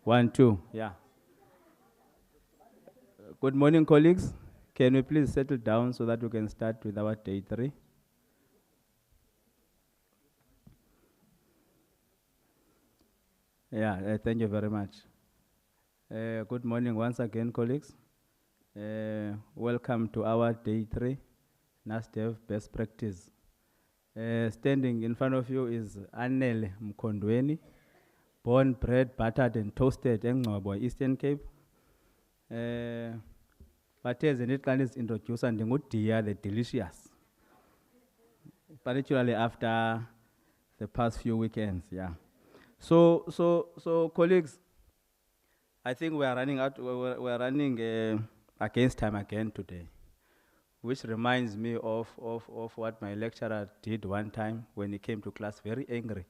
1, 2, yeah. Good morning, colleagues. Can we please settle down so that we can start with our day 3? Yeah, thank you very much. Good morning once again, colleagues. Welcome to our day 3, NASDEV best practice. Standing in front of you is Anele Mkondweni, born, bred, buttered, and toasted in Ngcobo, Eastern Cape. But as an is introduced, and Dia the delicious, particularly after the past few weekends, yeah. So, colleagues, I think we are running out. We're running against time again today, which reminds me of what my lecturer did one time when he came to class very angry.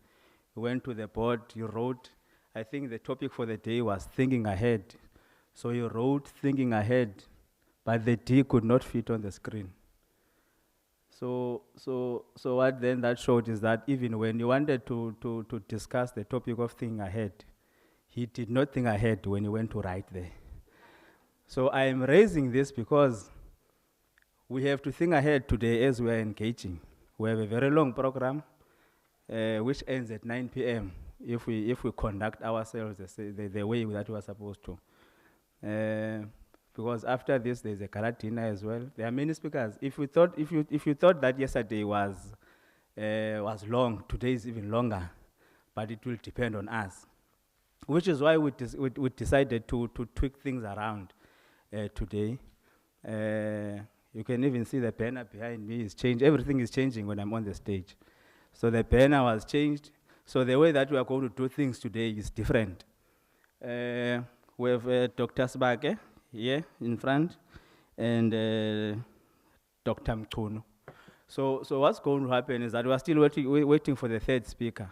He went to the board. He wrote. I think the topic for the day was thinking ahead. So he wrote thinking ahead, but the D could not fit on the screen. So what then that showed is that even when he wanted to discuss the topic of thinking ahead, he did not think ahead when he went to write there. So I am raising this because we have to think ahead today as we are engaging. We have a very long program, which ends at 9 p.m. if we conduct ourselves the way that we are supposed to. Because after this, there's a gala dinner as well. There are many speakers. If you thought that yesterday was long, today is even longer, but it will depend on us. Which is why we decided to tweak things around today. You can even see the banner behind me is changed. Everything is changing when I'm on the stage. So the banner was changed. So the way that we are going to do things today is different. We have Dr. Sbake here in front, and Dr. Mchunu. So what's going to happen is that we are still waiting for the third speaker.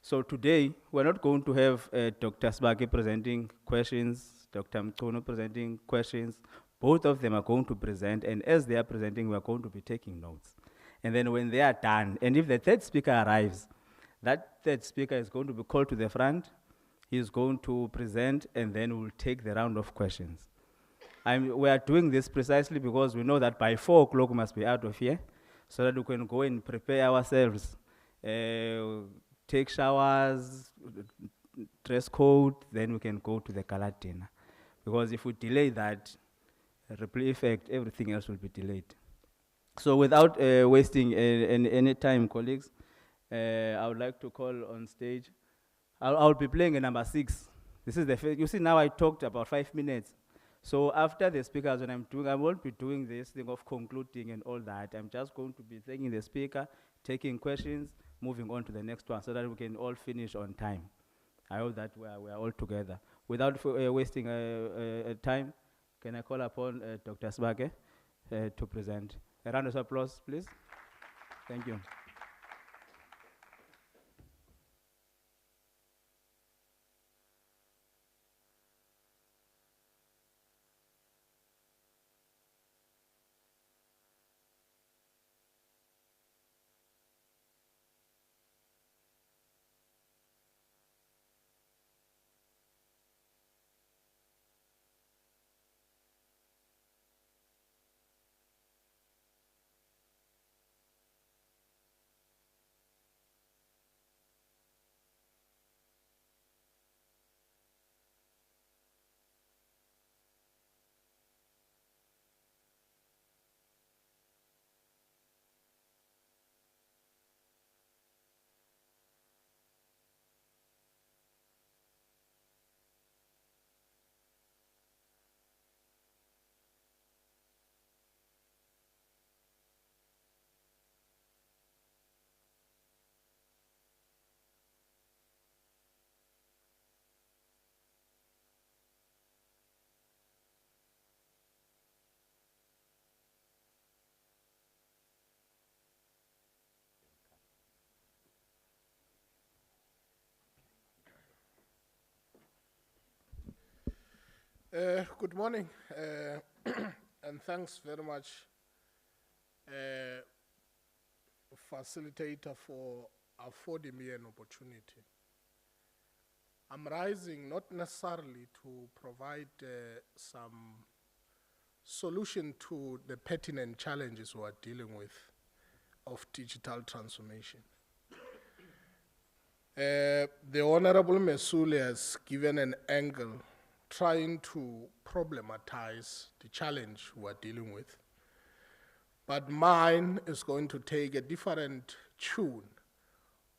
So today, we're not going to have Dr. Sbake presenting questions, Dr. Mchunu presenting questions. Both of them are going to present, and as they are presenting, we're going to be taking notes. And then when they are done, and if the third speaker arrives, that third speaker is going to be called to the front. He's going to present, and then we'll take the round of questions. We are doing this precisely because we know that by 4 o'clock we must be out of here, so that we can go and prepare ourselves, take showers, dress code, then we can go to the gala dinner. Because if we delay that, ripple effect, everything else will be delayed. So without wasting any time, colleagues, I would like to call on stage. I'll be playing a number 6. This is the first. You see, now I talked about 5 minutes. So after the speakers, when I won't be doing this thing of concluding and all that. I'm just going to be thanking the speaker, taking questions, moving on to the next one, so that we can all finish on time. I hope that we are all together. Without wasting time, can I call upon Dr. Sbake to present? A round of applause, please. Thank you. Good morning, and thanks very much, facilitator, for affording me an opportunity. I'm rising not necessarily to provide some solution to the pertinent challenges we are dealing with of digital transformation. The Honorable Mesuli has given an angle trying to problematize the challenge we are dealing with. But mine is going to take a different tune,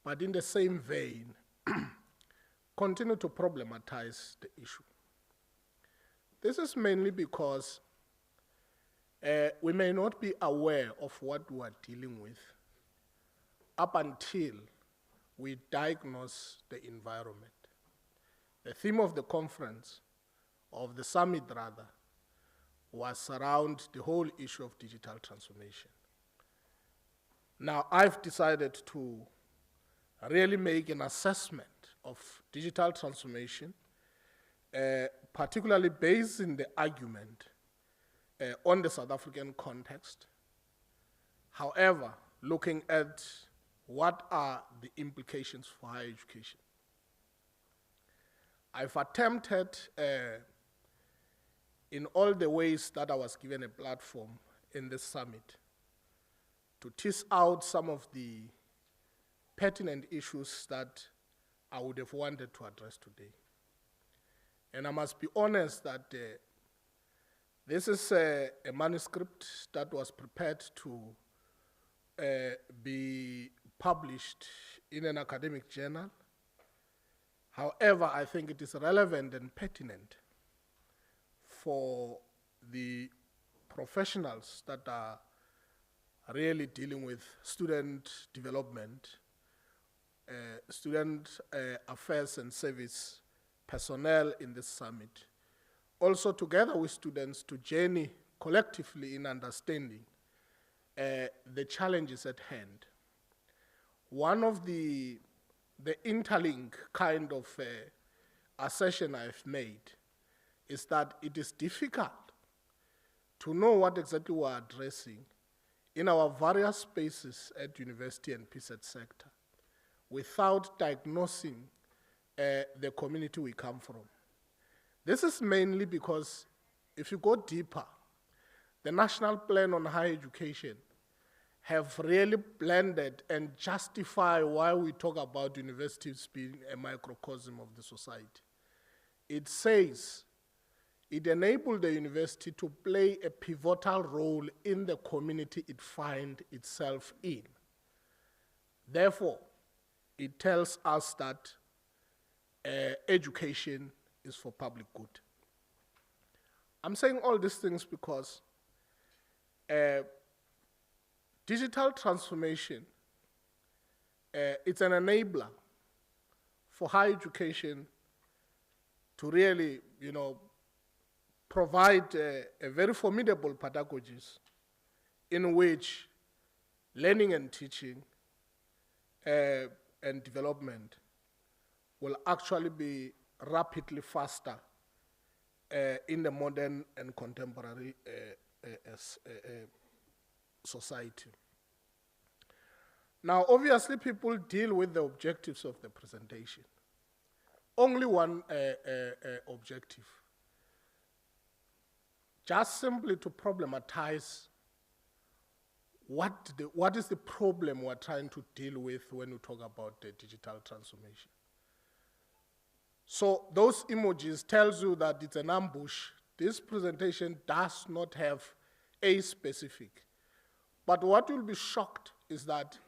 but in the same vein, continue to problematize the issue. This is mainly because we may not be aware of what we are dealing with up until we diagnose the environment. The theme of the conference, of the summit rather, was around the whole issue of digital transformation. Now, I've decided to really make an assessment of digital transformation, particularly based in the argument on the South African context. However, looking at what are the implications for higher education. I've attempted in all the ways that I was given a platform in this summit to tease out some of the pertinent issues that I would have wanted to address today. And I must be honest that this is a manuscript that was prepared to be published in an academic journal. However, I think it is relevant and pertinent for the professionals that are really dealing with student development, student affairs and service personnel in this summit. Also together with students to journey collectively in understanding the challenges at hand. One of the interlink kind of assertion I've made is that it is difficult to know what exactly we're addressing in our various spaces at university and PSET sector without diagnosing the community we come from. This is mainly because if you go deeper, the National Plan on Higher Education have really blended and justify why we talk about universities being a microcosm of the society. It says it enabled the university to play a pivotal role in the community it finds itself in. Therefore, it tells us that education is for public good. I'm saying all these things because digital transformation, it's an enabler for higher education to really, provide a very formidable pedagogies in which learning and teaching and development will actually be rapidly faster in the modern and contemporary society. Now, obviously, people deal with the objectives of the presentation. Only one objective. Just simply to problematize what is the problem we're trying to deal with when we talk about the digital transformation. So those emojis tells you that it's an ambush. This presentation does not have a specific. But what you'll be shocked is that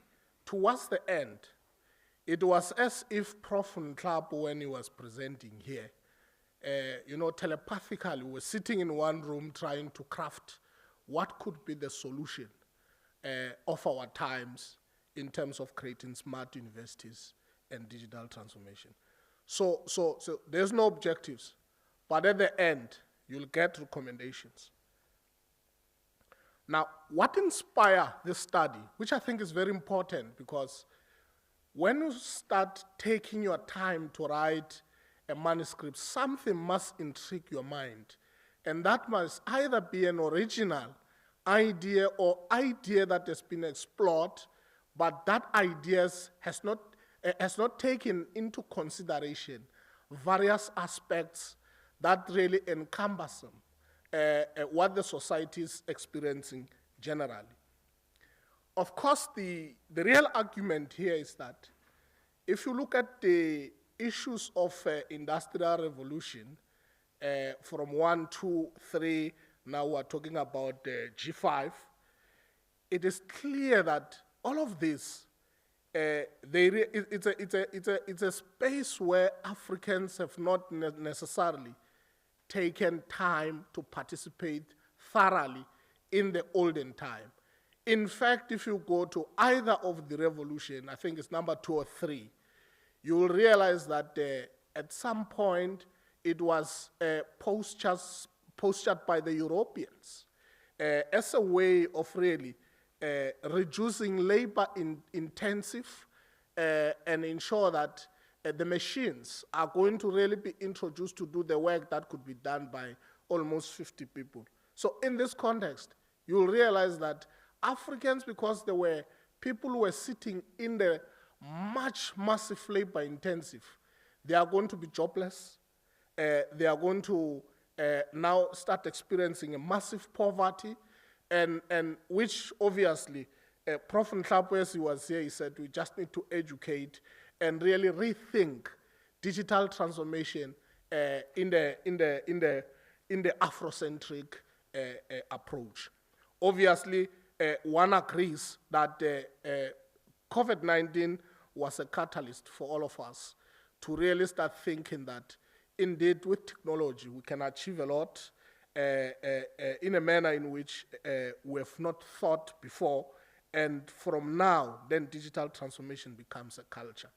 towards the end, it was as if Prof. Nklapo, when he was presenting here, telepathically, we were sitting in one room trying to craft what could be the solution of our times in terms of creating smart universities and digital transformation. So there's no objectives, but at the end, you'll get recommendations. Now, what inspired this study, which I think is very important, because when you start taking your time to write a manuscript, something must intrigue your mind. And that must either be an original idea or idea that has been explored, but that idea has not taken into consideration various aspects that really encompass what the society is experiencing generally. Of course, the real argument here is that if you look at the issues of industrial revolution, from 1, 2, 3, now we're talking about G5, it is clear that all of this, it's a space where Africans have not necessarily taken time to participate thoroughly in the olden time. In fact, if you go to either of the revolution, I think it's number 2 or 3, you will realize that at some point it was postured by the Europeans as a way of really reducing labor-intensive and ensure that the machines are going to really be introduced to do the work that could be done by almost 50 people. So in this context, you'll realize that Africans, because there were people who were sitting in the massive labor-intensive, they are going to be jobless. They are going to now start experiencing a massive poverty, and which obviously, Prof. Nhlapo, as he was here, he said we just need to educate and really rethink digital transformation in the Afrocentric approach. Obviously, one agrees that COVID-19 was a catalyst for all of us to really start thinking that indeed with technology we can achieve a lot in a manner in which we have not thought before, and from now then digital transformation becomes a culture.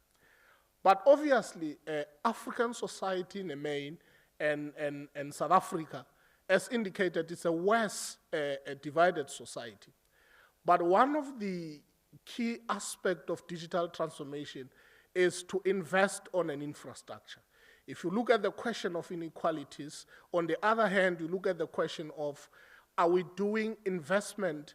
But obviously African society in the main and South Africa, as indicated, it's a worse divided society. But one of the key aspects of digital transformation is to invest on an infrastructure. If you look at the question of inequalities, on the other hand, you look at the question of, are we doing investment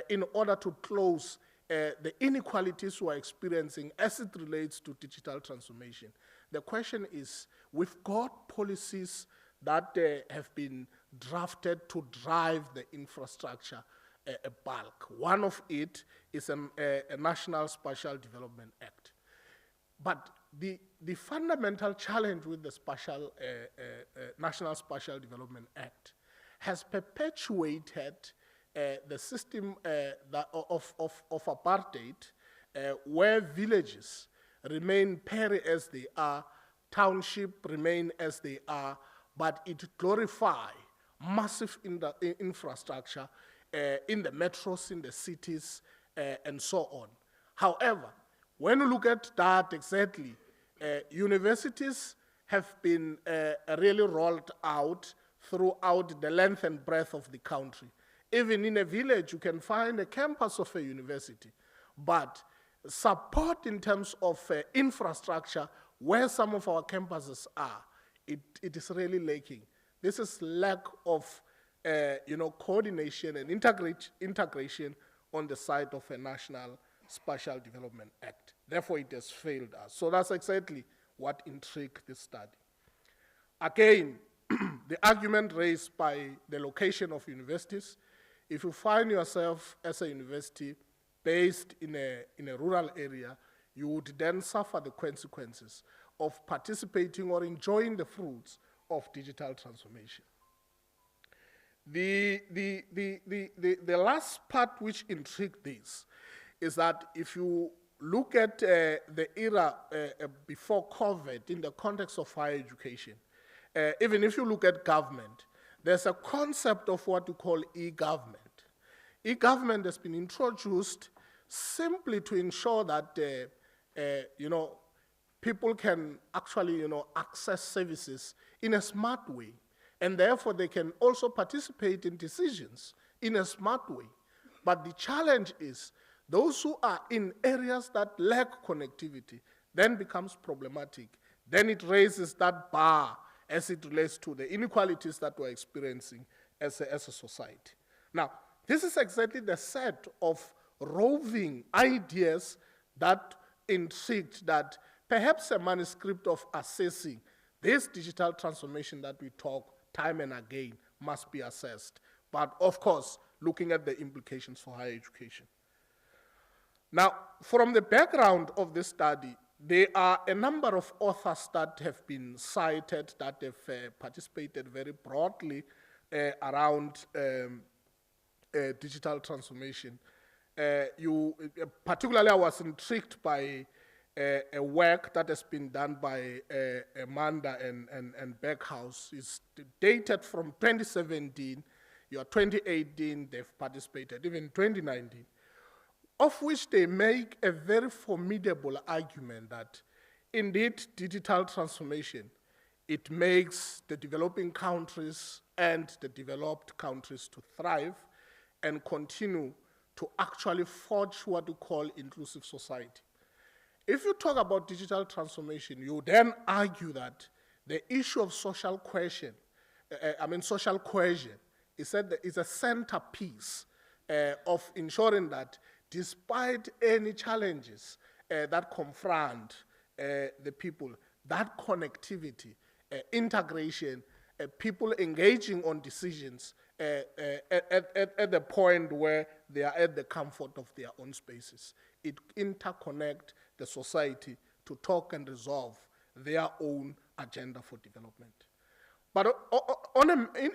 in order to close the inequalities we're experiencing as it relates to digital transformation? The question is, we've got policies that have been drafted to drive the infrastructure a bulk. One of it is a National Spatial Development Act. But the fundamental challenge with the National Spatial Development Act has perpetuated the system of apartheid, where villages remain peri as they are, township remain as they are, but it glorify massive infrastructure in the metros, in the cities, and so on. However, when you look at that exactly, universities have been really rolled out throughout the length and breadth of the country. Even in a village, you can find a campus of a university. But support in terms of infrastructure, where some of our campuses are, it is really lacking. This is lack of coordination and integration on the side of a National Spatial Development Act. Therefore, it has failed us. So that's exactly what intrigued this study. Again, the argument raised by the location of universities, if you find yourself as a university based in a rural area, you would then suffer the consequences of participating or enjoying the fruits of digital transformation. The last part which intrigued this is that if you look at the era before COVID in the context of higher education, even if you look at government, there's a concept of what we call e-government. E-government has been introduced simply to ensure that people can actually access services in a smart way, and therefore they can also participate in decisions in a smart way. But the challenge is those who are in areas that lack connectivity then becomes problematic. Then it raises that bar as it relates to the inequalities that we're experiencing as a society. Now, this is exactly the set of roving ideas that intrigued that perhaps a manuscript of assessing This digital transformation that we talk time and again must be assessed, but of course, looking at the implications for higher education. Now, from the background of this study, there are a number of authors that have been cited that have participated very broadly around digital transformation. Particularly, I was intrigued by a work that has been done by Amanda and Beckhouse. It's dated from 2017, 2018, they've participated, even 2019, of which they make a very formidable argument that indeed digital transformation, it makes the developing countries and the developed countries to thrive and continue to actually forge what we call inclusive society. If you talk about digital transformation, you then argue that the issue of social cohesion, social cohesion, is a centerpiece of ensuring that despite any challenges that confront the people, that connectivity, integration, people engaging on decisions at the point where they are at the comfort of their own spaces. It interconnects the society to talk and resolve their own agenda for development. But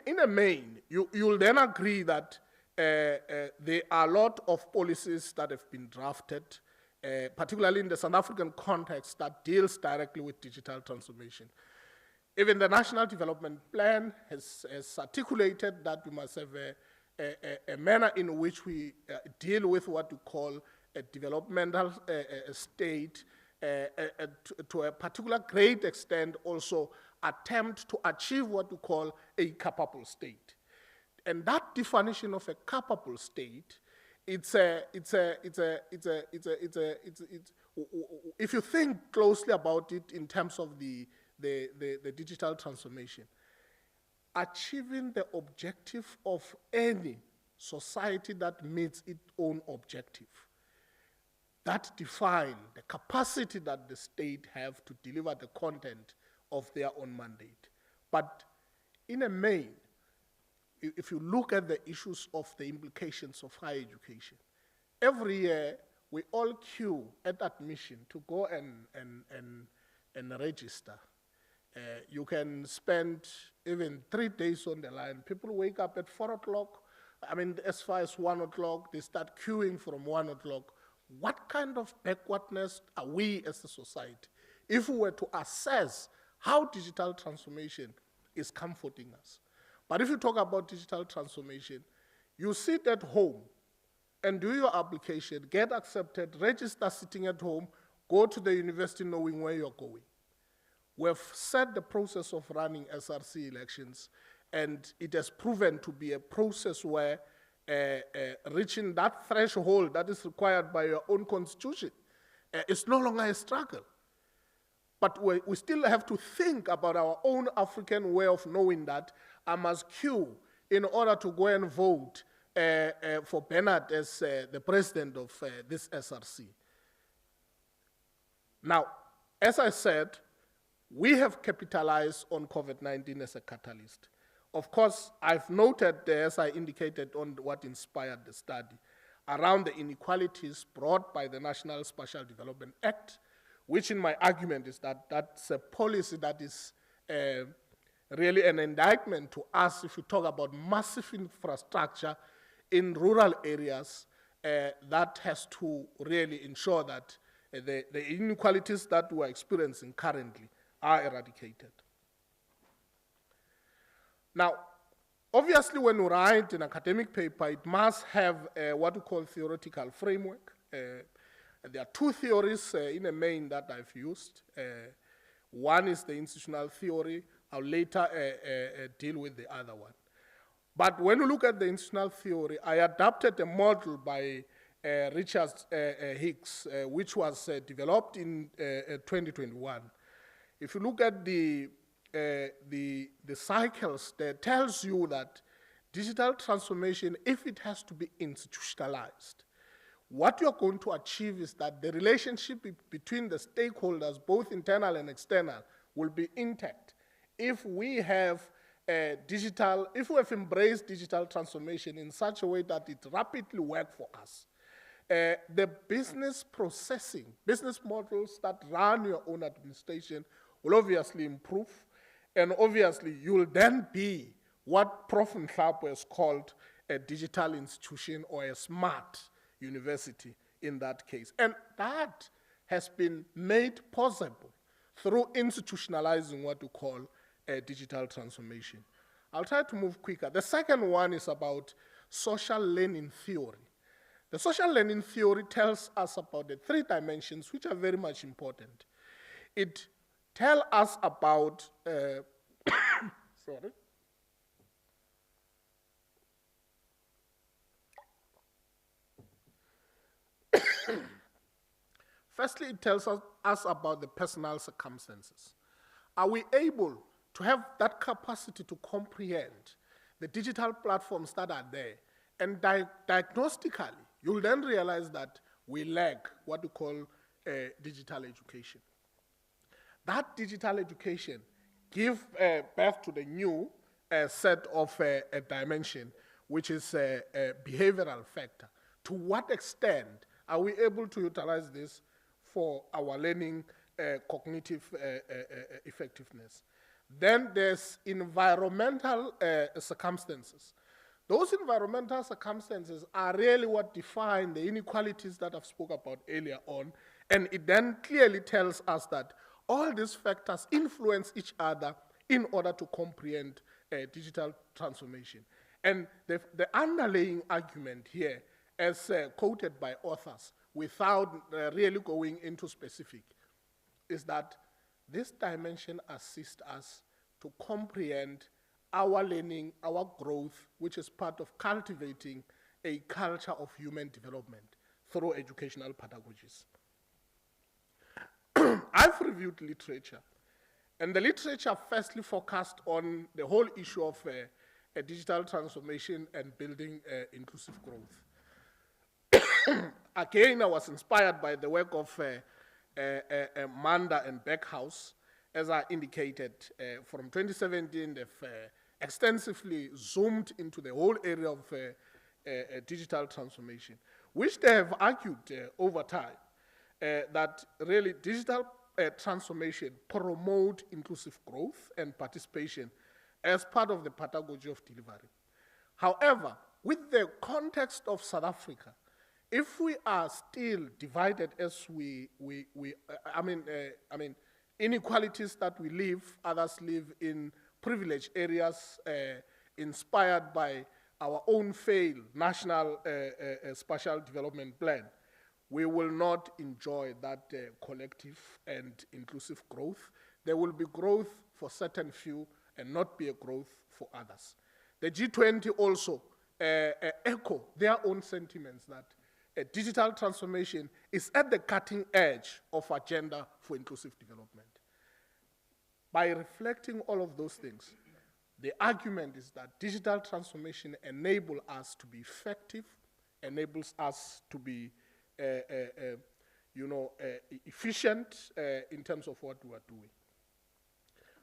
in a main, you'll then agree that there are a lot of policies that have been drafted, particularly in the South African context, that deals directly with digital transformation. Even the National Development Plan has articulated that we must have a manner in which we deal with what we call a developmental state, to a particular great extent also attempt to achieve what we call a capable state. And that definition of a capable state, if you think closely about it in terms of the digital transformation, achieving the objective of any society that meets its own objective, that define the capacity that the state have to deliver the content of their own mandate. But in a main, if you look at the issues of the implications of higher education, every year we all queue at admission to go and register. You can spend even 3 days on the line. People wake up at 4 o'clock. As far as 1 o'clock, they start queuing from 1 o'clock. What kind of backwardness are we as a society if we were to assess how digital transformation is comforting us? But if you talk about digital transformation, you sit at home and do your application, get accepted, register sitting at home, go to the university knowing where you're going. We've set the process of running SRC elections, and it has proven to be a process where reaching that threshold that is required by your own constitution is no longer a struggle. But we still have to think about our own African way of knowing that I must queue in order to go and vote for Bernard as the president of this SRC. Now, as I said, we have capitalized on COVID-19 as a catalyst. Of course, I've noted, as I indicated on what inspired the study, around the inequalities brought by the National Spatial Development Act, which in my argument is that that's a policy that is really an indictment to us if we talk about massive infrastructure in rural areas that has to really ensure that the inequalities that we're experiencing currently are eradicated. Now, obviously when you write an academic paper, it must have what we call theoretical framework. There are two theories in the main that I've used. One is the institutional theory. I'll later deal with the other one. But when you look at the institutional theory, I adapted a model by Richard Hicks, which was developed in 2021. If you look at the cycles, that tells you that digital transformation, if it has to be institutionalized, what you're going to achieve is that the relationship between the stakeholders, both internal and external, will be intact. if we have if we have embraced digital transformation in such a way that it rapidly works for us, the business processing, business models that run your own administration will obviously improve, and obviously you'll then be what Prof. Nhlapo has called a digital institution or a smart university in that case. And that has been made possible through institutionalizing what we call a digital transformation. I'll try to move quicker. The second one is about social learning theory. The social learning theory tells us about the 3 dimensions, which are very much important. It tells us about, sorry. Firstly, it tells us about the personal circumstances. Are we able to have that capacity to comprehend the digital platforms that are there? And diagnostically, you'll then realize that we lack what we call digital education. That digital education gives birth to the new set of a dimension, which is a behavioral factor. To what extent are we able to utilize this for our learning cognitive effectiveness? Then there's environmental circumstances. Those environmental circumstances are really what define the inequalities that I've spoke about earlier on, and it then clearly tells us that all these factors influence each other in order to comprehend digital transformation. And the underlying argument here, as quoted by authors, without really going into specific, is that this dimension assists us to comprehend our learning, our growth, which is part of cultivating a culture of human development through educational pedagogies. I've reviewed literature, and the literature firstly focused on the whole issue of a digital transformation and building inclusive growth. Again, I was inspired by the work of Manda and Beckhouse. As I indicated, from 2017, they've extensively zoomed into the whole area of digital transformation, which they have argued over time that really digital transformation promote inclusive growth and participation as part of the pedagogy of delivery. However, with the context of South Africa, if we are still divided as inequalities that we live, others live in privileged areas inspired by our own failed national spatial development plan, we will not enjoy that collective and inclusive growth. There will be growth for certain few and not be a growth for others. The G20 also echo their own sentiments that digital transformation is at the cutting edge of agenda for inclusive development. By reflecting all of those things, the argument is that digital transformation enables us to be effective, enables us to be efficient in terms of what we are doing.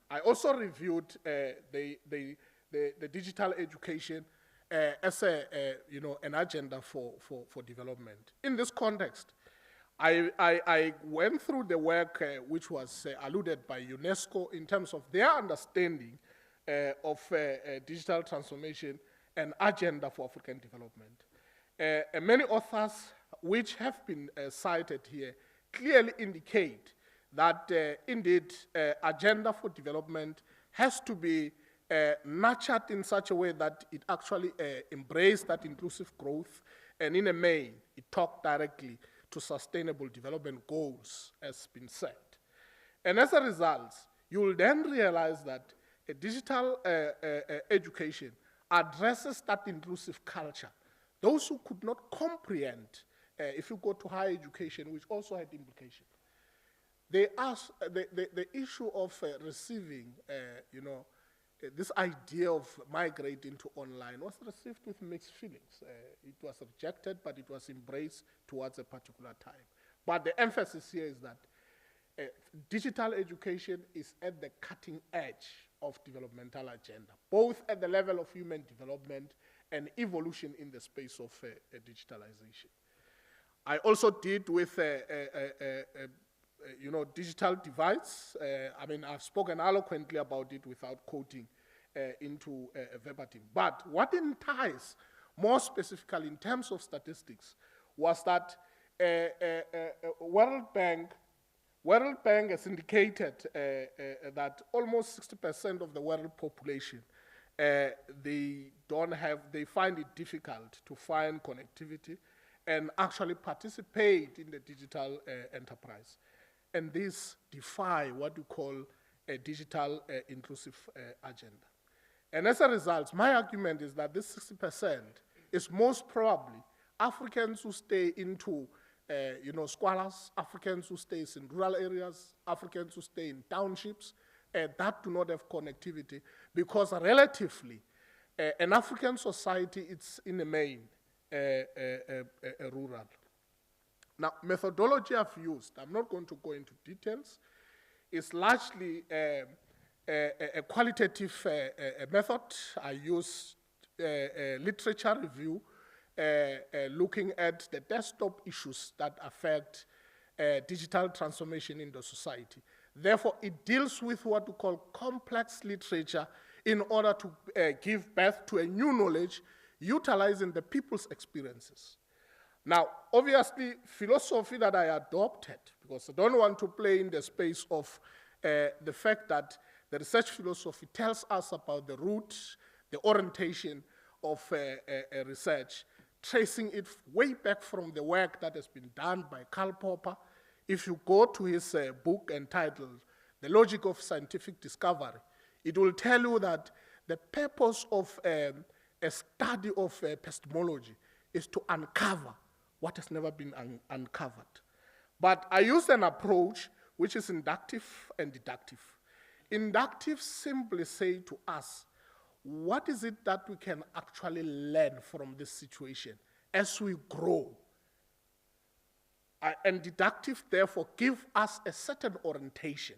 I also reviewed the digital education as an agenda for development. In this context, I went through the work which was alluded by UNESCO in terms of their understanding of digital transformation and agenda for African development. Many authors which have been cited here clearly indicate that indeed agenda for development has to be nurtured in such a way that it actually embraces that inclusive growth, and in a main, it talks directly to sustainable development goals, as been said. And as a result, you will then realize that a digital education addresses that inclusive culture. Those who could not comprehend, if you go to higher education, which also had implications, they ask the issue of receiving, this idea of migrating to online was received with mixed feelings. It was rejected, but it was embraced towards a particular time. But the emphasis here is that digital education is at the cutting edge of developmental agenda, both at the level of human development and evolution in the space of digitalization. I also did with digital divides. I mean, I've spoken eloquently about it without quoting into verbatim. But what entices more specifically in terms of statistics was that World Bank has indicated that almost 60% of the world population they find it difficult to find connectivity and actually participate in the digital enterprise. And this defy what we call a digital inclusive agenda. And as a result, my argument is that this 60% is most probably Africans who stay into squalors, Africans who stay in rural areas, Africans who stay in townships that do not have connectivity, because relatively, an African society, it's in the main rural. Now, methodology I've used, I'm not going to go into details, is largely a qualitative method. I use literature review, looking at the desktop issues that affect digital transformation in the society. Therefore, it deals with what we call complex literature in order to give birth to a new knowledge utilizing the people's experiences. Now, obviously, philosophy that I adopted, because I don't want to play in the space of the fact that the research philosophy tells us about the root, the orientation of research, tracing it way back from the work that has been done by Karl Popper. If you go to his book entitled The Logic of Scientific Discovery, it will tell you that the purpose of a study of epistemology is to uncover what has never been uncovered. But I used an approach which is inductive and deductive. Inductive simply say to us, what is it that we can actually learn from this situation as we grow? And deductive, therefore, give us a certain orientation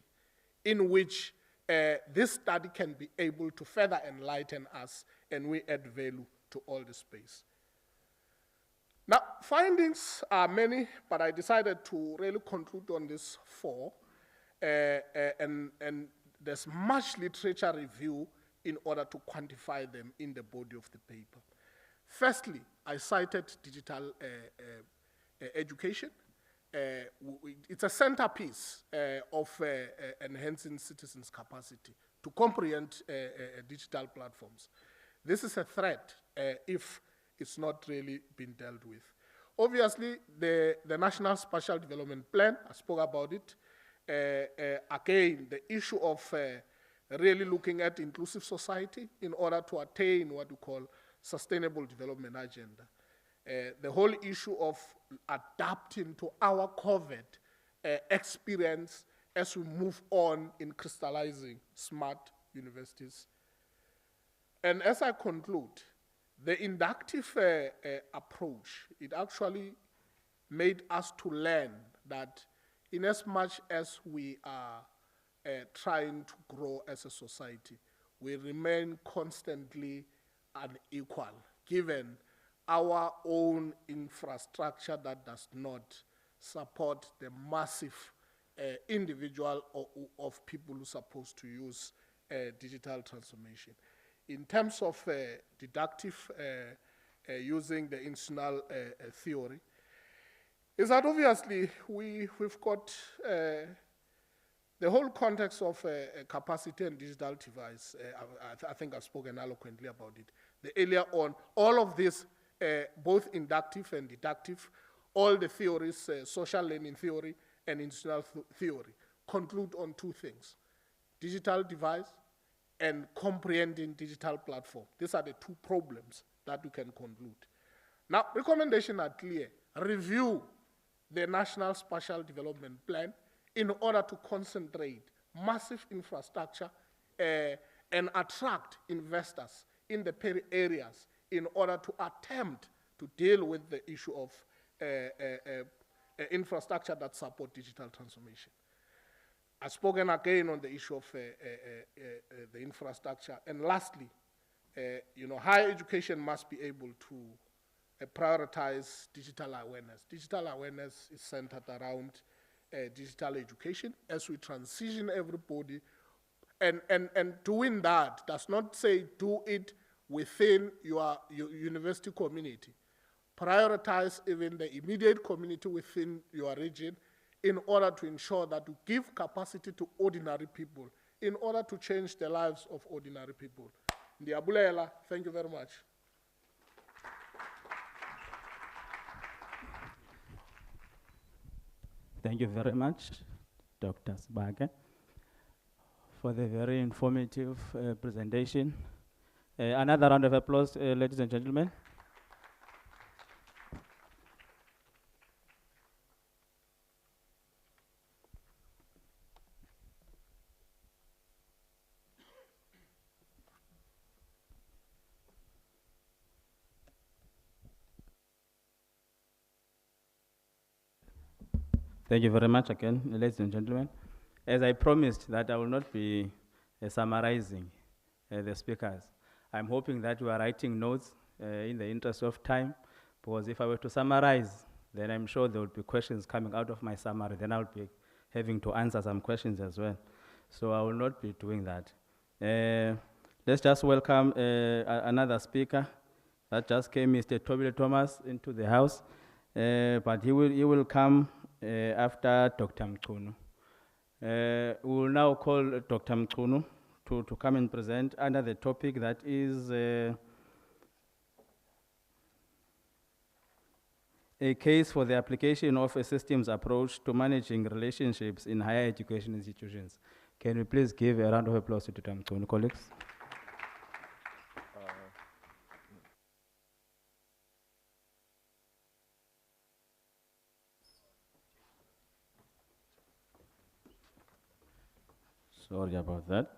in which this study can be able to further enlighten us and we add value to all the space. Now, findings are many, but I decided to really conclude on these four, and there's much literature review in order to quantify them in the body of the paper. Firstly, I cited digital education. It's a centerpiece of enhancing citizens' capacity to comprehend digital platforms. This is a threat if it's not really been dealt with. Obviously, the National Spatial Development Plan, I spoke about it. Again, the issue of really looking at inclusive society in order to attain what we call sustainable development agenda. The whole issue of adapting to our COVID experience as we move on in crystallizing smart universities. And as I conclude, the inductive approach, it actually made us to learn that in as much as we are trying to grow as a society, we remain constantly unequal, given our own infrastructure that does not support the massive individual of people who are supposed to use digital transformation. In terms of deductive, using the institutional theory, is that obviously we've got the whole context of capacity and digital device. I think I've spoken eloquently about it. Earlier on, all of this, both inductive and deductive, all the theories, social learning theory and institutional theory, conclude on two things: digital device and comprehending digital platform. These are the two problems that we can conclude. Now, recommendations are clear. Review the National Spatial Development Plan in order to concentrate massive infrastructure and attract investors in the peri areas in order to attempt to deal with the issue of infrastructure that support digital transformation. I've spoken again on the issue of the infrastructure. And lastly, higher education must be able to prioritize digital awareness. Digital awareness is centered around digital education as we transition everybody. And doing that does not say do it within your university community. Prioritize even the immediate community within your region in order to ensure that you give capacity to ordinary people in order to change the lives of ordinary people. Ndiyabulela, thank you very much. Thank you very much, Dr. Sibake, for the very informative presentation. Another round of applause, ladies and gentlemen. Thank you very much again, ladies and gentlemen. As I promised that I will not be summarizing the speakers, I'm hoping that you are writing notes in the interest of time, because if I were to summarize, then I'm sure there will be questions coming out of my summary, then I'll be having to answer some questions as well. So I will not be doing that. Let's just welcome another speaker that just came, Mr. Toby Thomas, into the house, but he will come after Dr. Mchunu. We will now call Dr. Mchunu to come and present under the topic that is a case for the application of a systems approach to managing relationships in higher education institutions. Can we please give a round of applause to Dr. Mchunu, colleagues? Sorry about that.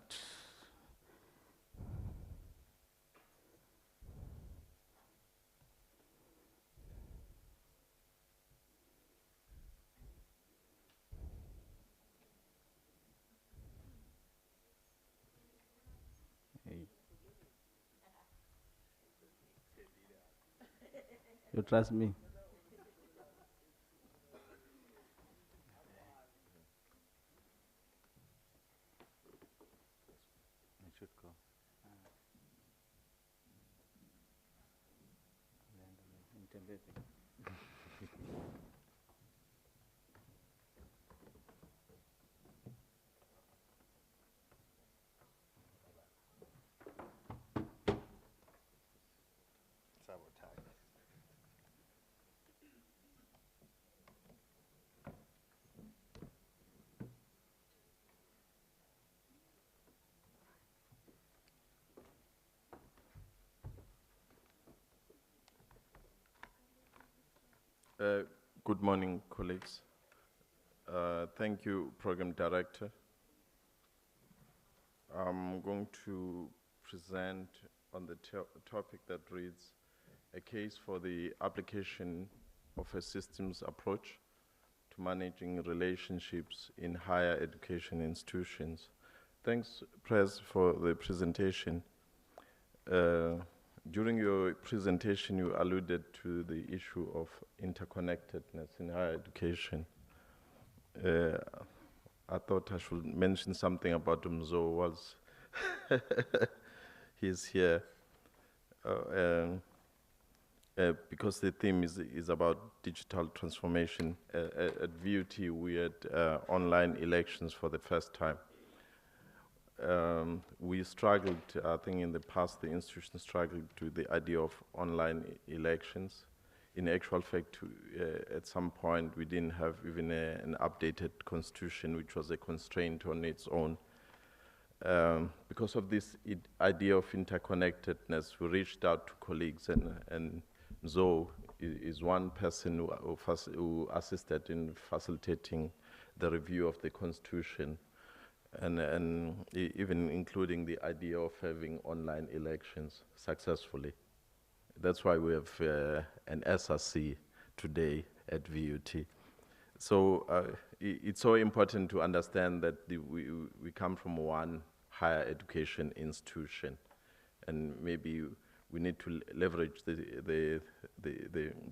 Hey. You trust me? Good morning, colleagues. Thank you, Program Director. I'm going to present on the topic that reads, a case for the application of a systems approach to managing relationships in higher education institutions. Thanks, Press, for the presentation. During your presentation, you alluded to the issue of interconnectedness in higher education. I thought I should mention something about Mzo was he's here because the theme is about digital transformation. At VUT, we had online elections for the first time. We struggled, I think in the past, the institution struggled to the idea of online elections. In actual fact, at some point, we didn't have even an updated constitution, which was a constraint on its own. Because of this idea of interconnectedness, we reached out to colleagues, and Zo is one person who assisted in facilitating the review of the constitution, and even including the idea of having online elections successfully. That's why we have an SRC today at VUT. So it's so important to understand that we come from one higher education institution, and maybe we need to leverage the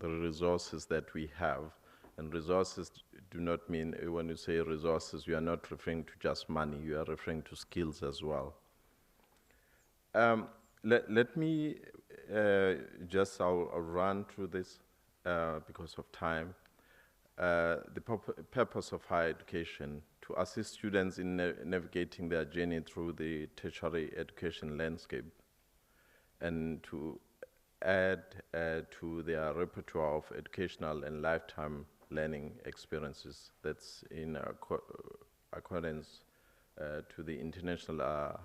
resources that we have. And resources do not mean, when you say resources, you are not referring to just money, you are referring to skills as well. Let me I'll run through this because of time. The purpose of higher education: to assist students in navigating their journey through the tertiary education landscape, and to add to their repertoire of educational and lifetime learning experiences. That's in accordance to the International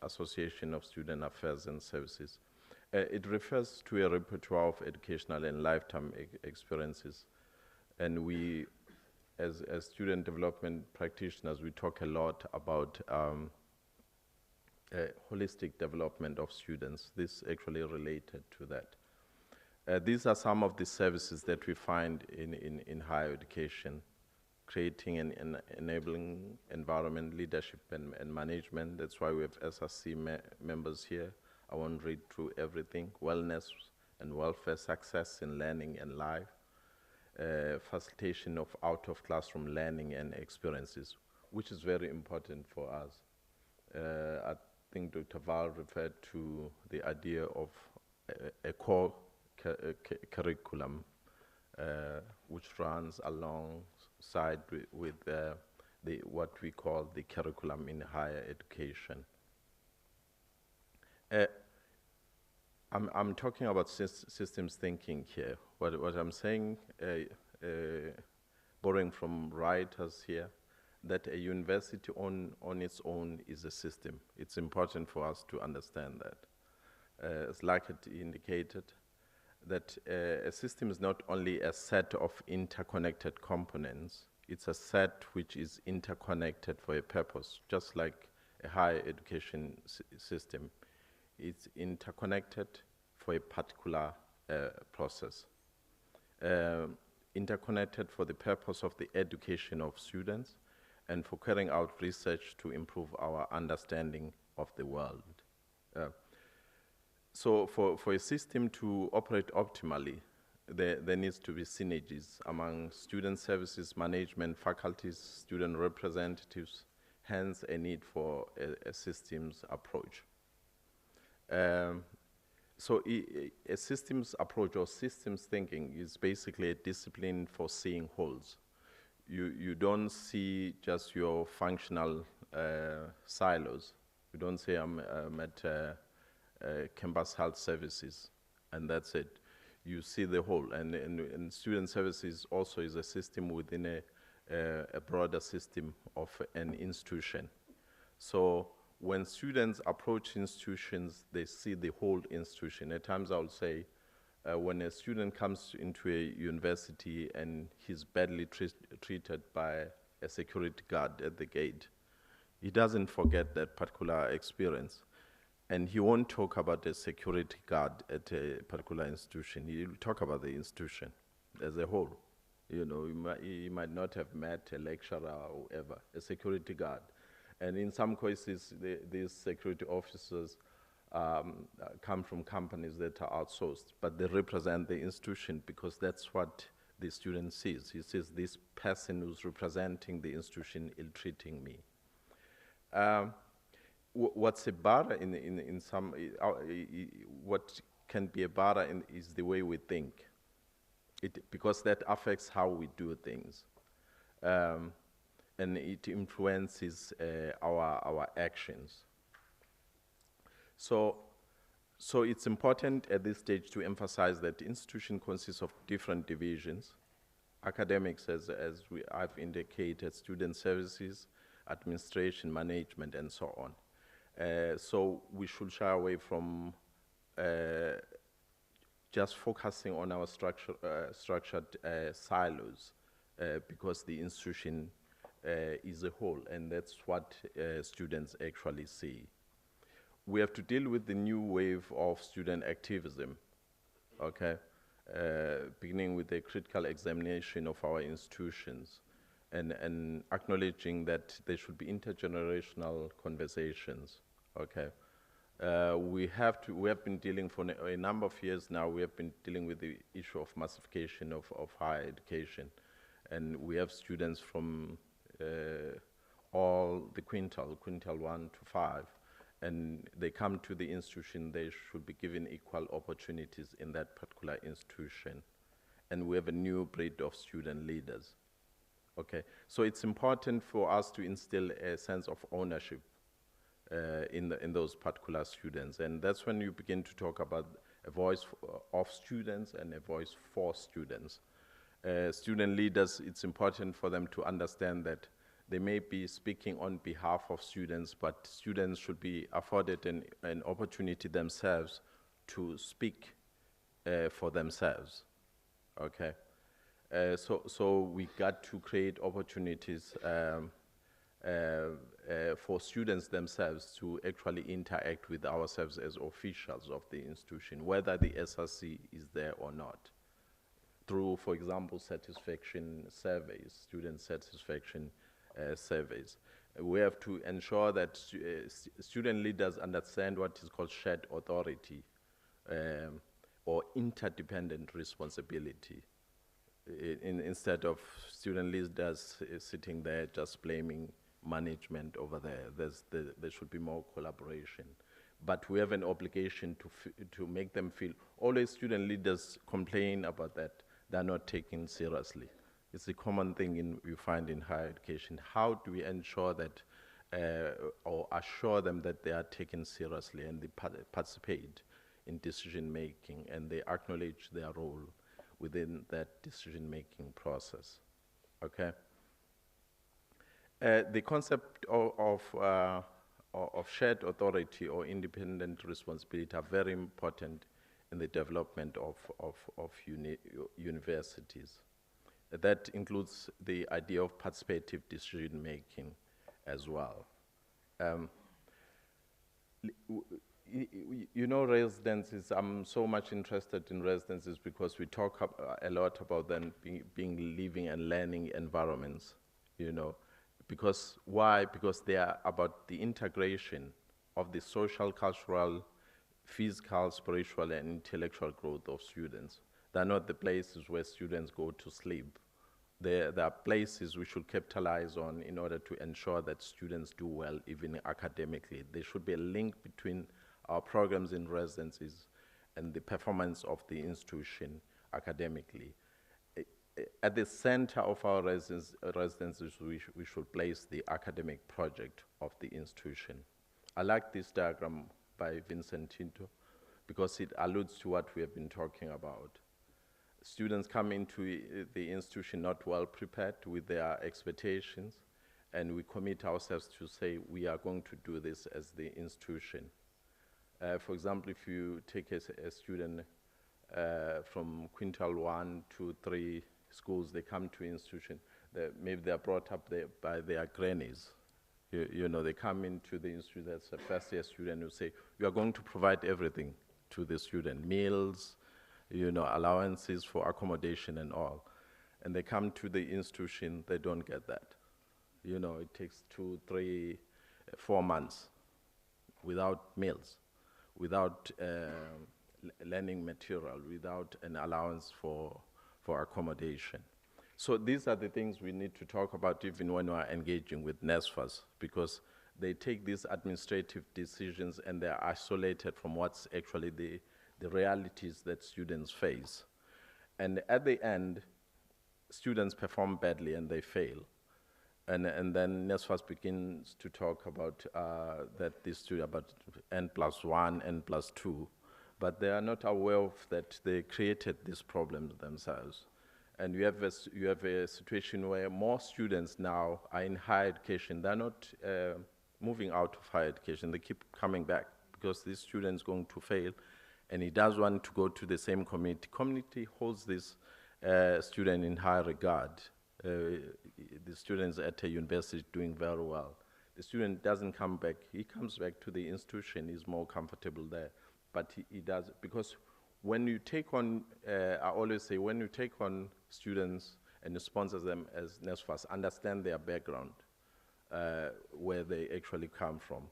Association of Student Affairs and Services. It refers to a repertoire of educational and lifetime experiences. And we, as student development practitioners, we talk a lot about holistic development of students. This is actually related to that. These are some of the services that we find in higher education: creating an enabling environment, leadership and management. That's why we have SRC members here. I won't read through everything. Wellness and welfare, success in learning and life. Facilitation of out-of-classroom learning and experiences, which is very important for us. I think Dr. Val referred to the idea of a core curriculum which runs alongside with what we call the curriculum in higher education. I'm talking about systems thinking here. What I'm saying, borrowing from writers here, that a university on its own is a system. It's important for us to understand that. As like it indicated, that a system is not only a set of interconnected components, it's a set which is interconnected for a purpose, just like a higher education system. It's interconnected for a particular process. Interconnected for the purpose of the education of students and for carrying out research to improve our understanding of the world. So for a system to operate optimally, there needs to be synergies among student services, management, faculties, student representatives, hence a need for a systems approach. So a systems approach or systems thinking is basically a discipline for seeing wholes. You don't see just your functional silos. You don't say I'm at campus health services and that's it. You see the whole, and student services also is a system within a broader system of an institution. So when students approach institutions, they see the whole institution. At times I would say, when a student comes into a university and he's badly treated by a security guard at the gate, he doesn't forget that particular experience. And he won't talk about the security guard at a particular institution. He'll talk about the institution as a whole. You know, he might not have met a lecturer or whatever, a security guard. And in some cases, these security officers come from companies that are outsourced, but they represent the institution because that's what the student sees. He sees this person who's representing the institution ill-treating me. What's a barrier in some, what can be a barrier is the way we think, because that affects how we do things. And it influences our actions. So it's important at this stage to emphasize that the institution consists of different divisions: academics, as I've indicated, student services, administration, management, and so on. So we should shy away from just focusing on our structured silos, because the institution is a whole, and that's what students actually see. We have to deal with the new wave of student activism, okay? beginning with a critical examination of our institutions and acknowledging that there should be intergenerational conversations, okay? We have been dealing for a number of years now, we have been dealing with the issue of massification of higher education. And we have students from all the quintile 1 to 5, and they come to the institution, they should be given equal opportunities in that particular institution. And we have a new breed of student leaders. Okay, so it's important for us to instill a sense of ownership in those particular students. And that's when you begin to talk about a voice of students and a voice for students. Student leaders, it's important for them to understand that they may be speaking on behalf of students, but students should be afforded an opportunity themselves to speak for themselves, okay? So we got to create opportunities for students themselves to actually interact with ourselves as officials of the institution, whether the SRC is there or not, through, for example, satisfaction surveys, student satisfaction surveys. We have to ensure that student leaders understand what is called shared authority or interdependent responsibility. Instead of student leaders sitting there just blaming management over there, there should be more collaboration. But we have an obligation to make them feel, always student leaders complain about that, they're not taken seriously. It's a common thing you find in higher education. How do we ensure that, or assure them that they are taken seriously and they participate in decision making and they acknowledge their role within that decision-making process, okay? The concept of shared authority or independent responsibility are very important in the development of universities. That includes the idea of participative decision-making as well. You know, residences, I'm so much interested in residences because we talk a lot about them being living and learning environments, you know. Because, why? Because they are about the integration of the social, cultural, physical, spiritual, and intellectual growth of students. They're not the places where students go to sleep. There are places we should capitalize on in order to ensure that students do well, even academically. There should be a link between our programs in residencies and the performance of the institution academically. At the center of our residencies, we should place the academic project of the institution. I like this diagram by Vincent Tinto because it alludes to what we have been talking about. Students come into the institution not well prepared with their expectations, and we commit ourselves to say we are going to do this as the institution. For example, if you take a student from quintile 1 to 3 schools, they come to institution, maybe they are brought up there by their grannies. You know, they come into the institution, that's a first year student who say, you are going to provide everything to the student, meals, you know, allowances for accommodation and all. And they come to the institution, they don't get that. You know, it takes 2, 3, 4 months without meals, without learning material, without an allowance for accommodation. So these are the things we need to talk about even when we are engaging with NASFAs, because they take these administrative decisions and they are isolated from what's actually the realities that students face. And at the end, students perform badly and they fail. And then NASFAS begins to talk about that this student about N+1, N+2, but they are not aware of that they created these problems themselves. And you have a situation where more students now are in higher education. They're not moving out of higher education. They keep coming back because this student's going to fail, and he does want to go to the same community. Community holds this student in high regard. The student's at a university doing very well. The student doesn't come back. He comes back to the institution. He's more comfortable there. But he does, because when you take on, I always say, when you take on students and you sponsor them as NSFAS, understand their background, where they actually come from,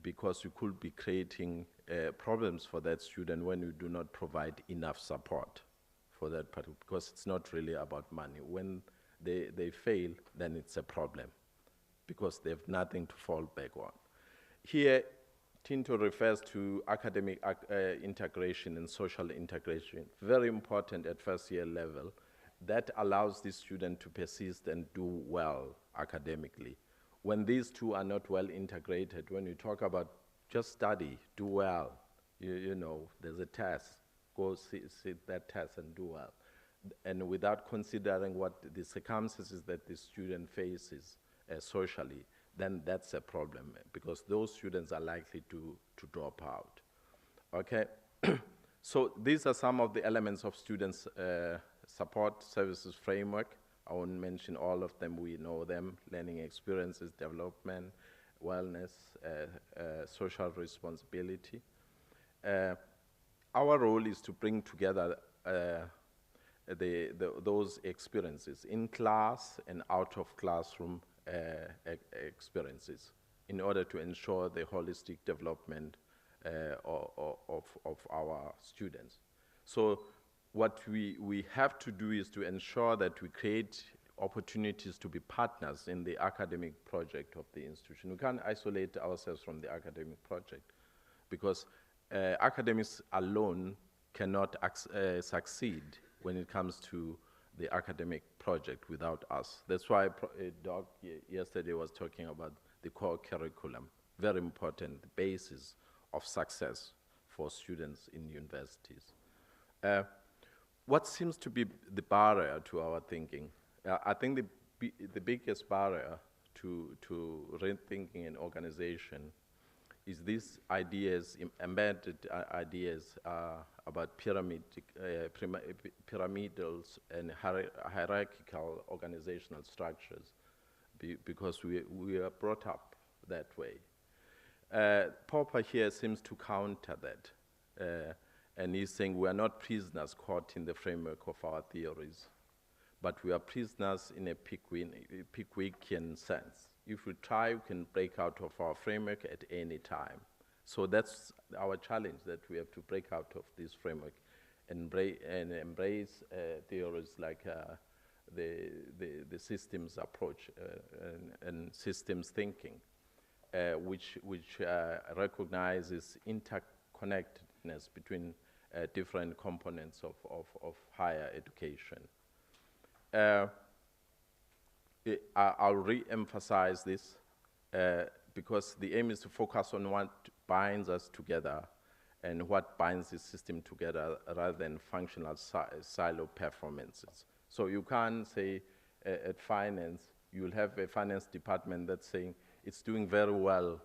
because you could be creating problems for that student when you do not provide enough support for that part, because it's not really about money. When they fail, then it's a problem, because they have nothing to fall back on. Here, Tinto refers to academic integration and social integration, very important at first year level. That allows the student to persist and do well academically. When these two are not well integrated, when you talk about just study, do well, you know, there's a test, go sit that test and do well. And without considering what the circumstances that the student faces socially, then that's a problem, because those students are likely to drop out. Okay, so these are some of the elements of students' support services framework. I won't mention all of them, we know them: learning experiences, development, wellness, social responsibility. Our role is to bring together those experiences in class and out of classroom experiences in order to ensure the holistic development of our students. So what we have to do is to ensure that we create opportunities to be partners in the academic project of the institution. We can't isolate ourselves from the academic project, because academics alone cannot succeed when it comes to the academic project without us. That's why Doc yesterday was talking about the core curriculum, very important basis of success for students in universities. What seems to be the barrier to our thinking? I think the biggest barrier to rethinking an organization is these ideas, embedded ideas about pyramidal and hierarchical organizational structures, because we are brought up that way. Popper here seems to counter that, and he's saying we are not prisoners caught in the framework of our theories, but we are prisoners in a Pickwickian sense. If we try, we can break out of our framework at any time. So that's our challenge, that we have to break out of this framework and embrace theories like the systems approach and systems thinking, which recognizes interconnectedness between different components of higher education. I'll re-emphasize this because the aim is to focus on what binds us together and what binds the system together, rather than functional silo performances. So you can't say at finance, you'll have a finance department that's saying it's doing very well,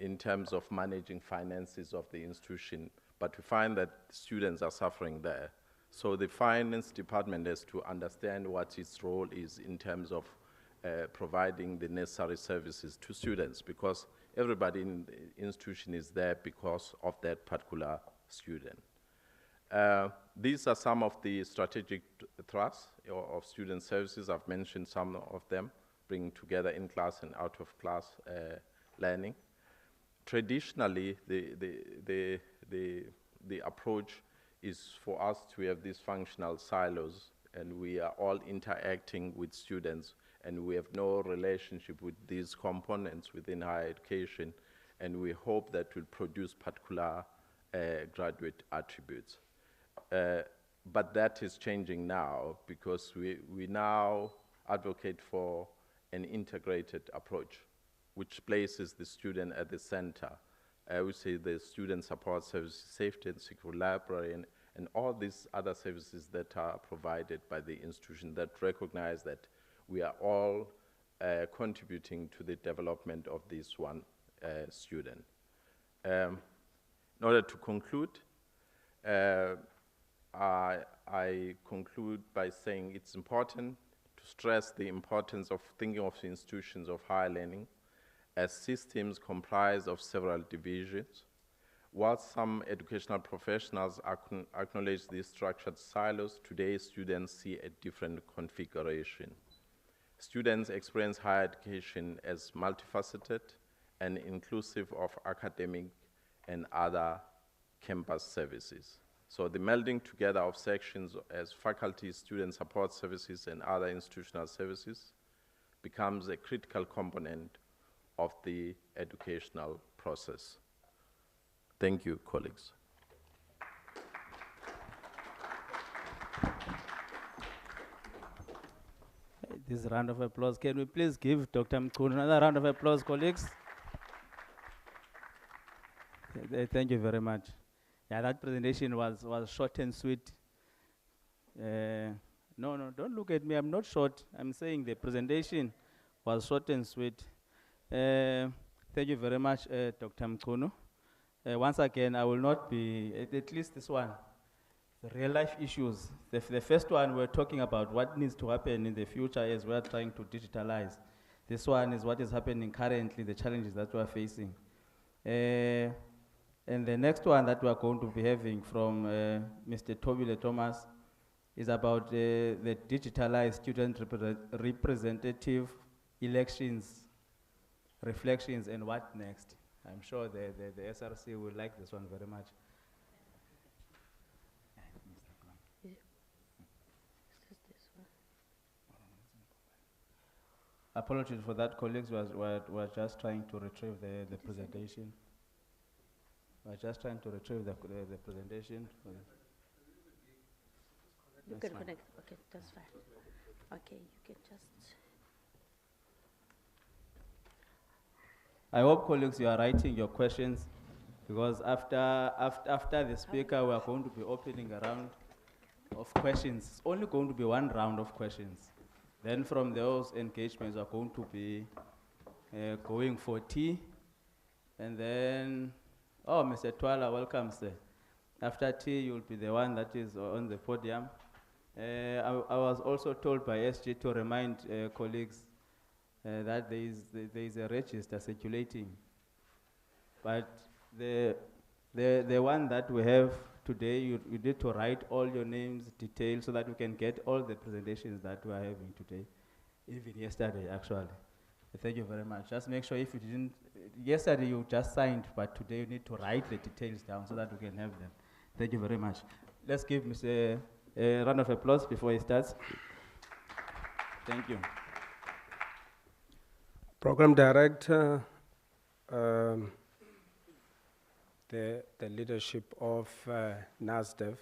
in terms of managing finances of the institution, but we find that students are suffering there. So the finance department has to understand what its role is in terms of providing the necessary services to students, because everybody in the institution is there because of that particular student. These are some of the strategic thrusts of student services. I've mentioned some of them, bringing together in-class and out-of-class learning. Traditionally, the approach is for us to have these functional silos, and we are all interacting with students, and we have no relationship with these components within higher education, and we hope that will produce particular graduate attributes. But that is changing now, because we now advocate for an integrated approach, which places the student at the center. I would say the student support services, safety and secure library, and all these other services that are provided by the institution that recognize that we are all contributing to the development of this one student. In order to conclude, I conclude by saying it's important to stress the importance of thinking of the institutions of higher learning as systems comprised of several divisions, While some educational professionals acknowledge these structured silos, today students see a different configuration. Students experience higher education as multifaceted and inclusive of academic and other campus services. So the melding together of sections as faculty, student support services, and other institutional services becomes a critical component of the educational process. Thank you, colleagues. This round of applause, can we please give Dr. Mkhunu another round of applause, colleagues? Thank you very much. Yeah, that presentation was short and sweet. No, don't look at me, I'm not short. I'm saying the presentation was short and sweet. Thank you very much, Dr. Mkhunu. Once again, I will not be, at least this one, the real life issues. The first one, we're talking about what needs to happen in the future as we're trying to digitalize. This one is what is happening currently, the challenges that we're facing. And the next one that we're going to be having from Mr. Toby Thomas is about the digitalized student representative elections, reflections, and what next. I'm sure the SRC will like this one very much. Apologies for that, colleagues. We're just trying to retrieve the presentation. We're just trying to retrieve the presentation. You can connect. Okay, that's fine. Okay, you can just. I hope, colleagues, you are writing your questions, because after the speaker, we are going to be opening a round of questions. It's only going to be one round of questions. Then from those engagements, we are going to be going for tea. And then, oh, Mr. Twala, welcome, sir. After tea, you'll be the one that is on the podium. I was also told by SG to remind colleagues that there is a register circulating. But the one that we have today, you need to write all your names, details, so that we can get all the presentations that we are having today, even yesterday, actually. Thank you very much. Just make sure if you didn't, yesterday you just signed, but today you need to write the details down so that we can have them. Thank you very much. Let's give Mr. a round of applause before he starts. Thank you. Program Director, the leadership of NASDEV,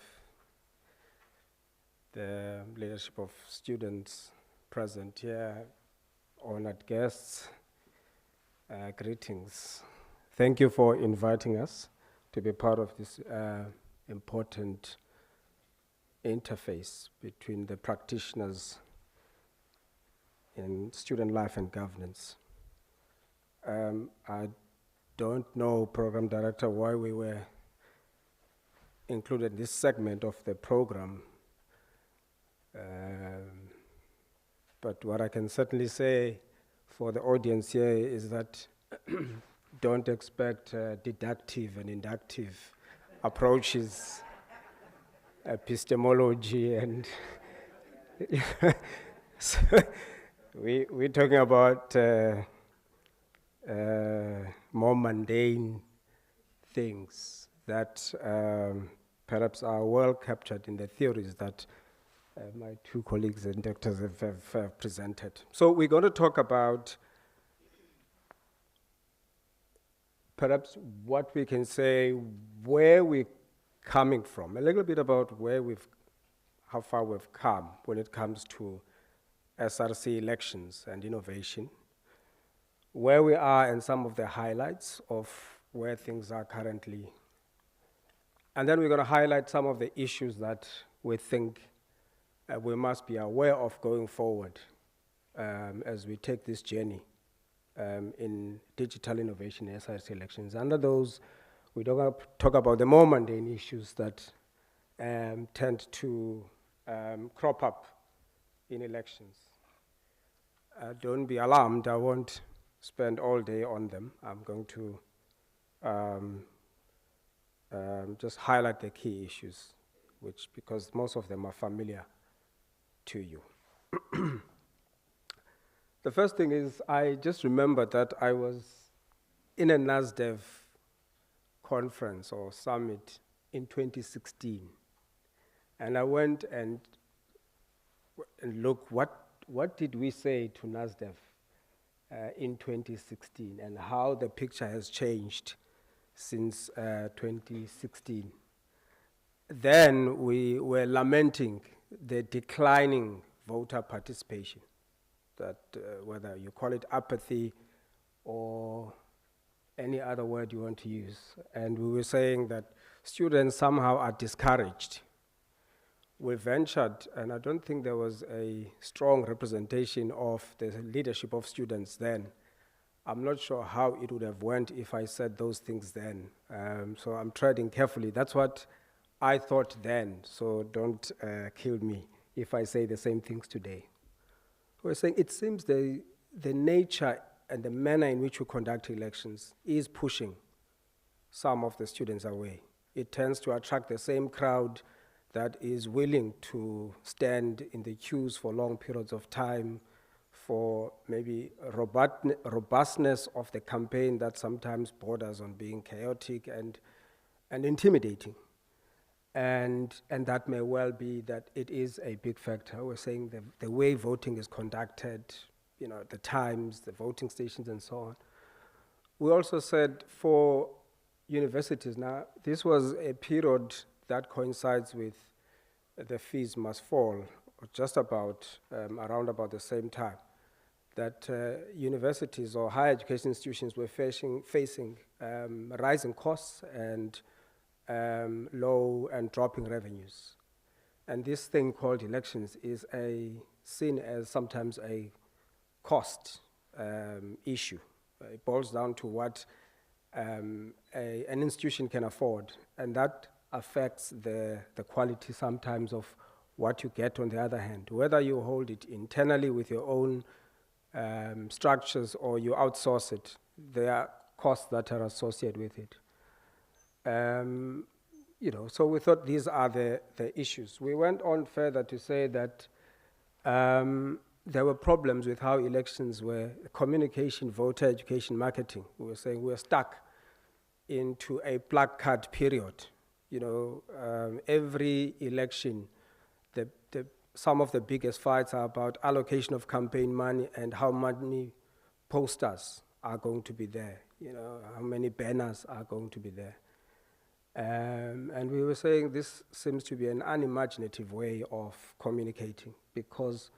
the leadership of students present here, honored guests, greetings. Thank you for inviting us to be part of this important interface between the practitioners in student life and governance. I don't know, Program Director, why we were included in this segment of the program. But what I can certainly say for the audience here is that don't expect deductive and inductive approaches, epistemology, and so we're talking about more mundane things that perhaps are well captured in the theories that my two colleagues and doctors have presented. So we're going to talk about perhaps what we can say, where we're coming from, a little bit about how far we've come when it comes to SRC elections and innovation, where we are and some of the highlights of where things are currently. And then we're going to highlight some of the issues that we think we must be aware of going forward as we take this journey in digital innovation in SRC elections. Under those, we're going to talk about the more mundane issues that tend to crop up in elections. Don't be alarmed, I won't spend all day on them. I'm going to just highlight the key issues, because most of them are familiar to you. The first thing is, I just remember that I was in a NASDEV conference or summit in 2016. And I went and look, what did we say to NASDEV in 2016, and how the picture has changed since 2016. Then we were lamenting the declining voter participation, that whether you call it apathy or any other word you want to use. And we were saying that students somehow are discouraged. We ventured, and I don't think there was a strong representation of the leadership of students then. I'm not sure how it would have went if I said those things then. So I'm treading carefully. That's what I thought then, so don't kill me if I say the same things today. We're saying it seems the nature and the manner in which we conduct elections is pushing some of the students away. It tends to attract the same crowd that is willing to stand in the queues for long periods of time, for maybe robustness of the campaign that sometimes borders on being chaotic and intimidating. And that may well be that it is a big factor. We're saying the way voting is conducted, the times, the voting stations, and so on. We also said for universities now, this was a period that coincides with the fees must fall, or just about around about the same time, that universities or higher education institutions were facing rising costs and low and dropping revenues. And this thing called elections is seen as sometimes a cost issue. It boils down to what an institution can afford, and that affects the quality sometimes of what you get on the other hand. Whether you hold it internally with your own structures or you outsource it, there are costs that are associated with it. So we thought these are the issues. We went on further to say that there were problems with how elections were, communication, voter education, marketing. We were saying we were stuck into a placard period. Every election, some of the biggest fights are about allocation of campaign money and how many posters are going to be there, how many banners are going to be there. And we were saying this seems to be an unimaginative way of communicating, because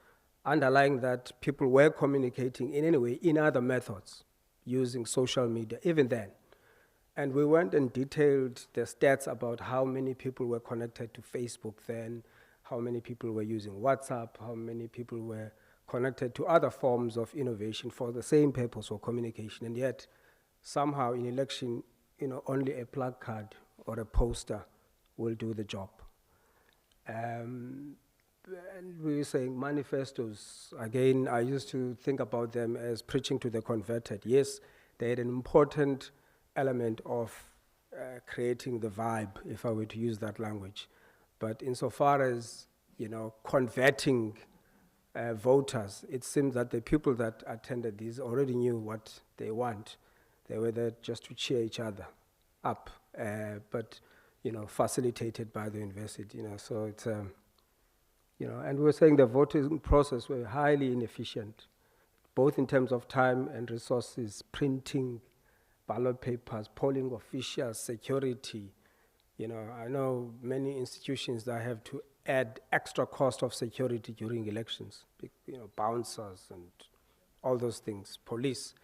underlying that, people were communicating in any way in other methods, using social media, even then. And we went and detailed the stats about how many people were connected to Facebook then, how many people were using WhatsApp, how many people were connected to other forms of innovation for the same purpose of communication. And yet, somehow in election, only a placard or a poster will do the job. And we were saying manifestos. Again, I used to think about them as preaching to the converted. Yes, they had an important element of creating the vibe, if I were to use that language. But insofar as, converting voters, it seems that the people that attended these already knew what they want. They were there just to cheer each other up, but, facilitated by the university, so it's, and we were saying the voting process were highly inefficient, both in terms of time and resources, printing, ballot papers, polling officials, security. I know many institutions that have to add extra cost of security during elections, bouncers and all those things, police.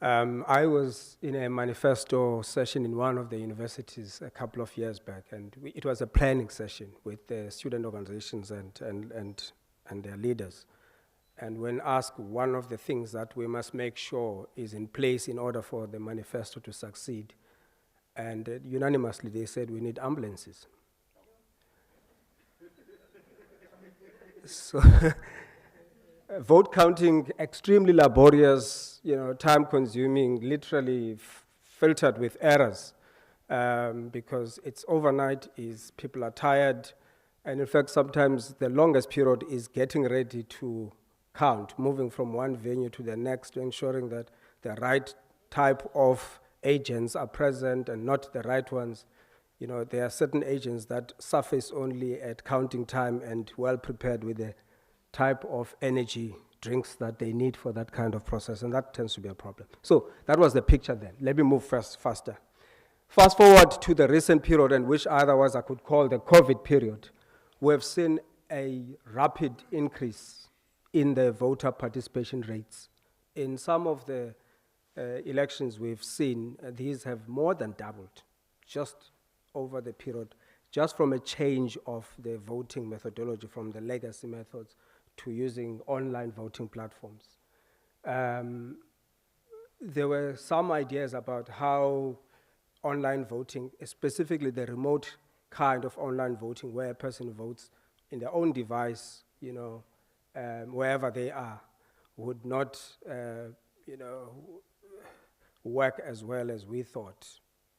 I was in a manifesto session in one of the universities a couple of years back, and it was a planning session with the student organizations and their leaders. And when asked, one of the things that we must make sure is in place in order for the manifesto to succeed, and unanimously they said we need ambulances. So vote counting, extremely laborious, time consuming, literally filtered with errors. because it's overnight, people are tired, and in fact, sometimes the longest period is getting ready to count, moving from one venue to the next, ensuring that the right type of agents are present and not the right ones. You know, there are certain agents that surface only at counting time and well prepared with the type of energy drinks that they need for that kind of process, and that tends to be a problem. So that was the picture then. Let me move faster. Fast forward to the recent period, and which otherwise I could call the COVID period. We have seen a rapid increase in the voter participation rates. In some of the elections we've seen, these have more than doubled just over the period, just from a change of the voting methodology from the legacy methods to using online voting platforms. There were some ideas about how online voting, specifically the remote kind of online voting where a person votes in their own device, you know, wherever they are, would not, work as well as we thought,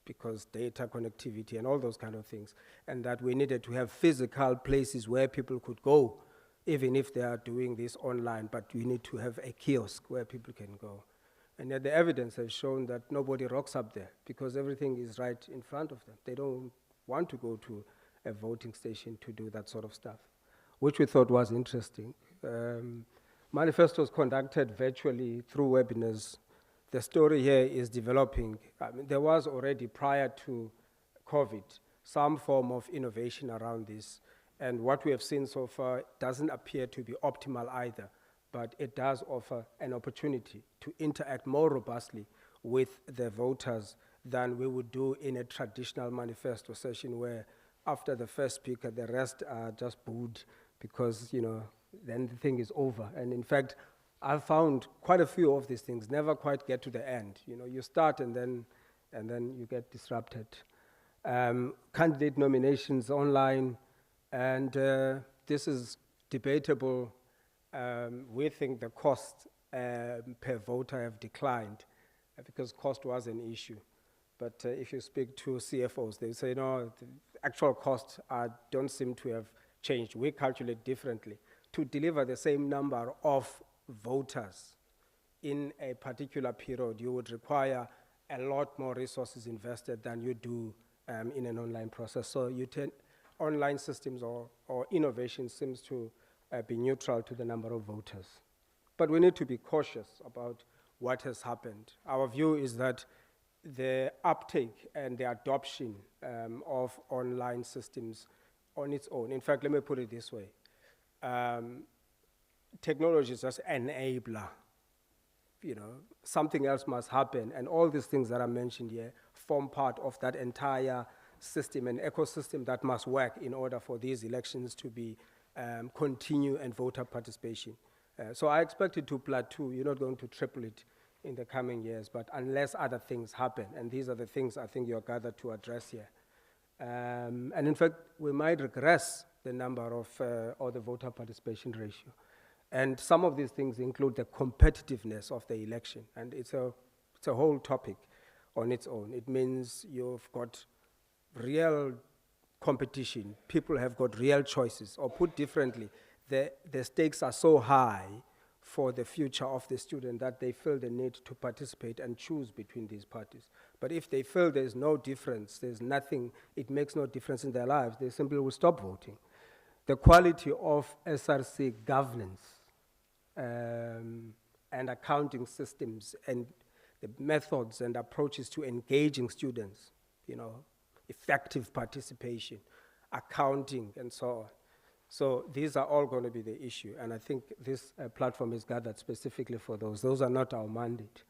because data connectivity and all those kind of things, and that we needed to have physical places where people could go, even if they are doing this online, but we need to have a kiosk where people can go. And yet the evidence has shown that nobody rocks up there because everything is right in front of them. They don't want to go to a voting station to do that sort of stuff, which we thought was interesting. Manifestos conducted virtually through webinars. The story here is developing. I mean, there was already, prior to COVID, some form of innovation around this. And what we have seen so far doesn't appear to be optimal either, but it does offer an opportunity to interact more robustly with the voters than we would do in a traditional manifesto session where after the first speaker, the rest are just booed because, you know, then the thing is over. And in fact, I've found quite a few of these things never quite get to the end. You know, you start and then you get disrupted. Candidate nominations online, and this is debatable. We think the cost per voter have declined because cost was an issue. But if you speak to CFOs, they say, no, the actual costs don't seem to have changed. We calculate differently. To deliver the same number of voters in a particular period, you would require a lot more resources invested than you do in an online process. So online systems or innovation seems to be neutral to the number of voters. But we need to be cautious about what has happened. Our view is that the uptake and the adoption of online systems on its own, in fact, let me put it this way, technology is just an enabler. You know, something else must happen, and all these things that are mentioned here form part of that entire system and ecosystem that must work in order for these elections to be continue and voter participation. So I expect it to plateau. You're not going to triple it in the coming years, but unless other things happen, and these are the things I think you're gathered to address here. And in fact, we might regress the number of, or the voter participation ratio. And some of these things include the competitiveness of the election, and it's a whole topic on its own. It means you've got real competition. People have got real choices, or put differently, the stakes are so high for the future of the student that they feel the need to participate and choose between these parties. But if they feel there's no difference, there's nothing, it makes no difference in their lives, they simply will stop voting. The quality of SRC governance and accounting systems and the methods and approaches to engaging students, you know, effective participation, accounting, and so on. So these are all going to be the issue, and I think this platform is gathered specifically for those. Those are not our mandate.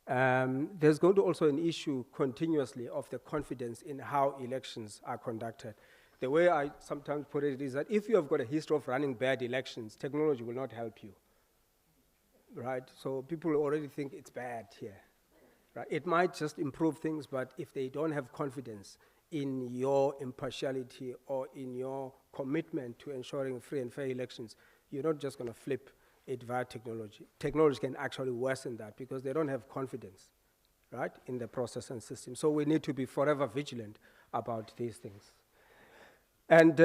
There's going to also an issue continuously of the confidence in how elections are conducted. The way I sometimes put it is that if you have got a history of running bad elections, technology will not help you, right? So people already think it's bad here, right? It might just improve things, but if they don't have confidence in your impartiality or in your commitment to ensuring free and fair elections, you're not just going to flip it via technology. Technology can actually worsen that because they don't have confidence, right, in the process and system. So we need to be forever vigilant about these things. And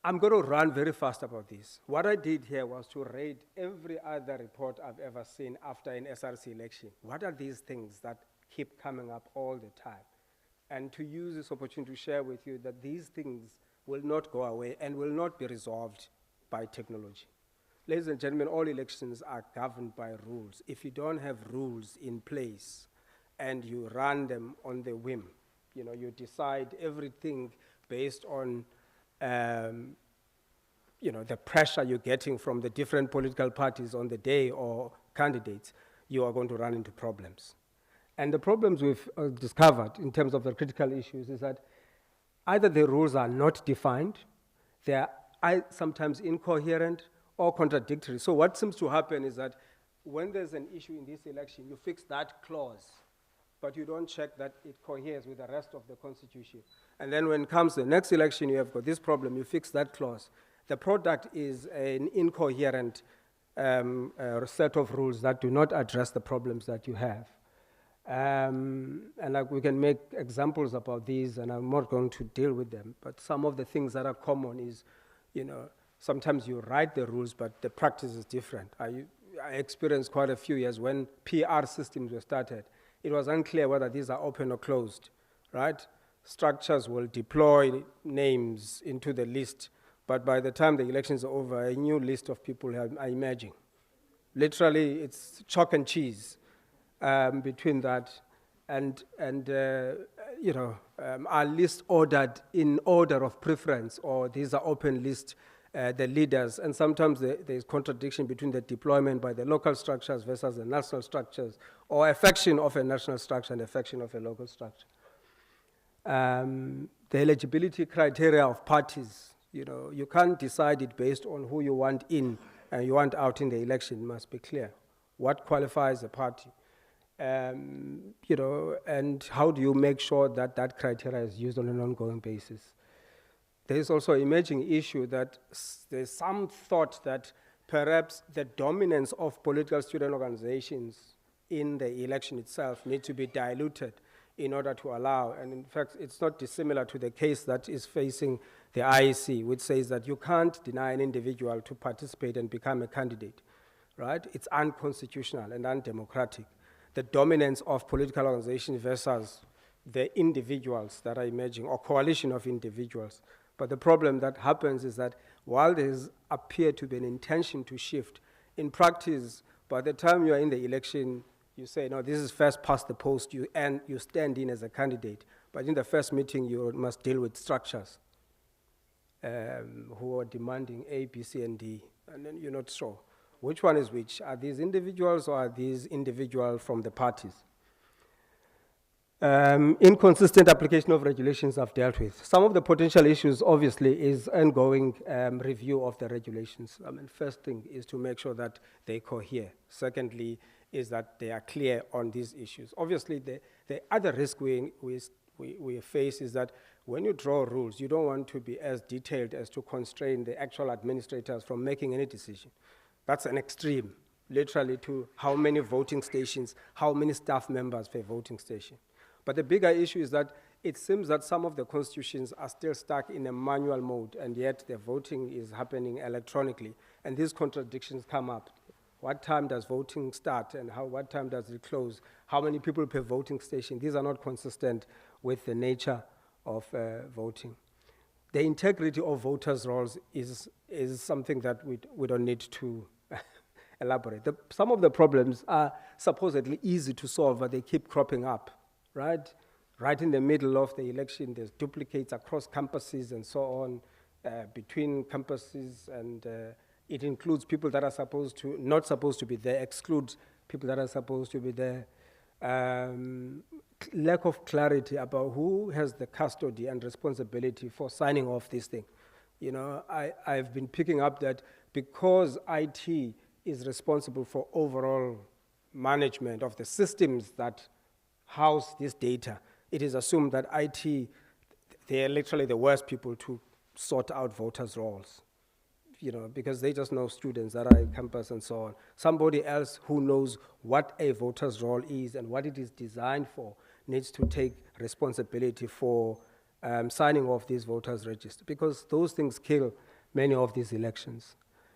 I'm going to run very fast about this. What I did here was to rate every other report I've ever seen after an SRC election. What are these things that keep coming up all the time? And to use this opportunity to share with you that these things will not go away and will not be resolved by technology. Ladies and gentlemen, all elections are governed by rules. If you don't have rules in place and you run them on the whim, you know, you decide everything based on you know, the pressure you're getting from the different political parties on the day or candidates, you are going to run into problems. And the problems we've discovered in terms of the critical issues is that either the rules are not defined, they are sometimes incoherent or contradictory. So what seems to happen is that when there's an issue in this election, you fix that clause, but you don't check that it coheres with the rest of the Constitution. And then when comes the next election, you have got this problem, you fix that clause. The product is an incoherent set of rules that do not address the problems that you have. And we can make examples about these, and I'm not going to deal with them, but some of the things that are common is, you know, sometimes you write the rules, but the practice is different. I experienced quite a few years when PR systems were started. It was unclear whether these are open or closed, right? Structures will deploy names into the list, but by the time the elections are over, a new list of people are emerging. Literally, it's chalk and cheese between that and you know, are lists ordered in order of preference, or these are open list, the leaders, and sometimes there's contradiction between the deployment by the local structures versus the national structures, or a faction of a national structure and a faction of a local structure. The eligibility criteria of parties, you know, you can't decide it based on who you want in and you want out in the election. It must be clear. What qualifies a party? You know, and how do you make sure that that criteria is used on an ongoing basis? There is also an emerging issue that there's some thought that perhaps the dominance of political student organizations in the election itself need to be diluted in order to allow, and in fact, it's not dissimilar to the case that is facing the IEC, which says that you can't deny an individual to participate and become a candidate, right? It's unconstitutional and undemocratic. The dominance of political organizations versus the individuals that are emerging, or coalition of individuals. But the problem that happens is that while there appears to be an intention to shift, in practice, by the time you are in the election, you say, no, this is first past the post, you stand in as a candidate. But in the first meeting, you must deal with structures who are demanding A, B, C, and D, and then you're not sure. Which one is which? Are these individuals or are these individuals from the parties? Inconsistent application of regulations I've dealt with. Some of the potential issues, obviously, is ongoing review of the regulations. I mean, first thing is to make sure that they cohere. Secondly, is that they are clear on these issues. Obviously, the other risk we face is that when you draw rules, you don't want to be as detailed as to constrain the actual administrators from making any decision. That's an extreme, literally, to how many voting stations, how many staff members per voting station. But the bigger issue is that it seems that some of the constitutions are still stuck in a manual mode, and yet the voting is happening electronically, and these contradictions come up. What time does voting start, and what time does it close? How many people per voting station? These are not consistent with the nature of voting. The integrity of voters' rolls is something that we don't need to elaborate. Some of the problems are supposedly easy to solve, but they keep cropping up, right? Right in the middle of the election, there's duplicates across campuses and so on, between campuses, and it includes people that are not supposed to be there, excludes people that are supposed to be there. Lack of clarity about who has the custody and responsibility for signing off this thing. You know, I've been picking up that because IT is responsible for overall management of the systems that house this data, it is assumed that IT, they are literally the worst people to sort out voters' rolls. because they just know students that are in campus and so on. Somebody else who knows what a voter's role is and what it is designed for needs to take responsibility for signing off these voters' register, because those things kill many of these elections.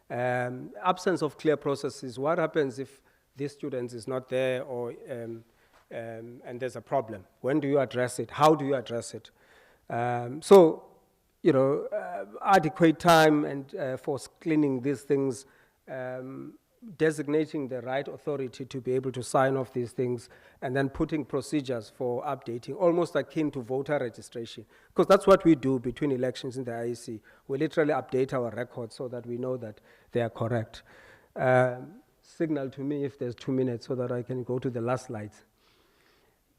Absence of clear processes. What happens if this student is not there, or and there's a problem? When do you address it? How do you address it? Adequate time and for cleaning these things, designating the right authority to be able to sign off these things, and then putting procedures for updating, almost akin to voter registration. Because that's what we do between elections in the IEC. We literally update our records so that we know that they are correct. Signal to me if there's 2 minutes so that I can go to the last slides.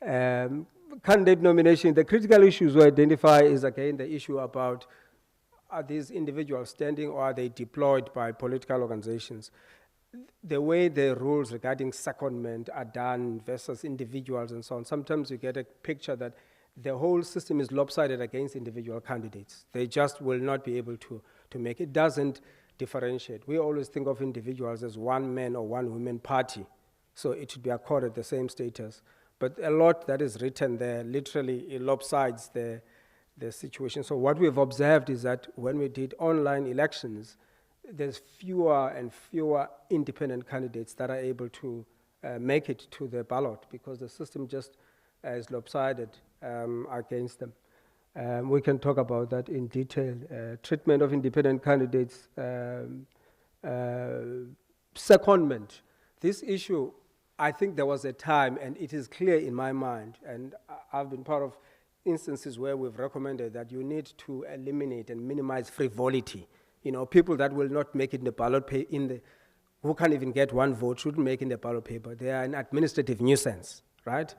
Candidate nomination, the critical issues we identify is again the issue about, are these individuals standing or are they deployed by political organizations? The way the rules regarding secondment are done versus individuals and so on, sometimes you get a picture that the whole system is lopsided against individual candidates. They just will not be able to make it. Doesn't differentiate. We always think of individuals as one man or one woman party, so it should be accorded the same status. But a lot that is written there literally lopsides the situation. So what we've observed is that when we did online elections, there's fewer and fewer independent candidates that are able to make it to the ballot, because the system just is lopsided against them. We can talk about that in detail. Treatment of independent candidates, secondment. This issue, I think there was a time, and it is clear in my mind, and I've been part of instances where we've recommended that you need to eliminate and minimize frivolity. People that will not make it in the ballot who can't even get one vote shouldn't make in the ballot paper. They are an administrative nuisance, right?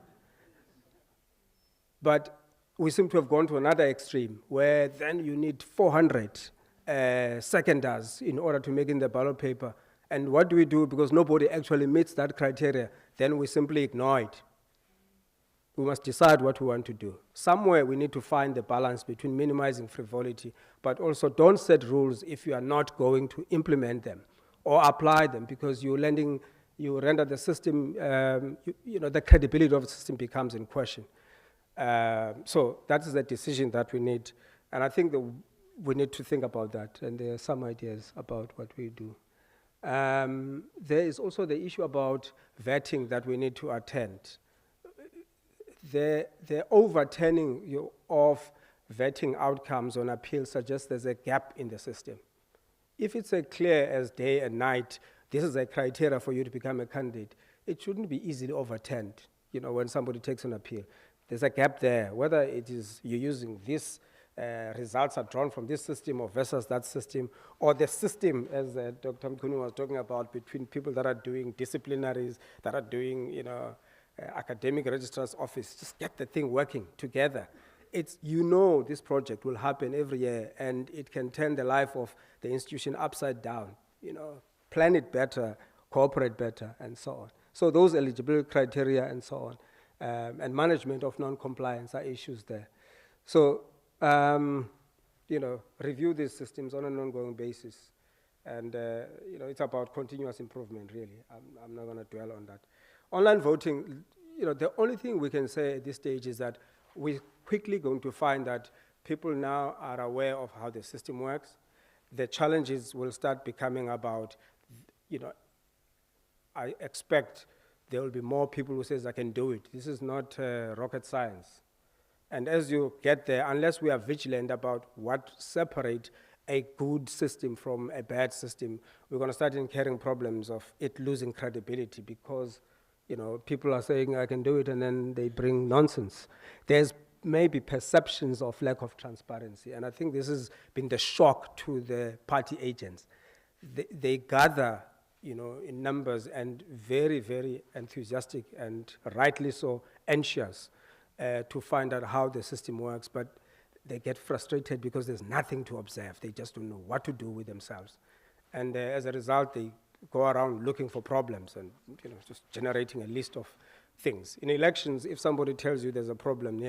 But we seem to have gone to another extreme, where then you need 400 seconders in order to make in the ballot paper. And what do we do? Because nobody actually meets that criteria, then we simply ignore it. We must decide what we want to do. Somewhere we need to find the balance between minimizing frivolity, but also don't set rules if you are not going to implement them or apply them, because you render the system, the credibility of the system becomes in question. So that is the decision that we need. And I think that we need to think about that, and there are some ideas about what we do. There is also the issue about vetting that we need to attend. The overturning of vetting outcomes on appeal suggests there's a gap in the system. If it's clear as day and night, this is a criteria for you to become a candidate, it shouldn't be easily overturned, when somebody takes an appeal. There's a gap there, whether it is you're using this, results are drawn from this system or versus that system, or the system, as Dr. Mkhunu was talking about, between people that are doing disciplinaries, that are doing, academic registrar's office. Just get the thing working together. This project will happen every year, and it can turn the life of the institution upside down. Plan it better, cooperate better, and so on. So those eligibility criteria and so on, and management of non-compliance are issues there. So, review these systems on an ongoing basis. And, it's about continuous improvement, really. I'm not going to dwell on that. Online voting, the only thing we can say at this stage is that we're quickly going to find that people now are aware of how the system works. The challenges will start becoming about, I expect there will be more people who says, I can do it. This is not rocket science. And as you get there, unless we are vigilant about what separates a good system from a bad system, we're going to start incurring problems of it losing credibility, because people are saying, I can do it, and then they bring nonsense. There's maybe perceptions of lack of transparency, and I think this has been the shock to the party agents. They gather, in numbers, and very, very enthusiastic, and rightly so, anxious to find out how the system works, but they get frustrated because there's nothing to observe. They just don't know what to do with themselves. And as a result, they go around looking for problems and just generating a list of things. In elections, if somebody tells you there's a problem,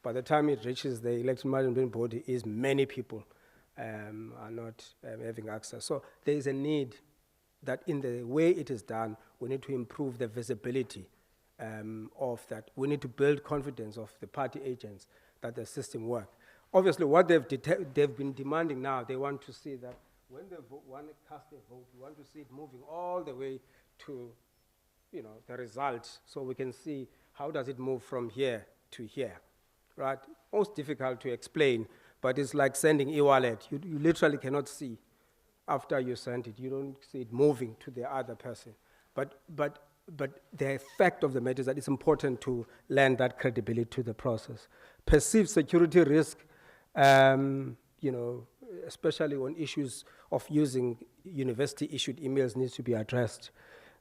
by the time it reaches the election management body, is many people are not having access. So there is a need that in the way it is done, we need to improve the visibility of that. We need to build confidence of the party agents that the system works. Obviously, what they've been demanding now, they want to see that when they want to cast a vote, we want to see it moving all the way to, the result, so we can see how does it move from here to here, right? Most difficult to explain, but it's like sending e-wallet. You literally cannot see after you send it. You don't see it moving to the other person. But the effect of the matter is that it's important to lend that credibility to the process. Perceived security risk, especially on issues of using university-issued emails, needs to be addressed.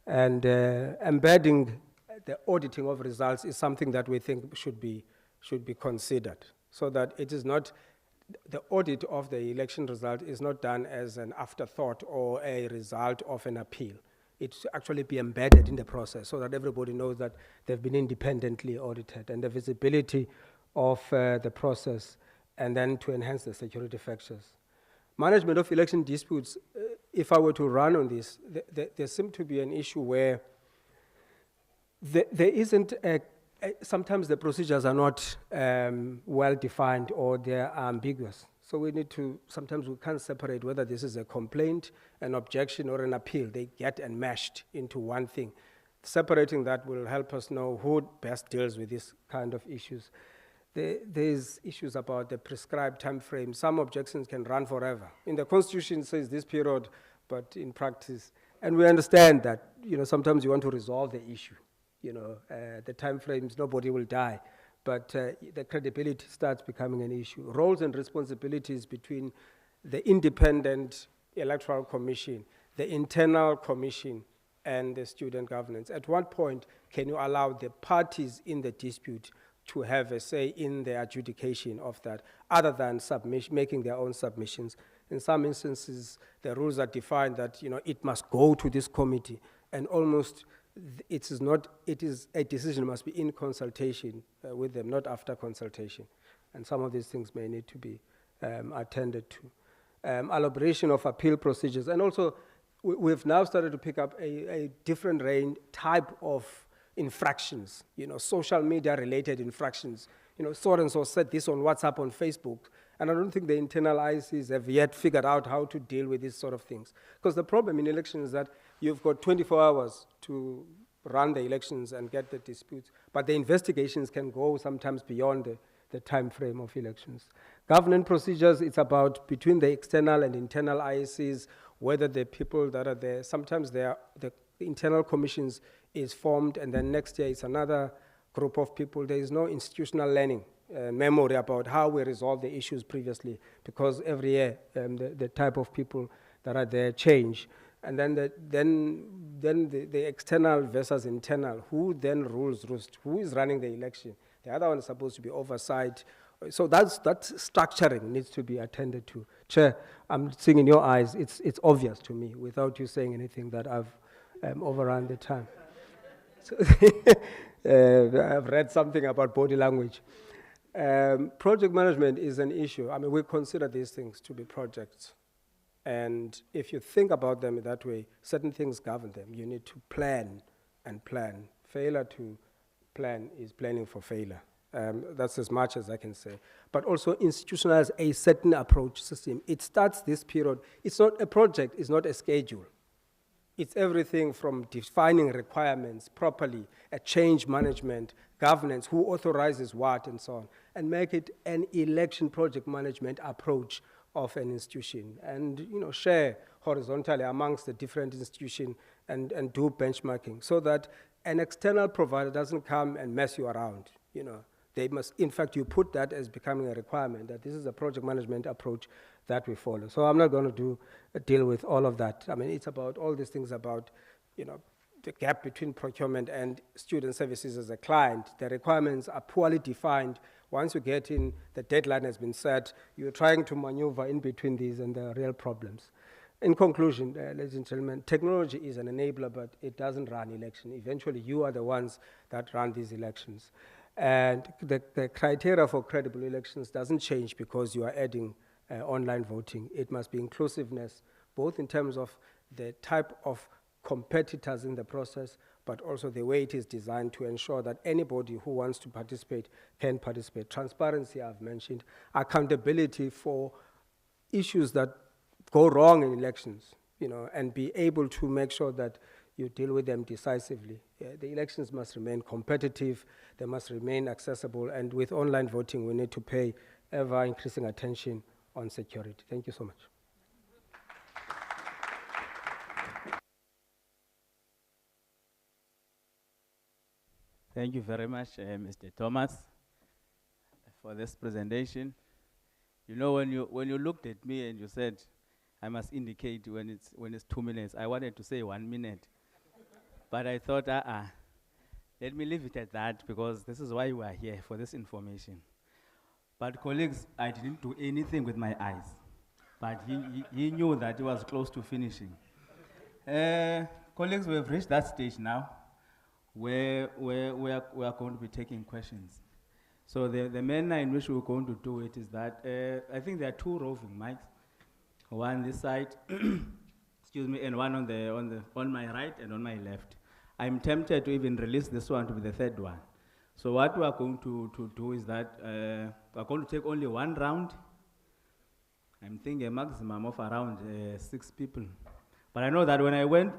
And embedding the auditing of results is something that we think should be considered, so that it is not, the audit of the election result is not done as an afterthought or a result of an appeal. It should actually be embedded in the process so that everybody knows that they've been independently audited, and the visibility of the process, and then to enhance the security factors. Management of election disputes, if I were to run on this, there seems to be an issue where there isn't sometimes the procedures are not well defined, or they're ambiguous. So we need to, sometimes we can't separate whether this is a complaint, an objection, or an appeal. They get enmeshed into one thing. Separating that will help us know who best deals with this kind of issues. There's issues about the prescribed time frame. Some objections can run forever. In the Constitution, it says this period, but in practice, and we understand that, sometimes you want to resolve the issue. The time frames, nobody will die, but the credibility starts becoming an issue. Roles and responsibilities between the independent electoral commission, the internal commission, and the student governance. At what point can you allow the parties in the dispute to have a say in the adjudication of that, other than making their own submissions? In some instances, the rules are defined that it must go to this committee, and almost it is a decision must be in consultation with them, not after consultation. And some of these things may need to be attended to. Elaboration of appeal procedures, and also we've now started to pick up a different type of infractions, social media related infractions. So and so said this on WhatsApp, on Facebook, and I don't think the internal ICs have yet figured out how to deal with these sort of things. Because the problem in elections is that you've got 24 hours to run the elections and get the disputes, but the investigations can go sometimes beyond the time frame of elections. Governance procedures, it's about between the external and internal ICs, whether the people that are there, sometimes the internal commissions is formed, and then next year it's another group of people. There is no institutional learning memory about how we resolved the issues previously, because every year the type of people that are there change. And then the external versus internal, who then rules roost, who is running the election? The other one is supposed to be oversight. So that structuring needs to be attended to. Chair, I'm seeing in your eyes, it's obvious to me, without you saying anything, that I've overrun the time. So I've read something about body language. Project management is an issue. I mean, we consider these things to be projects. And if you think about them that way, certain things govern them. You need to plan and plan. Failure to plan is planning for failure. That's as much as I can say. But also institutionalize a certain approach system. It starts this period. It's not a project, it's not a schedule. It's everything from defining requirements properly, a change management, governance, who authorizes what, and so on, and make it an election project management approach of an institution, and share horizontally amongst the different institutions and do benchmarking, so that an external provider doesn't come and mess you around. They must, in fact, you put that as becoming a requirement, that this is a project management approach that we follow. So I'm not going to deal with all of that. I mean, it's about all these things about, the gap between procurement and student services as a client. The requirements are poorly defined. Once you get in, the deadline has been set. You're trying to maneuver in between these, and there are real problems. In conclusion, ladies and gentlemen, technology is an enabler, but it doesn't run election. Eventually, you are the ones that run these elections. And the criteria for credible elections doesn't change because you are adding online voting. It must be inclusiveness, both in terms of the type of competitors in the process, but also the way it is designed to ensure that anybody who wants to participate can participate. Transparency, I've mentioned. Accountability for issues that go wrong in elections, and be able to make sure that you deal with them decisively. The elections must remain competitive, they must remain accessible, and with online voting, we need to pay ever-increasing attention on security. Thank you so much. Thank you very much, Mr. Thomas, for this presentation. When you looked at me and you said, I must indicate when it's 2 minutes, I wanted to say 1 minute. But I thought, let me leave it at that, because this is why we are here, for this information. But colleagues, I didn't do anything with my eyes. But he knew that he was close to finishing. Colleagues, we have reached that stage now where we are going to be taking questions. So the manner in which we're going to do it is that I think there are 2 roving mics, one this side, excuse me, and one on my right and on my left. I'm tempted to even release this one to be the 3rd one. So what we are going to do is that we're going to take only 1 round. I'm thinking a maximum of around 6 people. But I know that when I went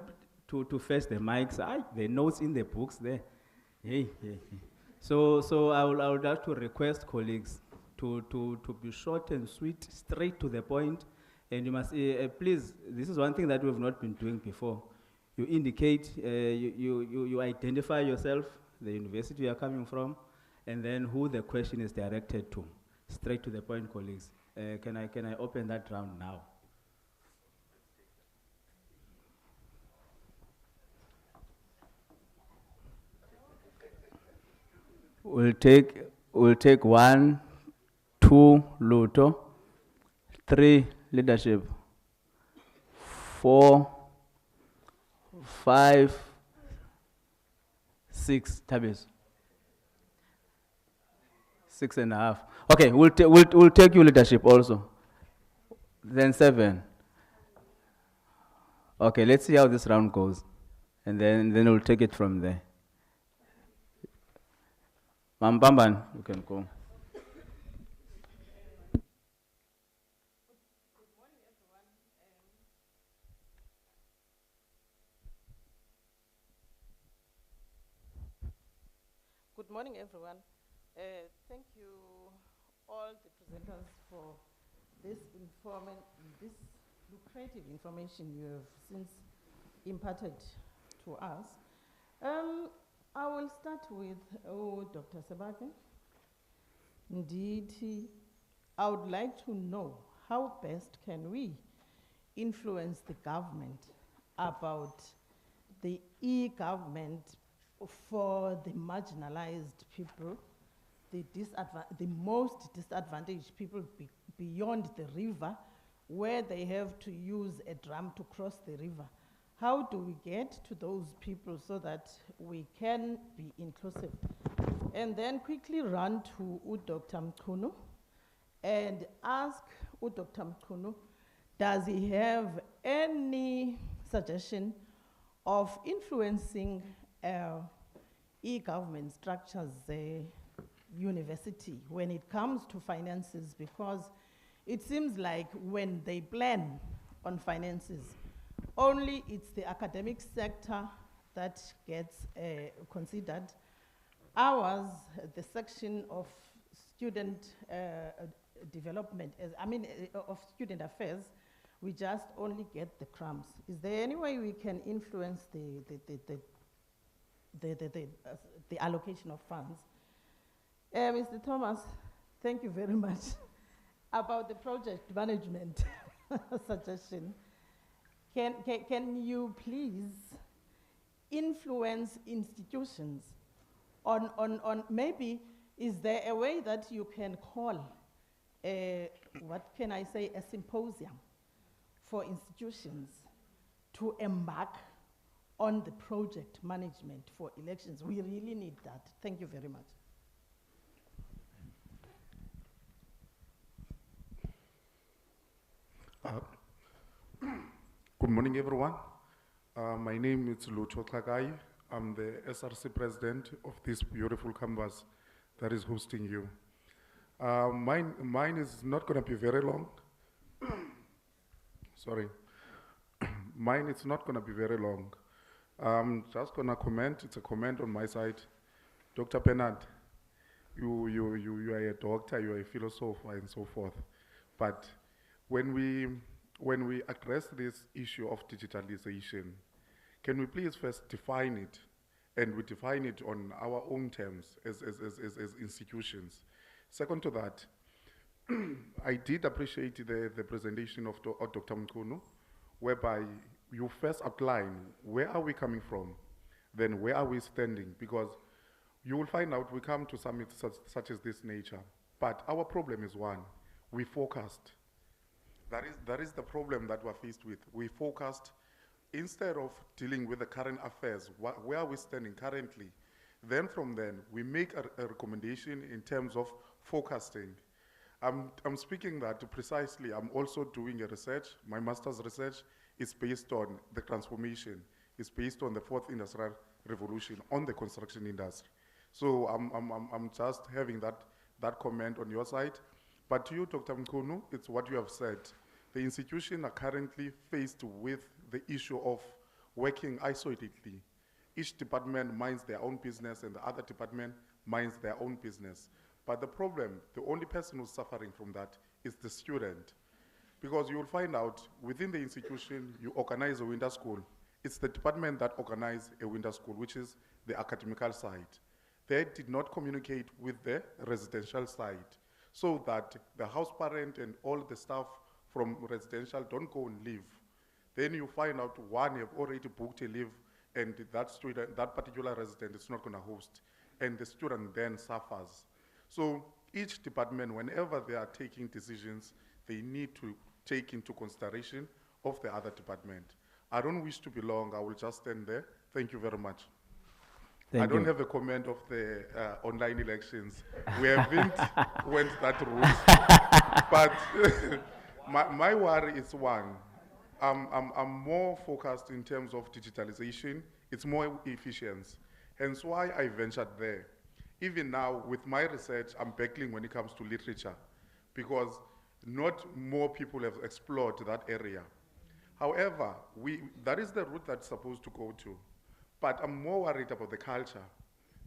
to fetch the mics, the notes in the books there. Hey. So I would like to request colleagues to be short and sweet, straight to the point. And you must, please, this is one thing that we've not been doing before. You indicate, you identify yourself, the university you are coming from, and then who the question is directed to. Straight to the point, colleagues. Can I open that round now? We'll take 1, 2 Luto, 3 leadership, 4, 5, 6 Tabis. 6.5. Okay, we'll take you leadership also. Then 7. Okay, let's see how this round goes, and then we'll take it from there. Mambamban, you can go. Good morning, everyone. Thank you, all the presenters, for this lucrative information you have since imparted to us. I will start with Dr. Sebake. Indeed, I would like to know how best can we influence the government about the e-government for the marginalized people, the most disadvantaged people beyond the river, where they have to use a drum to cross the river. How do we get to those people so that we can be inclusive? And then quickly run to Dr. Mkunu and ask Dr. Mkunu, does he have any suggestion of influencing e-government structures, university, when it comes to finances? Because it seems like when they plan on finances, only it's the academic sector that gets considered. Ours, the section of student development, of student affairs, we just only get the crumbs. Is there any way we can influence the allocation of funds? Mr. Thomas, thank you very much. About the project management suggestion, can you please influence institutions on maybe, is there a way that you can call what can I say, a symposium for institutions to embark on the project management for elections? We really need that. Thank you very much. Good morning, everyone. My name is Lucho Klagai. I'm the SRC president of this beautiful campus that is hosting you. Mine is not going to be very long. Sorry. Mine is not going to be very long. I'm just going to comment. It's a comment on my side. Dr. Bernard, you are a doctor, you are a philosopher, and so forth. But when we address this issue of digitalization, can we please first define it, and we define it on our own terms as institutions. Second to that, I did appreciate the presentation of Dr. Mkunu, whereby you first outline where are we coming from, then where are we standing, because you will find out we come to summits such as this nature, but our problem is one, we focused. That is the problem that we're faced with. We focused, instead of dealing with the current affairs, where are we standing currently? Then from then, we make a recommendation in terms of forecasting. I'm speaking that precisely, I'm also doing a research. My master's research is based on the transformation. It's based on the fourth industrial revolution on the construction industry. So I'm just having that comment on your side. But to you, Dr. Mkunu, it's what you have said. The institutions are currently faced with the issue of working isolatedly. Each department minds their own business and the other department minds their own business. But the problem, the only person who's suffering from that is the student. Because you will find out within the institution, you organize a winter school. It's the department that organized a winter school, which is the academical side. They did not communicate with the residential side, so that the house parent and all the staff from residential don't go and leave. Then you find out one, you've already booked a leave, and that student, that particular resident is not going to host, and the student then suffers. So each department, whenever they are taking decisions, they need to take into consideration of the other department. I don't wish to be long, I will just end there. Thank you very much. I don't have a comment of the online elections. We haven't went that route, but my worry is one. I'm more focused in terms of digitalization. It's more efficient. Hence why I ventured there. Even now, with my research, I'm battling when it comes to literature, because not more people have explored that area. However, that is the route that's supposed to go to. But I'm more worried about the culture,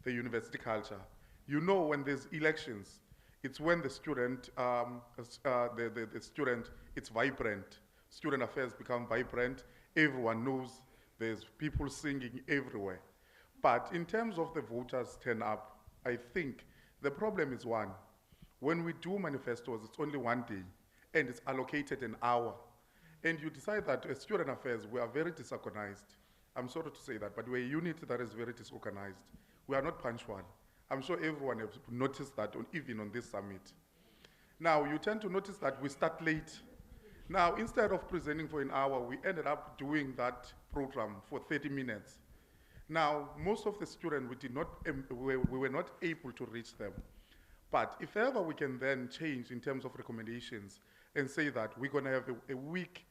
the university culture. You know, when there's elections, it's when the student, the student, it's vibrant. Student affairs become vibrant. Everyone knows there's people singing everywhere. But in terms of the voters turn up, I think the problem is one. When we do manifestos, it's only one day, and it's allocated an hour. And you decide that as student affairs, we are very disorganized. I'm sorry to say that, but we're a unit that is very disorganized. We are not punctual. I'm sure everyone has noticed that, even on this summit. Now, you tend to notice that we start late. Now, instead of presenting for an hour, we ended up doing that program for 30 minutes. Now, most of the students, we were not able to reach them. But if ever we can then change in terms of recommendations and say that we're going to have a week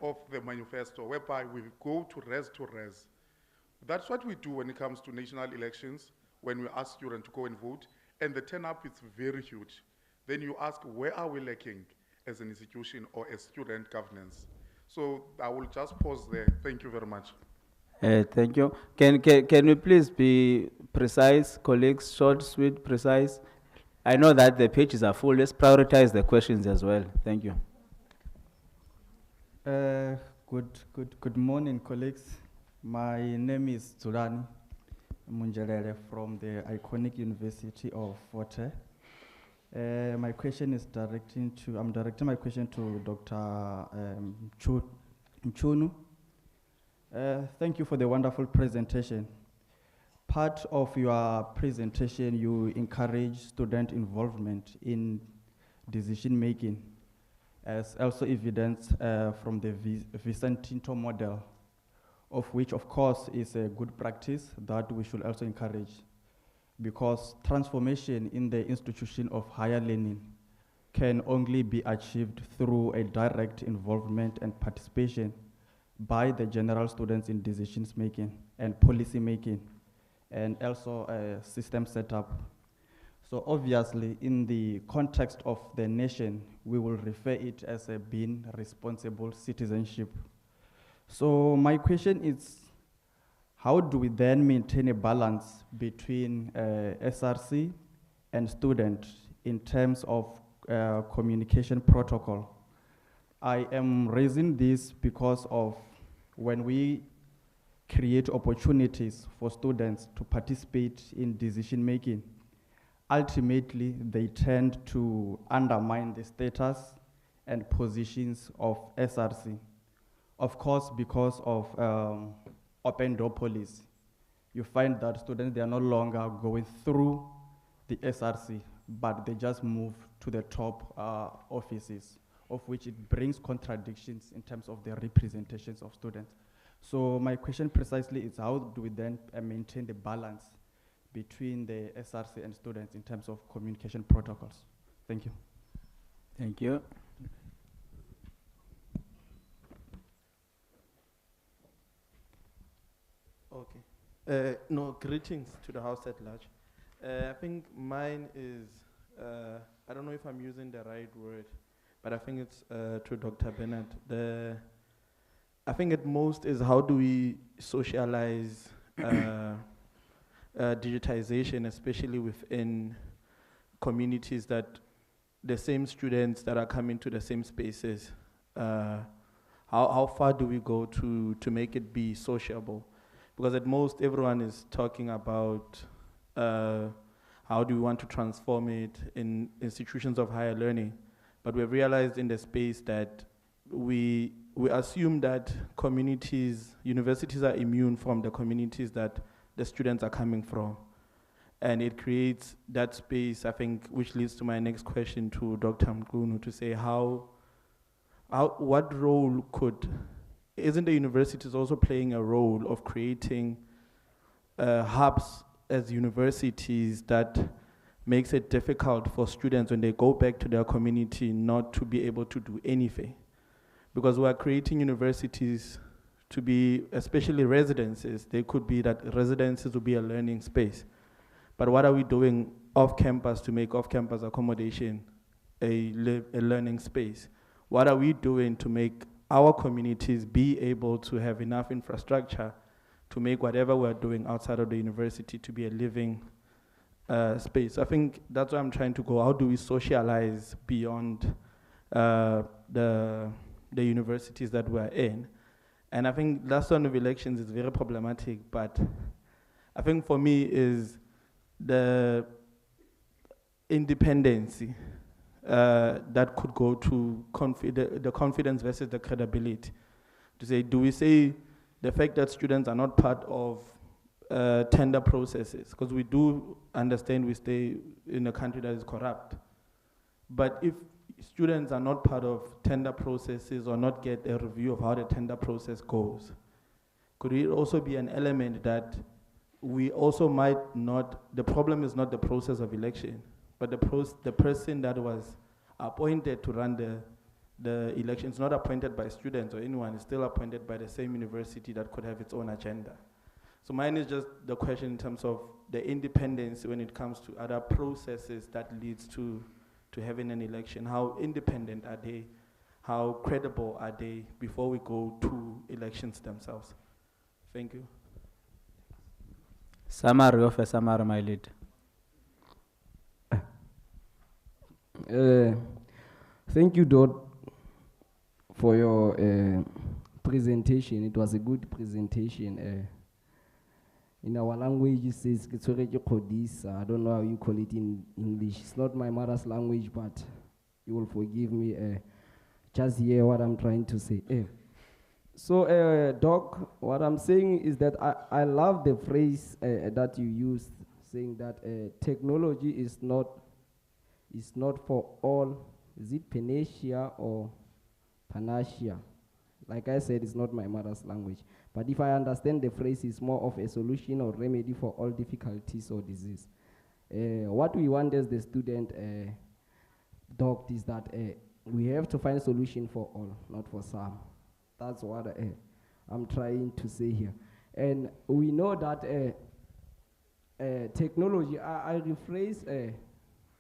of the manifesto whereby we go to res. That's what we do when it comes to national elections, when we ask students to go and vote, and the turn-up is very huge. Then you ask, where are we lacking as an institution or as student governance? So I will just pause there. Thank you very much. Thank you. Can we please be precise, colleagues, short, sweet, precise? I know that the pages are full. Let's prioritize the questions as well. Thank you. Good morning, colleagues. My name is Zulani Munjelele from the iconic University of Fort Hare. My question is I'm directing my question to Dr. Mchunu. Thank you for the wonderful presentation. Part of your presentation, you encourage student involvement in decision making, as also evidenced from the Vicentinto model, of which, of course, is a good practice that we should also encourage, because transformation in the institution of higher learning can only be achieved through a direct involvement and participation by the general students in decisions making and policy making, and also a system setup. So obviously, in the context of the nation, we will refer it as a being responsible citizenship. So my question is, how do we then maintain a balance between SRC and student in terms of communication protocol? I am raising this because of when we create opportunities for students to participate in decision making, ultimately they tend to undermine the status and positions of SRC. Of course, because of open door policy, you find that students, they are no longer going through the SRC, but they just move to the top offices, of which it brings contradictions in terms of the representations of students. So my question precisely is, how do we then maintain the balance between the SRC and students in terms of communication protocols? Thank you. Thank you. Okay. No, greetings to the House at large. I think mine is, I don't know if I'm using the right word, but I think it's to Dr. Bennett. I think at most is, how do we socialize digitization, especially within communities that the same students that are coming to the same spaces, how far do we go to make it be sociable? Because at most everyone is talking about how do we want to transform it in institutions of higher learning, but we've realized in the space that we assume that communities, universities are immune from the communities that the students are coming from. And it creates that space, I think, which leads to my next question to Dr. Mkunu, to say what role isn't the universities also playing a role of creating hubs as universities that makes it difficult for students when they go back to their community not to be able to do anything? Because we are creating universities to be, especially residences, they could be that residences will be a learning space. But what are we doing off campus to make off-campus accommodation a learning space? What are we doing to make our communities be able to have enough infrastructure to make whatever we're doing outside of the university to be a living space? I think that's where I'm trying to go. How do we socialize beyond the universities that we're in? And I think last round of elections is very problematic, but I think for me is the independency that could go to the confidence versus the credibility. To say, do we say the fact that students are not part of tender processes, because we do understand we stay in a country that is corrupt, but if students are not part of tender processes or not get a review of how the tender process goes, could it also be an element that we also might not, the problem is not the process of election, but the person that was appointed to run the election is not appointed by students or anyone, is still appointed by the same university that could have its own agenda. So mine is just the question in terms of the independence when it comes to other processes that leads to having an election. How independent are they? How credible are they before we go to elections themselves? Thank you. Summary of a summary, my lead. Thank you, Dot, for your presentation. It was a good presentation. In our language, it says, I don't know how you call it in English. It's not my mother's language, but you will forgive me. Just hear what I'm trying to say. So, Doc, what I'm saying is that I love the phrase that you used, saying that technology is not for all. Is it panacea or panacea? Like I said, it's not my mother's language. But if I understand the phrase, it's more of a solution or remedy for all difficulties or disease. What we want as the student, Doc, is that we have to find a solution for all, not for some. That's what I'm trying to say here. And we know that technology, I rephrase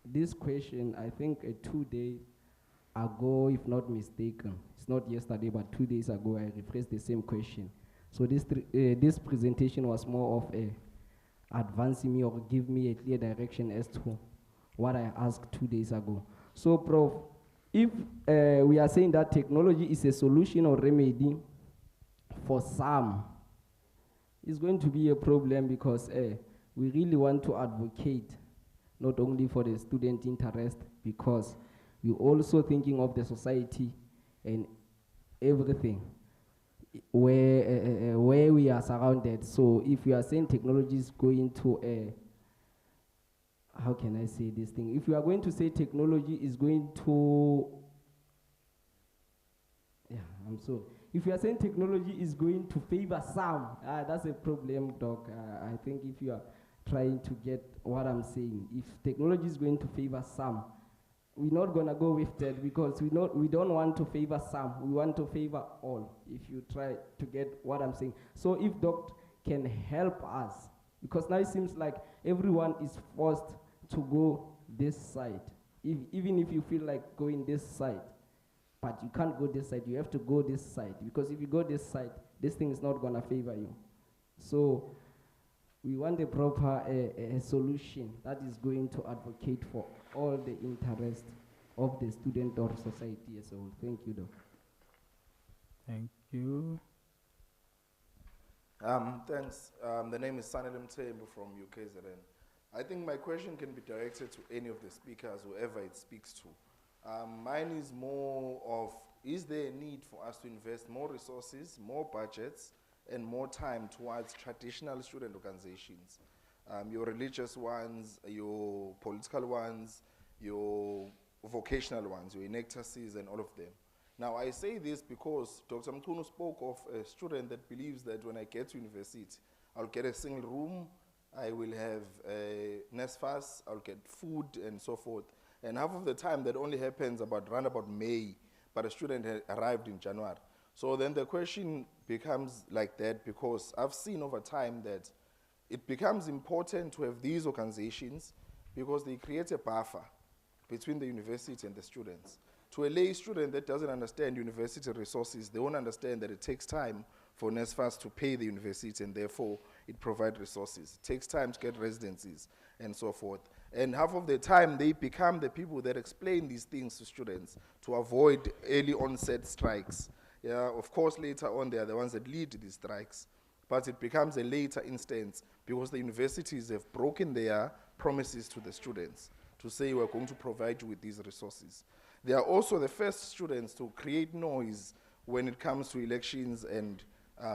this question, I think 2 days ago, if not mistaken. It's not yesterday, but 2 days ago, I rephrased the same question. So this presentation was more of advancing me or give me a clear direction as to what I asked 2 days ago. So, Prof, if we are saying that technology is a solution or remedy for some, it's going to be a problem because we really want to advocate not only for the student interest, because we're also thinking of the society and everything where we are surrounded. So if we are saying technology is going to how can I say this thing? If you are going to say technology is going to, I'm sorry. If you are saying technology is going to favor some, that's a problem, Doc. I think if you are trying to get what I'm saying, if technology is going to favor some, we're not going to go with that because we don't want to favor some. We want to favor all, if you try to get what I'm saying. So if Doc can help us, because now it seems like everyone is forced to go this side. Even if you feel like going this side, but you can't go this side, you have to go this side. Because if you go this side, this thing is not going to favor you. So we want a proper solution that is going to advocate for all the interest of the student or society as a whole. Thank you, Doc. Thank you. Thanks. The name is Sanelem Tembu from UKZN. I think my question can be directed to any of the speakers, whoever it speaks to. Mine is more of, is there a need for us to invest more resources, more budgets, and more time towards traditional student organizations? Your religious ones, your political ones, your vocational ones, your inactacies, and all of them. Now, I say this because Dr. Mkunu spoke of a student that believes that when I get to university, I'll get a single room, I will have NSFAS, I'll get food, and so forth. And half of the time, that only happens around about May, but a student had arrived in January. So then the question becomes like that, because I've seen over time that it becomes important to have these organizations because they create a buffer between the university and the students. To a lay student that doesn't understand university resources, they won't understand that it takes time for NSFAS to pay the university, and therefore it provides resources. It takes time to get residencies and so forth. And half of the time, they become the people that explain these things to students to avoid early onset strikes. Yeah, of course, later on, they are the ones that lead these strikes. But it becomes a later instance because the universities have broken their promises to the students to say, we're going to provide you with these resources. They are also the first students to create noise when it comes to elections and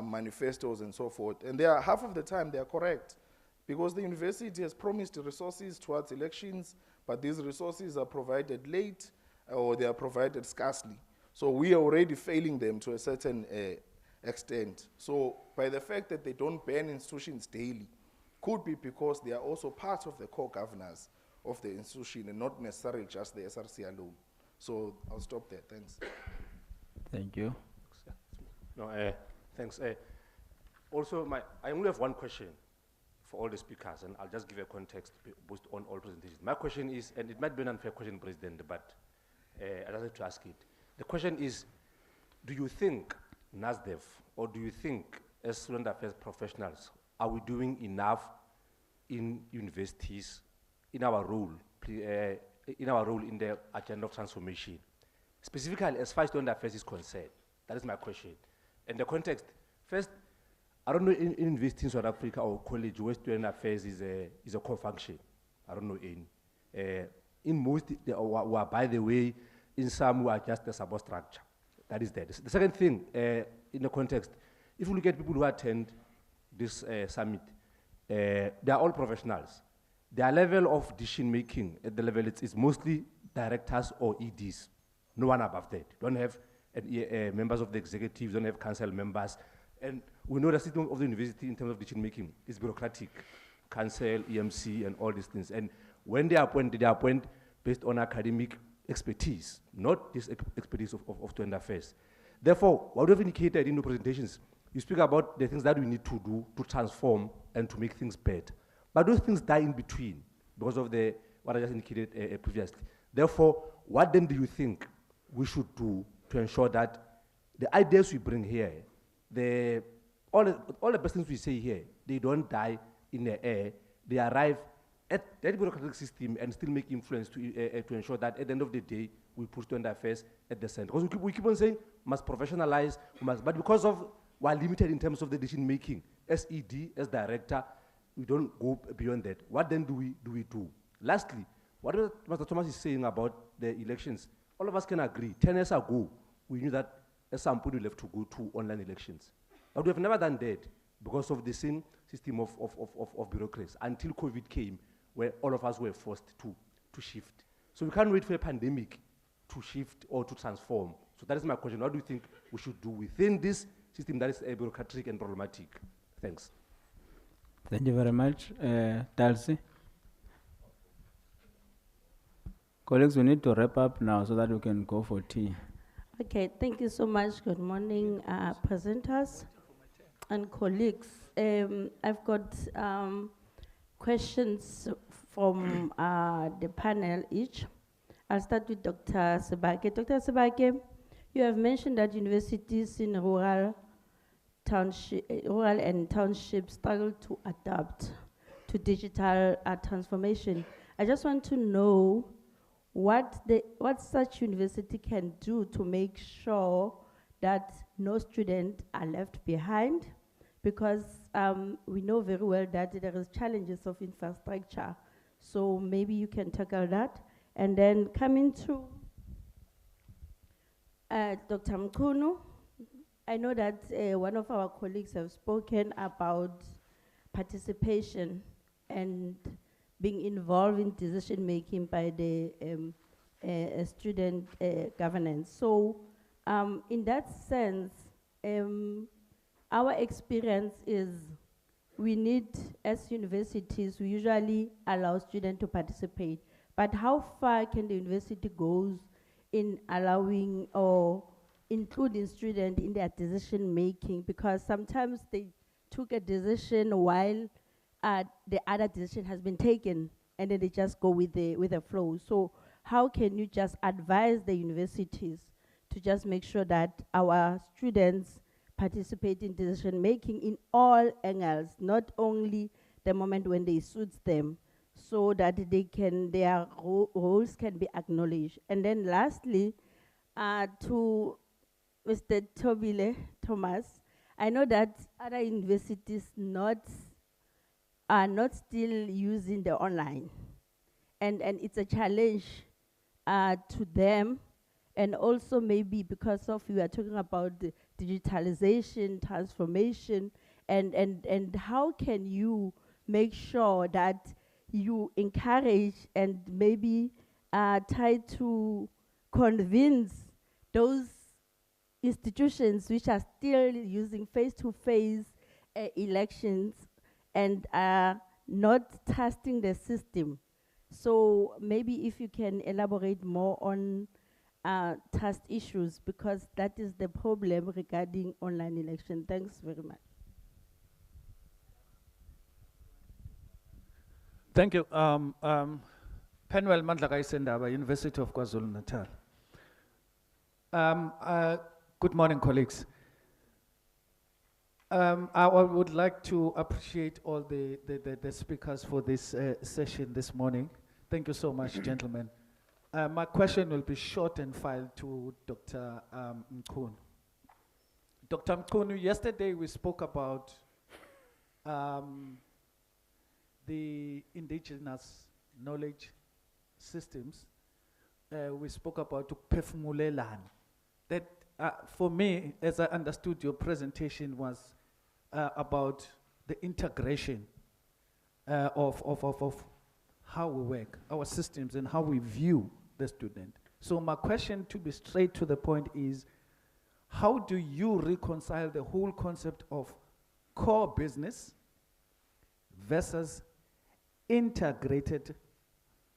manifestos and so forth. And they are, half of the time, they are correct, because the university has promised resources towards elections, but these resources are provided late or they are provided scarcely. So we are already failing them to a certain extent. So by the fact that they don't ban institutions daily, could be because they are also part of the core governors of the institution and not necessarily just the SRC alone. So I'll stop there, thanks. Thank you. No, thanks. Also, I only have one question for all the speakers, and I'll just give a context based on all presentations. My question is, and it might be an unfair question, President, but I just have to ask it. The question is, do you think NASDEV, or do you think as student affairs professionals, are we doing enough in universities in our role in the agenda of transformation? Specifically, as far as student affairs is concerned, that is my question. And the context, first, I don't know in university in South Africa or college where student affairs is a core function. I don't know any. In most, by the way, in some who are just a substructure. That is that. The second thing, in the context, if you look at people who attend this summit, they are all professionals. Their level of decision making at the level is mostly directors or EDs. No one above that. Don't have members of the executive, don't have council members. And we know the system of the university in terms of decision making is bureaucratic. Council, EMC, and all these things. And when they appoint based on academic expertise, not this expertise of student affairs. Therefore, what we've indicated in the presentations, you speak about the things that we need to do to transform and to make things better. But those things die in between because of what I just indicated previously. Therefore, what then do you think we should do to ensure that the ideas we bring here, all the best things we say here, they don't die in the air, they arrive at that bureaucratic system and still make influence to ensure that at the end of the day, we put student affairs at the center. Because we keep on saying, must professionalize, but because of, we're limited in terms of the decision making, as ED, as director, we don't go beyond that. What then do we do? Lastly, what Mr. Thomas is saying about the elections, all of us can agree, 10 years ago, we knew that at some point we left to go to online elections. But we have never done that because of the same system of bureaucracy until COVID came, where all of us were forced to shift. So we can't wait for a pandemic to shift or to transform. So that is my question. What do you think we should do within this system that is bureaucratic and problematic? Thanks. Thank you very much. Dalsy? Colleagues, we need to wrap up now so that we can go for tea. Okay, thank you so much. Good morning, presenters and colleagues. I've got questions from the panel each. I'll start with Dr. Sebake. Dr. Sebake, you have mentioned that universities in rural and townships struggle to adapt to digital transformation. I just want to know what such university can do to make sure that no students are left behind, because we know very well that there is challenges of infrastructure. So maybe you can tackle that. And then coming to Dr. Mkunu, I know that one of our colleagues have spoken about participation and being involved in decision-making by the student governance. So in that sense, our experience is we need, as universities, we usually allow students to participate. But how far can the university go in allowing or including students in their decision-making? Because sometimes they took a decision while the other decision has been taken, and then they just go with the flow. So how can you just advise the universities to just make sure that our students participate in decision making in all angles, not only the moment when they suits them, so that their roles can be acknowledged? And then lastly, to Mr. Toby Thomas, I know that other universities are not still using the online. And it's a challenge to them, and also maybe because of, we are talking about the digitalization, transformation, and how can you make sure that you encourage and maybe try to convince those institutions which are still using face-to-face elections and are not trusting the system? So maybe if you can elaborate more on trust issues, because that is the problem regarding online election. Thanks very much. Thank you. Penwell Mandlakai Sendaba, University of KwaZulu-Natal. Good morning, colleagues. I would like to appreciate all the speakers for this session this morning. Thank you so much, gentlemen. My question will be short and filed to Dr. Mkunu. Dr. Mkunu, yesterday we spoke about the indigenous knowledge systems. We spoke about Pefmulelan. That, for me, as I understood your presentation, was about the integration of how we work, our systems, and how we view the student. So my question, to be straight to the point, is how do you reconcile the whole concept of core business versus integrated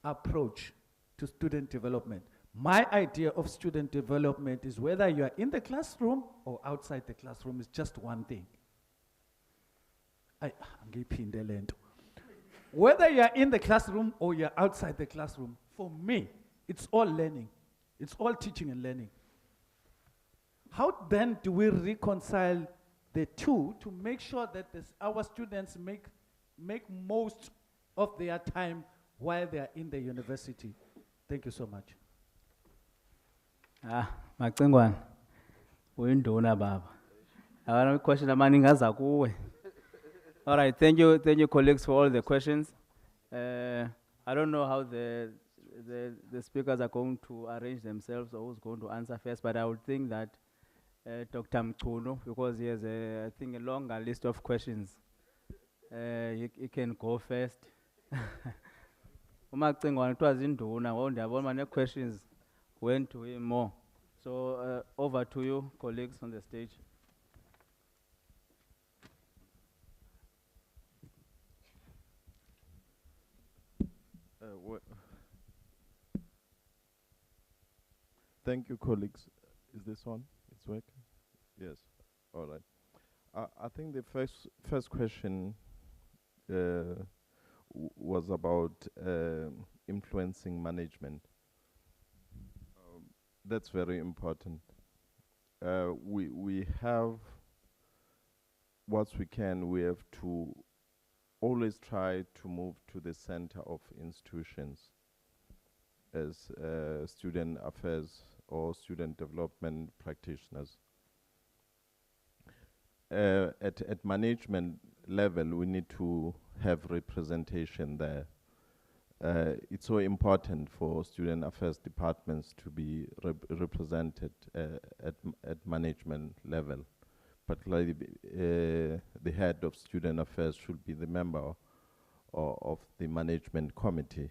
approach to student development? My idea of student development is whether you are in the classroom or outside the classroom is just one thing. Angiyiphinde le nto. Whether you are in the classroom or you are outside the classroom, for me, it's all learning. It's all teaching and learning. How then do we reconcile the two to make sure that our students make most of their time while they are in the university? Thank you so much. Macingwane, uyinduna baba. Akana question amaningi aza kuwe. All right, thank you colleagues for all the questions. I don't know how the speakers are going to arrange themselves or who's going to answer first, but I would think that Dr. Mkuno, because he has I think a longer list of questions, he can go first. Umacingwane it was induna, ndiyabona manje questions went to him more. So over to you, colleagues on the stage. Thank you, colleagues. Is this on? It's working? Yes. All right. I think the first question was about influencing management. That's very important. We have, once we can, we have to always try to move to the center of institutions as student affairs or student development practitioners. At management level, we need to have representation there. It's so important for student affairs departments to be represented at management level. Particularly, the head of student affairs should be the member of the management committee.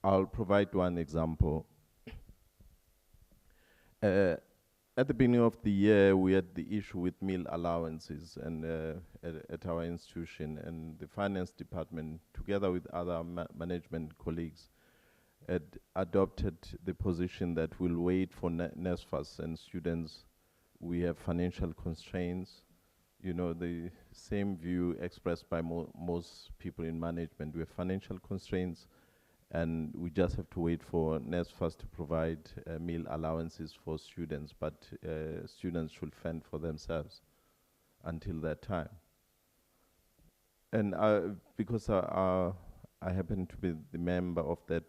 I'll provide one example. At the beginning of the year, we had the issue with meal allowances and at our institution, and the finance department, together with other management colleagues, had adopted the position that we'll wait for NSFAS and students. We have financial constraints. You know, the same view expressed by most people in management. We have financial constraints, and we just have to wait for NSFAS to provide meal allowances for students, but students should fend for themselves until that time. And because I happen to be the member of that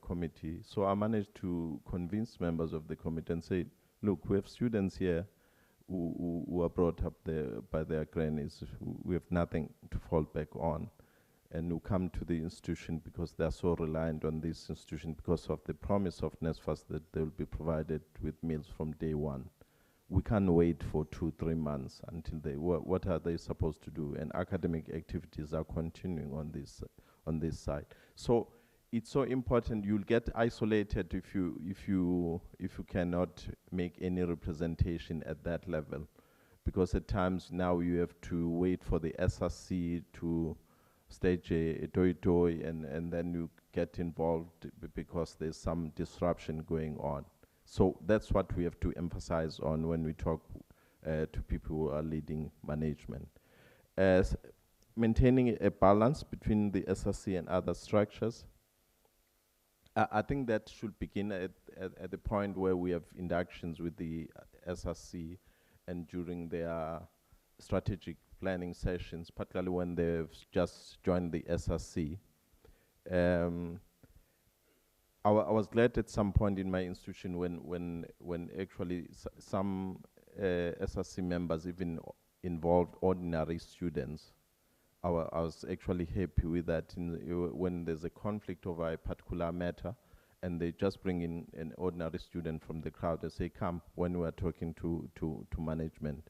committee, so I managed to convince members of the committee and say, look, we have students here who are brought up there by their grannies. We have nothing to fall back on, and who come to the institution because they are so reliant on this institution because of the promise of NSFAS that they will be provided with meals from day one. We can't wait for 2-3 months until they, what are they supposed to do? And academic activities are continuing on this side. So it's so important. You'll get isolated if you cannot make any representation at that level, because at times now you have to wait for the SRC to stage a toy, and then you get involved because there's some disruption going on. So that's what we have to emphasize on when we talk to people who are leading management. As maintaining a balance between the SRC and other structures, I think that should begin at the point where we have inductions with the SRC and during their strategic planning sessions, particularly when they've just joined the SRC. I was glad at some point in my institution when actually some SRC members even involved ordinary students. I was actually happy with that when there's a conflict over a particular matter and they just bring in an ordinary student from the crowd and say, come, when we are talking to management.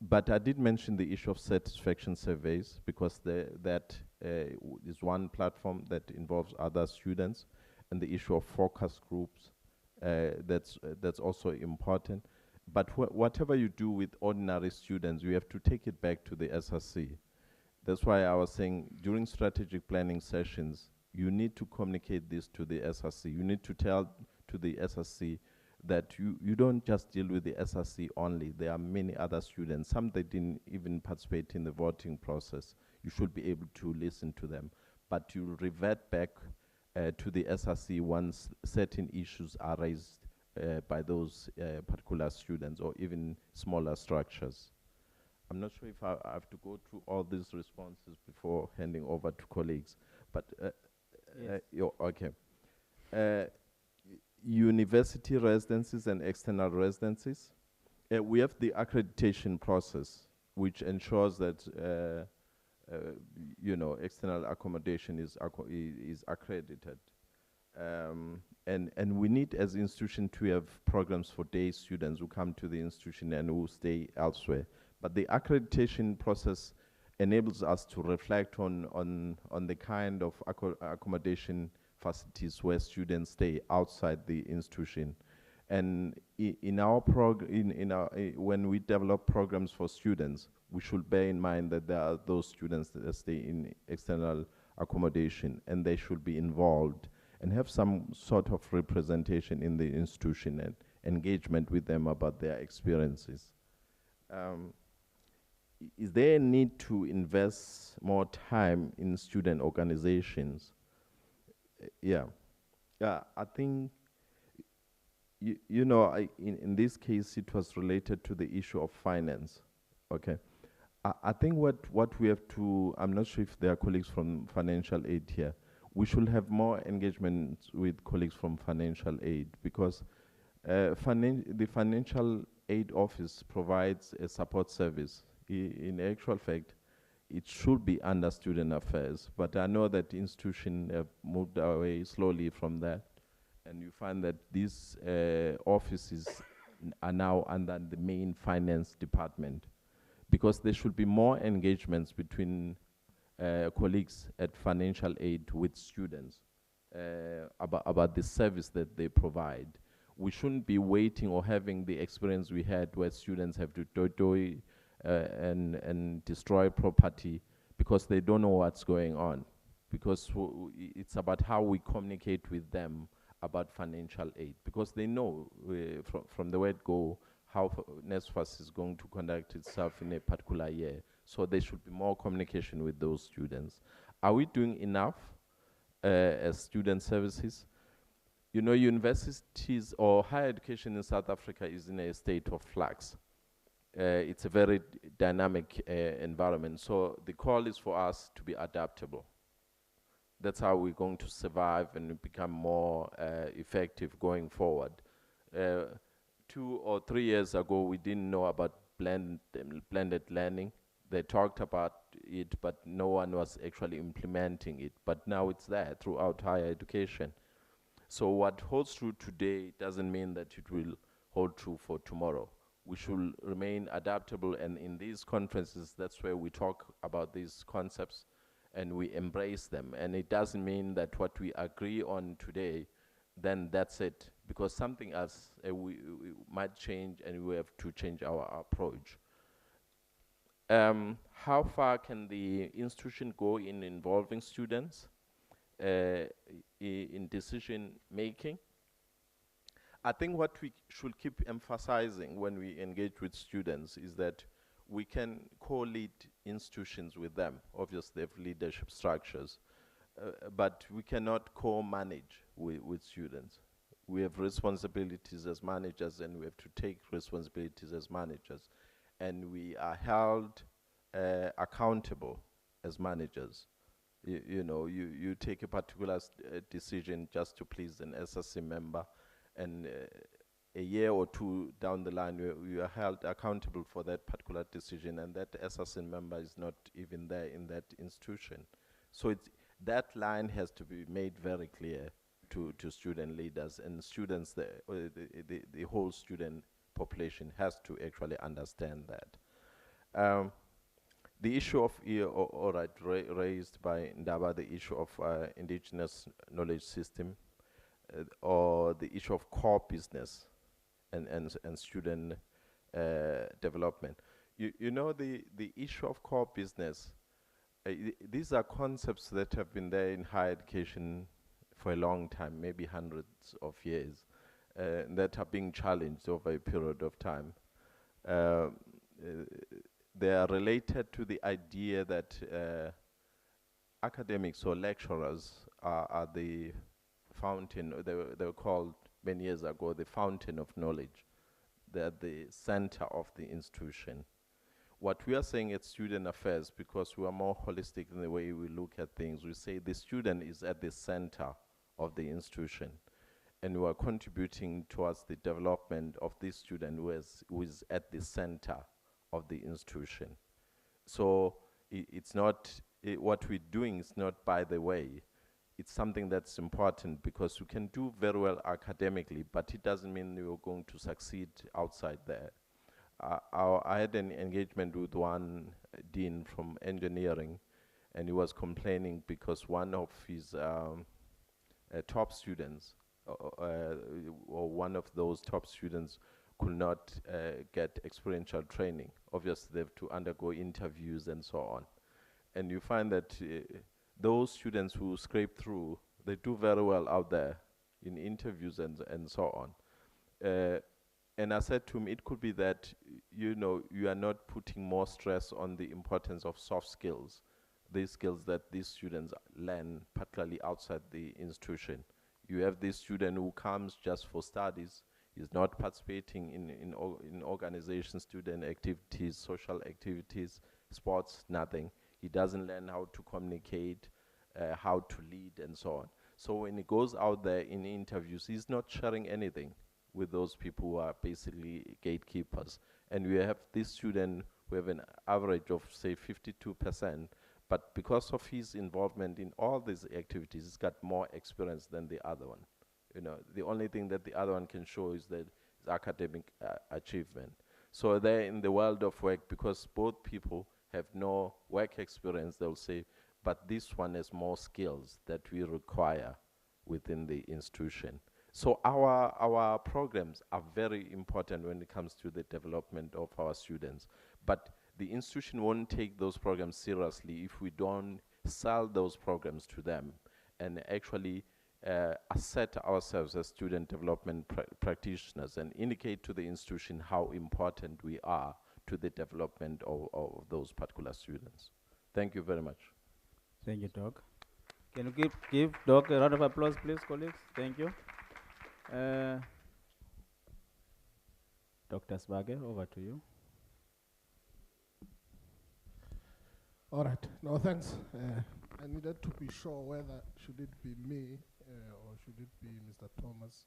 But I did mention the issue of satisfaction surveys because that is one platform that involves other students, and the issue of focus groups, that's also important. But whatever you do with ordinary students, you have to take it back to the SRC. That's why I was saying during strategic planning sessions, you need to communicate this to the SRC. You need to to the SRC, that you don't just deal with the SRC only. There are many other students, some that didn't even participate in the voting process. You should be able to listen to them, but you revert back to the SRC once certain issues are raised by those particular students or even smaller structures. I'm not sure if I have to go through all these responses before handing over to colleagues, but Yes. okay. University residencies and external residencies. We have the accreditation process, which ensures that external accommodation is accredited. And we need, as an institution, to have programs for day students who come to the institution and who stay elsewhere. But the accreditation process enables us to reflect on the kind of accommodation facilities where students stay outside the institution. And in our when we develop programs for students, we should bear in mind that there are those students that stay in external accommodation, and they should be involved and have some sort of representation in the institution and engagement with them about their experiences. Is there a need to invest more time in student organizations? Yeah, I think, in this case, it was related to the issue of finance, okay? I think what we have to, I'm not sure if there are colleagues from financial aid here, we should have more engagement with colleagues from financial aid, because the financial aid office provides a support service. In actual fact, it should be under student affairs, but I know that institutions have moved away slowly from that, and you find that these offices are now under the main finance department, because there should be more engagements between colleagues at financial aid with students about the service that they provide. We shouldn't be waiting or having the experience we had where students have to toy and destroy property because they don't know what's going on. Because it's about how we communicate with them about financial aid, because they know from the word go how NSFAS is going to conduct itself in a particular year. So there should be more communication with those students. Are we doing enough as student services? Universities or higher education in South Africa is in a state of flux. It's a very dynamic environment. So the call is for us to be adaptable. That's how we're going to survive and become more effective going forward. 2 or 3 years ago, we didn't know about blended learning. They talked about it, but no one was actually implementing it. But now it's there throughout higher education. So what holds true today doesn't mean that it will hold true for tomorrow. We should remain adaptable, and in these conferences, that's where we talk about these concepts and we embrace them. And it doesn't mean that what we agree on today, then that's it, because something else we might change, and we have to change our approach. How far can the institution go in involving students in decision making? I think what we should keep emphasizing when we engage with students is that we can co-lead institutions with them. Obviously, they have leadership structures, but we cannot co-manage with students. We have responsibilities as managers, and we have to take responsibilities as managers. And we are held accountable as managers. You take a particular decision just to please an SSC member, and a year or two down the line, you are held accountable for that particular decision, and that SSC member is not even there in that institution. So that line has to be made very clear to student leaders, and students, the whole student population has to actually understand that. The issue of, raised by Ndaba, the issue of indigenous knowledge system, or the issue of core business and student development. The issue of core business, these are concepts that have been there in higher education for a long time, maybe hundreds of years. that are being challenged over a period of time. They are related to the idea that academics or lecturers are the fountain, they were called many years ago the fountain of knowledge. They're the center of the institution. What we are saying at Student Affairs, because we are more holistic in the way we look at things, we say the student is at the center of the institution, and we are contributing towards the development of this student who is at the center of the institution. So it's not, what we're doing is not by the way. It's something that's important because you can do very well academically, but it doesn't mean you're going to succeed outside there. I had an engagement with one dean from engineering, and he was complaining because one of his top students, or one of those top students, could not get experiential training. Obviously, they have to undergo interviews and so on. And you find that those students who scrape through, they do very well out there in interviews and so on. And I said to him, it could be that, you know, you are not putting more stress on the importance of soft skills, these skills that these students learn, particularly outside the institution. You have this student who comes just for studies, is not participating in organization, student activities, social activities, sports, nothing. He doesn't learn how to communicate, how to lead, and so on. So when he goes out there in interviews, he's not sharing anything with those people who are basically gatekeepers. And we have this student who have an average of, say, 52%, but because of his involvement in all these activities, he's got more experience than the other one. You know, the only thing that the other one can show is that his academic achievement. So they're in the world of work, because both people have no work experience, they'll say, but this one has more skills that we require within the institution. So our programs are very important when it comes to the development of our students. But the institution won't take those programs seriously if we don't sell those programs to them and actually assert ourselves as student development practitioners and indicate to the institution how important we are to the development of those particular students. Thank you very much. Thank you, Doc. Can you give Doc a round of applause, please, colleagues? Thank you. Dr. Sbage, over to you. All right. No, thanks. I needed to be sure whether should it be me or should it be Mr. Thomas.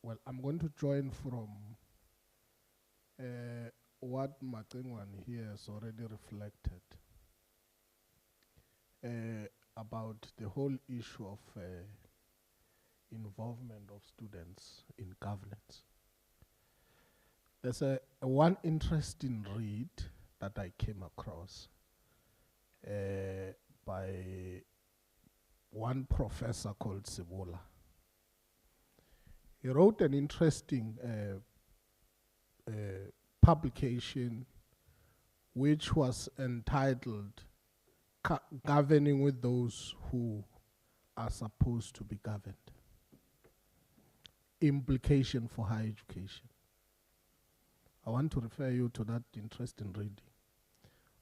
Well, I'm going to join from what Macengwan here has already reflected about the whole issue of involvement of students in governance. There's a one interesting read that I came across by one professor called Sebola. He wrote an interesting publication which was entitled Governing with Those Who Are Supposed to Be Governed. Implication for higher education. I want to refer you to that interesting reading.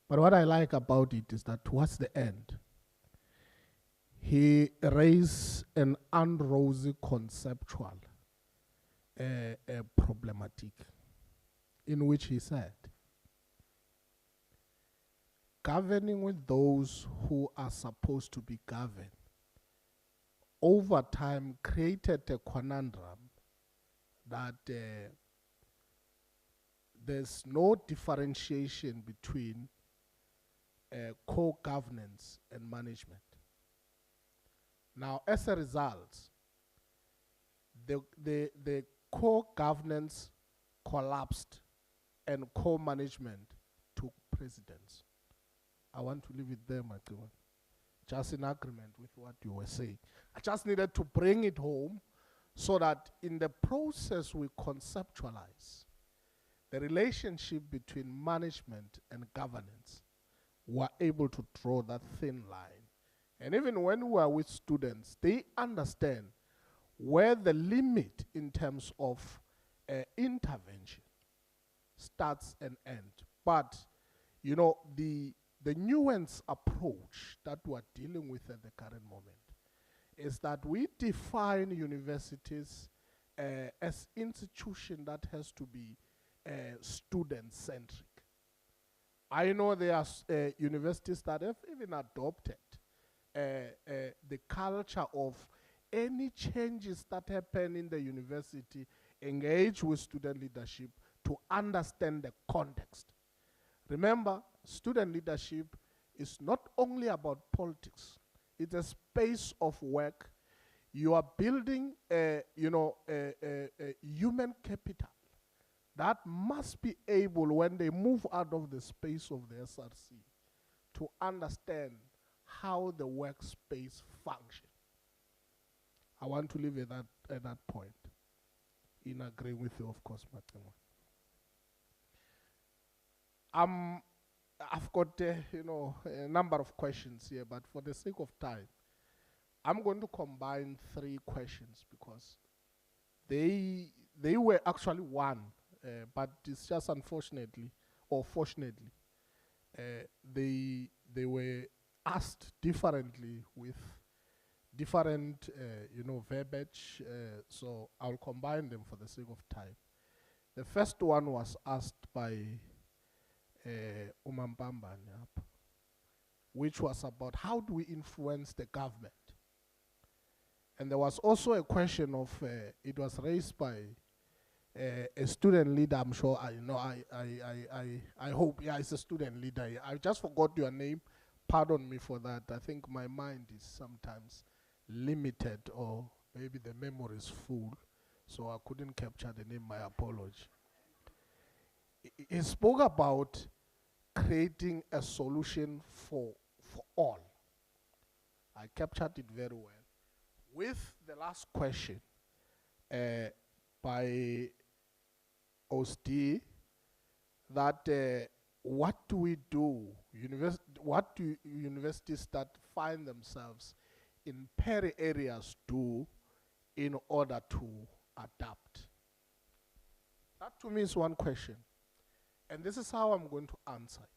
But what I like about it is that towards the end, he raised an unrosy conceptual problematic in which he said, governing with those who are supposed to be governed over time created a conundrum that there's no differentiation between co-governance and management. Now, as a result, the co-governance collapsed and co-management took precedence. I want to leave it there, Matiwan. Just in agreement with what you were saying. I just needed to bring it home so that in the process we conceptualize the relationship between management and governance, we're able to draw that thin line. And even when we are with students, they understand where the limit in terms of intervention starts and ends. But, you know, the nuanced approach that we're dealing with at the current moment is that we define universities as institution that has to be student-centric. I know there are universities that have even adopted the culture of any changes that happen in the university, engage with student leadership to understand the context. Remember, student leadership is not only about politics. It's a space of work. You are building a human capital that must be able, when they move out of the space of the SRC, to understand how the workspace functions. I want to leave it at that point, in agreeing with you, of course, Matemo. I've got a number of questions here, but for the sake of time, I'm going to combine 3 questions because they were actually one, but it's just unfortunately or fortunately they were asked differently with different verbiage, so I'll combine them for the sake of time. The first one was asked by Umampamba, which was about how do we influence the government. And there was also a question of, it was raised by a student leader, I'm sure, I hope, yeah, it's a student leader. I just forgot your name, pardon me for that. I think my mind is sometimes limited, or maybe the memory is full, so I couldn't capture the name, my apology. He spoke about creating a solution for all. I captured it very well. With the last question by OSD, that what do we do? What do universities that find themselves in peri areas do in order to adapt? That to me is one question. And this is how I'm going to answer it.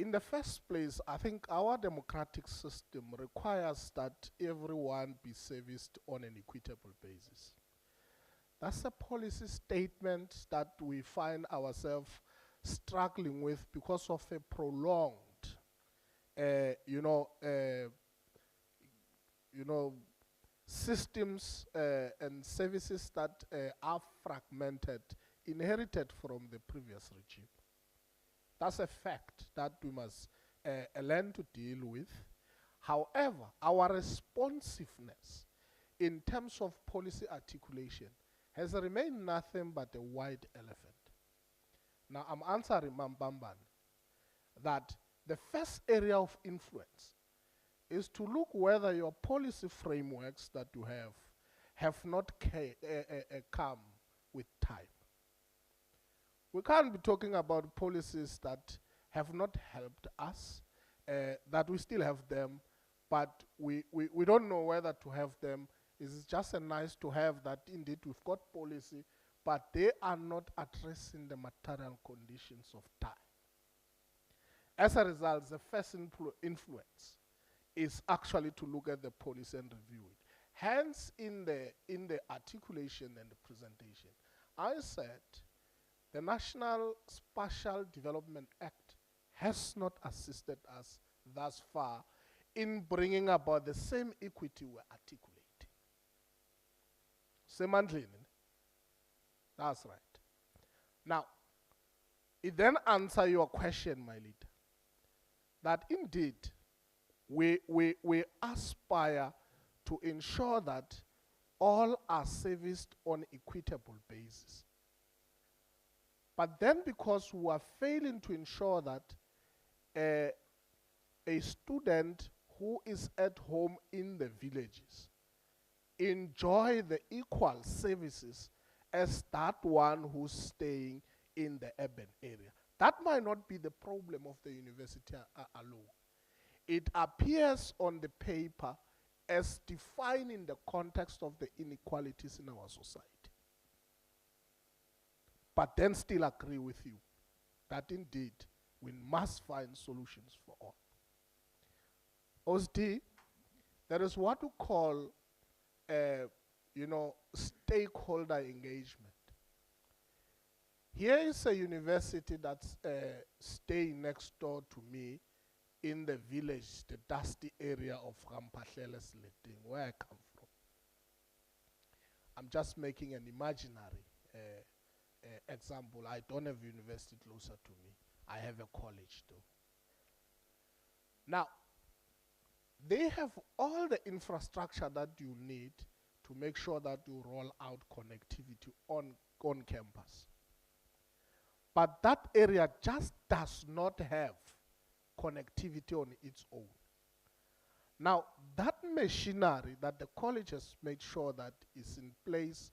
In the first place, I think our democratic system requires that everyone be serviced on an equitable basis. That's a policy statement that we find ourselves struggling with because of a prolonged, systems and services that are fragmented, inherited from the previous regime. That's a fact that we must learn to deal with. However, our responsiveness in terms of policy articulation has remained nothing but a white elephant. Now, I'm answering Mambamban that the first area of influence is to look whether your policy frameworks that you have not come with time. We can't be talking about policies that have not helped us, that we still have them, but we don't know whether to have them. It's just a nice to have that indeed we've got policy, but they are not addressing the material conditions of time. As a result, the first influence is actually to look at the policy and review it. Hence, in the articulation and the presentation, I said the National Spatial Development Act has not assisted us thus far in bringing about the same equity we're articulating. Semandlin, that's right. Now, it then answers your question, my leader, that indeed we aspire to ensure that all are serviced on equitable basis. But then because we are failing to ensure that a student who is at home in the villages enjoy the equal services as that one who's staying in the urban area. That might not be the problem of the university alone. It appears on the paper as defined in the context of the inequalities in our society. But then still agree with you that indeed we must find solutions for all. OSD, there is what we call, stakeholder engagement. Here is a university that's staying next door to me in the village, the dusty area of Rampahlela Sleteng, where I come from. I'm just making an imaginary example. I don't have a university closer to me. I have a college though. Now, they have all the infrastructure that you need to make sure that you roll out connectivity on campus. But that area just does not have connectivity on its own. Now, that machinery that the college has made sure that is in place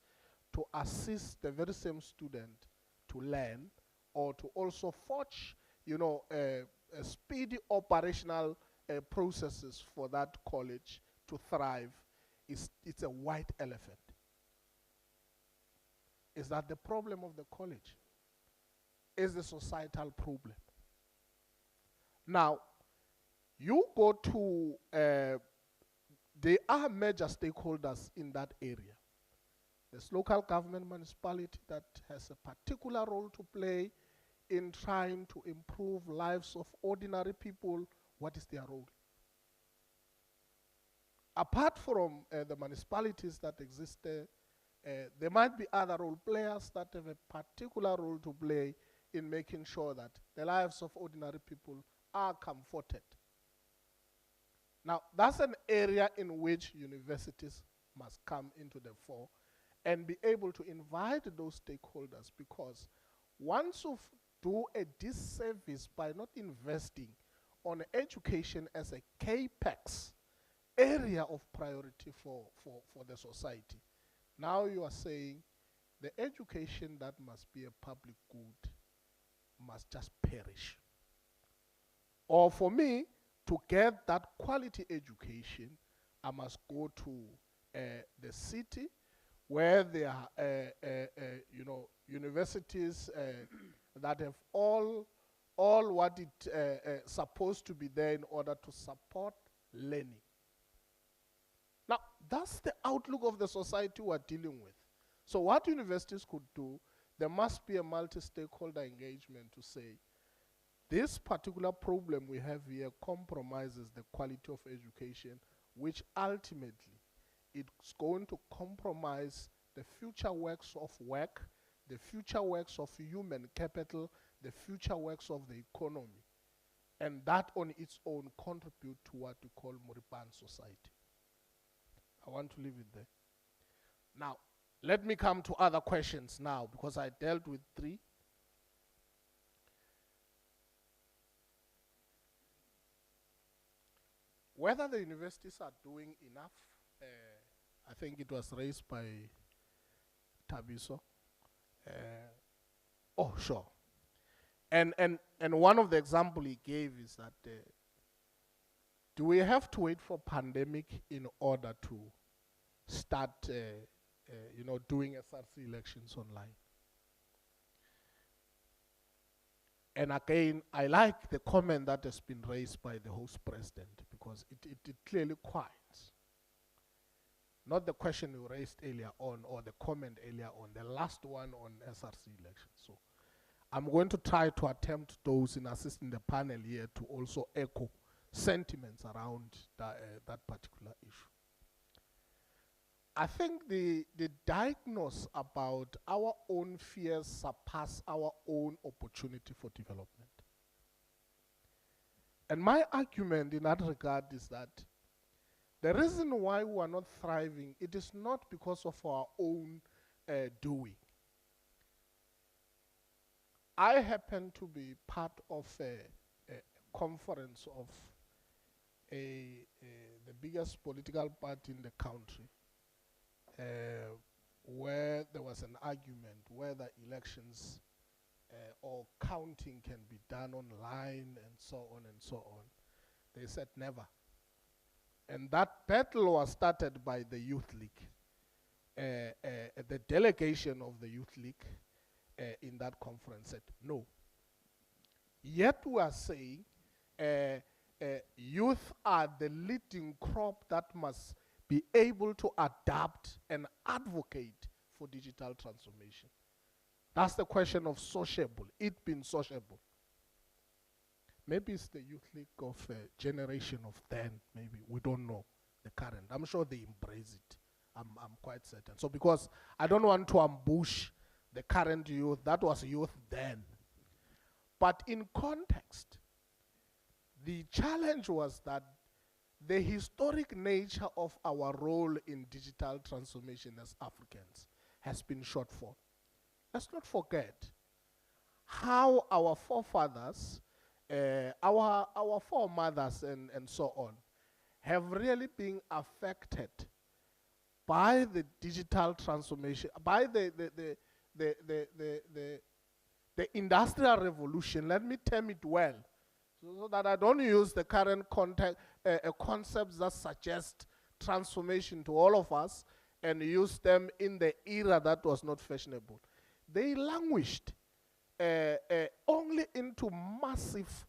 to assist the very same student to learn or to also forge, a speedy operational processes for that college to thrive, it's a white elephant. Is that the problem of the college? Is the societal problem? Now, you go to, there are major stakeholders in that area. There's local government municipality that has a particular role to play in trying to improve lives of ordinary people. What is their role? Apart from the municipalities that exist there might be other role players that have a particular role to play in making sure that the lives of ordinary people are comforted. Now, that's an area in which universities must come into the fore and be able to invite those stakeholders, because once you do a disservice by not investing on education as a capex area of priority for the society, now you are saying the education that must be a public good must just perish. Or for me, to get that quality education, I must go to the city where there are, universities that have all what it supposed to be there in order to support learning. Now, that's the outlook of the society we're dealing with. So what universities could do, there must be a multi-stakeholder engagement to say, this particular problem we have here compromises the quality of education, which ultimately it's going to compromise the future works of work, the future works of human capital, the future works of the economy. And that on its own contribute to what we call Moribund society. I want to leave it there. Now, let me come to other questions now, because I dealt with 3. Whether the universities are doing enough, I think it was raised by Tabiso. Oh, sure. And one of the examples he gave is that do we have to wait for pandemic in order to start, doing SRC elections online? And again, I like the comment that has been raised by the host president, because it clearly quiets. Not the question you raised earlier on or the comment earlier on, the last one on SRC elections. So I'm going to try to attempt those in assisting the panel here to also echo sentiments around that particular issue. I think the diagnosis about our own fears surpass our own opportunity for development. And my argument in that regard is that the reason why we are not thriving, it is not because of our own doing. I happen to be part of a conference of the biggest political party in the country, where there was an argument whether elections or counting can be done online and so on and so on. They said never. And that battle was started by the Youth League, the delegation of the Youth League in that conference said no. Yet we are saying youth are the leading crop that must be able to adapt and advocate for digital transformation. That's the question of sociable, it being sociable. Maybe it's the Youth League of generation of then, maybe, we don't know the current. I'm sure they embrace it, I'm quite certain. So because I don't want to ambush the current youth, that was youth then. But in context, the challenge was that the historic nature of our role in digital transformation as Africans has been shortfall. Let's not forget how our forefathers, our foremothers and so on, have really been affected by the digital transformation, by the industrial revolution. Let me term it well, so that I don't use the current concepts that suggest transformation to all of us and use them in the era that was not fashionable. They languished only into massive,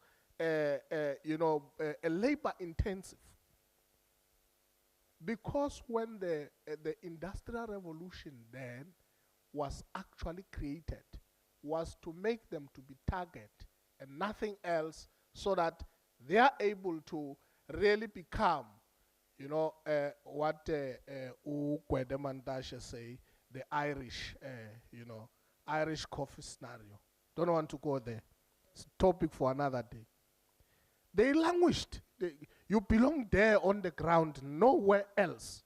labor intensive. Because when the industrial revolution then was actually created, was to make them to be target and nothing else, so that they are able to really become, what Kwedemandasha say, the Irish, Irish coffee scenario. Don't want to go there. It's a topic for another day. They languished. You belong there on the ground, nowhere else.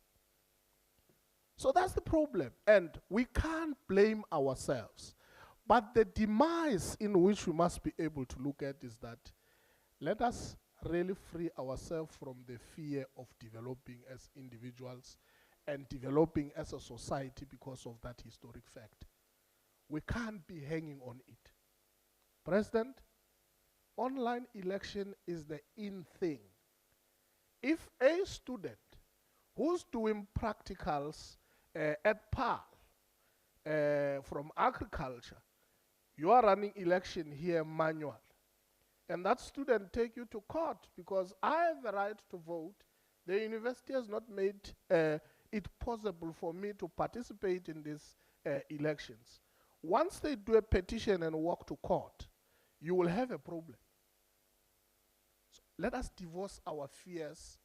So that's the problem. And we can't blame ourselves. But the demise in which we must be able to look at is that let us really free ourselves from the fear of developing as individuals and developing as a society because of that historic fact. We can't be hanging on it. President, online election is the in thing. If a student who's doing practicals at PAL from agriculture, you are running election here manual, and that student take you to court because I have the right to vote, the university has not made it possible for me to participate in these elections. Once they do a petition and walk to court, you will have a problem. So let us divorce our fears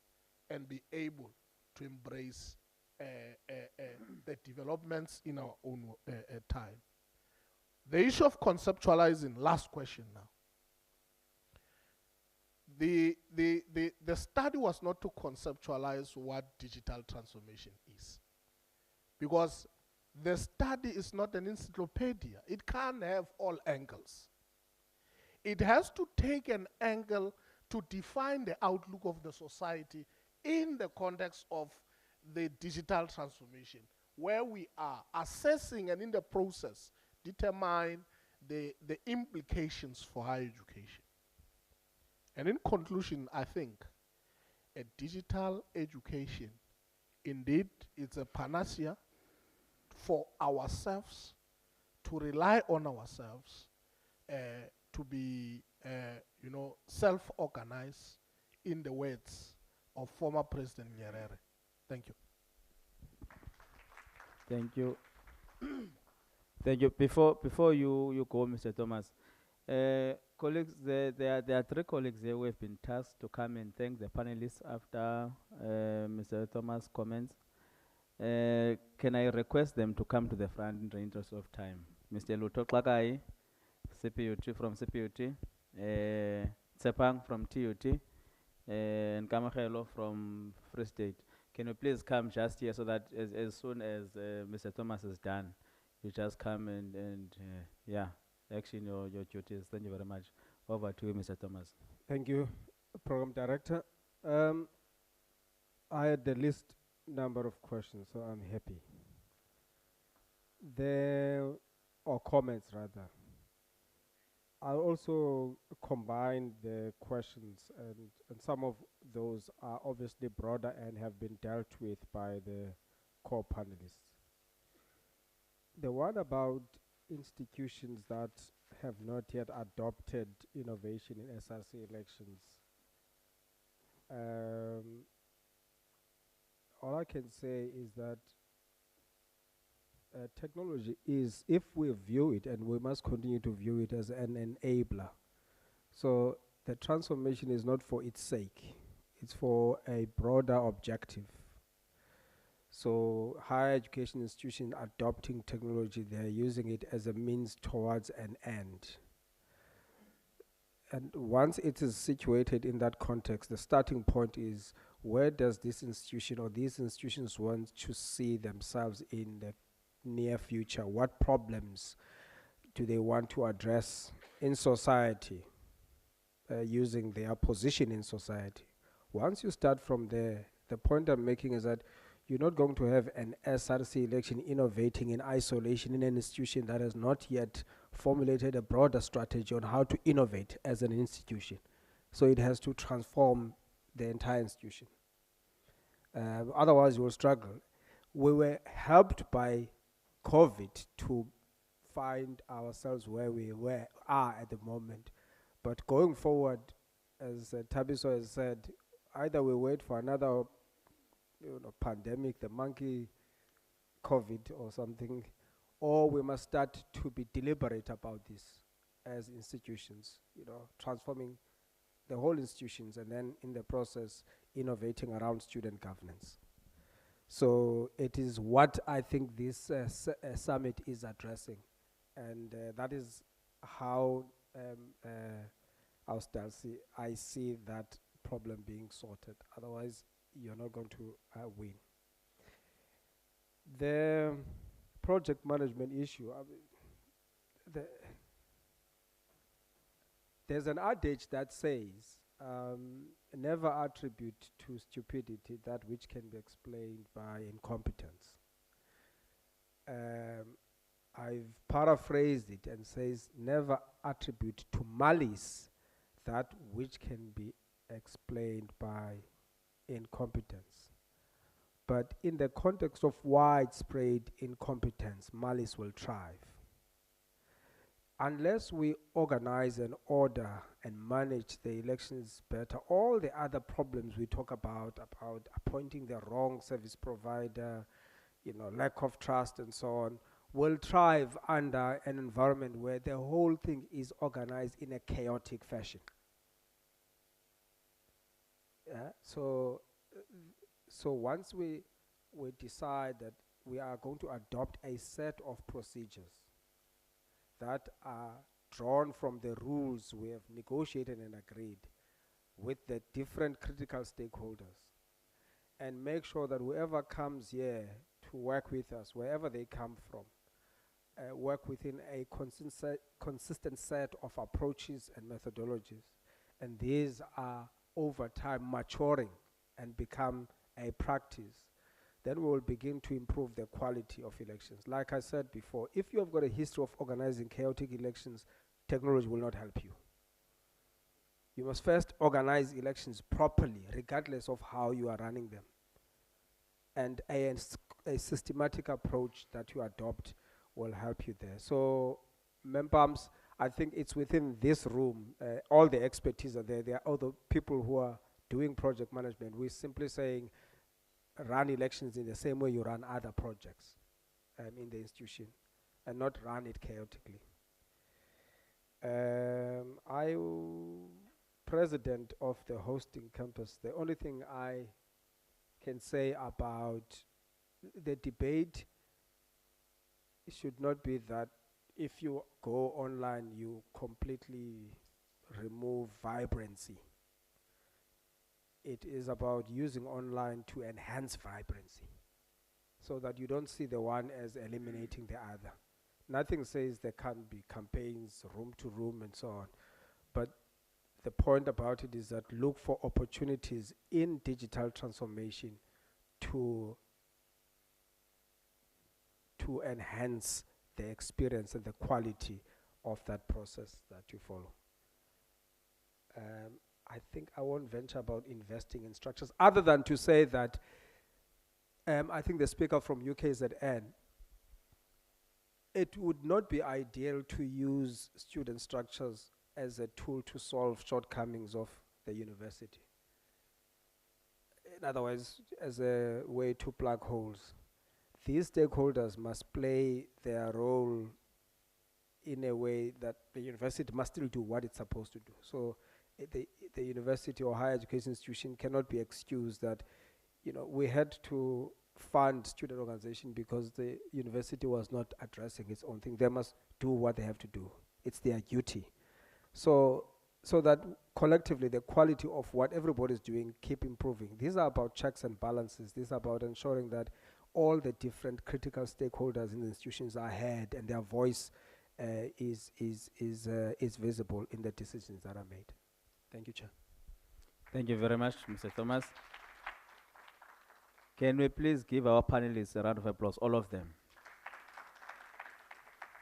and be able to embrace the developments in our own time. The issue of conceptualizing, last question now. The study was not to conceptualize what digital transformation is, because the study is not an encyclopedia. It can't have all angles. It has to take an angle to define the outlook of the society in the context of the digital transformation, where we are assessing and in the process determine the implications for higher education. And in conclusion, I think a digital education indeed is a panacea for ourselves, to rely on ourselves, to be self-organized, in the words of former President Nyerere. Thank you. Thank you. Thank you. Before you go, Mr. Thomas, colleagues, there are three colleagues here who have been tasked to come and thank the panelists after Mr. Thomas' comments. Can I request them to come to the front in the interest of time? Mr. Luto Klakai, CPUT from CPUT, Tsepang from TUT, and Kamachelo from Free State. Can you please come just here so that as soon as Mr. Thomas is done, you just come and action your duties. Thank you very much. Over to you, Mr. Thomas. Thank you, Program Director. I had the least number of questions, so I'm happy. Or comments rather. I'll also combine the questions, and some of those are obviously broader and have been dealt with by the core panelists. The one about institutions that have not yet adopted innovation in SRC elections. All I can say is that technology is, if we view it, and we must continue to view it as an enabler. So the transformation is not for its sake, it's for a broader objective. So higher education institutions adopting technology, they're using it as a means towards an end. And once it is situated in that context, the starting point is, where does this institution or these institutions want to see themselves in the near future? What problems do they want to address in society, using their position in society? Once you start from there, the point I'm making is that you're not going to have an SRC election innovating in isolation in an institution that has not yet formulated a broader strategy on how to innovate as an institution. So it has to transform the entire institution. Otherwise, you will struggle. We were helped by COVID to find ourselves where we are at the moment. But going forward, as Tabiso has said, either we wait for another pandemic, the monkey COVID or something, or we must start to be deliberate about this as institutions, transforming the whole institutions, and then in the process innovating around student governance. So it is what I think this summit is addressing, and that is how I see that problem being sorted. Otherwise, you're not going to win. The project management issue, there's an adage that says, never attribute to stupidity that which can be explained by incompetence. I've paraphrased it and says, never attribute to malice that which can be explained by incompetence. But in the context of widespread incompetence, malice will thrive. Unless we organize and order and manage the elections better, all the other problems we talk about appointing the wrong service provider, lack of trust and so on, will thrive under an environment where the whole thing is organized in a chaotic fashion. So once we decide that we are going to adopt a set of procedures that are drawn from the rules we have negotiated and agreed with the different critical stakeholders, and make sure that whoever comes here to work with us, wherever they come from, work within a consistent set of approaches and methodologies, and these are over time maturing and become a practice, then we will begin to improve the quality of elections. Like I said before, if you have got a history of organizing chaotic elections, technology will not help you. You must first organize elections properly, regardless of how you are running them. And a systematic approach that you adopt will help you there. So, Members, I think it's within this room, all the expertise are there. There are other people who are doing project management. We're simply saying, run elections in the same way you run other projects in the institution, and not run it chaotically. President of the hosting campus, the only thing I can say about the debate, it should not be that if you go online, you completely remove vibrancy. It is about using online to enhance vibrancy, so that you don't see the one as eliminating the other. Nothing says there can't be campaigns room to room and so on, but the point about it is that look for opportunities in digital transformation to enhance the experience and the quality of that process that you follow. I think I won't venture about investing in structures, other than to say that I think the speaker from UKZN, it would not be ideal to use student structures as a tool to solve shortcomings of the university. In other words, as a way to plug holes. These stakeholders must play their role in a way that the university must still do what it's supposed to do. So the university or higher education institution cannot be excused that, we had to fund student organization because the university was not addressing its own thing. They must do what they have to do. It's their duty. So that collectively the quality of what everybody's doing keep improving. These are about checks and balances. These are about ensuring that all the different critical stakeholders in the institutions are heard and their voice is visible in the decisions that are made. Thank you, Chair. Thank you very much, Mr. Thomas. Can we please give our panelists a round of applause, all of them?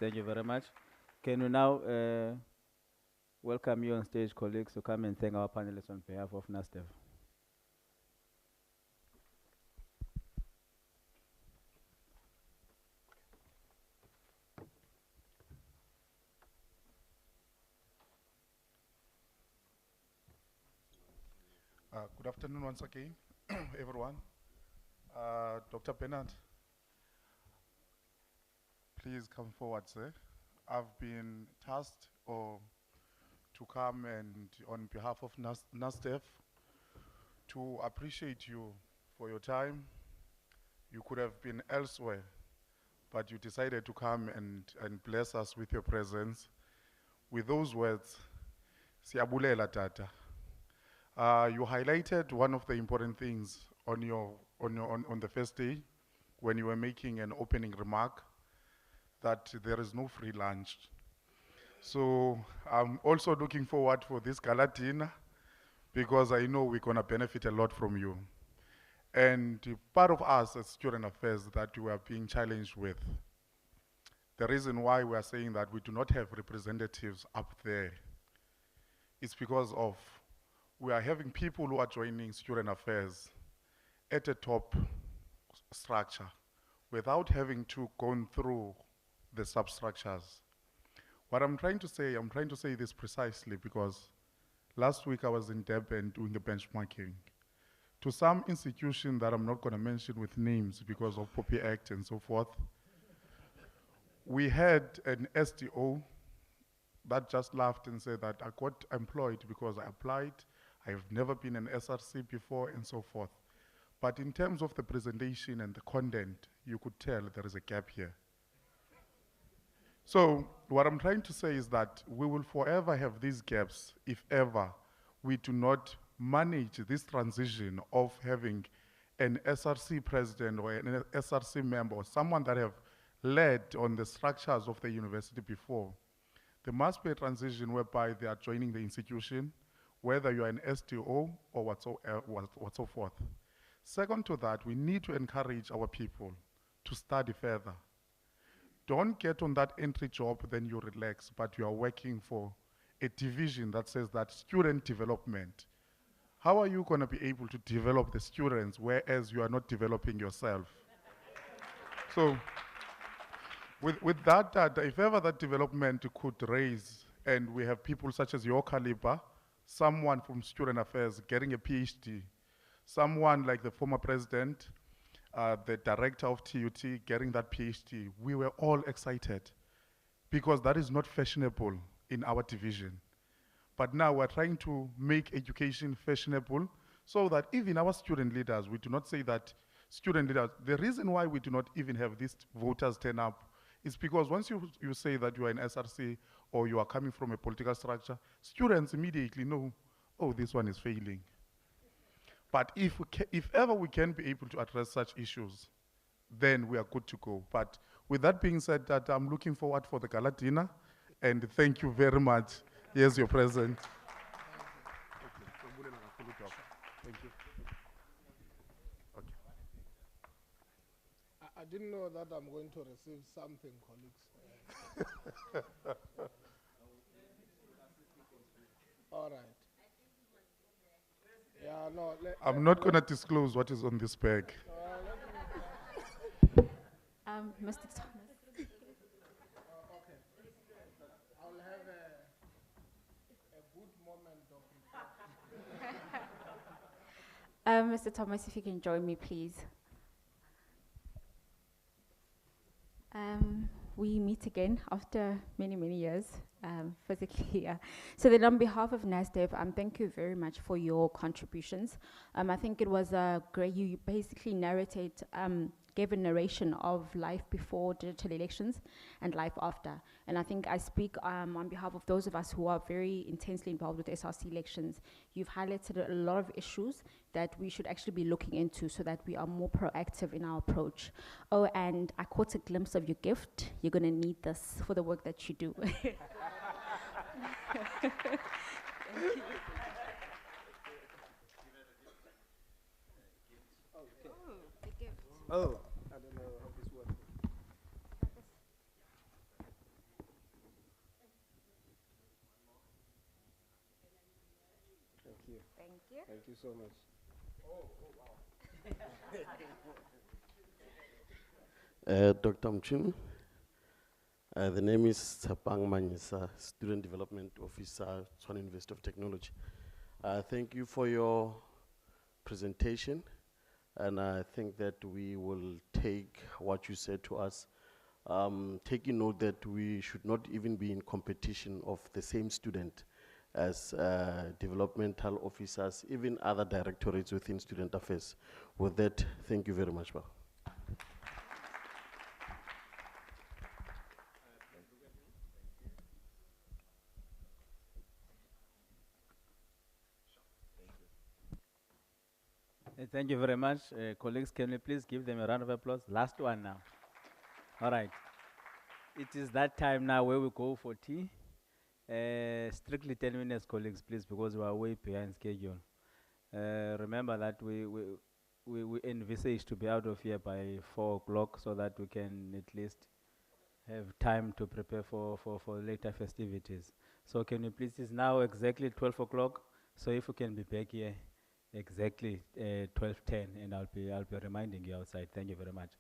Thank you very much. Can we now welcome you on stage, colleagues, to come and thank our panelists on behalf of NASDEV. Good afternoon once again, everyone. Dr. Bernard, please come forward, sir. I've been tasked to come and on behalf of NASDEV to appreciate you for your time. You could have been elsewhere, but you decided to come and bless us with your presence. With those words, siyabulela tata. You highlighted one of the important things on the first day when you were making an opening remark, that there is no free lunch. So I'm also looking forward for this gala dinner because I know we're gonna benefit a lot from you. And part of us as student affairs that we are being challenged with, the reason why we are saying that we do not have representatives up there is because of we are having people who are joining student affairs at a top structure without having to go through the substructures. What I'm trying to say this precisely because last week I was in Durban doing a benchmarking to some institution that I'm not going to mention with names because of POPI Act and so forth. We had an SDO that just laughed and said that I got employed because I applied. I've never been an SRC before and so forth. But in terms of the presentation and the content, you could tell there is a gap here. So what I'm trying to say is that we will forever have these gaps if ever we do not manage this transition of having an SRC president or an SRC member or someone that have led on the structures of the university before. There must be a transition whereby they are joining the institution, whether you are an STO or whatsoever. Second to that, we need to encourage our people to study further. Don't get on that entry job, then you relax, but you are working for a division that says that student development. How are you going to be able to develop the students whereas you are not developing yourself? So with that, if ever that development could raise, and we have people such as your caliber, someone from student affairs getting a PhD, someone like the former president, the director of TUT getting that PhD, we were all excited because that is not fashionable in our division. But now we're trying to make education fashionable so that even our student leaders, we do not say that student leaders, the reason why we do not even have these voters turn up is because once you say that you are an SRC or you are coming from a political structure, students immediately know, oh, this one is failing. But if ever we can be able to address such issues, then we are good to go. But with that being said, that I'm looking forward for the gala dinner, and thank you very much. Yes, you're present. Thank you. Okay. I didn't know that I'm going to receive something, colleagues. I'm not going to disclose what is on this bag. Mr. Thomas. I'll have a good moment of Mr. Thomas, if you can join me, please. We meet again after many, many years, physically here. So then on behalf of NASDEV, thank you very much for your contributions. I think it was great, you basically gave a narration of life before digital elections and life after. And I think I speak on behalf of those of us who are very intensely involved with SRC elections. You've highlighted a lot of issues that we should actually be looking into so that we are more proactive in our approach. Oh, and I caught a glimpse of your gift. You're gonna need this for the work that you do. Thank you. Oh, I don't know how this works. Thank you. Thank you. Thank you so much. Dr. Mchin, the name is Tsapang Manyisa, Student Development Officer, Tshwane University of Technology. Thank you for your presentation, and I think that we will take what you said to us, taking note that we should not even be in competition of the same student as developmental officers, even other directorates within student affairs. With that, thank you very much, Ba. Thank you very much. Colleagues, can we please give them a round of applause? Last one now. All right. It is that time now where we go for tea. Strictly 10 minutes, colleagues, please, because we are way behind schedule. Remember that we envisage to be out of here by 4 o'clock so that we can at least have time to prepare for later festivities. So can you please, it's now exactly 12 o'clock, so if we can be back here exactly 12:10, and I'll be reminding you outside. Thank you very much.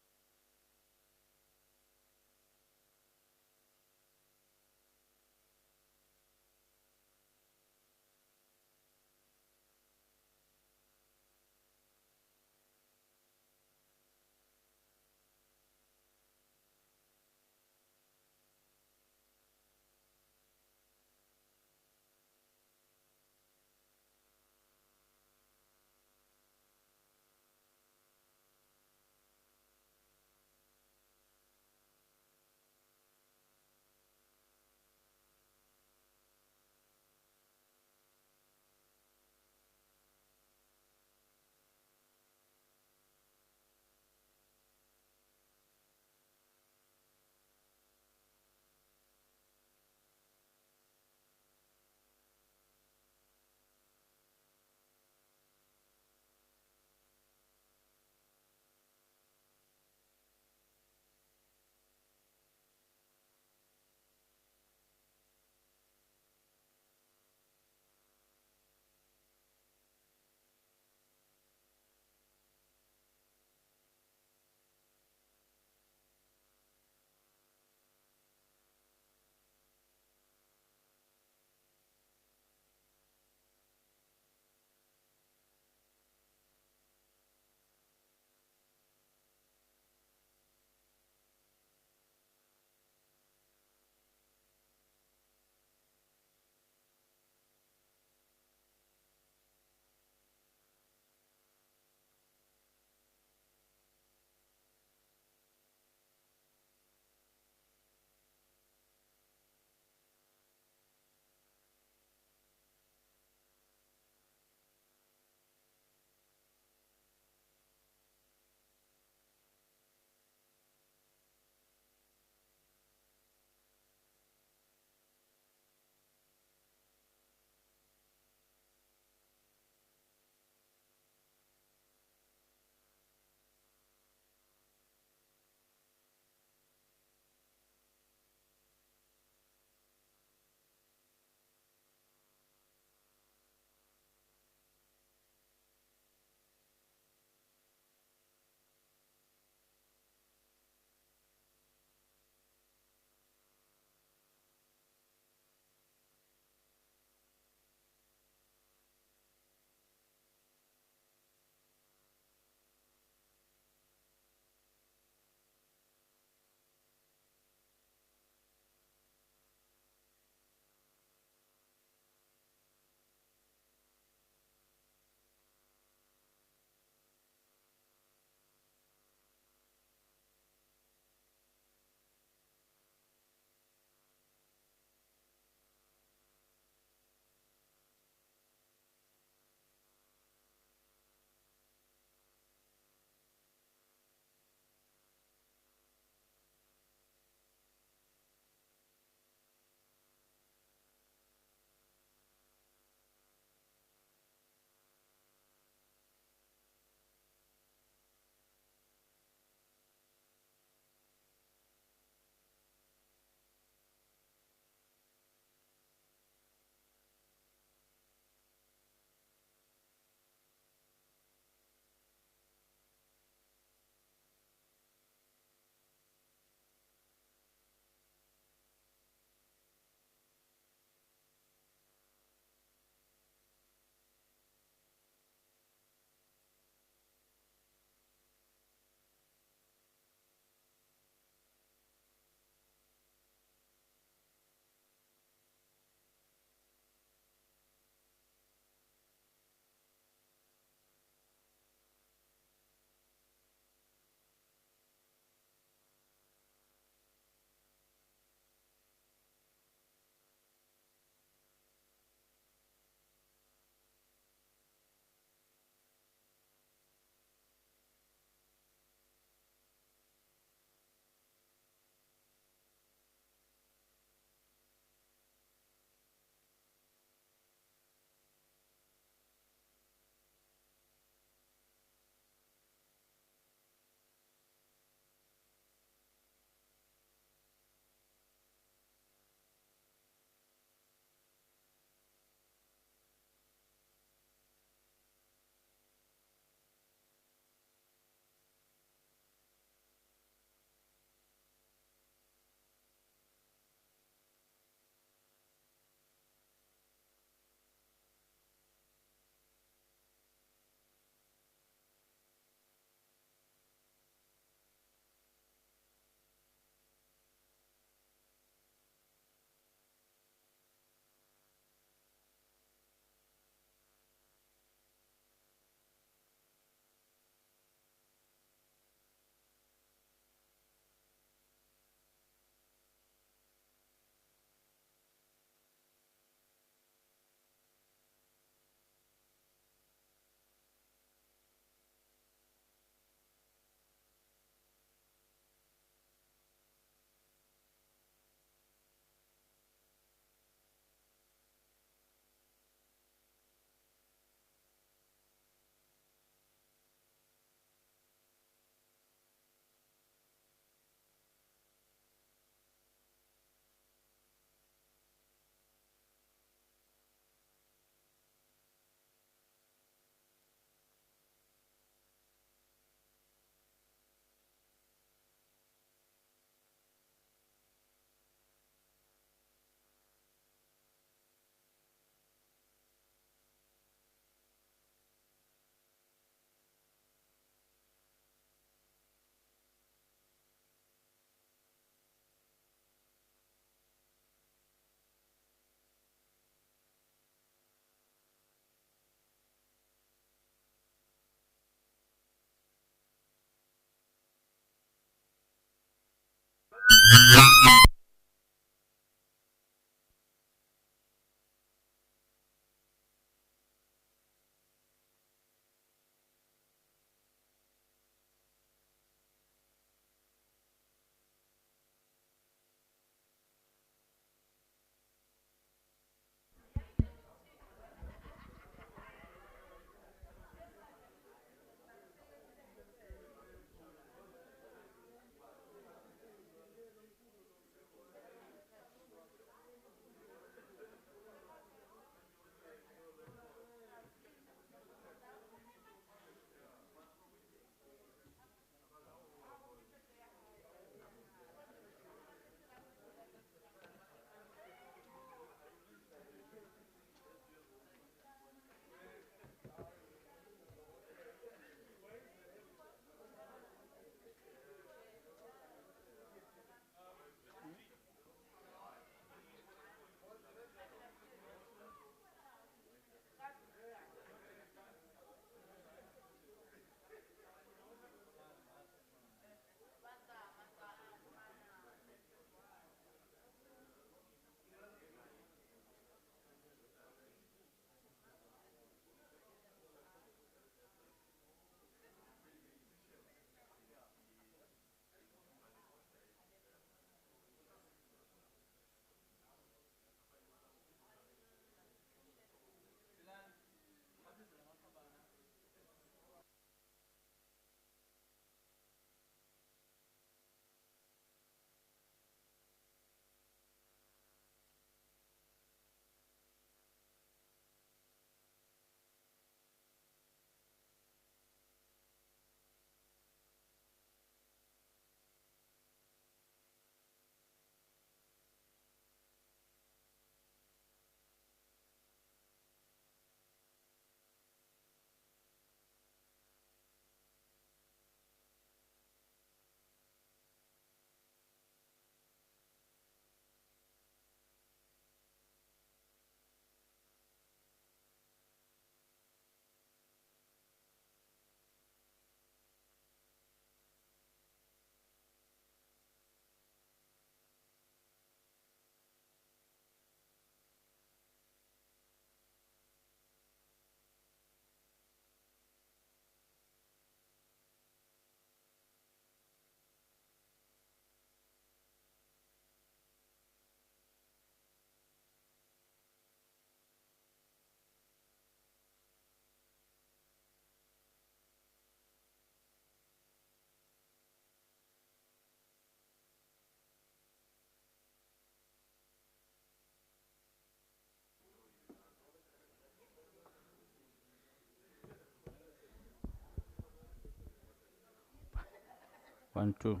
1, 2.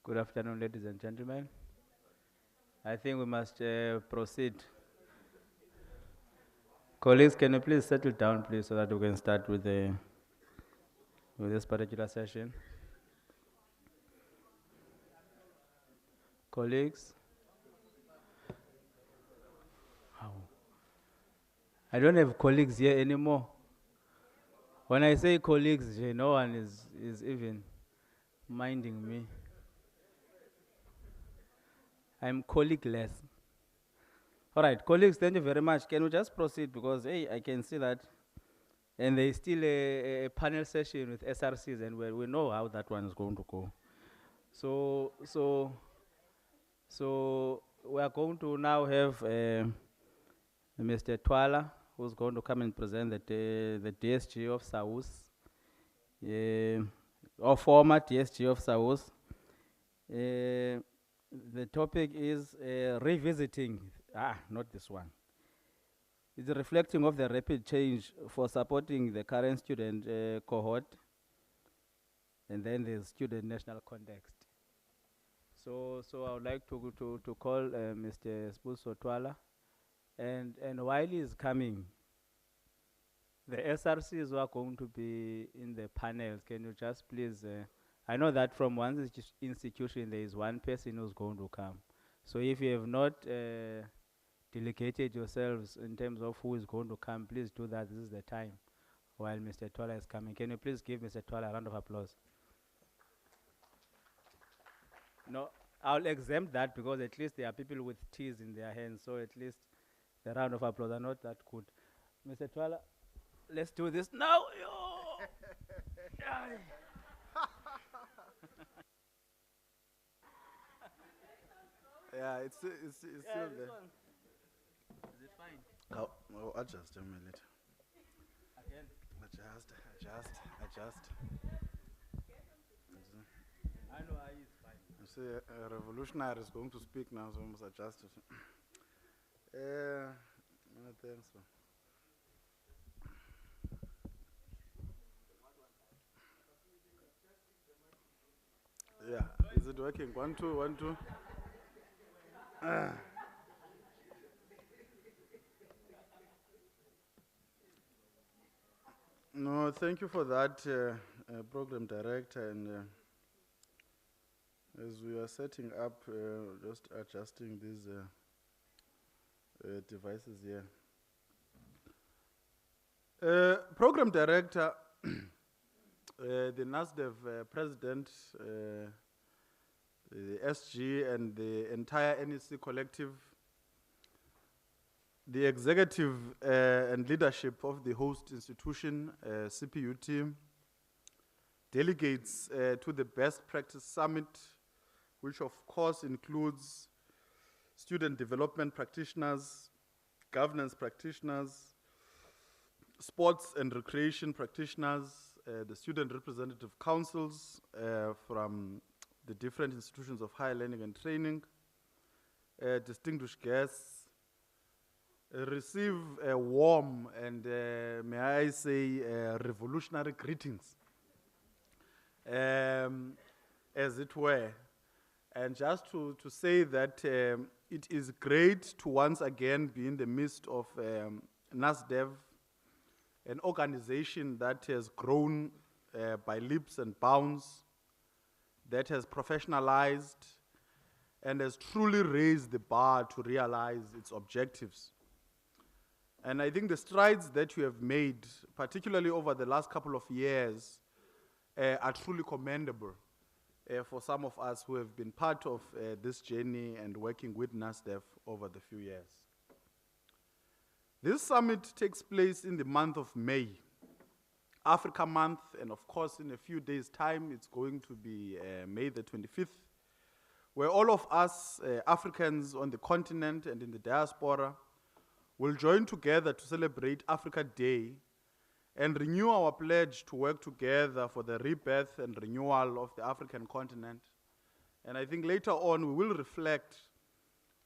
Good afternoon, ladies and gentlemen. I think we must proceed. Colleagues, can you please settle down, please, so that we can start with this particular session? Colleagues? Wow. I don't have colleagues here anymore. When I say colleagues, no one is even minding me. I'm colleague-less. All right, colleagues, thank you very much. Can we just proceed? Because, hey, I can see that. And there's still a panel session with SRCs, and we know how that one is going to go. So we are going to now have Mr. Twala, who's going to come and present the DSG of South, or former DSG of South. The topic is revisiting, not this one. It's reflecting of the rapid change for supporting the current student cohort, and then the student national context. So I would like to call Mr. Spuso Twala, and while he is coming, the SRCs who are going to be in the panel, can you just please, I know that from one institution there is one person who's going to come. So if you have not delegated yourselves in terms of who is going to come, please do that. This is the time. while Mr. Tola is coming. Can you please give Mr. Tola a round of applause? No, I'll exempt that because at least there are people with teas in their hands, so at least the round of applause are not that good. Mr. Tola, let's do this now. Yeah, it's still there. Is it fine? I'll adjust a minute. Again? Adjust. I know it's fine. You see, a revolutionary is going to speak now, so we must adjust it. No, thanks. Yeah, is it working? 1, 2, 1, 2. No, thank you for that, program director. And as we are setting up, just adjusting these devices here. Program director, the NASDEV president, the SG and the entire NEC collective, the executive and leadership of the host institution, CPU team, delegates to the Best Practice Summit, which of course includes student development practitioners, governance practitioners, sports and recreation practitioners, the student representative councils from the different institutions of higher learning and training, distinguished guests, receive a warm and, may I say, revolutionary greetings, as it were. And just to say that it is great to once again be in the midst of NASDEV, an organization that has grown by leaps and bounds, that has professionalized and has truly raised the bar to realize its objectives. And I think the strides that you have made, particularly over the last couple of years, are truly commendable for some of us who have been part of this journey and working with NASDEV over the few years. This summit takes place in the month of May, Africa Month, and of course in a few days' time it's going to be May the 25th, where all of us Africans on the continent and in the diaspora will join together to celebrate Africa Day and renew our pledge to work together for the rebirth and renewal of the African continent. And I think later on we will reflect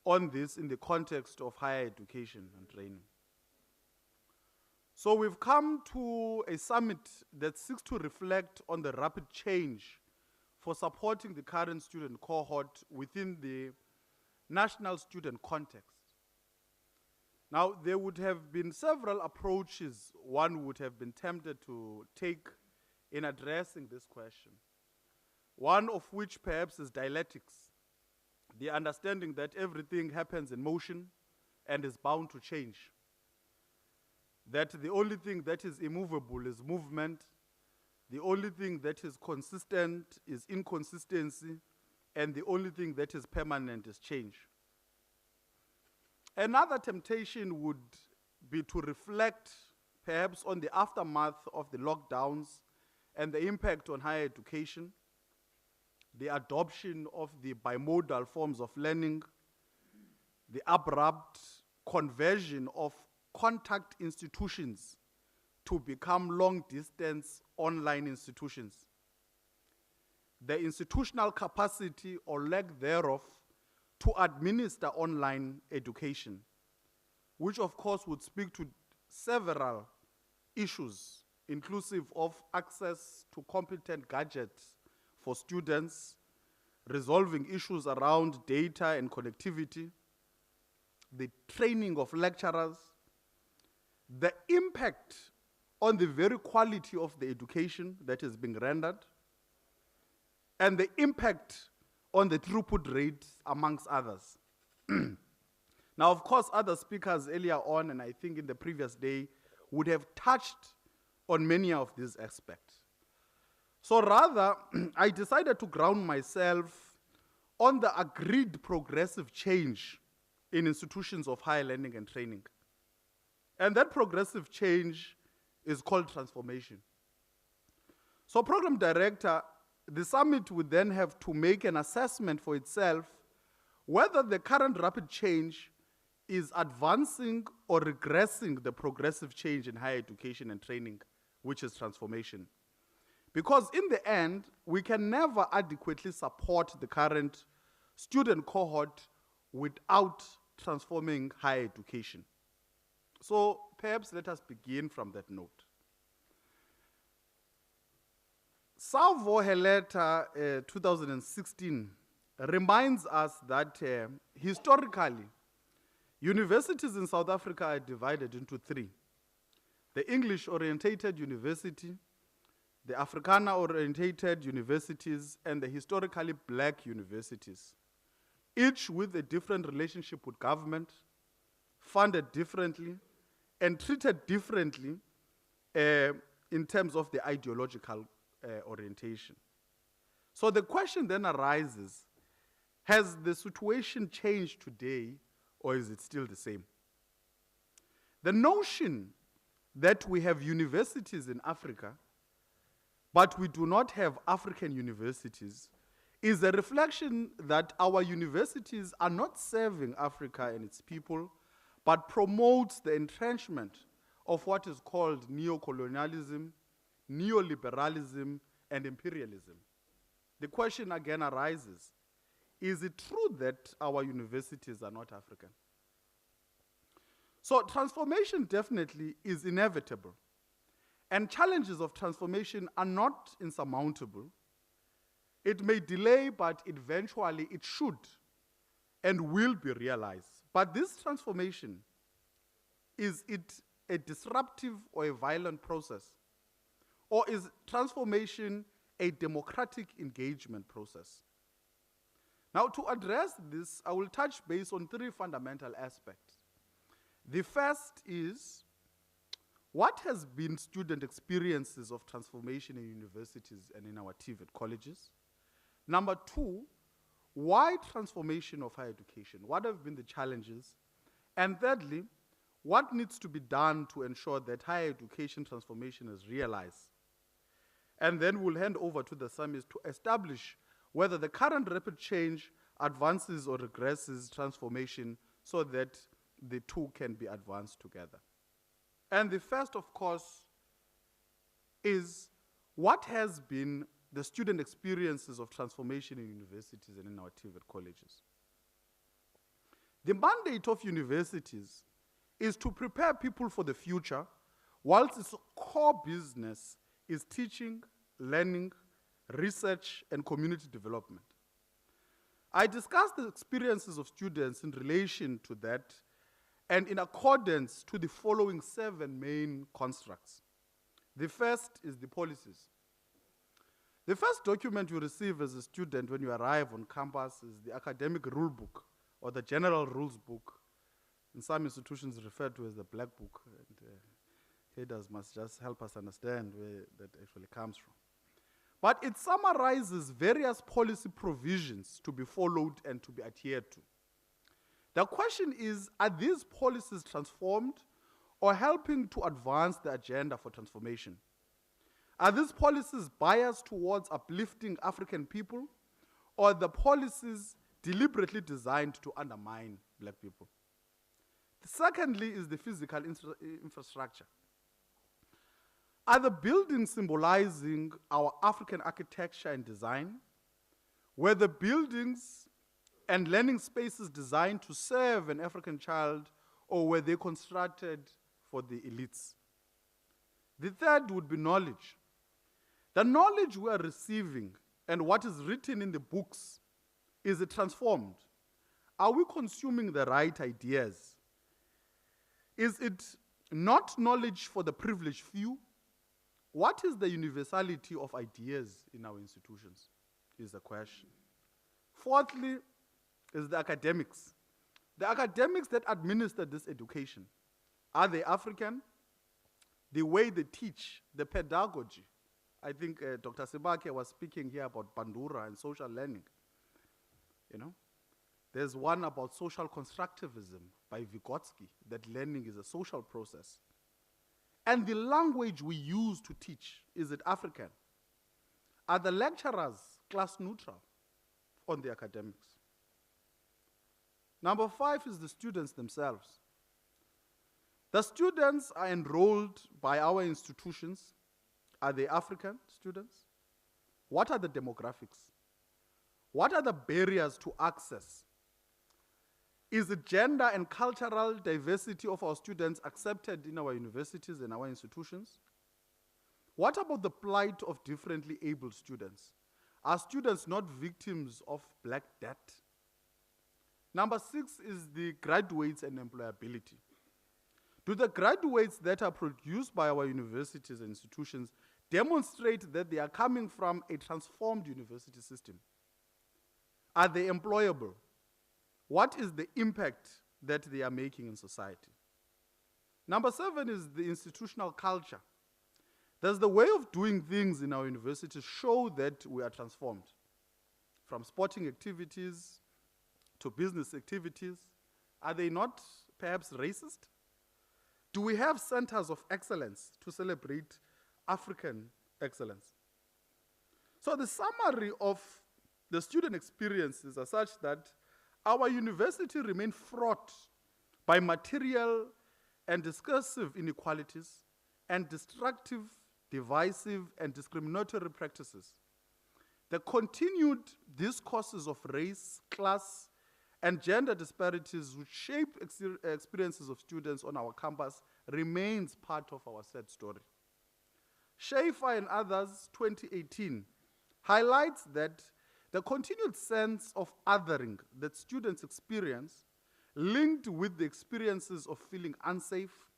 on this in the context of higher education and training. So we've come to a summit that seeks to reflect on the rapid change for supporting the current student cohort within the national student context. Now, there would have been several approaches one would have been tempted to take in addressing this question. One of which perhaps is dialectics, the understanding that everything happens in motion and is bound to change. That the only thing that is immovable is movement, the only thing that is consistent is inconsistency, and the only thing that is permanent is change. Another temptation would be to reflect perhaps on the aftermath of the lockdowns and the impact on higher education, the adoption of the bimodal forms of learning, the abrupt conversion of contact institutions to become long-distance online institutions, the institutional capacity or lack thereof to administer online education, which of course would speak to several issues, inclusive of access to competent gadgets for students, resolving issues around data and connectivity, the training of lecturers, the impact on the very quality of the education that is being rendered, and the impact on the throughput rate, amongst others. Now, of course, other speakers earlier on, and I think in the previous day, would have touched on many of these aspects. So rather, I decided to ground myself on the agreed progressive change in institutions of higher learning and training. And that progressive change is called transformation. So program director, the summit would then have to make an assessment for itself whether the current rapid change is advancing or regressing the progressive change in higher education and training, which is transformation. Because in the end, we can never adequately support the current student cohort without transforming higher education. So perhaps let us begin from that note. Salvo, her letter 2016 reminds us that historically, universities in South Africa are divided into three: the English-orientated university, the Africana-orientated universities, and the historically black universities, each with a different relationship with government, funded differently, and treated differently in terms of the ideological orientation. So the question then arises, has the situation changed today, or is it still the same? The notion that we have universities in Africa, but we do not have African universities, is a reflection that our universities are not serving Africa and its people, but promotes the entrenchment of what is called neocolonialism, neoliberalism, and imperialism. The question again arises, is it true that our universities are not African? So transformation definitely is inevitable, and challenges of transformation are not insurmountable. It may delay, but eventually it should and will be realized. But this transformation, is it a disruptive or a violent process? Or is transformation a democratic engagement process? Now, to address this, I will touch base on three fundamental aspects. The first is, what has been student experiences of transformation in universities and in our TVET colleges? Number two, why transformation of higher education? What have been the challenges? And thirdly, what needs to be done to ensure that higher education transformation is realized? And then we'll hand over to the summit to establish whether the current rapid change advances or regresses transformation so that the two can be advanced together. And the first, of course, is what has been the student experiences of transformation in universities and in our TVET colleges. The mandate of universities is to prepare people for the future, whilst its core business is teaching, learning, research, and community development. I discussed the experiences of students in relation to that and in accordance to the following 7 main constructs. The first is the policies. The first document you receive as a student when you arrive on campus is the academic rule book, or the general rules book. In some institutions referred to as the black book. And cadres must just help us understand where that actually comes from. But it summarizes various policy provisions to be followed and to be adhered to. The question is, are these policies transformed or helping to advance the agenda for transformation? Are these policies biased towards uplifting African people, or are the policies deliberately designed to undermine black people? Secondly is the physical infrastructure. Are the buildings symbolizing our African architecture and design? Were the buildings and learning spaces designed to serve an African child, or were they constructed for the elites? The third would be knowledge. The knowledge we are receiving and what is written in the books, is it transformed? Are we consuming the right ideas? Is it not knowledge for the privileged few? What is the universality of ideas in our institutions, is the question. Fourthly, is the academics. The academics that administer this education, are they African? the way they teach, the pedagogy. I think Dr. Sebake was speaking here about Bandura and social learning. You know, there's one about social constructivism by Vygotsky, that learning is a social process. And the language we use to teach, is it African? Are the lecturers class neutral on the academics? Number 5 is the students themselves. The students are enrolled by our institutions. Are they African students? What are the demographics? What are the barriers to access? Is the gender and cultural diversity of our students accepted in our universities and our institutions? What about the plight of differently abled students? Are students not victims of Black debt? Number 6 is the graduates and employability. Do the graduates that are produced by our universities and institutions demonstrate that they are coming from a transformed university system? Are they employable? What is the impact that they are making in society? Number 7 is the institutional culture. Does the way of doing things in our universities show that we are transformed? From sporting activities to business activities, are they not perhaps racist? Do we have centers of excellence to celebrate African excellence? So the summary of the student experiences are such that our university remain fraught by material and discursive inequalities and destructive, divisive, and discriminatory practices. The continued discourses of race, class, and gender disparities which shape experiences of students on our campus remains part of our sad story. Schaefer and others, 2018, highlights that the continued sense of othering that students experience, linked with the experiences of feeling unsafe,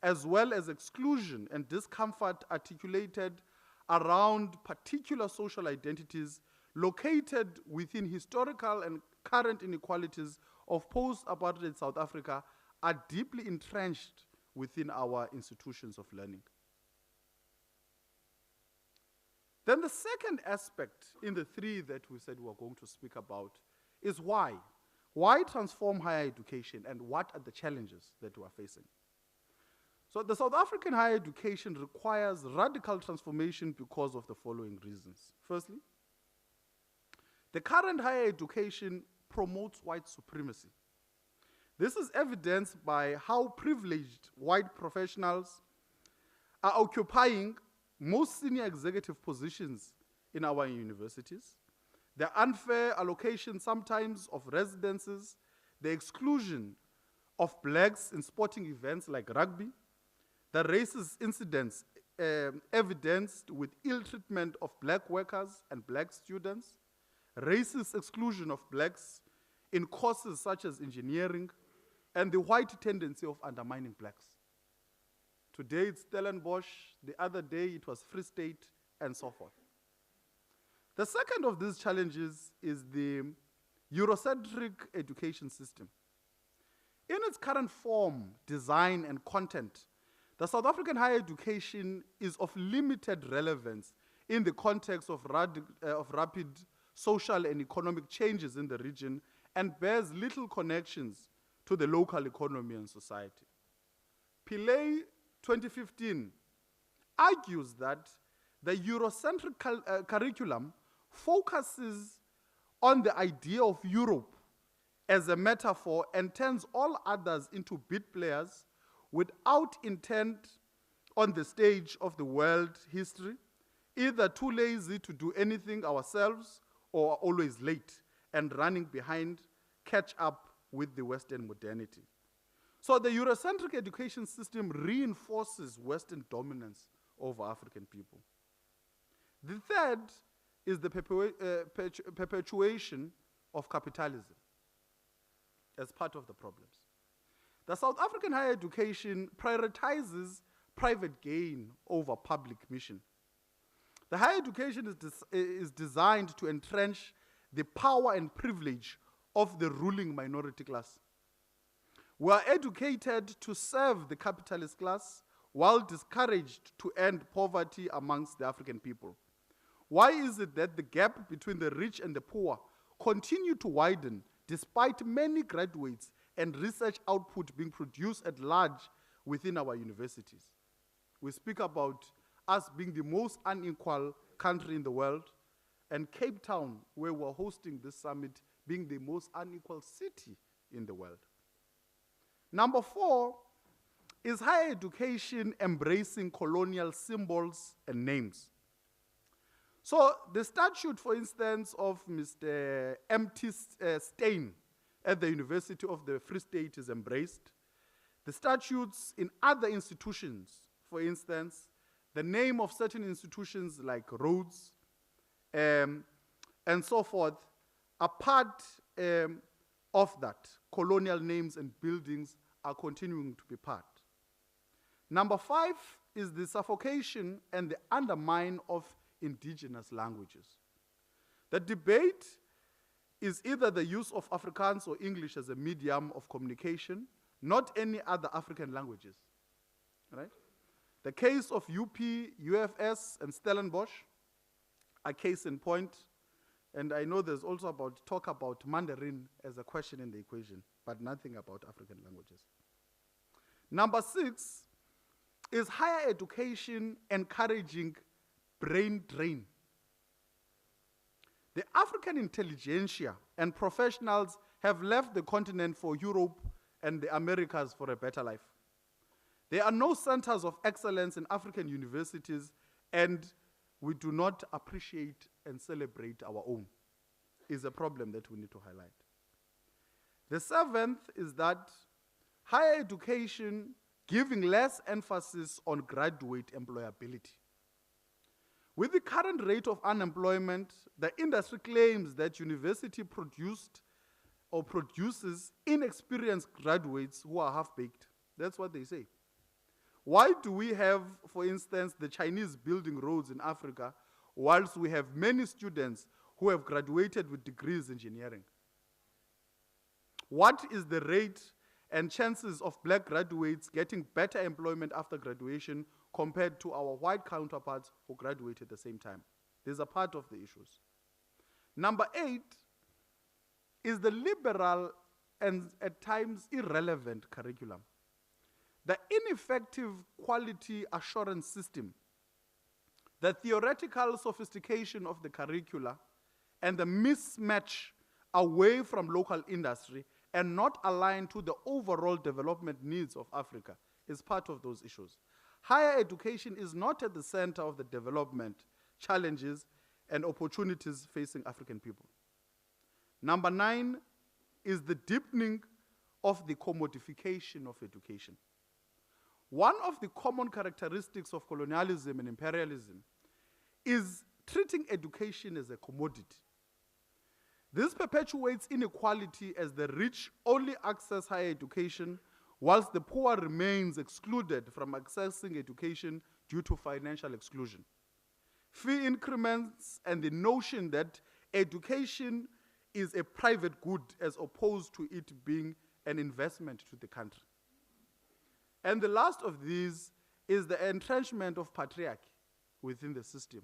as well as exclusion and discomfort articulated around particular social identities located within historical and current inequalities of post-apartheid South Africa, are deeply entrenched within our institutions of learning. Then the second aspect in the 3 that we said we were going to speak about is why. Why transform higher education, and what are the challenges that we are facing? So the South African higher education requires radical transformation because of the following reasons. Firstly, the current higher education promotes white supremacy. This is evidenced by how privileged white professionals are occupying most senior executive positions in our universities, the unfair allocation sometimes of residences, the exclusion of blacks in sporting events like rugby, the racist incidents evidenced with ill treatment of black workers and black students, racist exclusion of blacks in courses such as engineering, and the white tendency of undermining blacks. Today it's Stellenbosch, the other day it was Free State, and so forth. The second of these challenges is the Eurocentric education system. In its current form, design, and content, the South African higher education is of limited relevance in the context of rapid social and economic changes in the region, and bears little connections to the local economy and society. Pillay 2015 argues that the Eurocentric curriculum focuses on the idea of Europe as a metaphor and turns all others into bit players without intent on the stage of the world history, either too lazy to do anything ourselves or always late and running behind, catch up with the Western modernity. So the Eurocentric education system reinforces Western dominance over African people. The third is the perpetuation of capitalism as part of the problems. The South African higher education prioritizes private gain over public mission. The higher education is designed to entrench the power and privilege of the ruling minority class. We are educated to serve the capitalist class while discouraged to end poverty amongst the African people? Why is it that the gap between the rich and the poor continue to widen despite many graduates and research output being produced at large within our universities? We speak about us being the most unequal country in the world, and Cape Town, where we're hosting this summit, being the most unequal city in the world. Number 4 is higher education embracing colonial symbols and names. So the statute, for instance, of Mr. M.T. Steyn at the University of the Free State is embraced. The statutes in other institutions, for instance, the name of certain institutions like roads and so forth, are part of that. Colonial names and buildings are continuing to be part. Number 5 is the suffocation and the undermine of indigenous languages. The debate is either the use of Afrikaans or English as a medium of communication, not any other African languages, right? The case of UP, UFS, and Stellenbosch are case in point, and I know there's also talk about Mandarin as a question in the equation, but nothing about African languages. Number 6 is higher education encouraging brain drain. The African intelligentsia and professionals have left the continent for Europe and the Americas for a better life. There are no centers of excellence in African universities, and we do not appreciate and celebrate our own. Is a problem that we need to highlight. The 7th is that higher education giving less emphasis on graduate employability. With the current rate of unemployment, the industry claims that university produced or produces inexperienced graduates who are half-baked. That's what they say. Why do we have, for instance, the Chinese building roads in Africa, whilst we have many students who have graduated with degrees in engineering? What is the rate and chances of black graduates getting better employment after graduation compared to our white counterparts who graduated at the same time? These are part of the issues. Number 8 is the liberal and at times irrelevant curriculum. The ineffective quality assurance system, the theoretical sophistication of the curricula, and the mismatch away from local industry and not aligned to the overall development needs of Africa is part of those issues. Higher education is not at the center of the development challenges and opportunities facing African people. Number 9 is the deepening of the commodification of education. One of the common characteristics of colonialism and imperialism is treating education as a commodity. This perpetuates inequality as the rich only access higher education, whilst the poor remains excluded from accessing education due to financial exclusion. Fee increments and the notion that education is a private good as opposed to it being an investment to the country. And the last of these is the entrenchment of patriarchy within the system.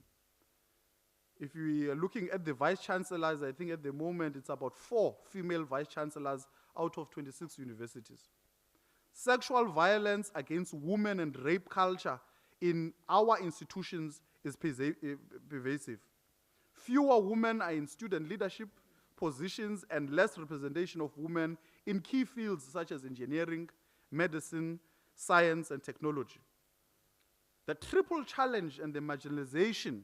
If we are looking at the vice-chancellors, I think at the moment it's about 4 female vice-chancellors out of 26 universities. Sexual violence against women and rape culture in our institutions is pervasive. Fewer women are in student leadership positions and less representation of women in key fields such as engineering, medicine, science, and technology. The triple challenge and the marginalization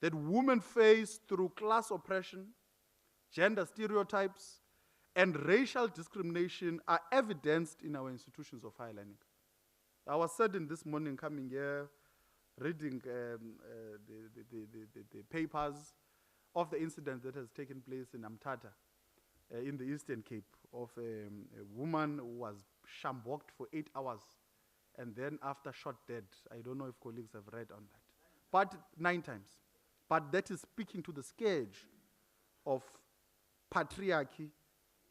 that women face through class oppression, gender stereotypes, and racial discrimination are evidenced in our institutions of higher learning. I was saddened this morning coming here, reading the papers of the incident that has taken place in Amtata, in the Eastern Cape, of a woman who was shamboked for 8 hours and then after shot dead. I don't know if colleagues have read on that. But 9 times. But that is speaking to the scourge of patriarchy,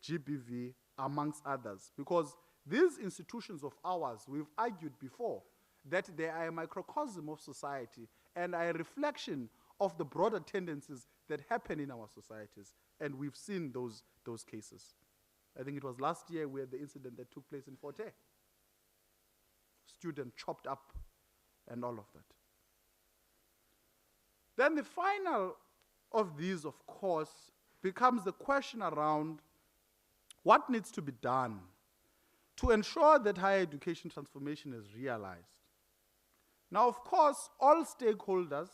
GBV, amongst others. Because these institutions of ours, we've argued before, that they are a microcosm of society and are a reflection of the broader tendencies that happen in our societies. And we've seen those cases. I think it was last year we had the incident that took place in Forte. Student chopped up and all of that. Then the final of these, of course, becomes the question around what needs to be done to ensure that higher education transformation is realized. Now, of course, all stakeholders,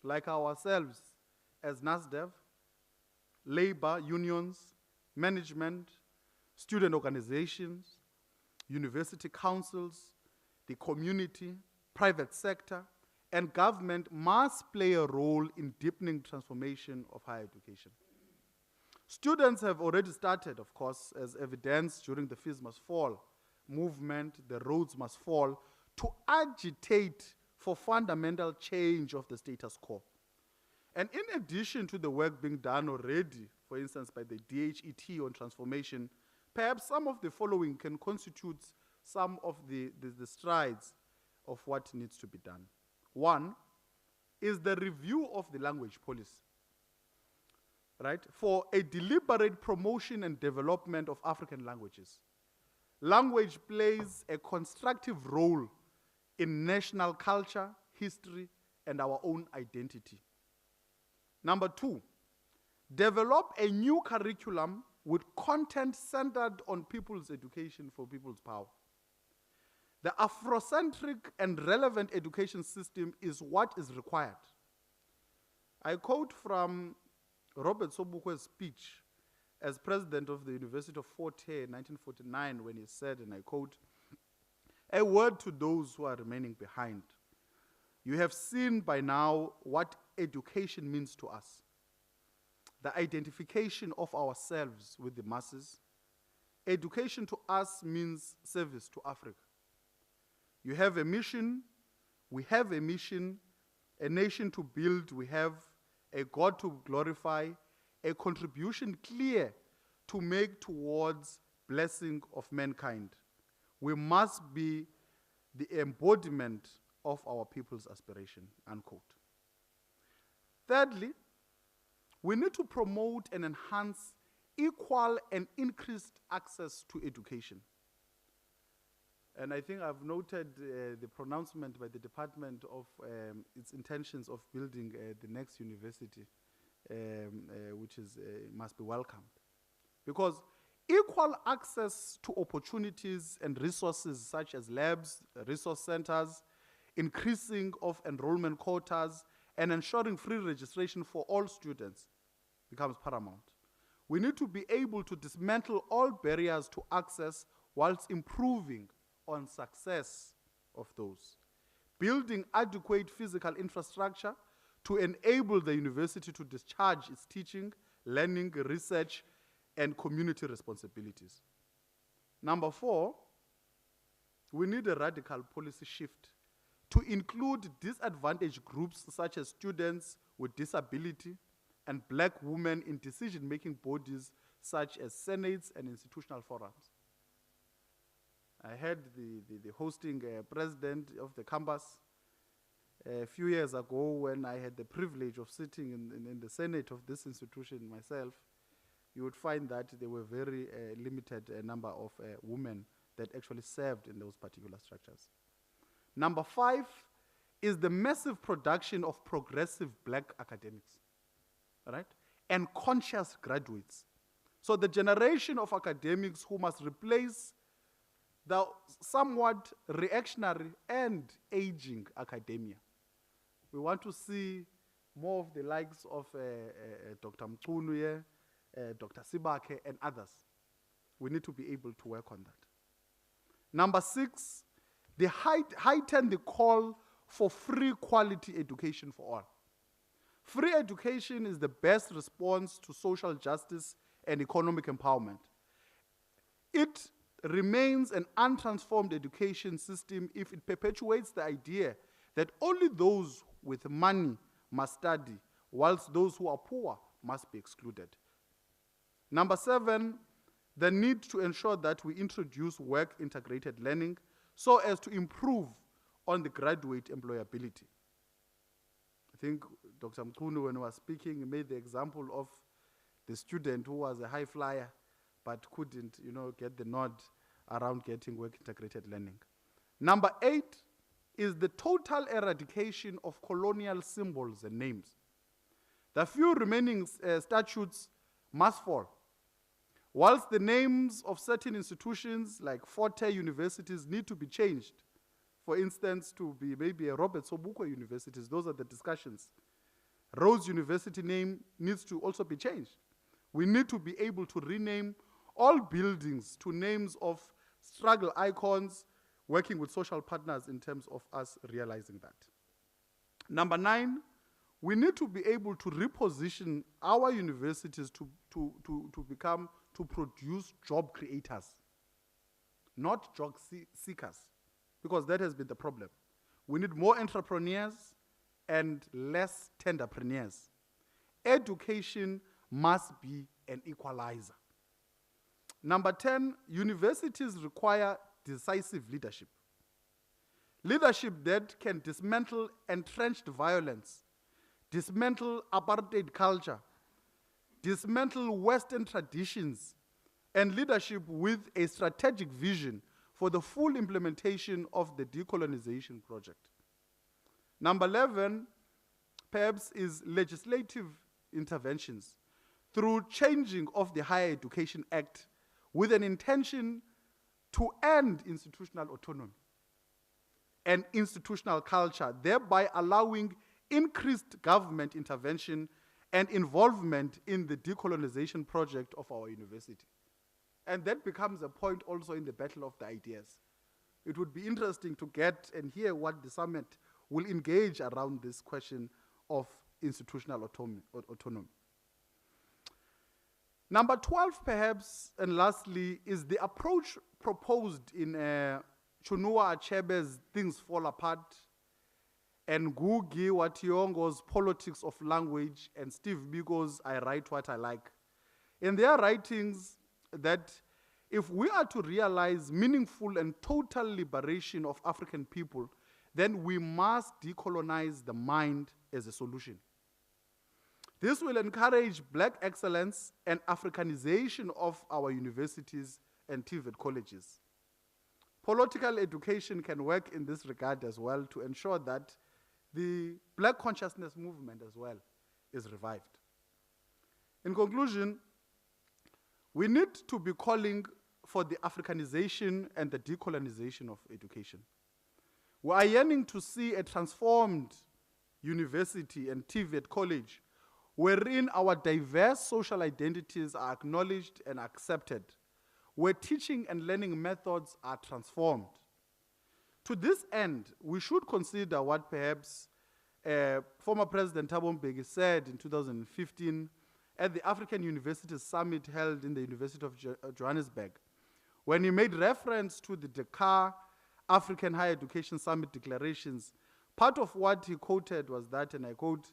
like ourselves as NASDEV, labor, unions, management, student organizations, university councils, the community, private sector, and government must play a role in deepening transformation of higher education. Students have already started, of course, as evidenced during the Fees Must Fall movement, the roads must fall, to agitate for fundamental change of the status quo. And in addition to the work being done already, for instance, by the DHET on transformation, perhaps some of the following can constitute some of the strides of what needs to be done. One is the review of the language policy, right? For a deliberate promotion and development of African languages. Language plays a constructive role in national culture, history, and our own identity. Number two, develop a new curriculum with content centered on people's education for people's power. The Afrocentric and relevant education system is what is required. I quote from Robert Sobukwe's speech as president of the University of Forte in 1949 when he said, and I quote, "A word to those who are remaining behind. You have seen by now what education means to us. The identification of ourselves with the masses. Education to us means service to Africa. You have a mission, we have a mission, a nation to build, we have a God to glorify, a contribution clear to make towards blessing of mankind. We must be the embodiment of our people's aspiration," unquote. Thirdly, we need to promote and enhance equal and increased access to education. And I think I've noted the pronouncement by the department of its intentions of building the next university, which is, must be welcomed. Because equal access to opportunities and resources such as labs, resource centers, increasing of enrollment quotas, and ensuring free registration for all students becomes paramount. We need to be able to dismantle all barriers to access whilst improving on success of those. Building adequate physical infrastructure to enable the university to discharge its teaching, learning, research, and community responsibilities. Number four, we need a radical policy shift to include disadvantaged groups such as students with disability and black women in decision-making bodies such as senates and institutional forums. I had the hosting president of the campus a few years ago when I had the privilege of sitting in the Senate of this institution myself. You would find that there were very limited number of women that actually served in those particular structures. Number five is the massive production of progressive black academics, right? And conscious graduates. So the generation of academics who must replace the somewhat reactionary and aging academia. We want to see more of the likes of Dr. Mchunu, Dr. Sibake, and others. We need to be able to work on that. Number six, heighten the call for free quality education for all. Free education is the best response to social justice and economic empowerment. It remains an untransformed education system if it perpetuates the idea that only those with money must study, whilst those who are poor must be excluded. Number seven, the need to ensure that we introduce work-integrated learning so as to improve on the graduate employability. I think Dr. Mkunu, when he was speaking, he made the example of the student who was a high flyer but couldn't, get the nod around getting work integrated learning. Number 8 is the total eradication of colonial symbols and names. The few remaining statutes must fall. Whilst the names of certain institutions like Forte universities need to be changed, for instance, to be maybe a Robert Sobukwe universities, those are the discussions. Rhodes University name needs to also be changed. We need to be able to rename all buildings to names of struggle icons, working with social partners in terms of us realizing that. Number 9, we need to be able to reposition our universities to produce job creators, not job seekers, because that has been the problem. We need more entrepreneurs and less tenderpreneurs. Education must be an equalizer. Number 10, universities require decisive leadership. Leadership that can dismantle entrenched violence, dismantle apartheid culture, dismantle Western traditions, and leadership with a strategic vision for the full implementation of the decolonization project. Number 11, perhaps, is legislative interventions through changing of the Higher Education Act with an intention to end institutional autonomy and institutional culture, thereby allowing increased government intervention and involvement in the decolonization project of our university. And that becomes a point also in the battle of the ideas. It would be interesting to get and hear what the summit will engage around this question of institutional autonomy. Number 12, perhaps, and lastly, is the approach proposed in Chunua Achebe's Things Fall Apart, and Ngugi wa Thiong'o's Politics of Language, and Steve Biko's I Write What I Like. In their writings, that if we are to realize meaningful and total liberation of African people, then we must decolonize the mind as a solution. This will encourage Black excellence and Africanization of our universities and TVET colleges. Political education can work in this regard as well to ensure that the Black consciousness movement as well is revived. In conclusion, we need to be calling for the Africanization and the decolonization of education. We are yearning to see a transformed university and TVET college wherein our diverse social identities are acknowledged and accepted, where teaching and learning methods are transformed. To this end, we should consider what perhaps former President Thabo Mbeki said in 2015 at the African Universities Summit held in the University of Johannesburg, when he made reference to the Dakar African Higher Education Summit declarations. Part of what he quoted was that, and I quote,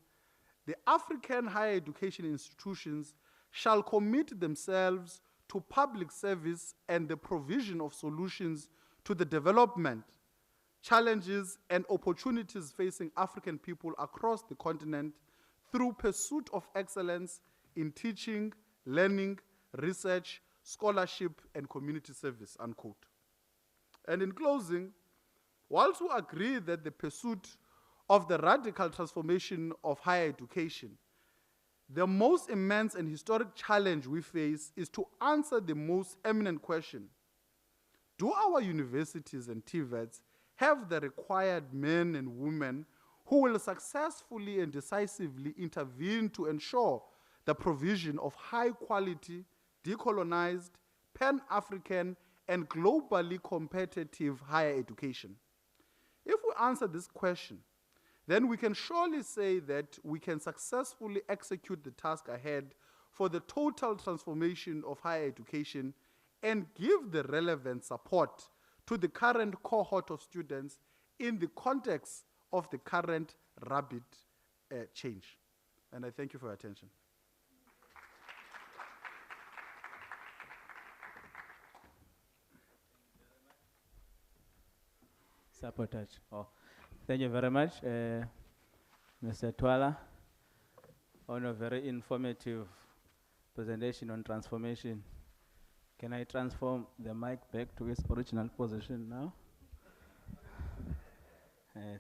"The African higher education institutions shall commit themselves to public service and the provision of solutions to the development, challenges, and opportunities facing African people across the continent through pursuit of excellence in teaching, learning, research, scholarship, and community service," unquote. And in closing, whilst we agree that the pursuit of the radical transformation of higher education, the most immense and historic challenge we face is to answer the most eminent question: do our universities and TVETs have the required men and women who will successfully and decisively intervene to ensure the provision of high quality, decolonized, Pan-African, and globally competitive higher education? If we answer this question, then we can surely say that we can successfully execute the task ahead for the total transformation of higher education and give the relevant support to the current cohort of students in the context of the current rapid change. And I thank you for your attention. Sabotage. Oh, thank you very much, Mr. Twala, on a very informative presentation on transformation. Can I transform the mic back to its original position now?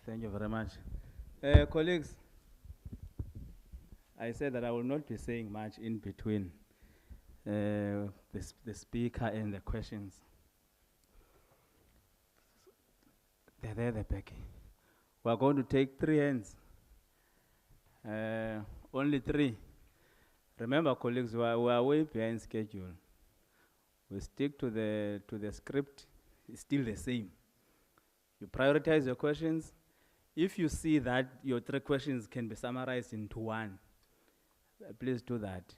Thank you very much. Colleagues, I said that I will not be saying much in between the speaker and the questions. They're there, the back. We're going to take 3 hands. Only 3. Remember, colleagues, we are way behind schedule. We stick to the script. It's still the same. You prioritize your questions. If you see that your 3 questions can be summarized into 1, please do that.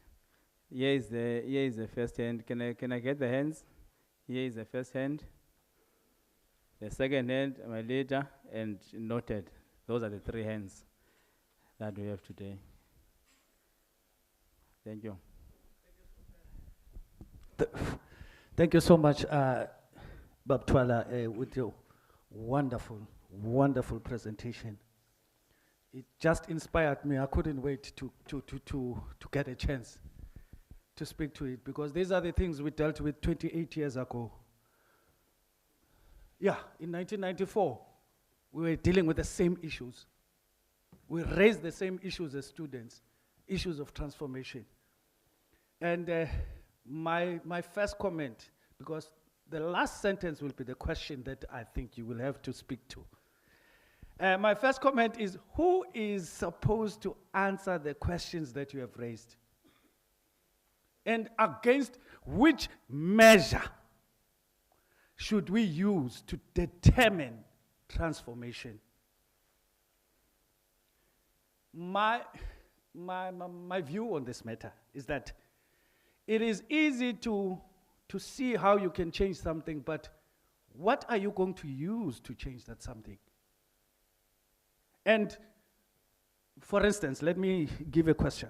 Here is the first hand. Can I get the hands? Here is the first hand. The second hand, my leader, and noted. Those are the 3 hands that we have today. Thank you. Thank you so much, Bab Twala, with your wonderful, wonderful presentation. It just inspired me. I couldn't wait to get a chance to speak to it, because these are the things we dealt with 28 years ago. Yeah, in 1994, we were dealing with the same issues. We raised the same issues as students, issues of transformation. And my first comment, because the last sentence will be the question that I think you will have to speak to. My first comment is, who is supposed to answer the questions that you have raised? And against which measure should we use to determine transformation? My view on this matter is that it is easy to see how you can change something, but what are you going to use to change that something? And for instance, let me give a question.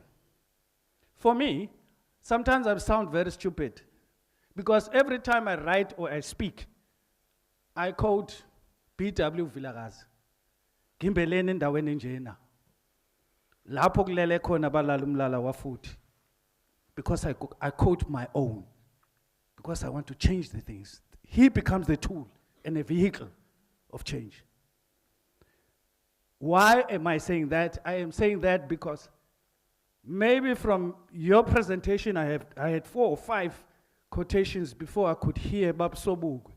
For me, sometimes I sound very stupid, because every time I write or I speak, I quote B.W. Vilakazi, Gimbeleni ndaweni njena, lapho kulele khona balala umlala wafuthi, because I quote my own, because I want to change the things. He becomes the tool and a vehicle of change. Why am I saying that? I am saying that because maybe from your presentation, I had 4 or 5 quotations before I could hear Bab Sobuk,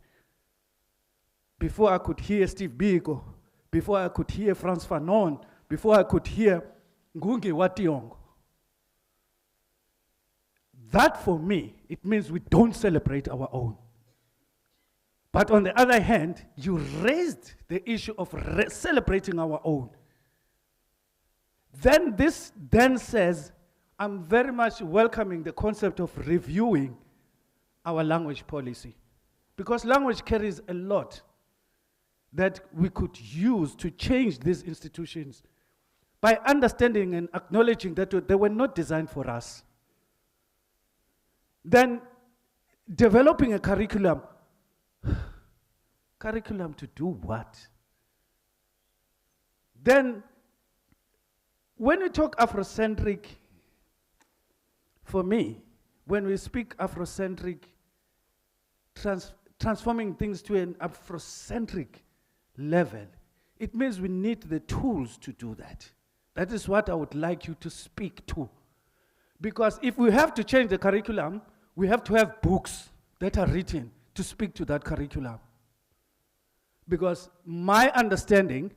before I could hear Steve Biko, before I could hear Frans Fanon, before I could hear Ngungi Wationg. That for me, it means we don't celebrate our own. But on the other hand, you raised the issue of celebrating our own. Then this then says, I'm very much welcoming the concept of reviewing our language policy, because language carries a lot that we could use to change these institutions by understanding and acknowledging that they were not designed for us. Then developing a curriculum to do what? Then when we talk Afrocentric, for me, when we speak Afrocentric, transforming things to an Afrocentric level, it means we need the tools to do that. That is what I would like you to speak to. Because if we have to change the curriculum, we have to have books that are written to speak to that curriculum. Because my understanding,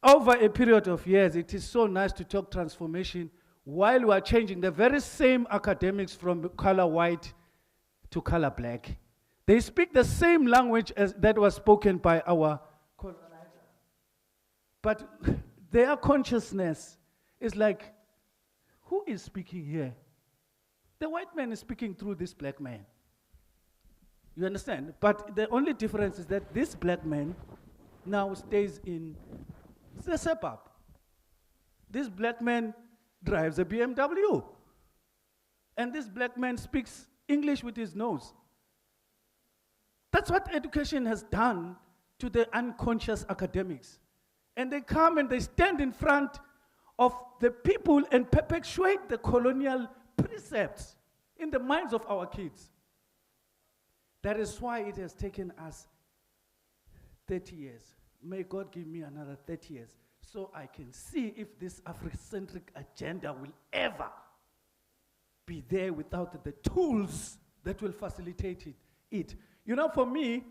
over a period of years, it is so nice to talk transformation while we are changing the very same academics from color white to color black. They speak the same language as that was spoken by our colonizer. But their consciousness is like, who is speaking here? The white man is speaking through this black man. You understand? But the only difference is that this black man now stays in the suburb. This black man drives a BMW. And this black man speaks English with his nose. That's what education has done to the unconscious academics. And they come and they stand in front of the people and perpetuate the colonial precepts in the minds of our kids. That is why it has taken us 30 years. May God give me another 30 years so I can see if this Afrocentric agenda will ever be there without the tools that will facilitate it. You know, for me,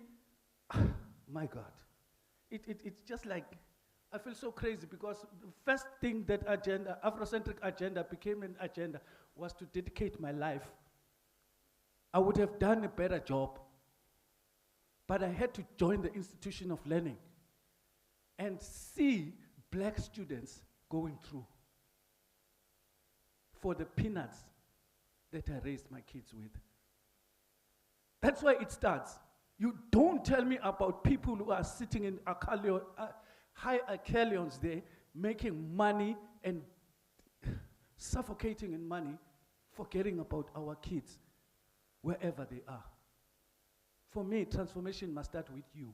my God, it's just like, I feel so crazy because the first thing that agenda, Afrocentric agenda became an agenda was to dedicate my life. I would have done a better job, but I had to join the institution of learning and see black students going through for the peanuts that I raised my kids with. That's why it starts. You don't tell me about people who are sitting in high echelons there, making money and suffocating in money, forgetting about our kids, wherever they are. For me, transformation must start with you.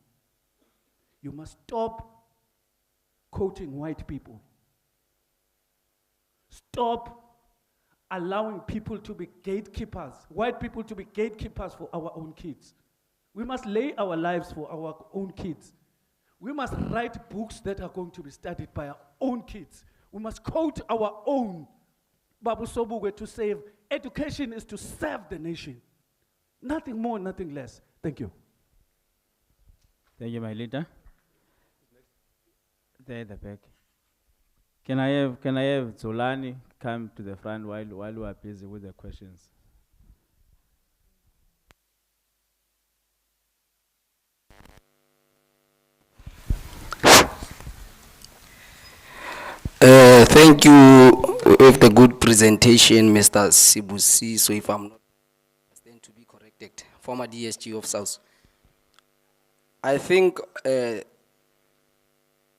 You must stop quoting white people. Stop allowing people to be gatekeepers, white people to be gatekeepers for our own kids. We must lay our lives for our own kids. We must write books that are going to be studied by our own kids. We must quote our own Babu Sobugwe to say, education is to serve the nation. Nothing more, nothing less. Thank you. Thank you, my leader. There at the back. Can I have Zolani come to the front while we are busy with the questions? Thank you with the good presentation, Mr. Sibusi. So if I'm not then to be corrected, former DSG of South. I think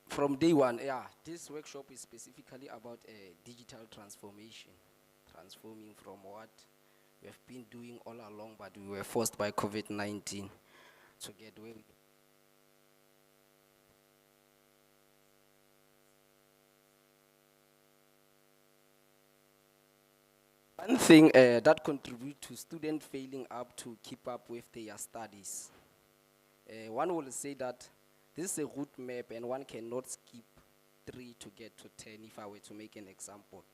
from day one, this workshop is specifically about digital transformation, transforming from what we have been doing all along, but we were forced by COVID-19 to get where we. One thing that contributes to students failing up to keep up with their studies. One will say that this is a route map and one cannot skip 3 to get to 10 if I were to make an example.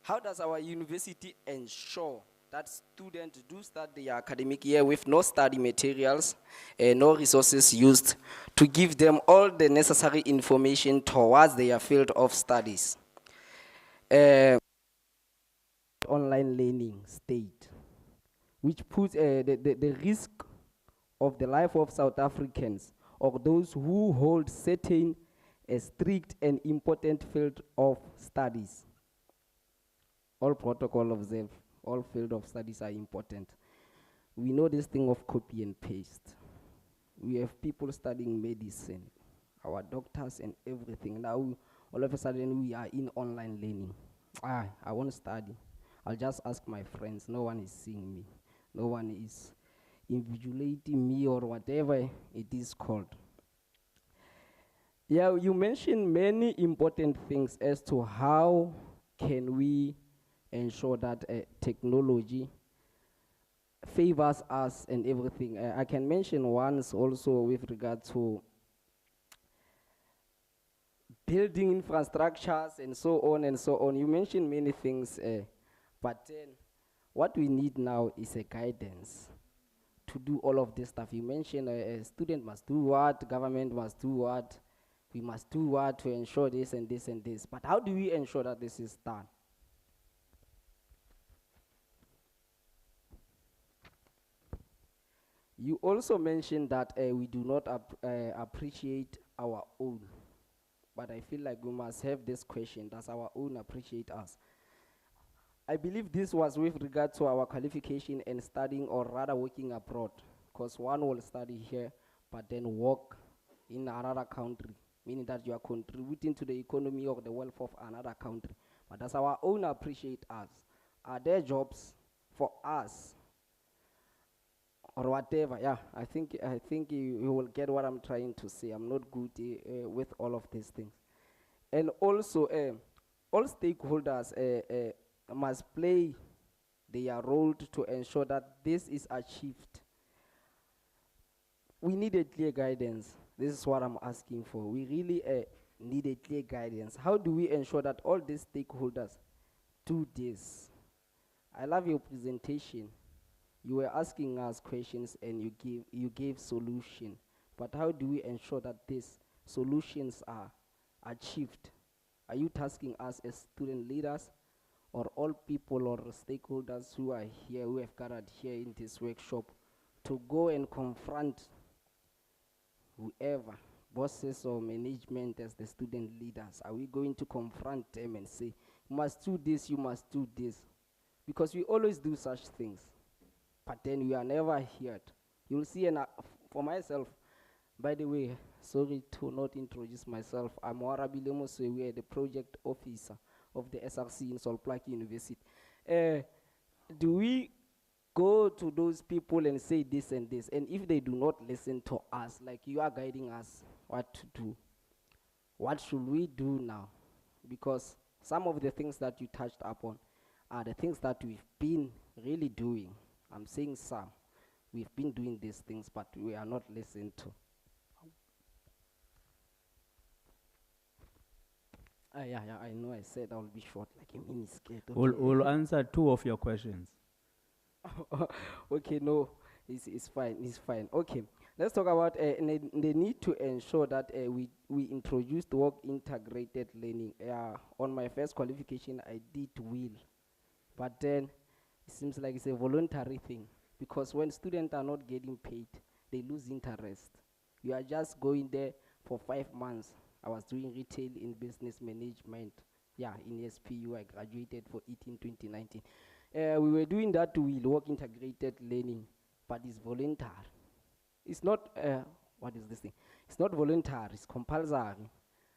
How does our university ensure that students do start their academic year with no study materials, no resources used to give them all the necessary information towards their field of studies? Online learning state, which puts the risk of the life of South Africans or those who hold certain strict and important field of studies. All protocol observe, all field of studies are important. We know this thing of copy and paste. We have people studying medicine, our doctors and everything. Now, all of a sudden, we are in online learning. I want to study. I'll just ask my friends. No one is seeing me. No one is invigilating me or whatever it is called. Yeah, you mentioned many important things as to how can we ensure that technology favors us and everything. I can mention ones also with regard to building infrastructures and so on and so on. You mentioned many things, but then what we need now is a guidance to do all of this stuff. You mentioned a student must do what, government must do what, we must do what to ensure this and this and this. But how do we ensure that this is done? You also mentioned that we do not appreciate our own. But I feel like we must have this question, does our own appreciate us? I believe this was with regard to our qualification and studying, or rather working abroad, because one will study here, but then work in another country, meaning that you are contributing to the economy or the wealth of another country. But does our own appreciate us? Are there jobs for us or whatever. Yeah, I think you will get what I'm trying to say. I'm not good with all of these things. And also, all stakeholders must play their role to ensure that this is achieved. We need a clear guidance. This is what I'm asking for. We really need a clear guidance. How do we ensure that all these stakeholders do this? I love your presentation. You were asking us questions and you gave solution. But how do we ensure that these solutions are achieved? Are you tasking us as student leaders or all people or stakeholders who are here, who have gathered here in this workshop, to go and confront whoever, bosses or management as the student leaders? Are we going to confront them and say, you must do this, you must do this? Because we always do such things, but then we are never heard. You'll see, and for myself, by the way, sorry to not introduce myself, I'm Warabile Moswe, we are the project officer of the SRC in Solplaki University. Do we go to those people and say this and this, and if they do not listen to us, like you are guiding us what to do, what should we do now? Because some of the things that you touched upon are the things that we've been really doing. I'm saying some. We've been doing these things, but we are not listened to. Yeah, I know I said I'll be short like a mini skirt. Okay. We'll answer 2 of your questions. Okay, no, it's fine. Okay, let's talk about the need to ensure that we introduced work integrated learning. On my first qualification, I did will, but then it seems like it's a voluntary thing, because when students are not getting paid, they lose interest. You are just going there for 5 months. I was doing retail in business management. Yeah, in SPU, I graduated for it in 2019. We were doing that will, work integrated learning, but it's voluntary. It's not, what is this thing? It's not voluntary, it's compulsory.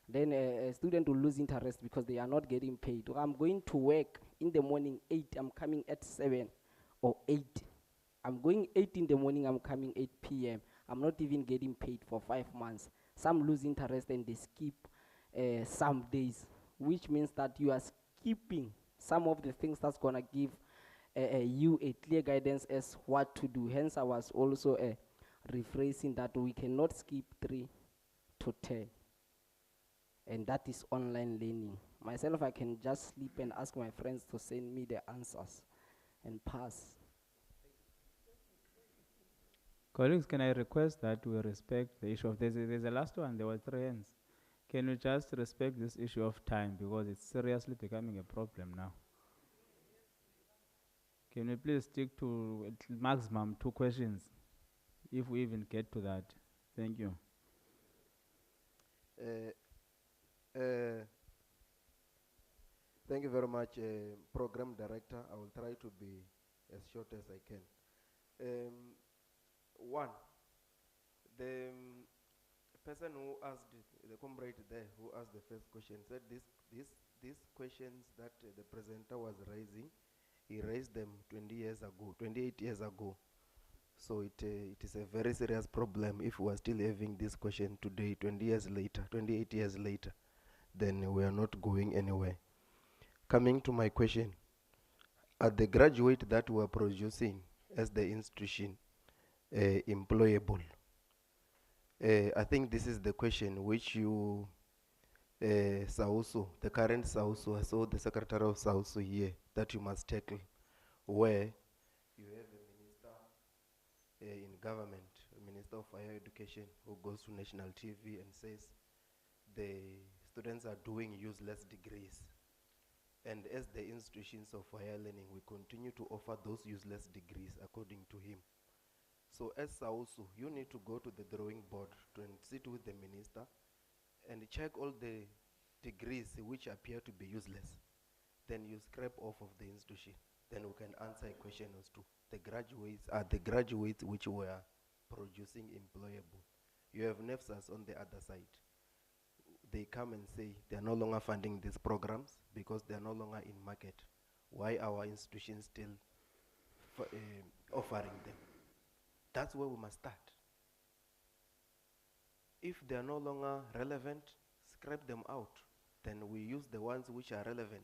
Then a student will lose interest because they are not getting paid. Or I'm going to work in the morning 8, I'm coming at 7 or 8. I'm going 8 in the morning, I'm coming 8 p.m. I'm not even getting paid for 5 months. Some lose interest and they skip some days, which means that you are skipping some of the things that's gonna give you a clear guidance as what to do. Hence, I was also rephrasing that we cannot skip 3 to 10. And that is online learning. Myself, I can just sleep and ask my friends to send me the answers and pass. Colleagues, can I request that we respect the issue of there's a last one, there were 3 hands. Can you just respect this issue of time, because it's seriously becoming a problem now? Can we please stick to maximum 2 questions, if we even get to that? Thank you. Thank you very much, Program Director. I will try to be as short as I can. One, the person who asked, the comrade there who asked the first question, said these questions that the presenter was raising, he raised them 28 years ago. So it is a very serious problem if we are still having this question today, 28 years later, then we are not going anywhere. Coming to my question, are the graduate that we are producing as the institution employable? I think this is the question which you, Sauso, the current Sauso, I saw the Secretary of Sauso here, that you must tackle, where you have a minister in government, a Minister of Higher Education, who goes to national TV and says the students are doing useless degrees. And as the institutions of higher learning, we continue to offer those useless degrees according to him. So as Sausu, you need to go to the drawing board and sit with the minister and check all the degrees which appear to be useless. Then you scrap off of the institution. Then we can answer a question as to the graduates which were producing employable. You have NEFSAs on the other side. They come and say they are no longer funding these programs because they are no longer in market. Why are our institutions still offering them? That's where we must start. If they are no longer relevant, scrap them out. Then we use the ones which are relevant.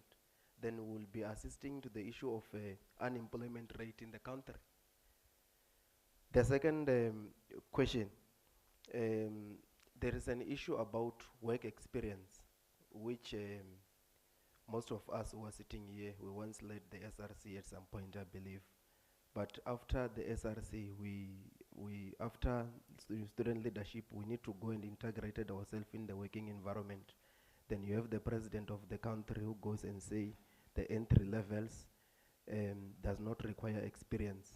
Then we will be assisting to the issue of unemployment rate in the country. The second question, there is an issue about work experience, which most of us who are sitting here, we once led the SRC at some point, I believe. But after the SRC, after student leadership, we need to go and integrate ourselves in the working environment. Then you have the president of the country who goes and say the entry levels does not require experience.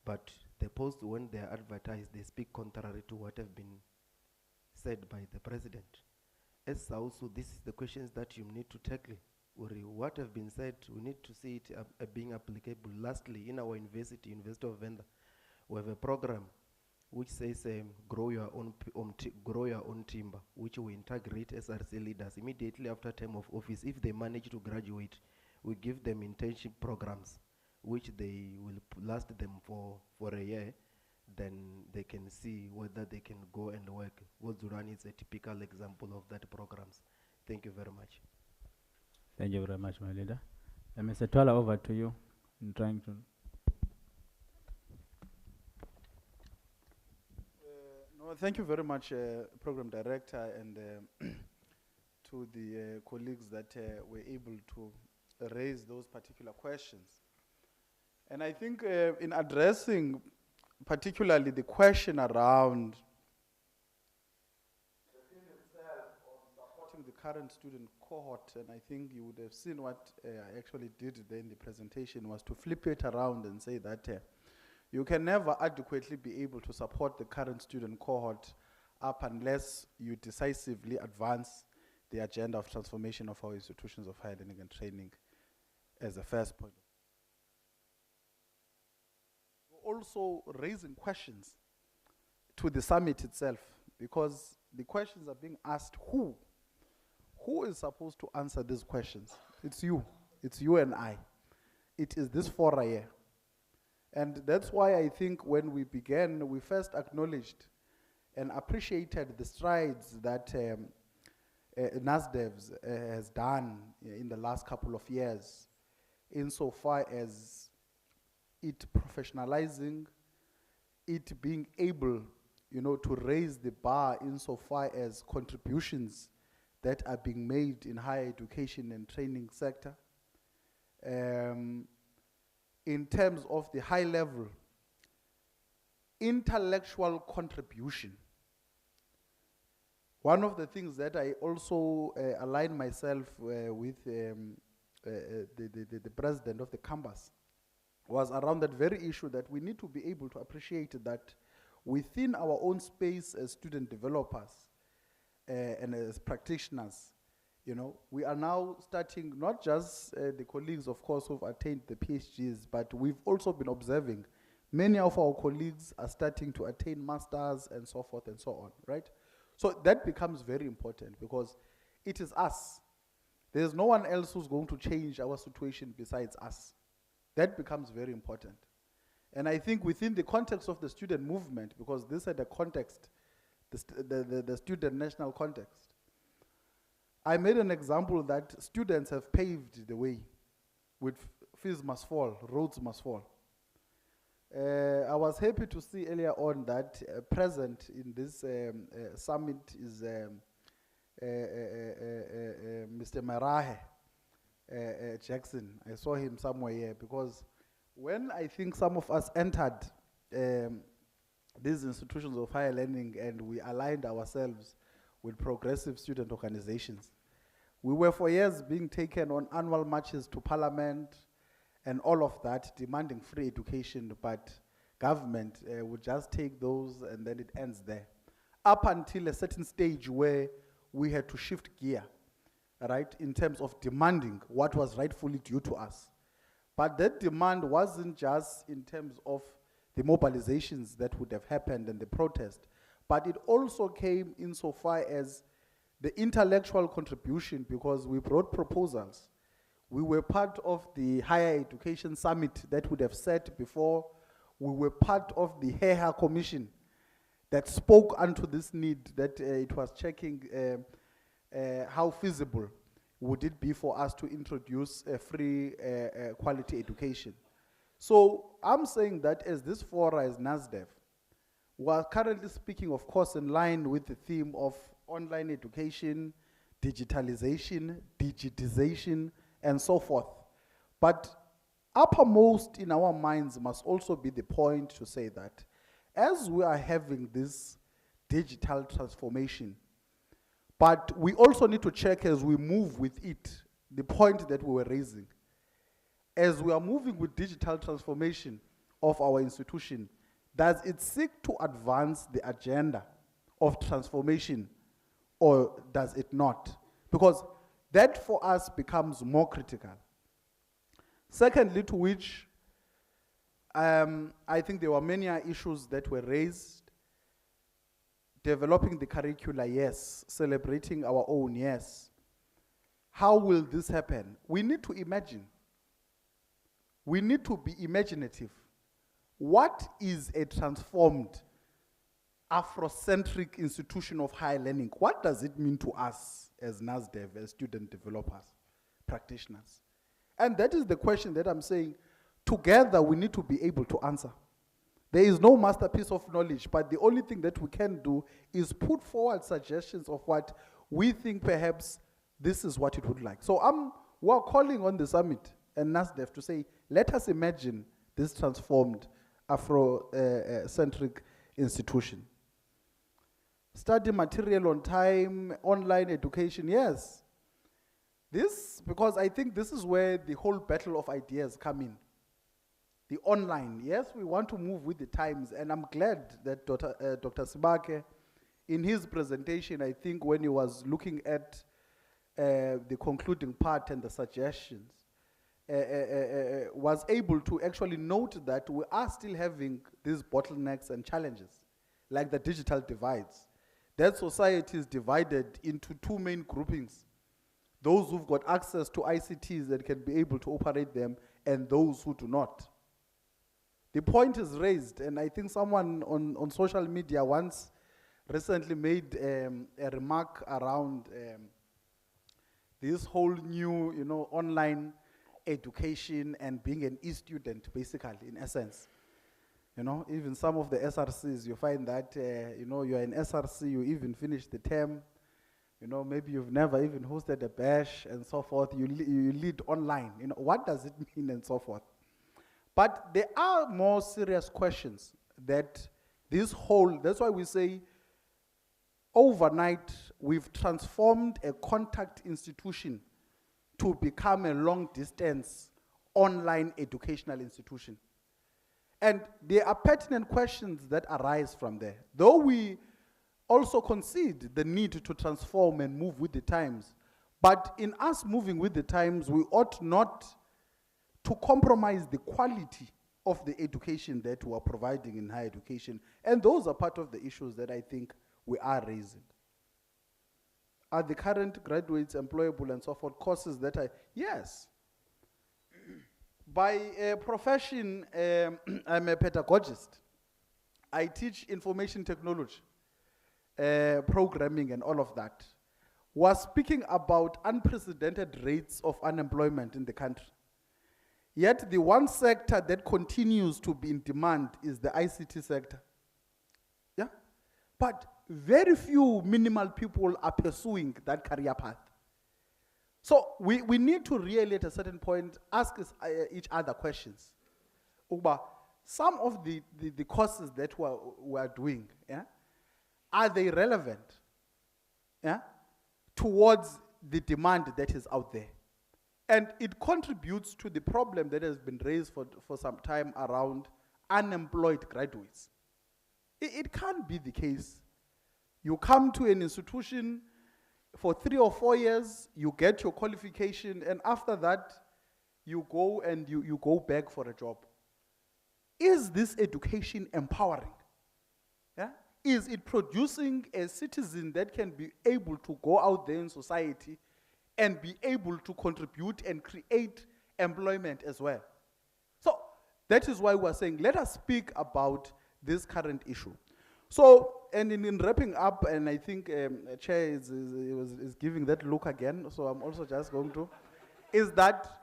But the posts, when they are advertised, they speak contrary to what have been said by the president. As also, this is the questions that you need to tackle. What have been said, we need to see it being applicable. Lastly, in our University of Venda, we have a program which says grow your own timber, which we integrate SRC leaders immediately after term of office. If they manage to graduate, we give them internship programs, which they will last them for a year. Then they can see whether they can go and work. Wodzurani is a typical example of that programs. Thank you very much. Thank you very much, my leader. Mr. Twala, over to you. I'm trying to. No, thank you very much, Program Director, and to the colleagues that were able to raise those particular questions. And I think in addressing particularly the question around the field itself on supporting the current student cohort, and I think you would have seen what I actually did there in the presentation was to flip it around and say that you can never adequately be able to support the current student cohort up unless you decisively advance the agenda of transformation of our institutions of higher learning and training as a first point. We're also raising questions to the summit itself, because the questions are being asked, who is supposed to answer these questions? It's you and I. It is this forum here. And that's why I think when we began, we first acknowledged and appreciated the strides that NASDEV has done in the last couple of years, insofar as it professionalizing, it being able, to raise the bar insofar as contributions that are being made in higher education and training sector. In terms of the high level intellectual contribution, one of the things that I also align myself with the president of the campus was around that very issue, that we need to be able to appreciate that within our own space as student developers and as practitioners, we are now starting, not just the colleagues, of course, who've attained the PhDs, but we've also been observing many of our colleagues are starting to attain masters and so forth and so on, right? So that becomes very important, because it is us. There's no one else who's going to change our situation besides us. That becomes very important. And I think within the context of the student movement, because this is the context, the student national context, I made an example that students have paved the way with fees must fall, roads must fall. I was happy to see earlier on that present in this summit is Mr. Marahe Jackson. I saw him somewhere here, because when I think some of us entered these institutions of higher learning and we aligned ourselves with progressive student organizations, we were for years being taken on annual marches to parliament and all of that, demanding free education, but government would just take those and then it ends there. Up until a certain stage where we had to shift gear, right, in terms of demanding what was rightfully due to us. But that demand wasn't just in terms of the mobilizations that would have happened and the protest, but it also came insofar as the intellectual contribution, because we brought proposals. We were part of the higher education summit that would have sat before we were part of the HEHA Commission that spoke unto this need, that it was checking how feasible would it be for us to introduce a free quality education. So I'm saying that as this fora as NASDEV, we are currently speaking, of course, in line with the theme of online education, digitalization, digitization, and so forth. But uppermost in our minds must also be the point to say that as we are having this digital transformation, but we also need to check as we move with it, the point that we were raising. As we are moving with digital transformation of our institution, does it seek to advance the agenda of transformation or does it not? Because that for us becomes more critical. Secondly, to which I think there were many issues that were raised. Developing the curricula, yes. Celebrating our own, yes. How will this happen? We need to imagine. We need to be imaginative. What is a transformed Afrocentric institution of higher learning? What does it mean to us as NASDEV, as student developers, practitioners? And that is the question that I'm saying, together we need to be able to answer. There is no masterpiece of knowledge, but the only thing that we can do is put forward suggestions of what we think perhaps this is what it would like. So we're calling on the summit and NASDEV to say, let us imagine this transformed Afro-centric institution. Study material on time, online education, yes. This, because I think this is where the whole battle of ideas come in. The online, yes, we want to move with the times, and I'm glad that Dr. Sibake, in his presentation, I think when he was looking at the concluding part and the suggestions, was able to actually note that we are still having these bottlenecks and challenges, like the digital divides. That society is divided into two main groupings. Those who've got access to ICTs that can be able to operate them, and those who do not. The point is raised, and I think someone on social media once recently made a remark around this whole new, online education and being an e-student, basically, in essence. Even some of the SRCs, you find that, you're an SRC, you even finish the term, maybe you've never even hosted a bash and so forth, you lead online. What does it mean and so forth? But there are more serious questions that that's why we say overnight we've transformed a contact institution to become a long-distance online educational institution. And there are pertinent questions that arise from there. Though we also concede the need to transform and move with the times, but in us moving with the times, we ought not to compromise the quality of the education that we are providing in higher education. And those are part of the issues that I think we are raising. Are the current graduates employable and so forth? Courses that yes. By profession, I'm a pedagogist. I teach information technology, programming and all of that. Was speaking about unprecedented rates of unemployment in the country. Yet the one sector that continues to be in demand is the ICT sector. Yeah? But very few minimal people are pursuing that career path. So we need to really at a certain point ask each other questions. Uba, some of the courses that we are doing, yeah, are they relevant, yeah, towards the demand that is out there? And it contributes to the problem that has been raised for some time around unemployed graduates. It can't be the case. You come to an institution for 3 or 4 years, you get your qualification, and after that, you go and you go back for a job. Is this education empowering? Yeah? Is it producing a citizen that can be able to go out there in society and be able to contribute and create employment as well? So That is why we are saying, let us speak about this current issue. So, and in wrapping up, and I think Chair is giving that look again, so I'm also just going to, is that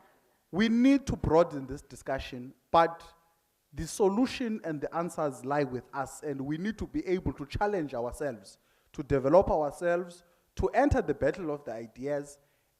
we need to broaden this discussion, but the solution and the answers lie with us, and we need to be able to challenge ourselves, to develop ourselves, to enter the battle of the ideas,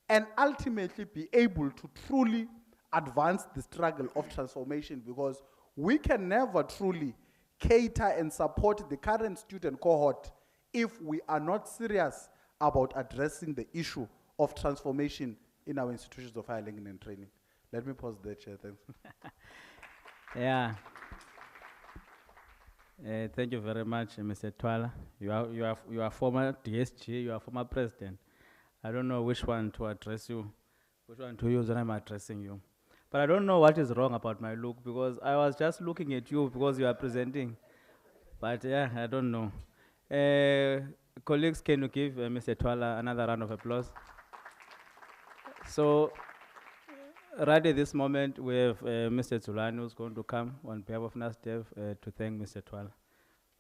and ultimately be able to truly advance the struggle of transformation, because we can never truly cater and support the current student cohort if we are not serious about addressing the issue of transformation in our institutions of higher learning and training. Let me pause there, Chair. Thanks. Yeah. Thank you very much, Mr. Twala. You are former DSG, you are former president. I don't know which one to address you, which one to use when I'm addressing you. But I don't know what is wrong about my look, because I was just looking at you because you are presenting. But yeah, I don't know. Colleagues, can you give Mr. Twala another round of applause? So, right at this moment, we have Mr. Zulani who's going to come on behalf of NASDEV to thank Mr. Twala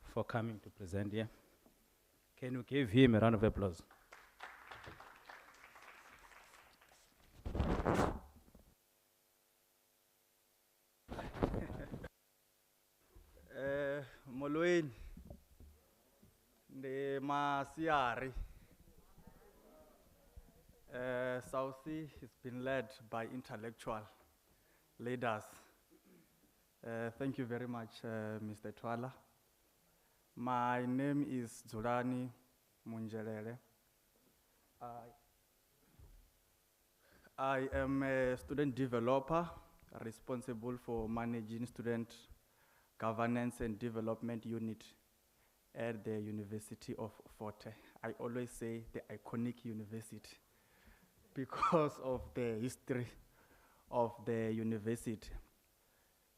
for coming to present here. Can you give him a round of applause? Molweni, ndi Masiari. South Sea has been led by intellectual leaders. Thank you very much, Mr. Twala. My name is Zulani Munjelele. I am a student developer responsible for managing student governance and development unit at the University of Fort Hare. I always say the iconic university because of the history of the university.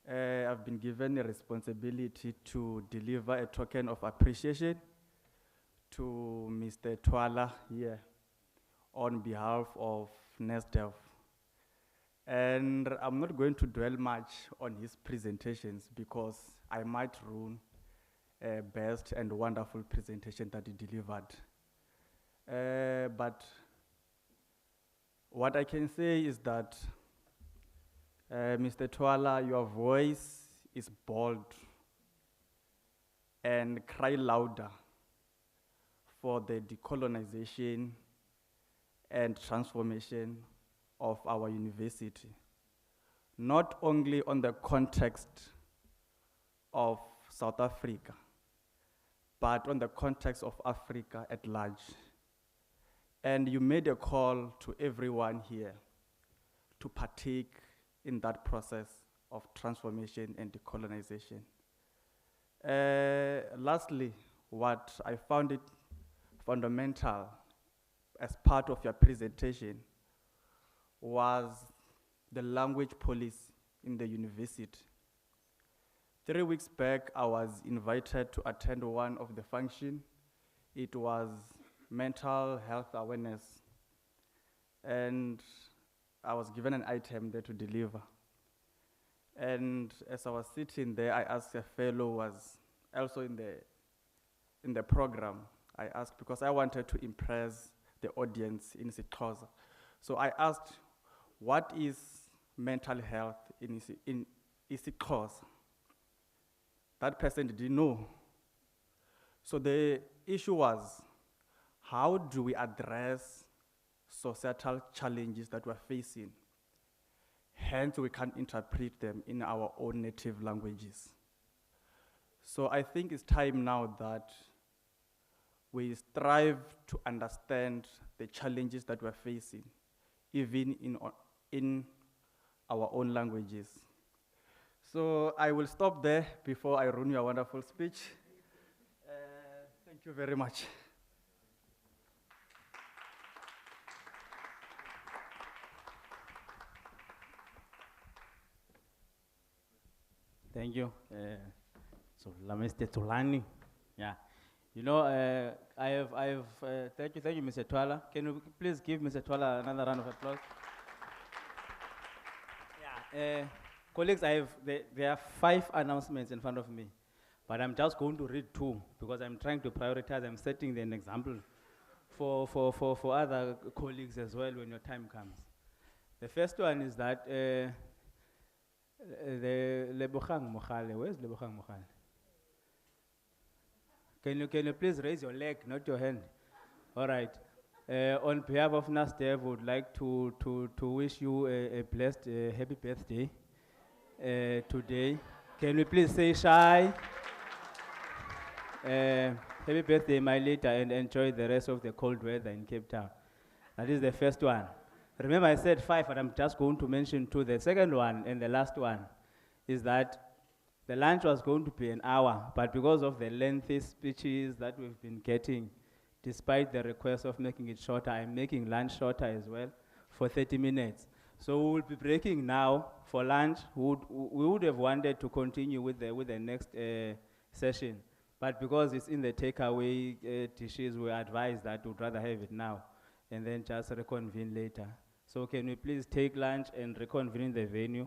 I've been given a responsibility to deliver a token of appreciation to Mr. Twala here on behalf of NASDEV. And I'm not going to dwell much on his presentations because I might ruin a best and wonderful presentation that he delivered. But what I can say is that, Mr. Twala, your voice is bold and cry louder for the decolonization and transformation of our university, not only on the context of South Africa, but on the context of Africa at large. And you made a call to everyone here to partake in that process of transformation and decolonization. Lastly, what I found it fundamental as part of your presentation was the language policy in the university. 3 weeks back, I was invited to attend one of the functions. It was mental health awareness. And I was given an item there to deliver. And as I was sitting there, I asked a fellow who was also in the program. I asked because I wanted to impress the audience in isiXhosa. So I asked, what is mental health in isiXhosa? That person didn't know. So the issue was, how do we address societal challenges that we're facing? Hence, we can't interpret them in our own native languages. So I think it's time now that we strive to understand the challenges that we're facing, even in our own languages. So I will stop there before I ruin your wonderful speech. Thank you very much. Thank you. So, Mr. Tulani. Yeah. You know, thank you, Mr. Twala. Can you please give Mr. Twala another round of applause? Yeah. Colleagues, there are 5 announcements in front of me, but I'm just going to read 2 because I'm trying to prioritize. I'm setting an example for other colleagues as well when your time comes. The first one is that the Lebogang Mokhale, where's Lebogang Mokhale? Can you please raise your leg, not your hand? All right. On behalf of NASDEV, would like to wish you a blessed happy birthday today. Can we please say shy? Happy birthday, my leader, and enjoy the rest of the cold weather in Cape Town. That is the first one. Remember, I said 5, but I'm just going to mention 2. The second one and the last one is that the lunch was going to be an hour, but because of the lengthy speeches that we've been getting, despite the request of making it shorter, I'm making lunch shorter as well for 30 minutes. So we will be breaking now for lunch. We would have wanted to continue with the next session, but because it's in the takeaway dishes, we advise that we'd rather have it now and then just reconvene later. So can we please take lunch and reconvene in the venue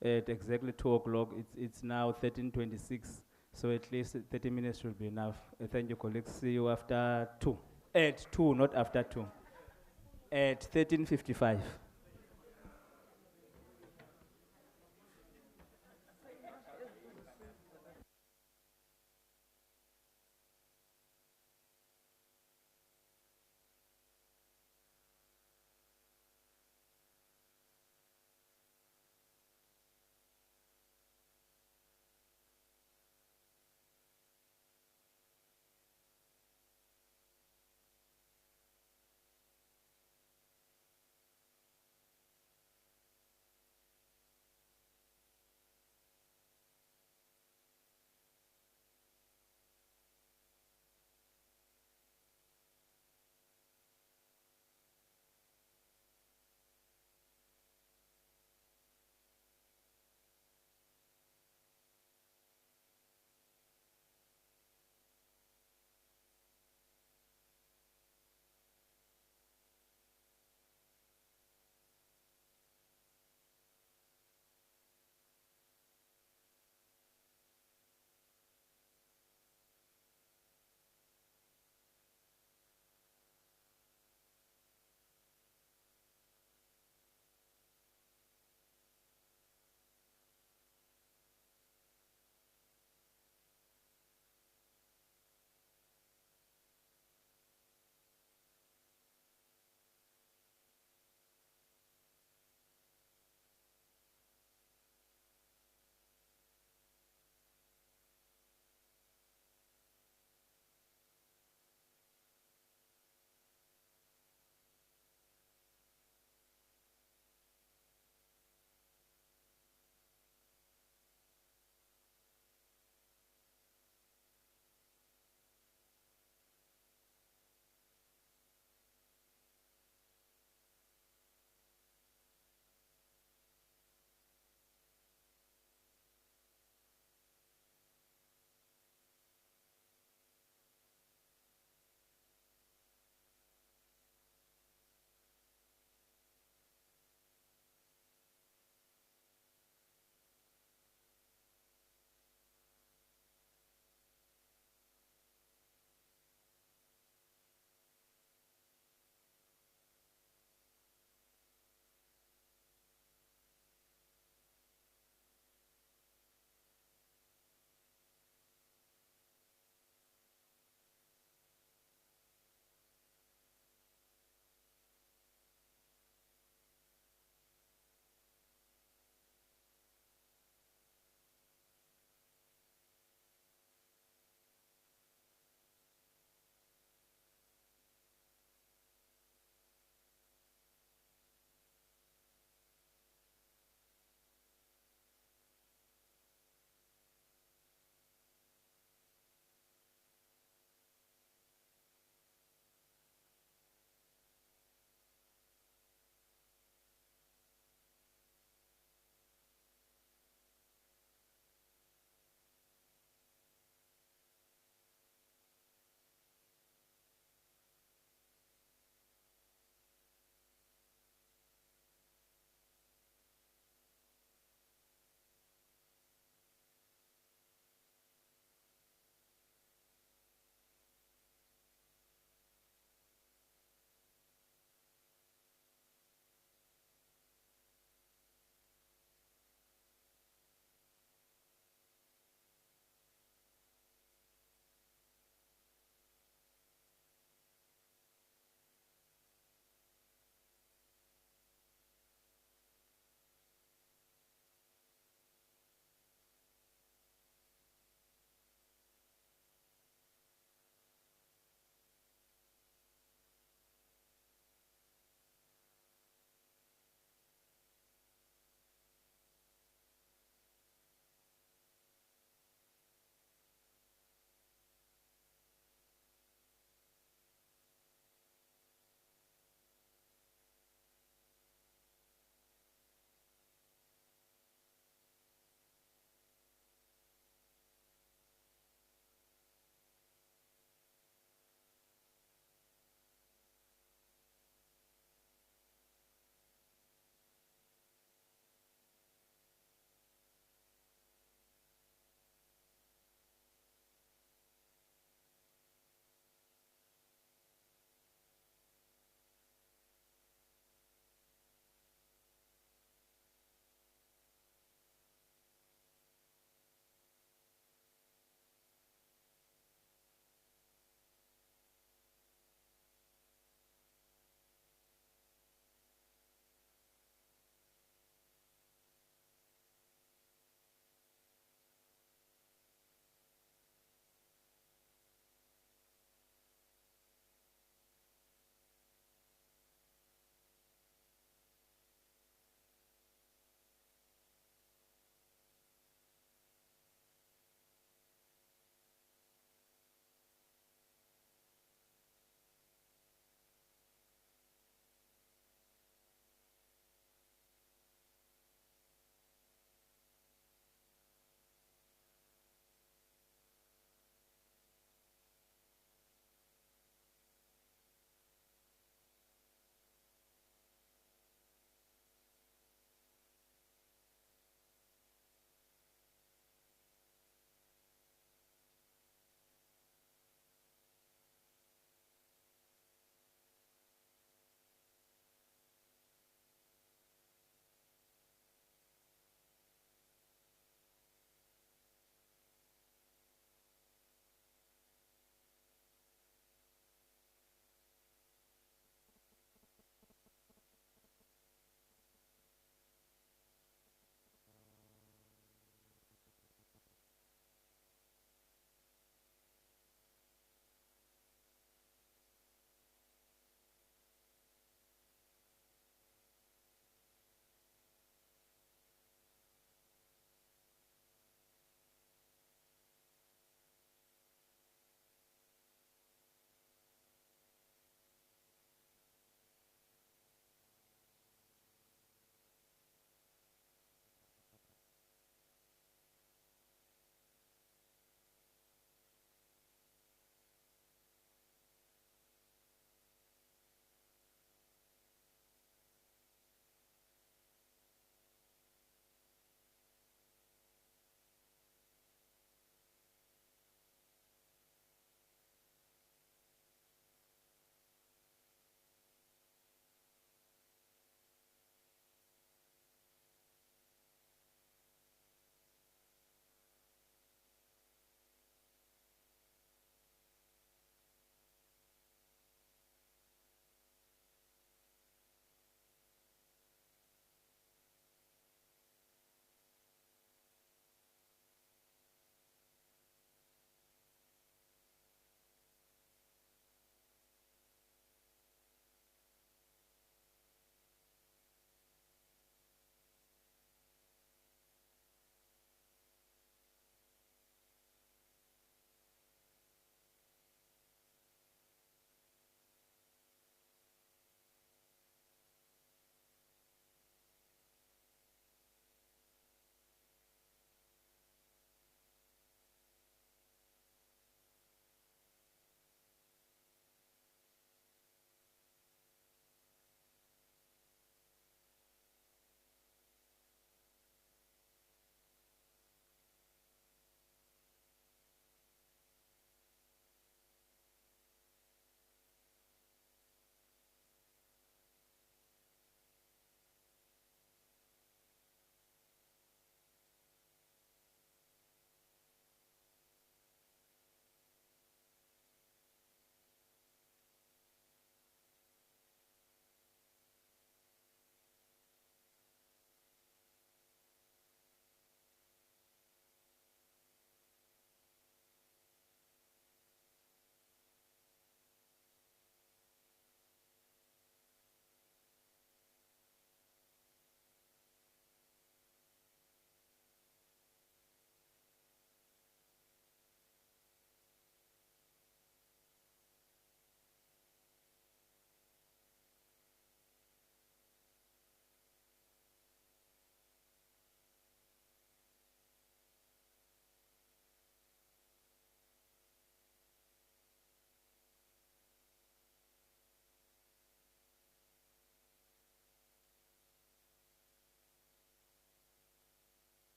at exactly 2 o'clock? It's now 13:26, so at least 30 minutes should be enough. Thank you, colleagues. See you after 2. At 2, not after 2. At 13:55.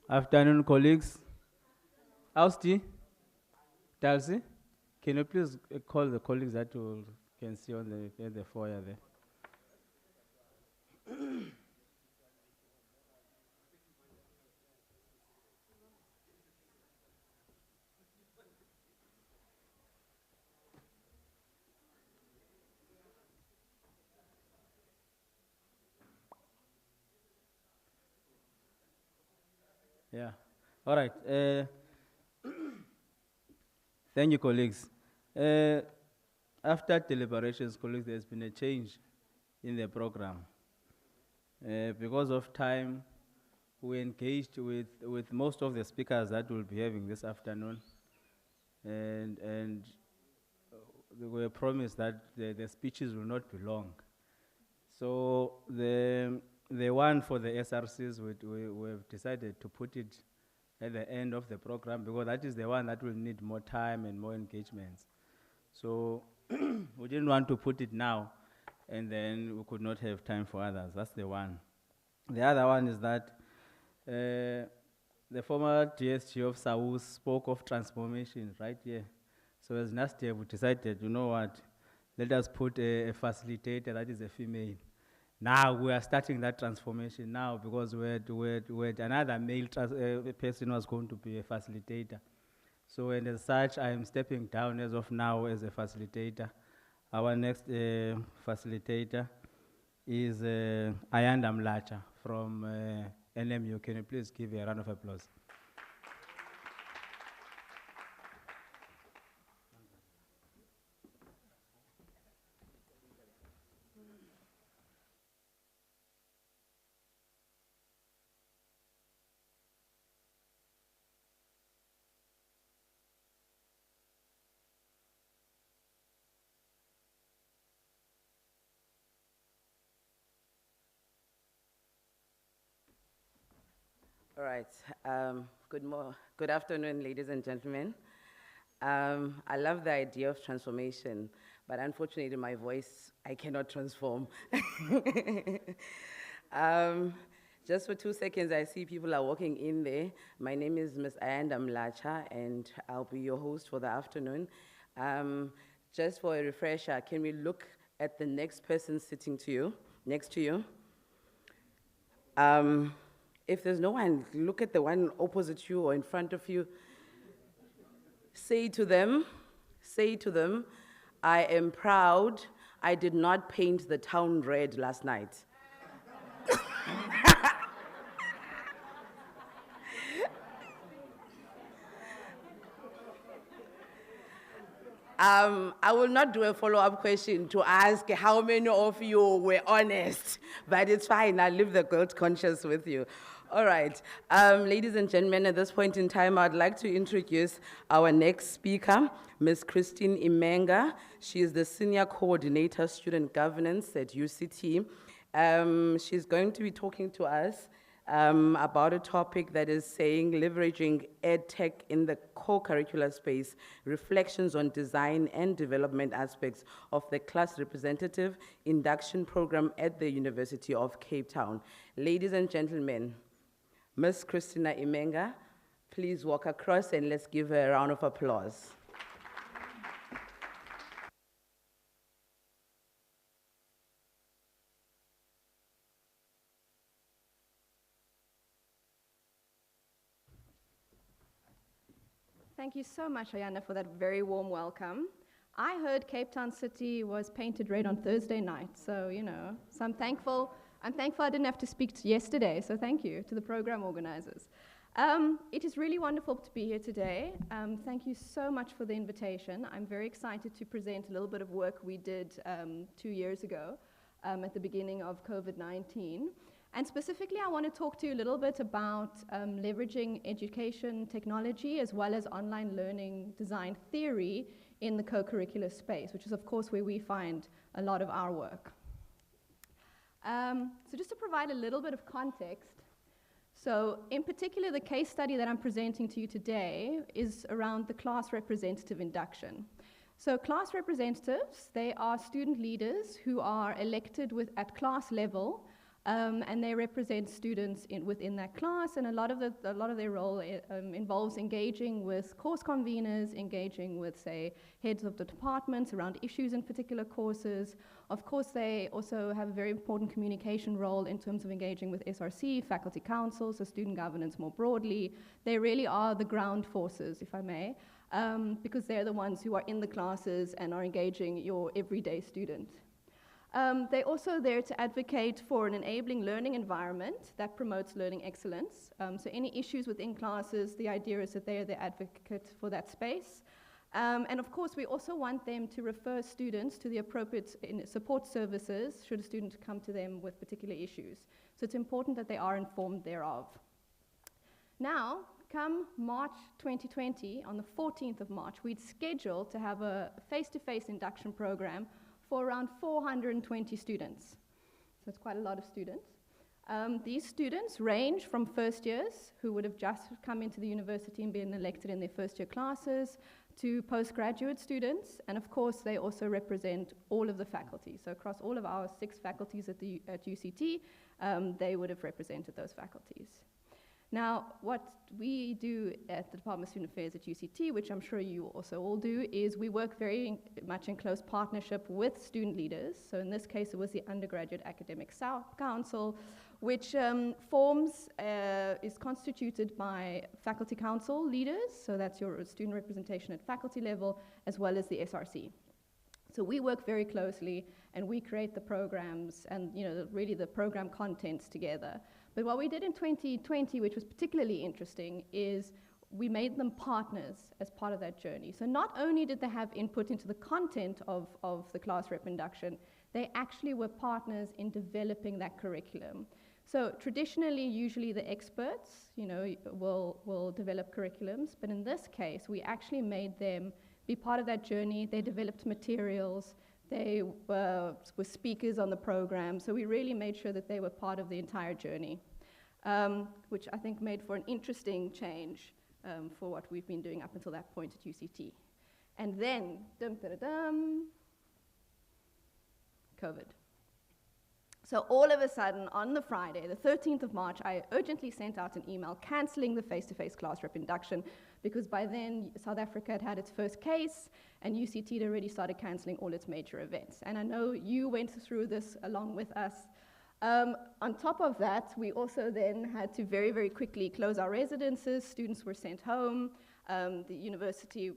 Afternoon, colleagues. Austi, Dalsy, can you please call the colleagues that you can see on the foyer there? Yeah. All right. Thank you, colleagues. After deliberations, colleagues, there's been a change in the program. Because of time, we engaged with most of the speakers that we'll be having this afternoon. And we were promised that the speeches will not be long. So the one for the SRCs, we've decided to put it at the end of the program because that is the one that will need more time and more engagements. So we didn't want to put it now and then we could not have time for others. That's the one. The other one is that the former DSG of Saus spoke of transformation right here. So as NASDEV, we decided, you know what, let us put a facilitator that is a female. Now we are starting that transformation now because we had another male person who was going to be a facilitator. So and as such, I am stepping down as of now as a facilitator. Our next facilitator is Ayanda Mlacha from NMU. Can you please give a round of applause? All right. Good afternoon, ladies and gentlemen. I love the idea of transformation, but unfortunately, my voice, I cannot transform. Just for 2 seconds, I see people are walking in there. My name is Ms. Ayanda Mlacha, and I'll be your host for the afternoon. Just for a refresher, can we look at the next person sitting to you, next to you? If there's no one, look at the one opposite you or in front of you. Say to them, I am proud I did not paint the town red last night. I will not do a follow-up question to ask how many of you were honest, but it's fine, I'll leave the guilt conscience with you. All right, ladies and gentlemen, at this point in time, I'd like to introduce our next speaker, Ms. Christine Imenga. She is the Senior Coordinator, Student Governance at UCT. She's going to be talking to us about a topic that is saying leveraging EdTech in the co-curricular space, reflections on design and development aspects of the class representative induction program at the University of Cape Town. Ladies and gentlemen, Ms. Christina Imenga, please walk across and let's give her a round of applause. Thank you so much, Ayanda, for that very warm welcome. I heard Cape Town City was painted red on Thursday night, so, you know, so I'm thankful I didn't have to speak yesterday, so thank you to the program organizers. It is really wonderful to be here today. Thank you so much for the invitation. I'm very excited to present a little bit of work we did 2 years ago at the beginning of COVID-19. And specifically, I want to talk to you a little bit about leveraging education technology as well as online learning design theory in the co-curricular space, which is, of course, where we find a lot of our work. So just to provide a little bit of context, so in particular, the case study that I'm presenting to you today is around the class representative induction. So class representatives, they are student leaders who are elected at class level and they represent students within that class, and a lot of their role involves engaging with course conveners, engaging with, say, heads of the departments around issues in particular courses. Of course, they also have a very important communication role in terms of engaging with SRC, faculty councils, so student governance more broadly. They really are the ground forces, if I may, because they're the ones who are in the classes and are engaging your everyday student. They're also there to advocate for an enabling learning environment that promotes learning excellence. So any issues within classes, the idea is that they're the advocate for that space. And of course, we also want them to refer students to the appropriate support services should a student come to them with particular issues. So it's important that they are informed thereof. Now, come March 2020, on the 14th of March, we'd scheduled to have a face-to-face induction program for around 420 students. So it's quite a lot of students. These students range from first years, who would have just come into the university and been elected in their first year classes, to postgraduate students, and of course they also represent all of the faculty. So across all of our 6 faculties at UCT, they would have represented those faculties. Now, what we do at the Department of Student Affairs at UCT, which I'm sure you also all do, is we work very much in close partnership with student leaders. So in this case, it was the Undergraduate Academic Council, which is constituted by faculty council leaders, so that's your student representation at faculty level, as well as the SRC. So we work very closely, and we create the programs and really the program contents together. But what we did in 2020, which was particularly interesting, is we made them partners as part of that journey. So not only did they have input into the content of the class rep induction, they actually were partners in developing that curriculum. So traditionally, usually the experts, will develop curriculums, but in this case, we actually made them be part of that journey. They developed materials. They were speakers on the program, so we really made sure that they were part of the entire journey, which I think made for an interesting change for what we've been doing up until that point at UCT. And then, COVID. So all of a sudden, on the Friday, the 13th of March, I urgently sent out an email cancelling the face-to-face class rep induction, because by then South Africa had had its first case, and UCT had already started cancelling all its major events. And I know you went through this along with us. On top of that, we also then had to very, very quickly close our residences. Students were sent home. The university,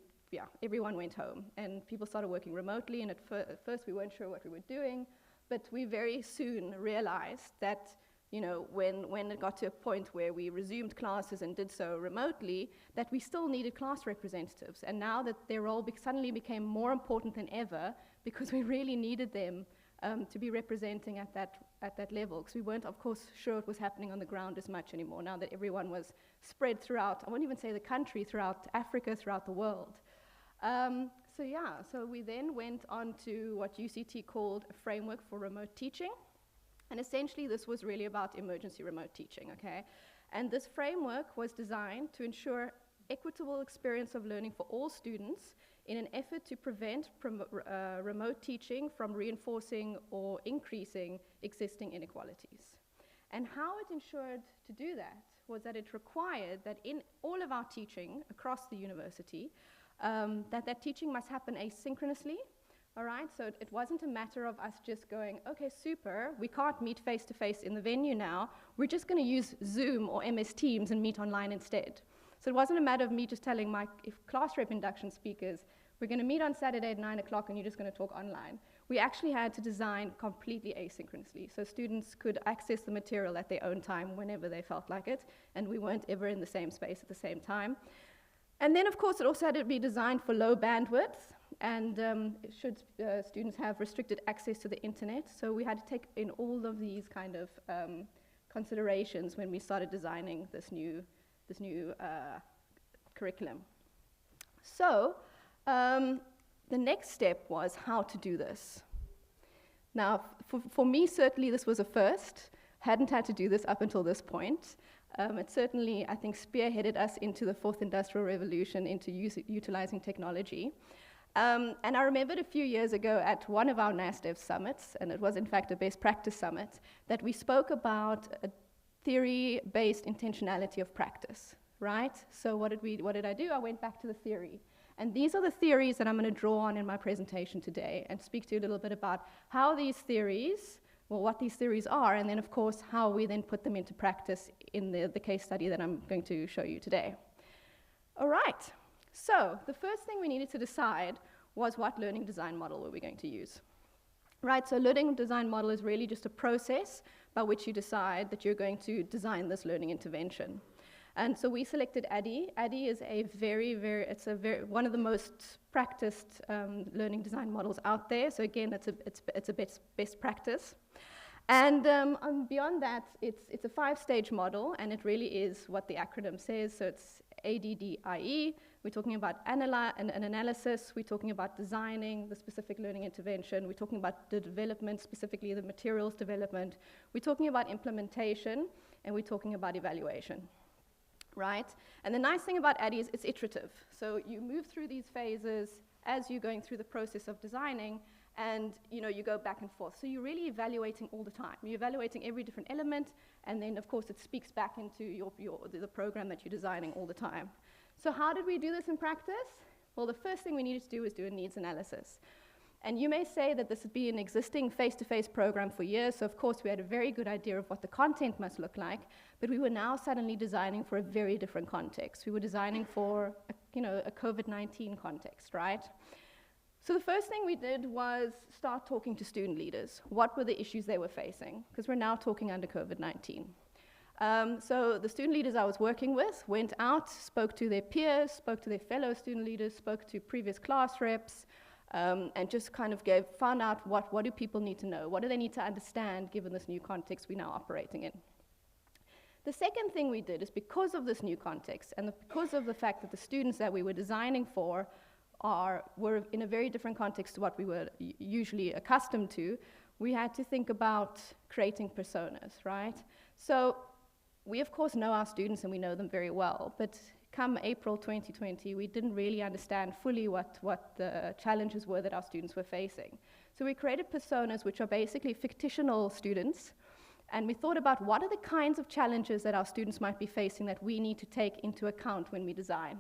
everyone went home. And people started working remotely, and at first we weren't sure what we were doing. But we very soon realized that, when it got to a point where we resumed classes and did so remotely, that we still needed class representatives. And now that their role suddenly became more important than ever, because we really needed them to be representing at that level, because we weren't, of course, sure what was happening on the ground as much anymore, now that everyone was spread throughout, I won't even say the country, throughout Africa, throughout the world. So we then went on to what UCT called a framework for remote teaching. And essentially, this was really about emergency remote teaching, okay? And this framework was designed to ensure equitable experience of learning for all students in an effort to prevent remote teaching from reinforcing or increasing existing inequalities. And how it ensured to do that was that it required that in all of our teaching across the university, that teaching must happen asynchronously, all right? So it wasn't a matter of us just going, okay, super, we can't meet face-to-face in the venue now, we're just gonna use Zoom or MS Teams and meet online instead. So it wasn't a matter of me just telling my class rep induction speakers, we're gonna meet on Saturday at 9 o'clock and you're just gonna talk online. We actually had to design completely asynchronously, so students could access the material at their own time whenever they felt like it, and we weren't ever in the same space at the same time. And then, of course, it also had to be designed for low bandwidth, and should students have restricted access to the internet. So we had to take in all of these kind of considerations when we started designing this new curriculum. So the next step was how to do this. Now, for me, certainly this was a first. Hadn't had to do this up until this point. It certainly, I think, spearheaded us into the fourth industrial revolution, into utilizing technology. And I remembered a few years ago at one of our NASDEV summits, and it was in fact a best practice summit, that we spoke about a theory-based intentionality of practice, right? So what did I do? I went back to the theory. And these are the theories that I'm going to draw on in my presentation today and speak to you a little bit about how these theories, well, what these theories are, and then of course how we then put them into practice in the case study that I'm going to show you today. All right, so the first thing we needed to decide was what learning design model were we going to use. Right, so learning design model is really just a process by which you decide that you're going to design this learning intervention. And so we selected ADDIE. ADDIE is one of the most practiced learning design models out there. So again, it's a best practice. And beyond that, it's a 5-stage model, and it really is what the acronym says. So it's ADDIE. We're talking about an analysis. We're talking about designing the specific learning intervention. We're talking about the development, specifically the materials development. We're talking about implementation, and we're talking about evaluation. Right? And the nice thing about ADDIE is it's iterative. So you move through these phases as you're going through the process of designing, and you go back and forth. So you're really evaluating all the time. You're evaluating every different element, and then of course it speaks back into the program that you're designing all the time. So how did we do this in practice? Well, the first thing we needed to do was do a needs analysis. And you may say that this has been an existing face-to-face program for years, so of course we had a very good idea of what the content must look like, but we were now suddenly designing for a very different context. We were designing for a COVID-19 context, right? So the first thing we did was start talking to student leaders. What were the issues they were facing? Because we're now talking under COVID-19. So the student leaders I was working with went out, spoke to their peers, spoke to their fellow student leaders, spoke to previous class reps, and just kind of found out what do people need to know, what do they need to understand given this new context we're now operating in. The second thing we did is because of this new context and because of the fact that the students that we were designing for were in a very different context to what we were usually accustomed to, we had to think about creating personas, right? So we of course know our students and we know them very well, but come April 2020, we didn't really understand fully what the challenges were that our students were facing. So we created personas which are basically fictional students, and we thought about what are the kinds of challenges that our students might be facing that we need to take into account when we design.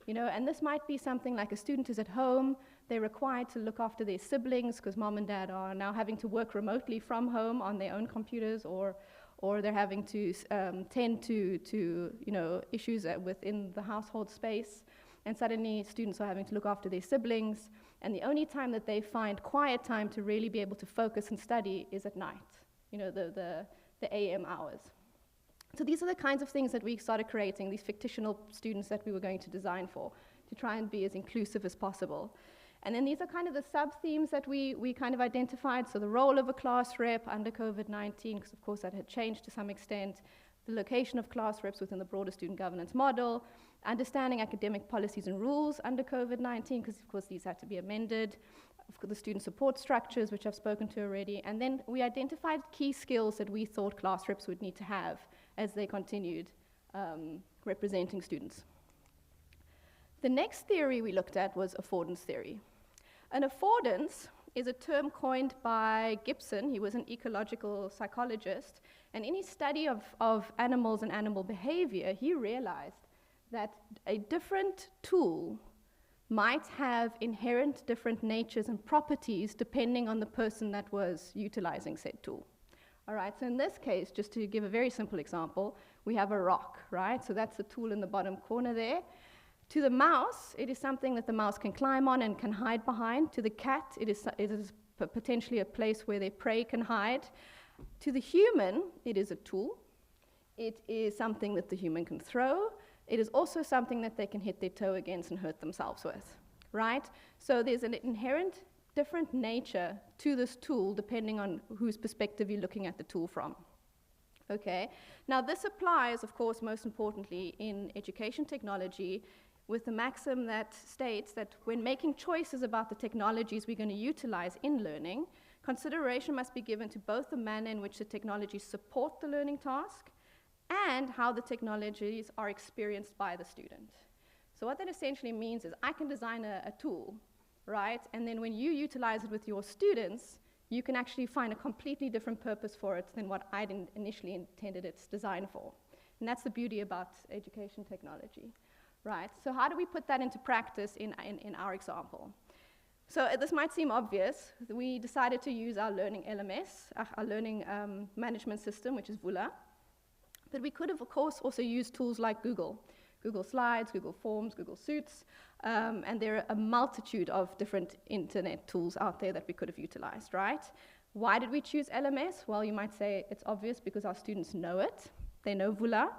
And this might be something like a student is at home, they're required to look after their siblings because mom and dad are now having to work remotely from home on their own computers, or they're having to tend to issues within the household space, and suddenly students are having to look after their siblings, and the only time that they find quiet time to really be able to focus and study is at night, the AM hours. So these are the kinds of things that we started creating, these fictional students that we were going to design for, to try and be as inclusive as possible. And then these are kind of the sub-themes that we kind of identified. So the role of a class rep under COVID-19, because of course that had changed to some extent, the location of class reps within the broader student governance model, understanding academic policies and rules under COVID-19, because of course these had to be amended, of course the student support structures, which I've spoken to already, and then we identified key skills that we thought class reps would need to have as they continued representing students. The next theory we looked at was affordance theory. And affordance is a term coined by Gibson. He was an ecological psychologist, and in his study of animals and animal behavior, he realized that a different tool might have inherent different natures and properties depending on the person that was utilizing said tool. All right, so in this case, just to give a very simple example, we have a rock, right? So that's the tool in the bottom corner there. To the mouse, it is something that the mouse can climb on and can hide behind. To the cat, it is potentially a place where their prey can hide. To the human, it is a tool. It is something that the human can throw. It is also something that they can hit their toe against and hurt themselves with, right? So there's an inherent different nature to this tool depending on whose perspective you're looking at the tool from. Okay, now this applies, of course, most importantly in education technology, with the maxim that states that when making choices about the technologies we're going to utilize in learning, consideration must be given to both the manner in which the technologies support the learning task and how the technologies are experienced by the student. So what that essentially means is I can design a tool right? And then when you utilize it with your students, you can actually find a completely different purpose for it than what I initially intended its design for. And that's the beauty about education technology, right? So how do we put that into practice in our example? So this might seem obvious. We decided to use our learning LMS, our learning management system, which is Vula. But we could have, of course, also used tools like Google Slides, Google Forms, Google Suits, and there are a multitude of different internet tools out there that we could have utilized, right? Why did we choose LMS? Well, you might say it's obvious because our students know it. They know Vula.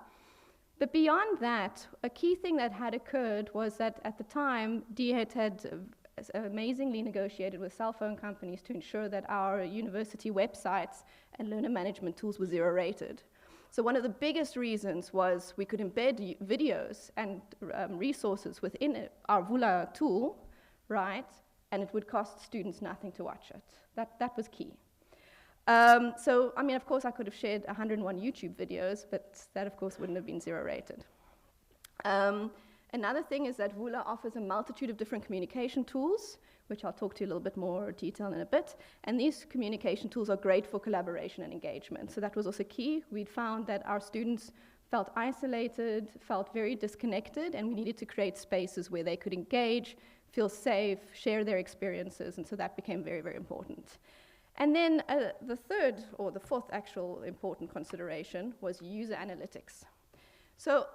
But beyond that, a key thing that had occurred was that at the time, DHET had amazingly negotiated with cell phone companies to ensure that our university websites and learner management tools were zero-rated. So one of the biggest reasons was we could embed videos and resources within our Vula tool, right? And it would cost students nothing to watch it. That was key. So, I mean, of course, I could have shared 101 YouTube videos, but that, of course, wouldn't have been zero-rated. Another thing is that Vula offers a multitude of different communication tools, which I'll talk to you a little bit more detail in a bit. And these communication tools are great for collaboration and engagement. So that was also key. We'd found that our students felt isolated, felt very disconnected, and we needed to create spaces where they could engage, feel safe, share their experiences, and so that became very, very important. And then the third, or the fourth actual important consideration was user analytics. So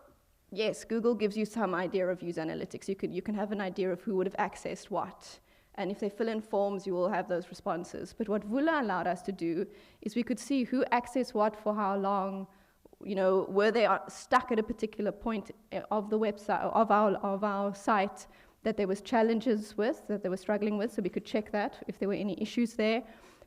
yes, Google gives you some idea of user analytics. You can have an idea of who would have accessed what. And if they fill in forms, you will have those responses. But what Vula allowed us to do is we could see who accessed what for how long, you know, were they stuck at a particular point of the website, of our site, that there was challenges with, that they were struggling with, so we could check that if there were any issues there.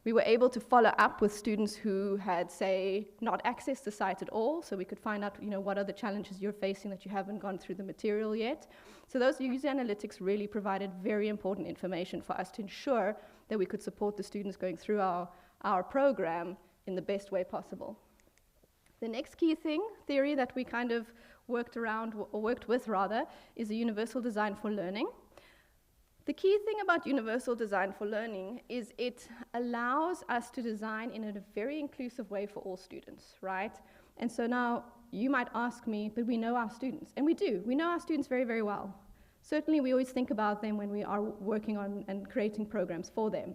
We were able to follow up with students who had, say, not accessed the site at all, so we could find out, you know, what are the challenges you're facing that you haven't gone through the material yet. So those user analytics really provided very important information for us to ensure that we could support the students going through our program in the best way possible. The next key theory that we kind of worked with, is a universal design for learning. The key thing about universal design for learning is it allows us to design in a very inclusive way for all students, right? And so now you might ask me, but we know our students, and we do. We know our students very, very well. Certainly we always think about them when we are working on and creating programs for them.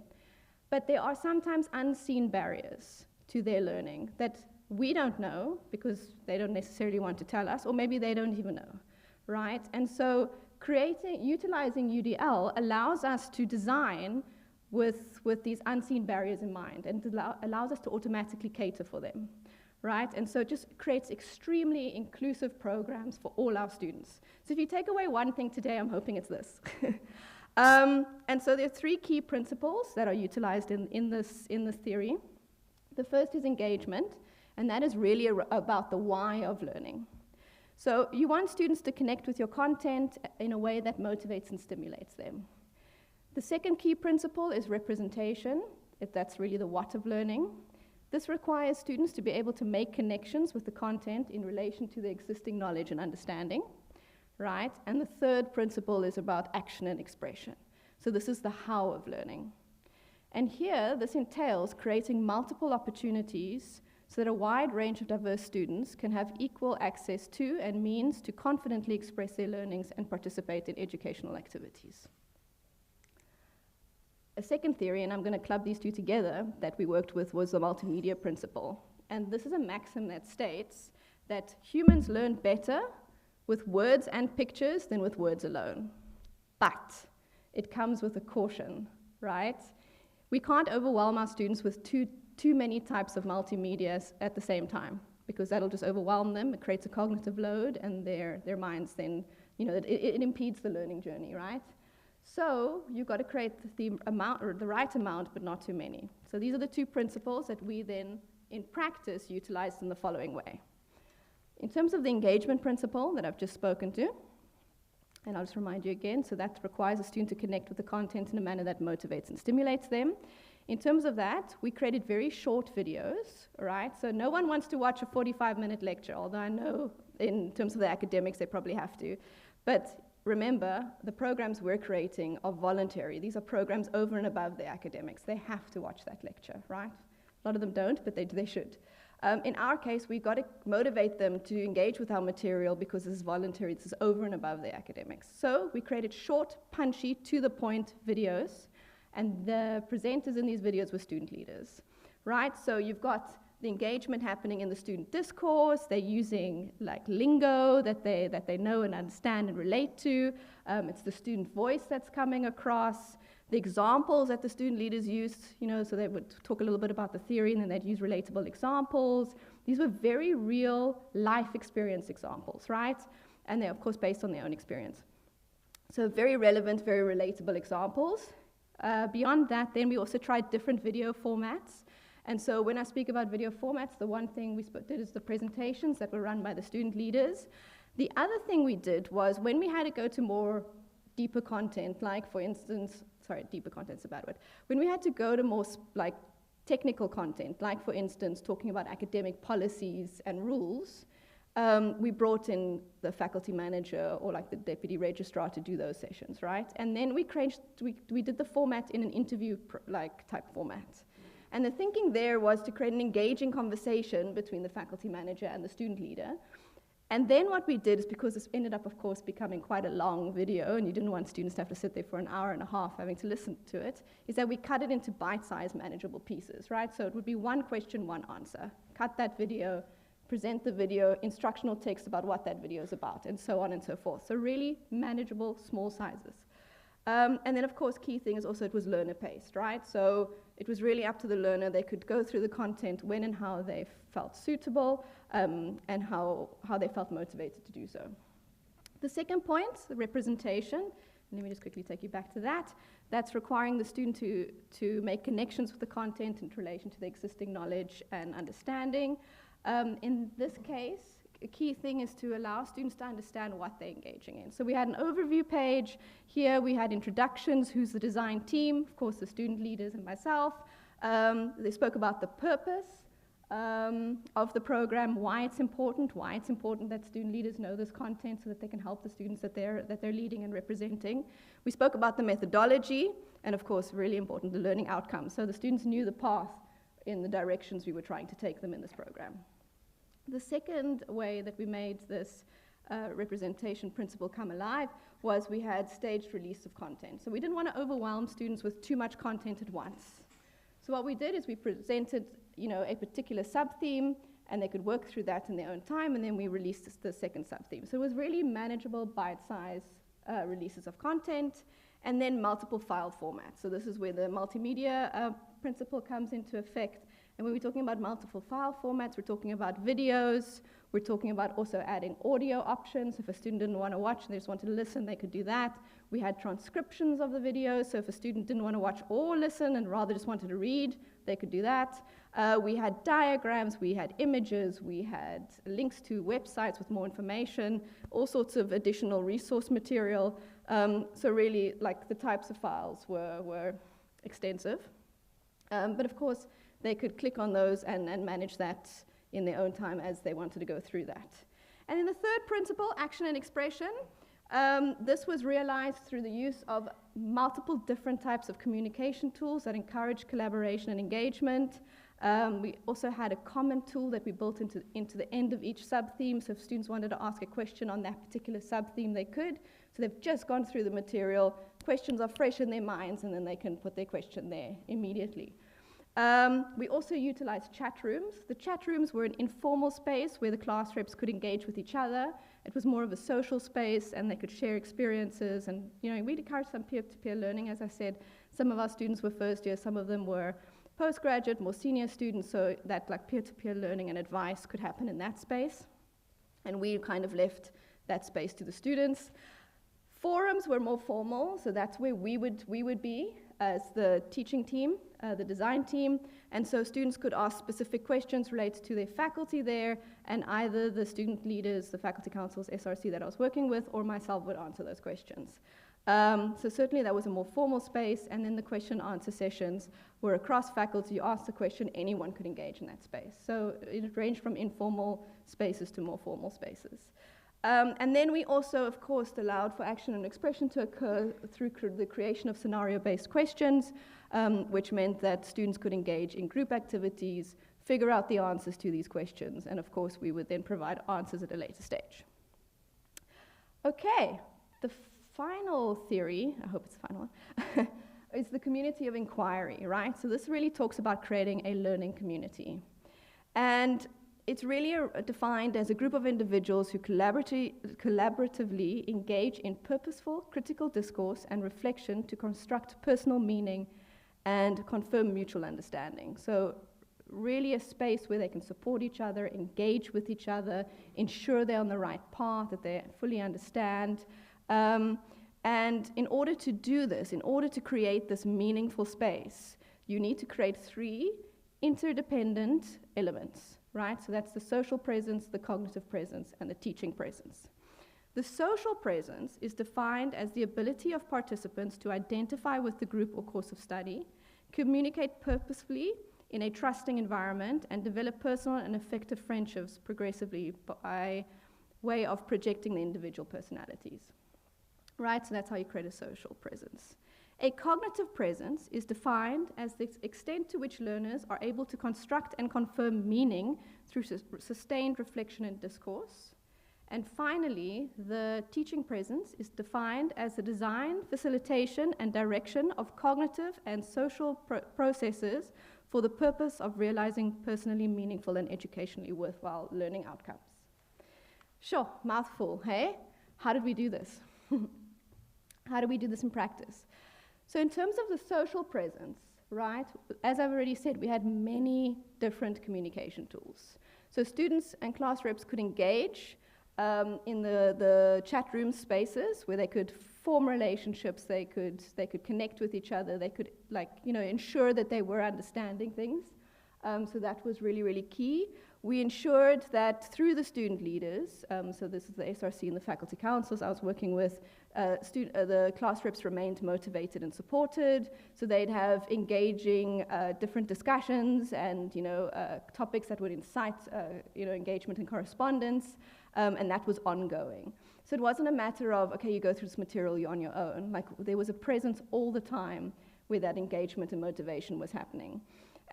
But there are sometimes unseen barriers to their learning that we don't know because they don't necessarily want to tell us, or maybe they don't even know, right? And so utilizing UDL allows us to design with these unseen barriers in mind, and allows us to automatically cater for them, right? And so it just creates extremely inclusive programs for all our students. So if you take away one thing today, I'm hoping it's this. And so there are three key principles that are utilized in this theory. The first is engagement, and that is really about the why of learning. So you want students to connect with your content in a way that motivates and stimulates them. The second key principle is representation. That's really the what of learning. This requires students to be able to make connections with the content in relation to their existing knowledge and understanding, right? And the third principle is about action and expression. So this is the how of learning. And here, this entails creating multiple opportunities so that a wide range of diverse students can have equal access to and means to confidently express their learnings and participate in educational activities. A second theory, and I'm going to club these two together, that we worked with was the multimedia principle. And this is a maxim that states that humans learn better with words and pictures than with words alone. But it comes with a caution, right? We can't overwhelm our students with too many types of multimedia at the same time, because that'll just overwhelm them. It creates a cognitive load, and their minds then, you know, it impedes the learning journey, right? So you've got to create the amount, or the right amount, but not too many. So these are the two principles that we then, in practice, utilized in the following way. In terms of the engagement principle that I've just spoken to, and I'll just remind you again, so that requires a student to connect with the content in a manner that motivates and stimulates them. In terms of that, we created very short videos, right? So no one wants to watch a 45-minute lecture, although I know in terms of the academics they probably have to. But remember, the programs we're creating are voluntary. These are programs over and above their academics. They have to watch that lecture, right? A lot of them don't, but they should. In our case, we've got to motivate them to engage with our material because this is voluntary. This is over and above their academics. So we created short, punchy, to-the-point videos, and the presenters in these videos were student leaders, right? So you've got the engagement happening in the student discourse. They're using like lingo that they know and understand and relate to. It's the student voice that's coming across. The examples that the student leaders used, so they would talk a little bit about the theory and then they'd use relatable examples. These were very real life experience examples, right? And they're of course based on their own experience. So very relevant, very relatable examples. Beyond that, then we also tried different video formats. And so when I speak about video formats, the one thing we did is the presentations that were run by the student leaders. The other thing we did was when we had to go to more deeper content, like for instance, deeper content's a bad word. When we had to go to more like technical content, like for instance, talking about academic policies and rules, we brought in the faculty manager or like the deputy registrar to do those sessions, right? And then we did the format in an interview type format. And the thinking there was to create an engaging conversation between the faculty manager and the student leader. And then what we did is, because this ended up, of course, becoming quite a long video, and you didn't want students to have to sit there for an hour and a half having to listen to it, is that we cut it into bite-sized manageable pieces, right? So it would be one question, one answer. Cut that video, present the video, instructional text about what that video is about, and so on and so forth. So really manageable, small sizes. And then, of course, key thing is also it was learner-paced, right? So it was really up to the learner. They could go through the content when and how they felt suitable and how they felt motivated to do so. The second point, the representation, let me just quickly take you back to that. That's requiring the student to make connections with the content in relation to the existing knowledge and understanding. In this case, a key thing is to allow students to understand what they're engaging in. So we had an overview page. Here we had introductions, who's the design team, of course the student leaders and myself. They spoke about the purpose of the program, why it's important that student leaders know this content so that they can help the students that they're leading and representing. We spoke about the methodology, and of course, really important, the learning outcomes. So the students knew the path in the directions we were trying to take them in this program. The second way that we made this representation principle come alive was we had staged release of content. So we didn't want to overwhelm students with too much content at once. So what we did is we presented, a particular sub-theme, and they could work through that in their own time, and then we released the second sub-theme. So it was really manageable, bite-sized releases of content, and then multiple file formats. So this is where the multimedia principle comes into effect. And when we're talking about multiple file formats, we're talking about videos, we're talking about also adding audio options. If a student didn't want to watch and they just wanted to listen, they could do that. We had transcriptions of the videos, so if a student didn't want to watch or listen and rather just wanted to read, they could do that. We had diagrams, we had images, we had links to websites with more information, all sorts of additional resource material. So really, like, the types of files were extensive. But of course, they could click on those and manage that in their own time as they wanted to go through that. And then the third principle, action and expression. This was realized through the use of multiple different types of communication tools that encourage collaboration and engagement. We also had a common tool that we built into the end of each sub-theme, so if students wanted to ask a question on that particular sub-theme, they could. So they've just gone through the material, questions are fresh in their minds, and then they can put their question there immediately. We also utilized chat rooms. The chat rooms were an informal space where the class reps could engage with each other. It was more of a social space, and they could share experiences. And we'd encourage some peer-to-peer learning. As I said, some of our students were first year, some of them were postgraduate, more senior students, so that like peer-to-peer learning and advice could happen in that space. And we kind of left that space to the students. Forums were more formal, so that's where we would be as the teaching team, the design team, and so students could ask specific questions related to their faculty there, and either the student leaders, the faculty councils, SRC that I was working with, or myself would answer those questions. So certainly that was a more formal space, and then the question-answer sessions were across faculty. You asked the question, anyone could engage in that space. So it ranged from informal spaces to more formal spaces. And then we also, of course, allowed for action and expression to occur through the creation of scenario-based questions, which meant that students could engage in group activities, figure out the answers to these questions, and of course, we would then provide answers at a later stage. Okay, the final theory, I hope it's the final one, is the community of inquiry, right? So this really talks about creating a learning community. And it's really defined as a group of individuals who collaboratively engage in purposeful, critical discourse and reflection to construct personal meaning and confirm mutual understanding. So really a space where they can support each other, engage with each other, ensure they're on the right path, that they fully understand. And in order to do this, in order to create this meaningful space, you need to create 3 interdependent elements, right? So that's the social presence, the cognitive presence, and the teaching presence. The social presence is defined as the ability of participants to identify with the group or course of study, communicate purposefully in a trusting environment, and develop personal and effective friendships progressively by way of projecting the individual personalities. Right, so that's how you create a social presence. A cognitive presence is defined as the extent to which learners are able to construct and confirm meaning through sustained reflection and discourse. And finally, the teaching presence is defined as the design, facilitation, and direction of cognitive and social processes for the purpose of realizing personally meaningful and educationally worthwhile learning outcomes. Sure, mouthful, hey? How did we do this? How do we do this in practice? So in terms of the social presence, right, as I've already said, we had many different communication tools. So students and class reps could engage in the chat room spaces where they could form relationships, they could connect with each other, they could ensure that they were understanding things. So that was really, really key. We ensured that through the student leaders, so this is the SRC and the faculty councils I was working with, the class reps remained motivated and supported, so they'd have engaging different discussions and topics that would incite engagement and correspondence, and that was ongoing. So it wasn't a matter of, okay, you go through this material, you're on your own. Like, there was a presence all the time where that engagement and motivation was happening.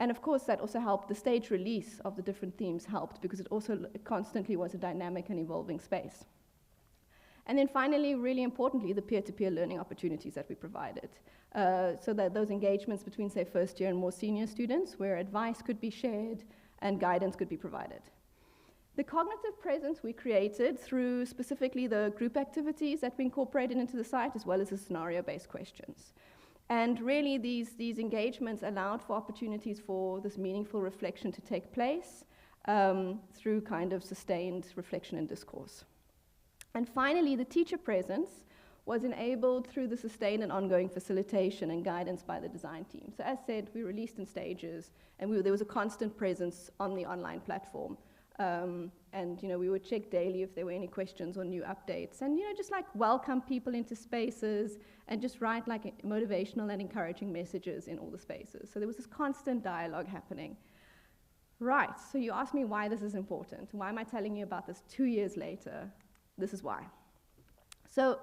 And of course, that also helped, the stage release of the different themes helped, because it also constantly was a dynamic and evolving space. And then finally, really importantly, the peer-to-peer learning opportunities that we provided. So that those engagements between, say, first year and more senior students, where advice could be shared and guidance could be provided. The cognitive presence we created through specifically the group activities that we incorporated into the site, as well as the scenario-based questions. And really, these engagements allowed for opportunities for this meaningful reflection to take place through kind of sustained reflection and discourse. And finally, the teacher presence was enabled through the sustained and ongoing facilitation and guidance by the design team. So as said, we released in stages, and there was a constant presence on the online platform. And we would check daily if there were any questions or new updates, and just like welcome people into spaces and just write like motivational and encouraging messages in all the spaces. So there was this constant dialogue happening. Right, so you asked me why this is important. Why am I telling you about this 2 years later? This is why. So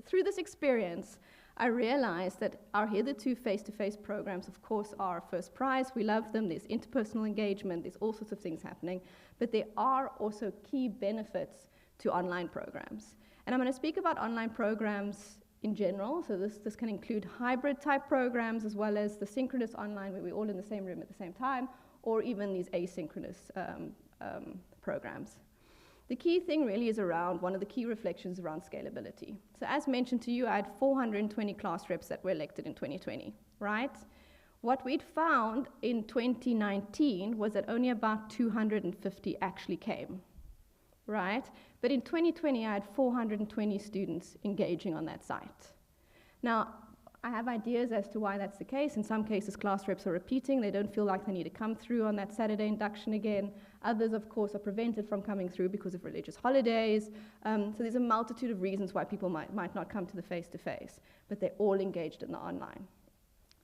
through this experience, I realized that our hitherto face-to-face programs, of course, are our first prize. We love them. There's interpersonal engagement. There's all sorts of things happening. But there are also key benefits to online programs. And I'm going to speak about online programs in general. So this can include hybrid-type programs, as well as the synchronous online, where we're all in the same room at the same time, or even these asynchronous programs. The key thing really is around, one of the key reflections around scalability. So as mentioned to you, I had 420 class reps that were elected in 2020, right? What we'd found in 2019 was that only about 250 actually came, right? But in 2020, I had 420 students engaging on that site. Now, I have ideas as to why that's the case. In some cases, class reps are repeating. They don't feel like they need to come through on that Saturday induction again. Others, of course, are prevented from coming through because of religious holidays. So there's a multitude of reasons why people might not come to the face-to-face, but they're all engaged in the online.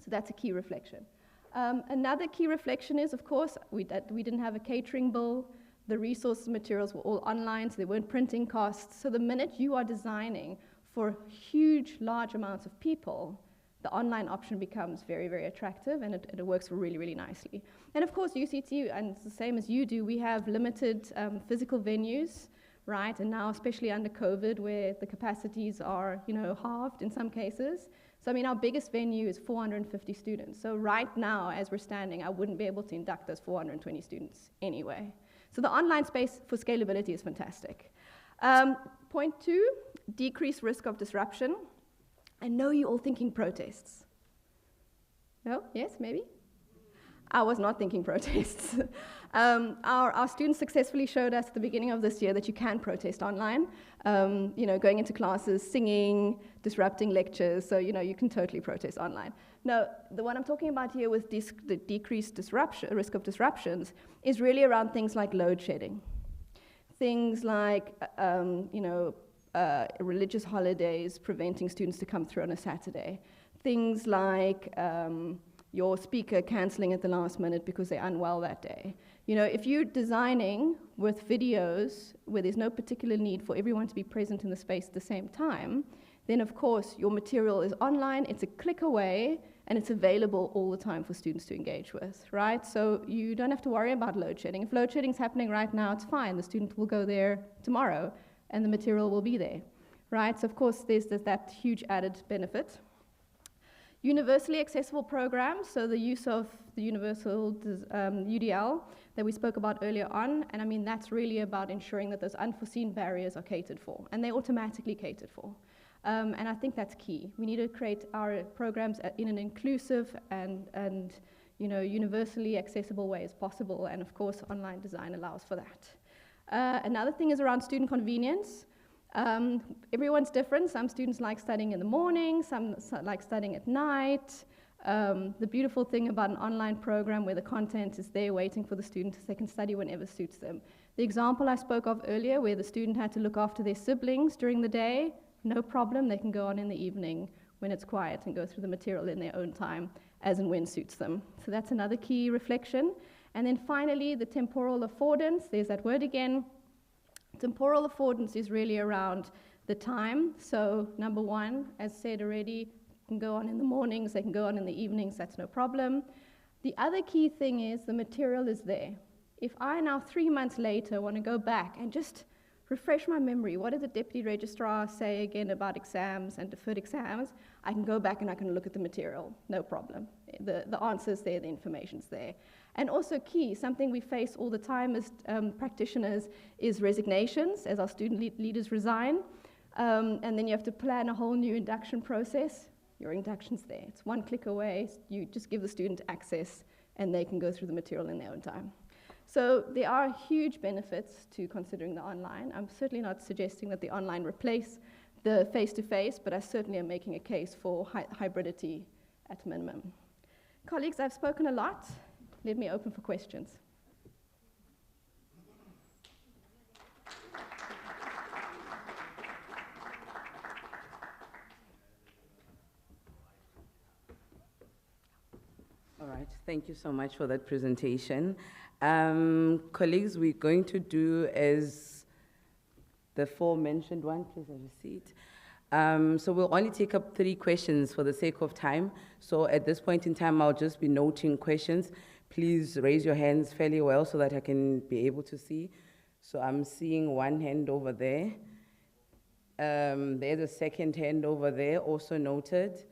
So that's a key reflection. Another key reflection is, of course, we didn't have a catering bill. The resource materials were all online, so there weren't printing costs. So the minute you are designing for huge, large amounts of people, the online option becomes very, very attractive, and it works really, really nicely. And of course, UCT, and it's the same as you do, we have limited physical venues, right? And now, especially under COVID, where the capacities are, halved in some cases. So, I mean, our biggest venue is 450 students. So right now, as we're standing, I wouldn't be able to induct those 420 students anyway. So the online space for scalability is fantastic. Point 2, decrease risk of disruption. I know you're all thinking protests. No? Yes? Maybe? I was not thinking protests. Our students successfully showed us at the beginning of this year that you can protest online, going into classes, singing, disrupting lectures, so you can totally protest online. No, the one I'm talking about here with the decreased risk of disruptions is really around things like load shedding. Things like, religious holidays preventing students to come through on a Saturday. Things like your speaker cancelling at the last minute because they're unwell that day. If you're designing with videos where there's no particular need for everyone to be present in the space at the same time, then of course your material is online, it's a click away, and it's available all the time for students to engage with, right? So you don't have to worry about load shedding. If load shedding is happening right now, it's fine. The student will go there tomorrow, and the material will be there, right? So of course there's that huge added benefit. Universally accessible programs, so the use of the universal UDL that we spoke about earlier on, and I mean that's really about ensuring that those unforeseen barriers are catered for, and they're automatically catered for. And I think that's key. We need to create our programs in an inclusive and universally accessible way as possible, and of course online design allows for that. Another thing is around student convenience. Everyone's different. Some students like studying in the morning, some like studying at night. The beautiful thing about an online program where the content is there waiting for the student is they can study whenever suits them. The example I spoke of earlier where the student had to look after their siblings during the day, no problem, they can go on in the evening when it's quiet and go through the material in their own time as and when suits them. So that's another key reflection. And then finally, the temporal affordance, there's that word again. Temporal affordance is really around the time. So number one, as said already, can go on in the mornings, they can go on in the evenings, that's no problem. The other key thing is the material is there. If I now 3 months later want to go back and just refresh my memory, what did the deputy registrar say again about exams and deferred exams, I can go back and I can look at the material, no problem. The answer's there, the information's there. And also key, something we face all the time as practitioners is resignations, as our student leaders resign. And then you have to plan a whole new induction process. Your induction's there. It's one click away. You just give the student access and they can go through the material in their own time. So there are huge benefits to considering the online. I'm certainly not suggesting that the online replace the face-to-face, but I certainly am making a case for hybridity at minimum. Colleagues, I've spoken a lot. Let me open for questions. All right, thank you so much for that presentation. Colleagues, we're going to do as the forementioned one, please have a seat. So we'll only take up 3 questions for the sake of time. So at this point in time, I'll just be noting questions. Please raise your hands fairly well so that I can be able to see. So I'm seeing one hand over there. There's a second hand over there, also noted.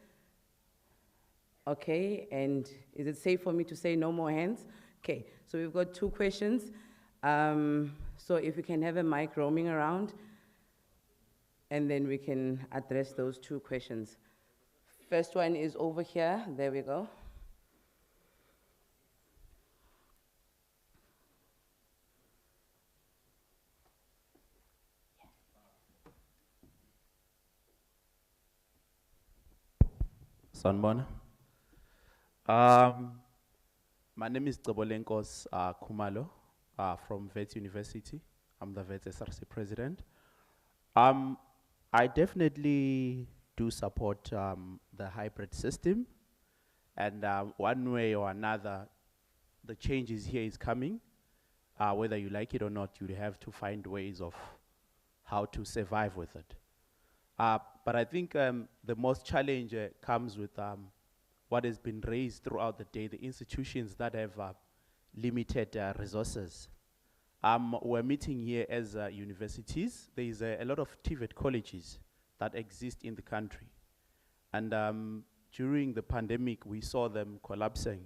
Okay, and is it safe for me to say no more hands? Okay, so we've got 2 questions. So if we can have a mic roaming around, and then we can address those 2 questions. First one is over here. There we go. Sanbona. My name is Cebolenkos Kumalo from Wits University. I'm the Wits SRC president. I definitely do support the hybrid system, and one way or another, the changes here is coming. whether you like it or not, you have to find ways of how to survive with it. But I think the most challenge comes with what has been raised throughout the day, the institutions that have limited resources. We're meeting here as universities. There is a lot of TVET colleges that exist in the country. And during the pandemic, we saw them collapsing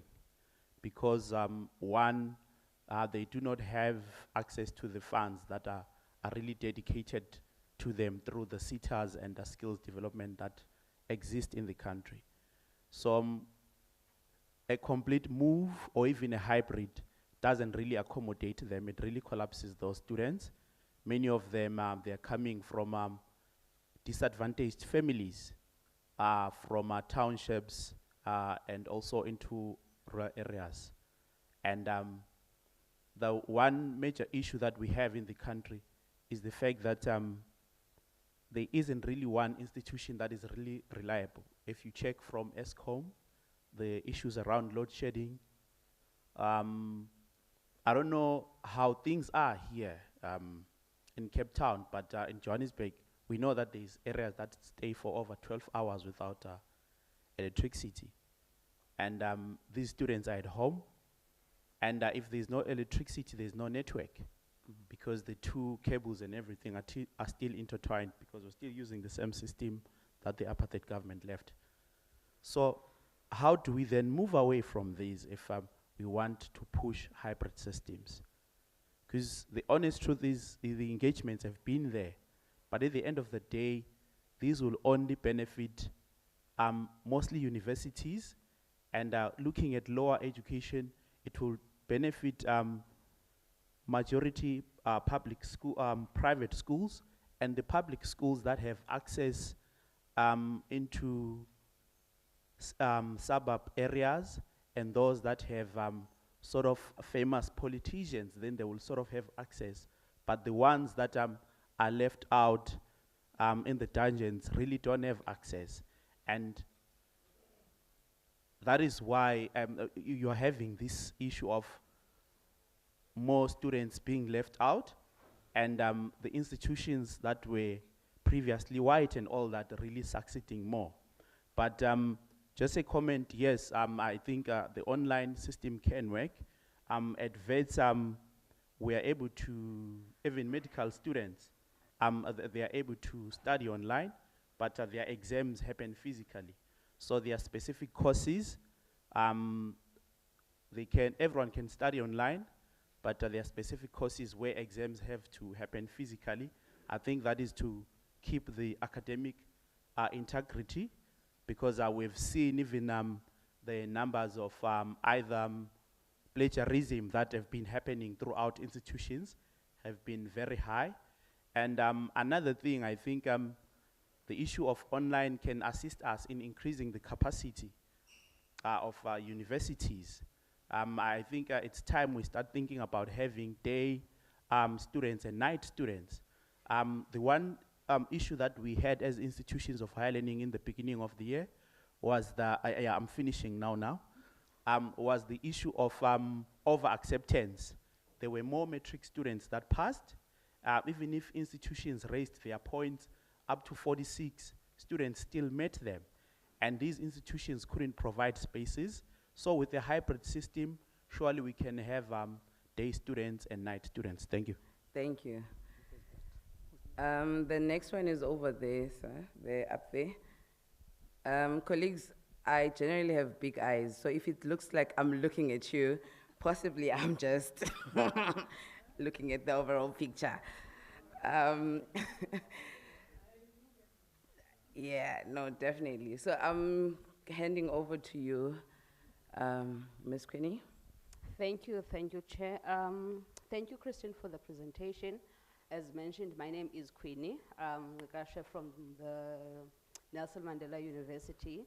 because one, they do not have access to the funds that are really dedicated to them through the SETAs and the skills development that exist in the country. So a complete move or even a hybrid doesn't really accommodate them. It really collapses those students. Many of them, they're coming from disadvantaged families, from townships and also into rural areas. And the one major issue that we have in the country is the fact that there isn't really one institution that is really reliable. If you check from ESCOM, the issues around load shedding, I don't know how things are here in Cape Town, but in Johannesburg, we know that there's areas that stay for over 12 hours without electricity. And these students are at home, and if there's no electricity, there's no network, because the two cables and everything are still intertwined, because we're still using the same system that the apartheid government left. So how do we then move away from these if we want to push hybrid systems? Because the honest truth is the engagements have been there, but at the end of the day, these will only benefit mostly universities, and looking at lower education, it will benefit majority public school, private schools, and the public schools that have access into suburb areas, and those that have sort of famous politicians, then they will sort of have access. But the ones that are left out in the dungeons really don't have access. And that is why you're having this issue of more students being left out, and the institutions that were previously white and all that are really succeeding more. But just a comment, yes, I think the online system can work. At VETS, we are able to, even medical students, they are able to study online, but their exams happen physically. So there are specific courses. Everyone can study online, but there are specific courses where exams have to happen physically. I think that is to keep the academic integrity, because we've seen even the numbers of either plagiarism that have been happening throughout institutions have been very high. And another thing, I think the issue of online can assist us in increasing the capacity of universities. I think it's time we start thinking about having day students and night students. The one issue that we had as institutions of higher learning in the beginning of the year was I'm finishing now, was the issue of over-acceptance. There were more matric students that passed, even if institutions raised their points up to 46, students still met them. And these institutions couldn't provide spaces. So with a hybrid system, surely we can have day students and night students. Thank you. Thank you. The next one is over there, sir. They're up there. Colleagues, I generally have big eyes, so if it looks like I'm looking at you, possibly I'm just looking at the overall picture. Yeah, no, definitely. So I'm handing over to you, Ms. Queenie. Thank you, Chair. Thank you, Christian, for the presentation. As mentioned, my name is Queenie Mukashe from the Nelson Mandela University,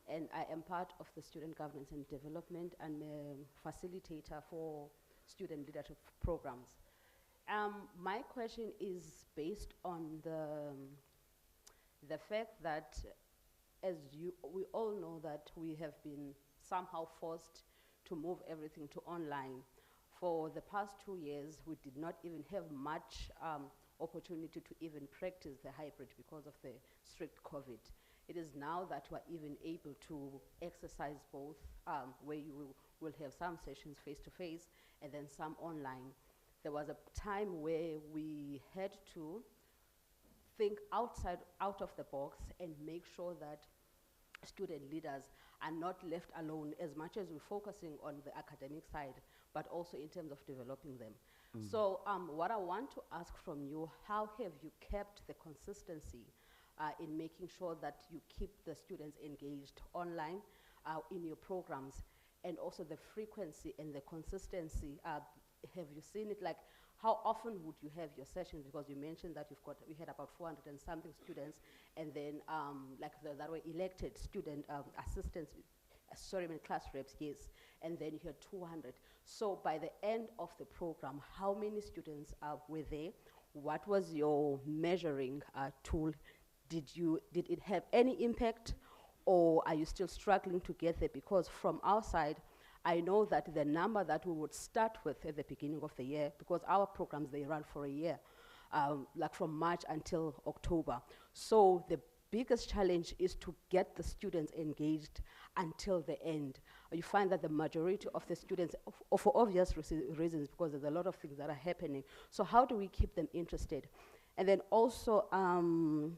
and I am part of the Student Governance and Development and a facilitator for student leadership programs. My question is based on the fact that, we all know that we have been somehow forced to move everything to online For the past 2 years, we did not even have much opportunity to even practice the hybrid because of the strict COVID. It is now that we're even able to exercise both, where you will have some sessions face-to-face and then some online. There was a time where we had to think out of the box and make sure that student leaders are not left alone as much as we're focusing on the academic side, but also in terms of developing them. So what I want to ask from you, how have you kept the consistency in making sure that you keep the students engaged online in your programs, and also the frequency and the consistency? Have you seen it, like, how often would you have your sessions? Because you mentioned that we had about 400 and something students, and then that were elected student assistants, class reps, yes, and then you had 200. So by the end of the program, how many students were there? What was your measuring tool? Did it have any impact, or are you still struggling to get there? Because from our side, I know that the number that we would start with at the beginning of the year, because our programs, they run for a year, like from March until October. So the biggest challenge is to get the students engaged until the end. You find that the majority of the students, for obvious reasons, because there's a lot of things that are happening. So how do we keep them interested? And then also,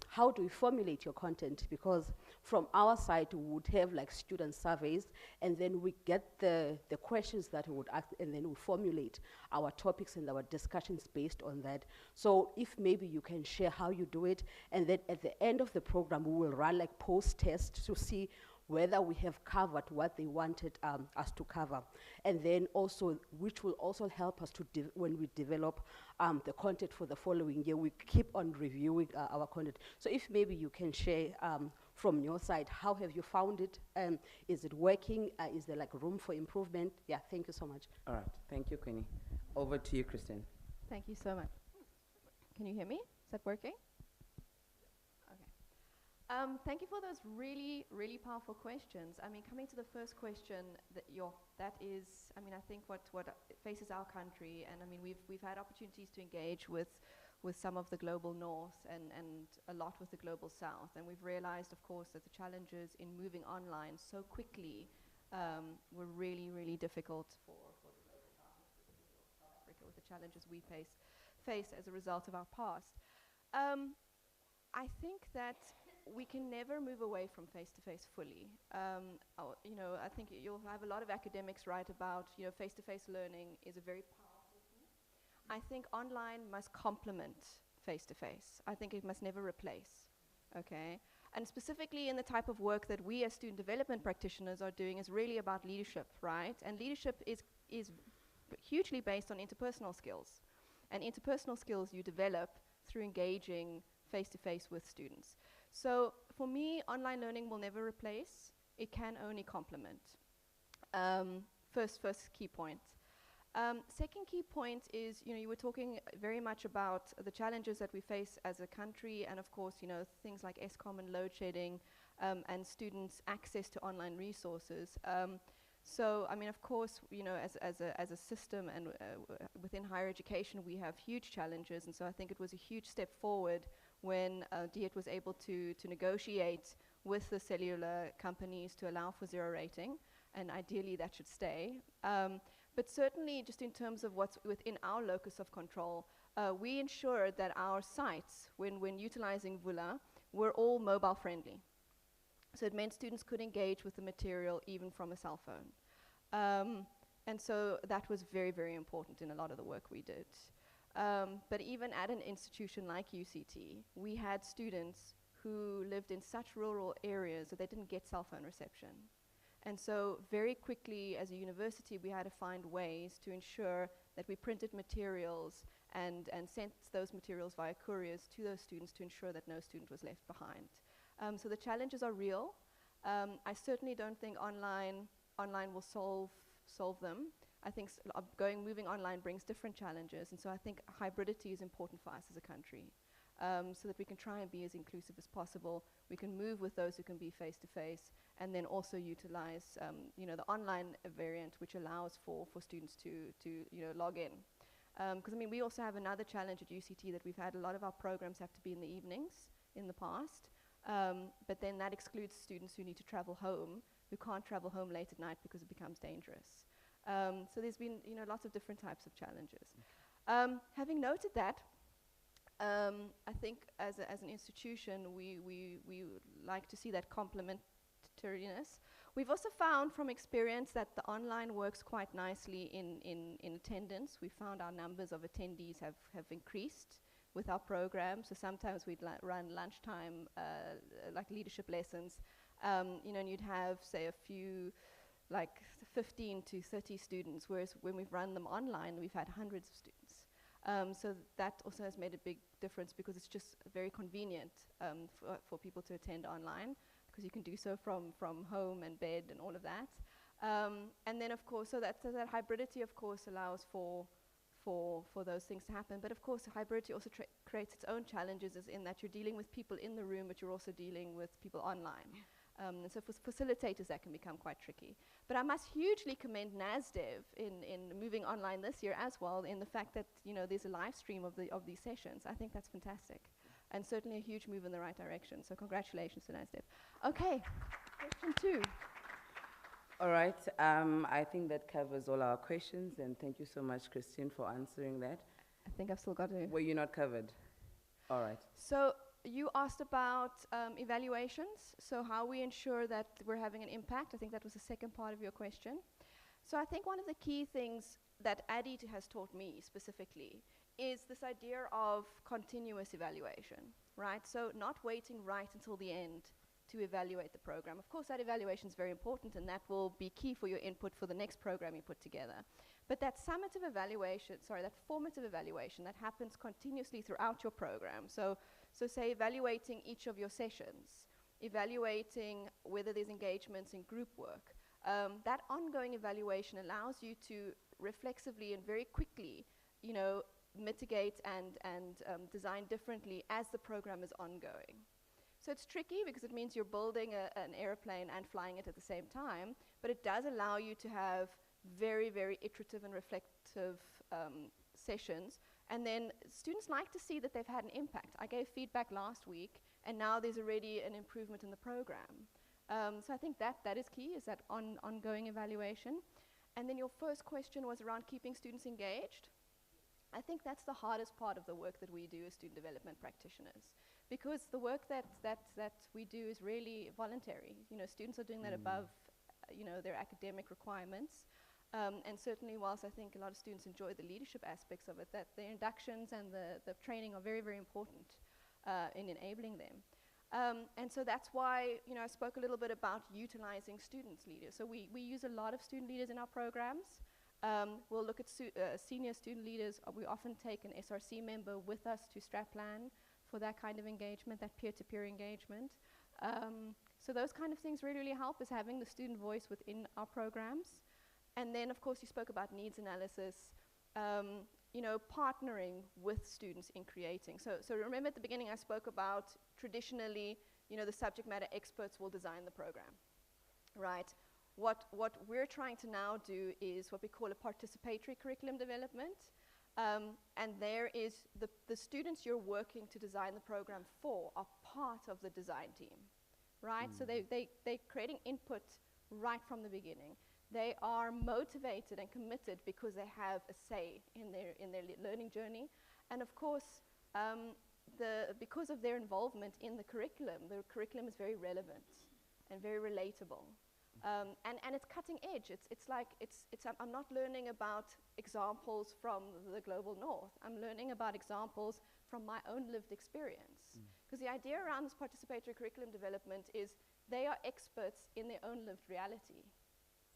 how do we formulate your content? Because from our side, we would have like student surveys, and then we get the questions that we would ask, and then we formulate our topics and our discussions based on that. So if maybe you can share how you do it, and then at the end of the program, we will run like post-tests to see whether we have covered what they wanted us to cover. And then also, which will also help us to, when we develop the content for the following year, we keep on reviewing our content. So if maybe you can share from your side, how have you found it? Is it working? Is there like room for improvement? Yeah, thank you so much. All right, thank you, Queenie. Over to you, Christine. Thank you so much. Can you hear me? Is that working? Thank you for those really, really powerful questions. I mean, coming to the first question, that is, I mean, I think what faces our country, and I mean, we've had opportunities to engage with some of the global north and a lot with the global south, and we've realized, of course, that the challenges in moving online so quickly were really, really difficult for the global south, South Africa, with the challenges we face as a result of our past. I think that we can never move away from face-to-face fully. You know, I think you'll have a lot of academics write about, you know, face-to-face learning is a very powerful tool. I think online must complement face-to-face. I think it must never replace, okay? And specifically in the type of work that we as student development practitioners are doing is really about leadership, right? And leadership is hugely based on interpersonal skills. And interpersonal skills you develop through engaging face-to-face with students. So for me, online learning will never replace, it can only complement. First key point. Second key point is, you know, you were talking very much about the challenges that we face as a country, and of course, you know, things like ESCOM and load shedding, and students' access to online resources. So, I mean, of course, you know, as a system and within higher education, we have huge challenges, and so I think it was a huge step forward when DHET was able to negotiate with the cellular companies to allow for zero rating, and ideally that should stay. But certainly, just in terms of what's within our locus of control, we ensured that our sites, when utilizing Vula, were all mobile friendly. So it meant students could engage with the material even from a cell phone. And so that was very, very important in a lot of the work we did. But even at an institution like UCT, we had students who lived in such rural areas that they didn't get cell phone reception. And so very quickly as a university, we had to find ways to ensure that we printed materials and sent those materials via couriers to those students to ensure that no student was left behind. So the challenges are real. I certainly don't think online will solve them. I think moving online brings different challenges, and so I think hybridity is important for us as a country. so that we can try and be as inclusive as possible. We can move with those who can be face-to-face, and then also utilize the online variant, which allows for students to log in. Because we also have another challenge at UCT that we've had a lot of our programs have to be in the evenings in the past, but then that excludes students who need to travel home, who can't travel home late at night because it becomes dangerous. So there's been lots of different types of challenges. Having noted that, I think as an institution, we would like to see that complementariness. We've also found from experience that the online works quite nicely in attendance. We found our numbers of attendees have increased with our program. So sometimes we'd run lunchtime, like leadership lessons, and you'd have, say, a few, like 15 to 30 students, whereas when we've run them online, we've had hundreds of students. So that also has made a big difference because it's just very convenient for people to attend online, because you can do so from home and bed and all of that. And then, of course, so that hybridity, of course, allows for those things to happen. But of course, hybridity also creates its own challenges, as in that you're dealing with people in the room, but you're also dealing with people online. And so for facilitators, that can become quite tricky. But I must hugely commend NASDEV in moving online this year as well, in the fact that there's a live stream of these sessions. I think that's fantastic, and certainly a huge move in the right direction. So congratulations to NASDEV. Okay, question 2. All right, I think that covers all our questions, and thank you so much, Christine, for answering that. I think I've still got to. Were you not covered? All right. So you asked about evaluations, so how we ensure that we're having an impact. I think that was the second part of your question. So I think one of the key things that ADDI has taught me specifically is this idea of continuous evaluation, right? So not waiting right until the end to evaluate the program. Of course, that evaluation is very important, and that will be key for your input for the next program you put together. But that summative evaluation, that formative evaluation that happens continuously throughout your program. So say evaluating each of your sessions, evaluating whether there's engagements in group work. That ongoing evaluation allows you to reflexively and very quickly, mitigate and design differently as the program is ongoing. So it's tricky because it means you're building an airplane and flying it at the same time, but it does allow you to have very, very iterative and reflective sessions. And then students like to see that they've had an impact. I gave feedback last week, and now there's already an improvement in the program. So I think that is key, is that ongoing evaluation. And then your first question was around keeping students engaged. I think that's the hardest part of the work that we do as student development practitioners, because the work that we do is really voluntary. Students are doing that above, their academic requirements. And certainly, whilst I think a lot of students enjoy the leadership aspects of it, that the inductions and the training are very, very important in enabling them. And so that's why, I spoke a little bit about utilizing students leaders. So we use a lot of student leaders in our programs. We'll look at senior student leaders. We often take an SRC member with us to Straplan for that kind of engagement, that peer-to-peer engagement. So those kind of things really, really help, is having the student voice within our programs. And then, of course, you spoke about needs analysis, partnering with students in creating. So remember at the beginning I spoke about traditionally, the subject matter experts will design the program, right? What we're trying to now do is what we call a participatory curriculum development. And there is the students you're working to design the program for are part of the design team, right? So they're creating input right from the beginning. They are motivated and committed because they have a say in their learning journey. And of course, because of their involvement in the curriculum is very relevant and very relatable. And it's cutting edge. I'm not learning about examples from the global north. I'm learning about examples from my own lived experience. Because the idea around this participatory curriculum development is they are experts in their own lived reality.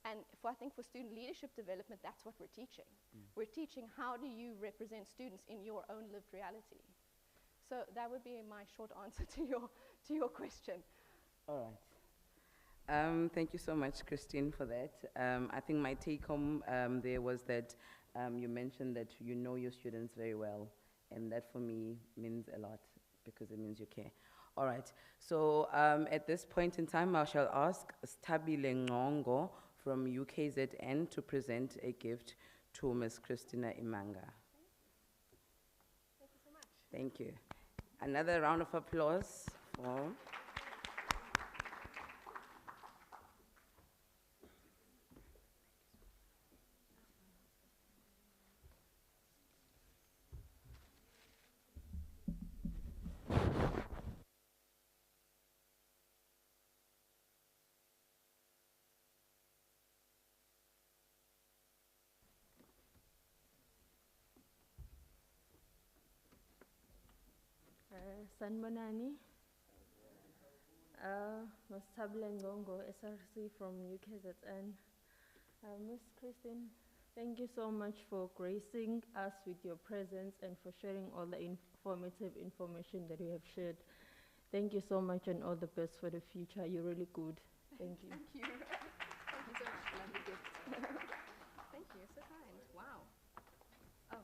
And I think for student leadership development, that's what we're teaching. We're teaching how do you represent students in your own lived reality. So that would be my short answer to your question. All right. Thank you so much, Christine, for that. I think my take home there was that you mentioned that you know your students very well, and that for me means a lot. because it means you care. All right, so at this point in time, I shall ask Stabile Ngongo from UKZN to present a gift to Ms. Christina Imanga. Thank you so much. Thank you. Another round of applause for... Sanbonani, Ms. Tabile Ngongo, SRC from UKZN. Ms. Christine, thank you so much for gracing us with your presence and for sharing all the informative information that you have shared. Thank you so much and all the best for the future. You're really good. Thank you. Thank you. Thank you so much. Lovely gift. Thank you. So kind. Wow. Oh.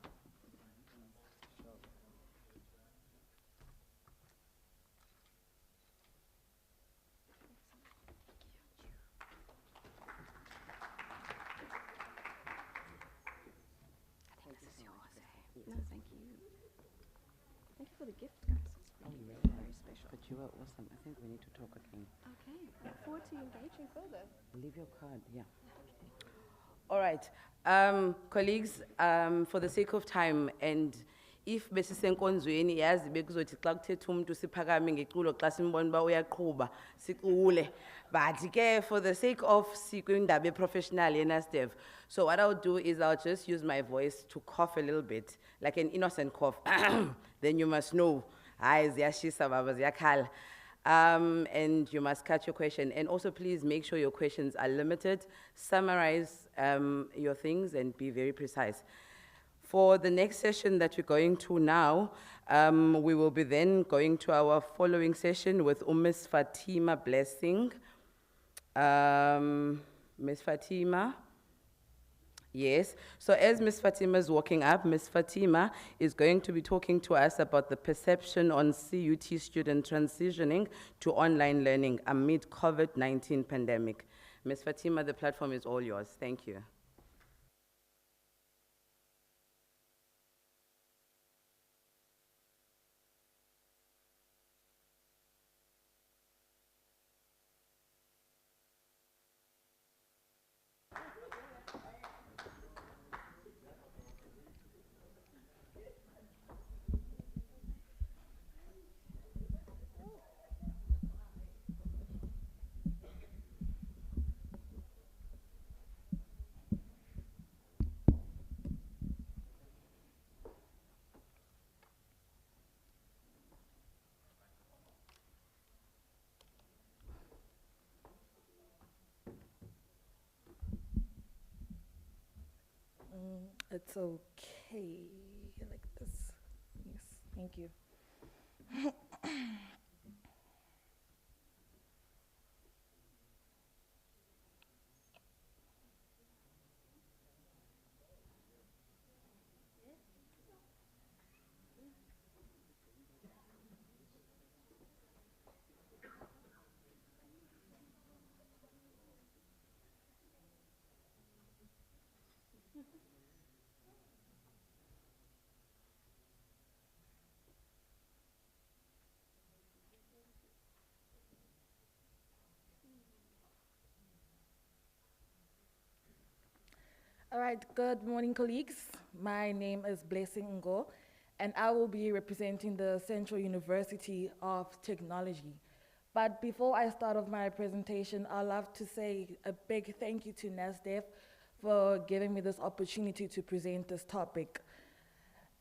No, thank you. Thank you for the gift, guys. Oh, It's yeah. really very special. But you are awesome. I think we need to talk again. Okay. Look forward to engaging further. Leave your card, yeah. All right, colleagues, for the sake of time, and if besisenkonzweni yazi bekuzothi xa kuthetha umuntu siphakame ngeculo xa simbona uba uyaqhuba sicule, but ke for the sake of sikwindaba professional NASDEV, so what I'll do is I'll just use my voice to cough a little bit, like an innocent cough. Then you must know, hayi ziyashisa baba ziyakhala. And you must catch your question. And also, please make sure your questions are limited. Summarize your things and be very precise. For the next session that we're going to now, we will be then going to our following session with Ms. Fatima Blessing. Ms. Fatima. Yes, so as Ms. Fatima is walking up, Ms. Fatima is going to be talking to us about the perception on CUT student transitioning to online learning amid COVID-19 pandemic. Ms. Fatima, the platform is all yours. Thank you. It's okay, like this. Yes, thank you. All right, good morning, colleagues. My name is Blessing Ngo, and I will be representing the Central University of Technology. But before I start off my presentation, I'd love to say a big thank you to NASDEV for giving me this opportunity to present this topic.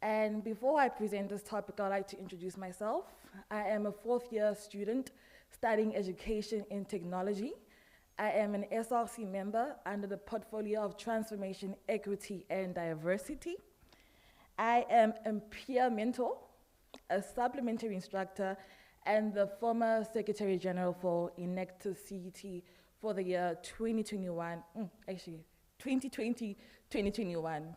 And before I present this topic, I'd like to introduce myself. I am a fourth-year student studying education in technology. I am an SRC member under the portfolio of Transformation, Equity, and Diversity. I am a peer mentor, a supplementary instructor, and the former Secretary General for Enactus CET for the year 2021, 2020-2021.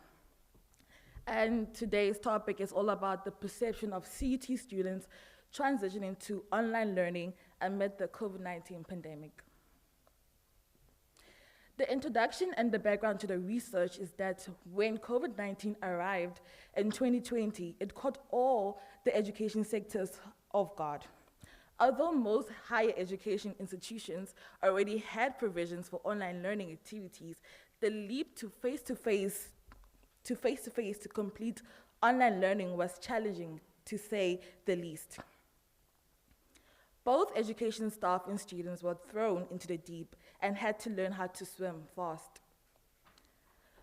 And today's topic is all about the perception of CET students transitioning to online learning amid the COVID-19 pandemic. The introduction and the background to the research is that when COVID-19 arrived in 2020, it caught all the education sectors off guard. Although most higher education institutions already had provisions for online learning activities, the leap to face-to-face to complete online learning was challenging, to say the least. Both education staff and students were thrown into the deep and had to learn how to swim fast.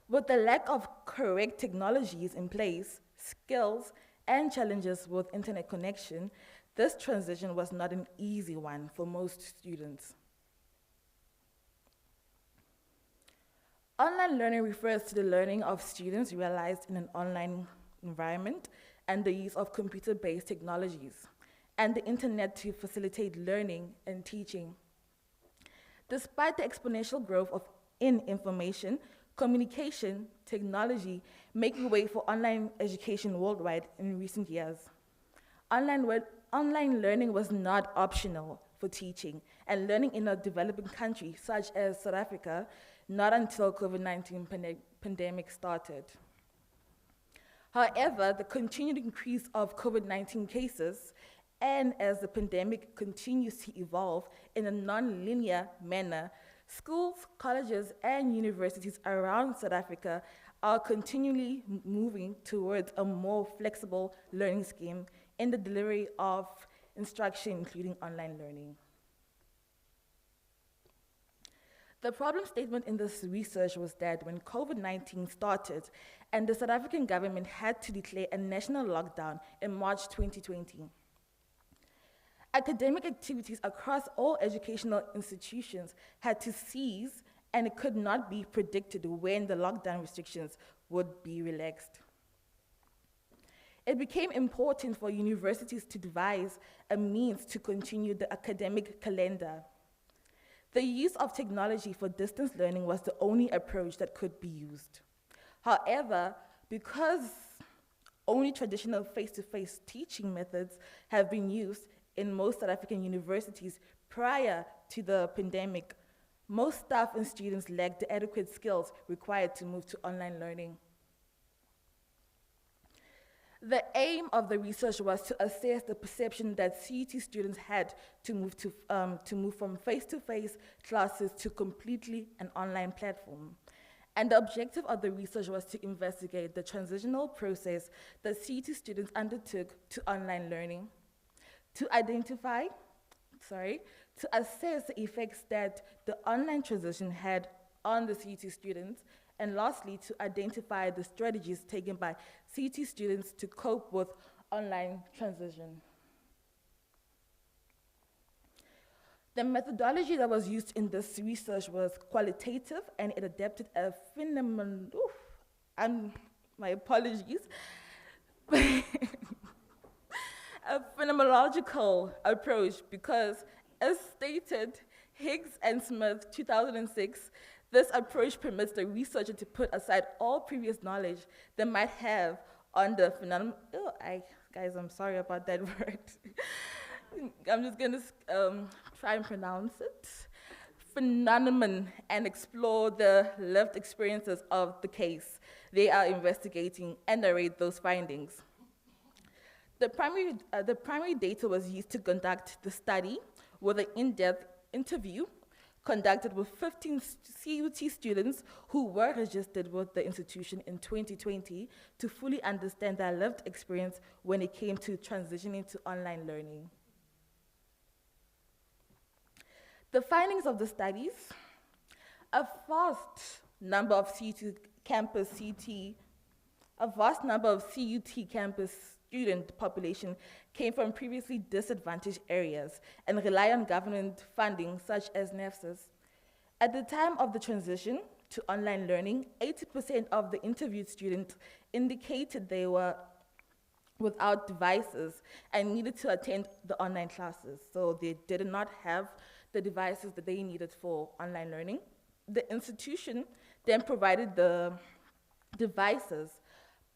With the lack of correct technologies in place, skills, and challenges with internet connection, this transition was not an easy one for most students. Online learning refers to the learning of students realized in an online environment and the use of computer-based technologies and the internet to facilitate learning and teaching. Despite the exponential growth in information, communication, technology making way for online education worldwide in recent years, online learning was not optional for teaching and learning in a developing country such as South Africa, not until COVID-19 pandemic started. However, the continued increase of COVID-19 cases and as the pandemic continues to evolve in a non-linear manner, schools, colleges, and universities around South Africa are continually moving towards a more flexible learning scheme in the delivery of instruction, including online learning. The problem statement in this research was that when COVID-19 started and the South African government had to declare a national lockdown in March 2020, academic activities across all educational institutions had to cease, and it could not be predicted when the lockdown restrictions would be relaxed. It became important for universities to devise a means to continue the academic calendar. The use of technology for distance learning was the only approach that could be used. However, because only traditional face-to-face teaching methods have been used in most South African universities prior to the pandemic, most staff and students lacked the adequate skills required to move to online learning. The aim of the research was to assess the perception that CET students had to move from face-to-face classes to completely an online platform. And the objective of the research was to investigate the transitional process that CET students undertook to online learning, to assess the effects that the online transition had on the CET students, and lastly, to identify the strategies taken by CET students to cope with online transition. The methodology that was used in this research was qualitative, and it adapted a my apologies, a phenomenological approach, because as stated, Higgs and Smith, 2006, this approach permits the researcher to put aside all previous knowledge they might have on the phenomenon. Guys, I'm sorry about that word. I'm just gonna try and pronounce it. Phenomenon, and explore the lived experiences of the case they are investigating and narrate those findings. The primary data was used to conduct the study with an in-depth interview conducted with 15 CUT students who were registered with the institution in 2020 to fully understand their lived experience when it came to transitioning to online learning. The findings of the studies: a vast number of CUT campus student population came from previously disadvantaged areas and rely on government funding such as NASDEV. At the time of the transition to online learning, 80% of the interviewed students indicated they were without devices and needed to attend the online classes, so they did not have the devices that they needed for online learning. The institution then provided the devices,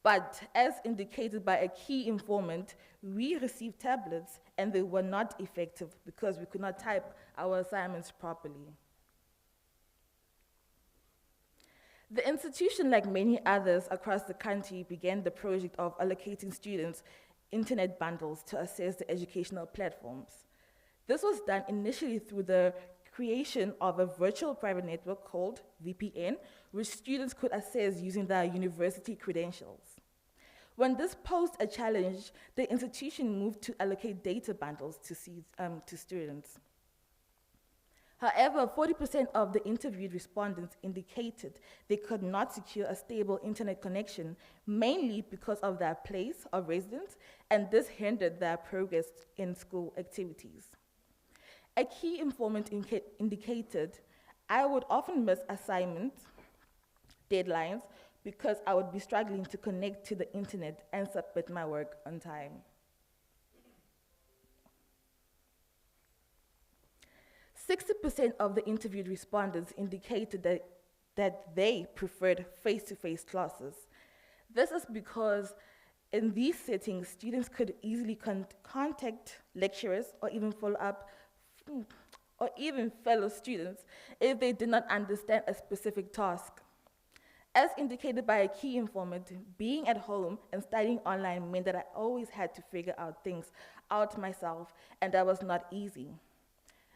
But as indicated by a key informant, we received tablets and they were not effective because we could not type our assignments properly. The institution, like many others across the country, began the project of allocating students internet bundles to access the educational platforms. This was done initially through the creation of a virtual private network called VPN, which students could access using their university credentials. When this posed a challenge, the institution moved to allocate data bundles to students. However, 40% of the interviewed respondents indicated they could not secure a stable internet connection, mainly because of their place of residence, and this hindered their progress in school activities. A key informant indicated, I would often miss assignment deadlines because I would be struggling to connect to the internet and submit my work on time. 60% of the interviewed respondents indicated that they preferred face-to-face classes. This is because in these settings, students could easily contact lecturers or even follow up, or even fellow students if they did not understand a specific task. As indicated by a key informant, being at home and studying online meant that I always had to figure out things out myself, and that was not easy.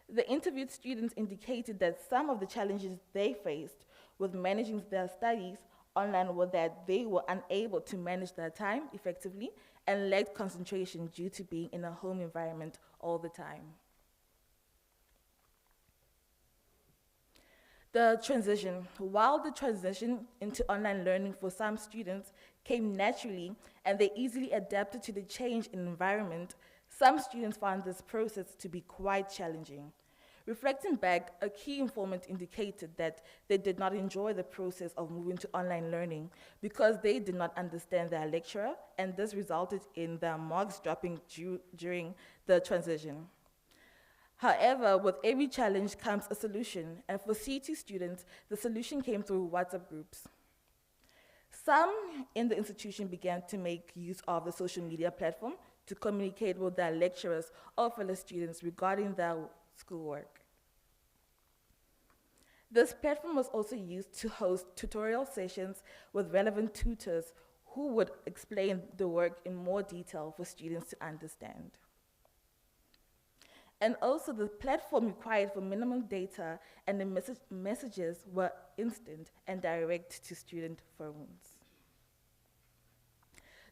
The interviewed students indicated that some of the challenges they faced with managing their studies online were that they were unable to manage their time effectively and lacked concentration due to being in a home environment all the time. The transition. While the transition into online learning for some students came naturally and they easily adapted to the change in environment, some students found this process to be quite challenging. Reflecting back, a key informant indicated that they did not enjoy the process of moving to online learning because they did not understand their lecturer, and this resulted in their marks dropping during the transition. However, with every challenge comes a solution, and for C2 students, the solution came through WhatsApp groups. Some in the institution began to make use of the social media platform to communicate with their lecturers or fellow students regarding their schoolwork. This platform was also used to host tutorial sessions with relevant tutors who would explain the work in more detail for students to understand. And also the platform required for minimum data and the messages were instant and direct to student phones.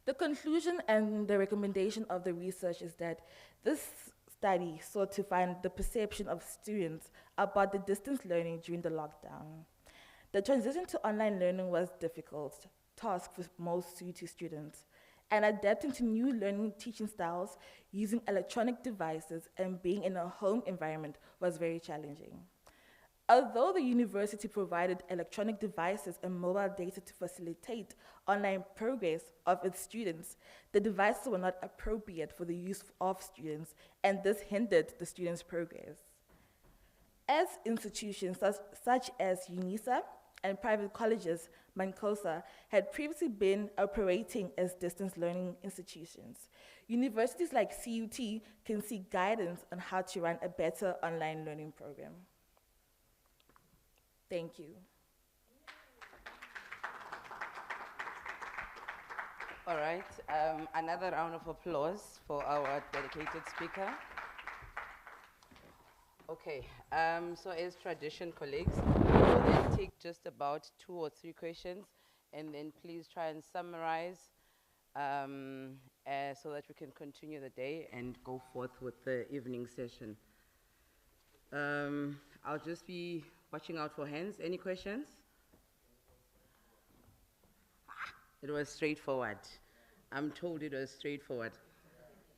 The conclusion and the recommendation of the research is that this study sought to find the perception of students about the distance learning during the lockdown. The transition to online learning was a difficult task for most C2 students, and adapting to new learning teaching styles using electronic devices and being in a home environment was very challenging. Although the university provided electronic devices and mobile data to facilitate online progress of its students, the devices were not appropriate for the use of students, and this hindered the students' progress. As institutions such as UNISA and private colleges, Mancosa, had previously been operating as distance learning institutions, universities like CUT can seek guidance on how to run a better online learning program. Thank you. All right, another round of applause for our dedicated speaker. Okay, so as tradition, colleagues, we'll then take just about 2 or 3 questions, and then please try and summarize so that we can continue the day and go forth with the evening session. I'll just be watching out for hands. Any questions? It was straightforward. I'm told it was straightforward.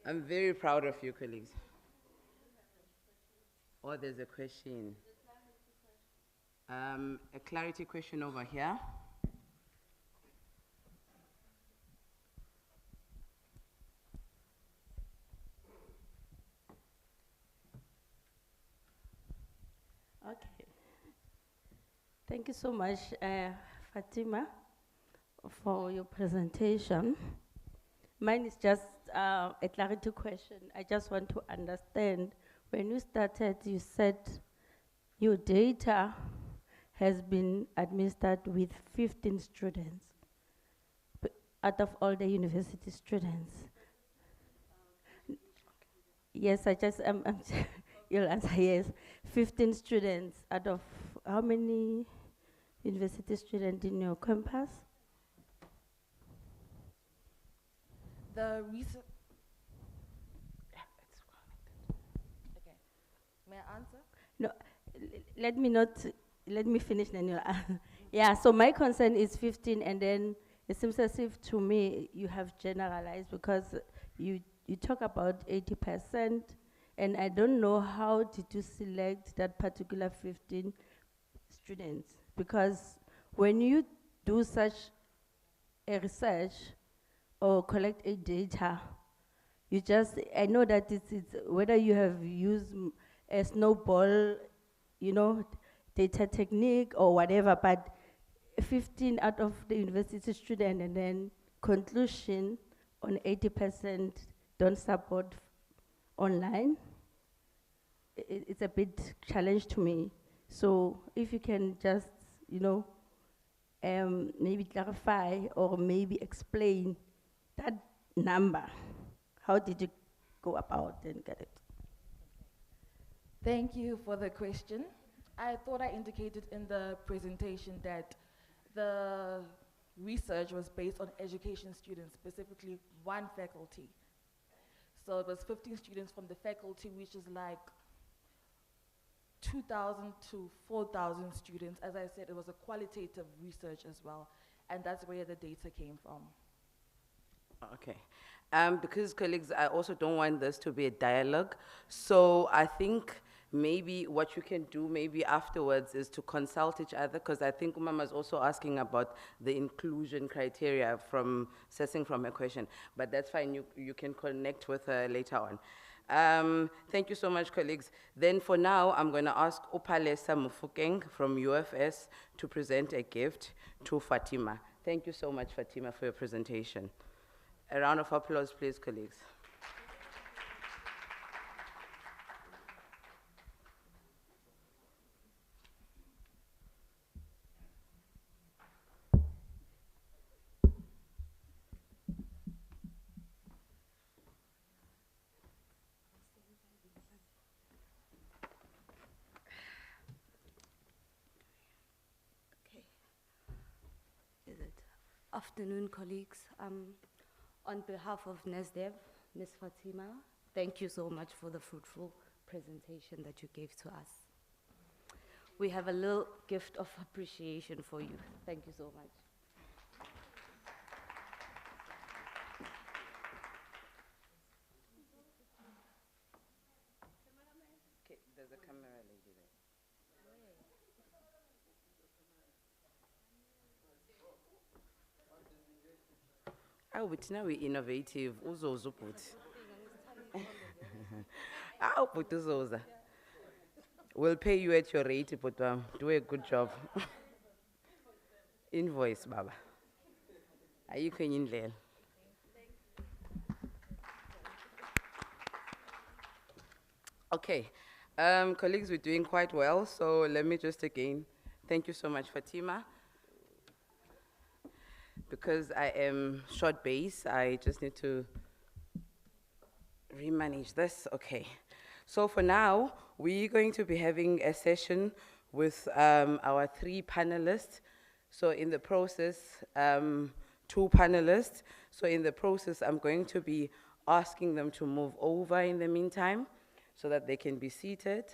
I'm very proud of you, colleagues. Oh, there's a question. A clarity question over here. Okay. Thank you so much, Fatima. for your presentation. Mine is just a clarity question. I just want to understand, when you started, you said your data has been administered with 15 students out of all the university students. Yes, you'll answer yes. 15 students out of how many university students in your campus? The reason. Okay. May I answer? No, let me finish then you'll yeah, so my concern is 15, and then it seems as if to me you have generalized, because you talk about 80%, and I don't know how did you select that particular 15 students, because when you do such a research or collect a data, I know that it's whether you have used a snowball, data technique or whatever, but 15 out of the university student, and then conclusion on 80% don't support online. It's a bit challenge to me. So if you can just, maybe clarify or maybe explain that number. How did you go about and get it? Thank you for the question. I thought I indicated in the presentation that the research was based on education students, specifically one faculty. So it was 15 students from the faculty, which is like 2,000 to 4,000 students. As I said, it was a qualitative research as well, and that's where the data came from. Okay. Because colleagues, I also don't want this to be a dialogue. So I think maybe what you can do maybe afterwards is to consult each other, because I think Umama is also asking about the inclusion criteria from assessing from a question. But that's fine, you can connect with her later on. Thank you so much, colleagues. Then for now, I'm going to ask Upalesa Mufukeng from UFS to present a gift to Fatima. Thank you so much, Fatima, for your presentation. A round of applause, please, colleagues. Afternoon, colleagues. On behalf of NASDEV, Ms. Fatima, thank you so much for the fruitful presentation that you gave to us. We have a little gift of appreciation for you. Thank you so much. Okay, there's a camera lady there. Oh, but now we're innovative. Uzo put. Oh, but uzoza. We'll pay you at your rate, but do a good job. Invoice, Baba. Are you in there? Okay, colleagues, we're doing quite well. So let me just again, thank you so much, Fatima. Because I am short base, I just need to remanage this. Okay. So for now, we're going to be having a session with our 3 panelists. So in the process, 2 panelists. So in the process, I'm going to be asking them to move over in the meantime so that they can be seated.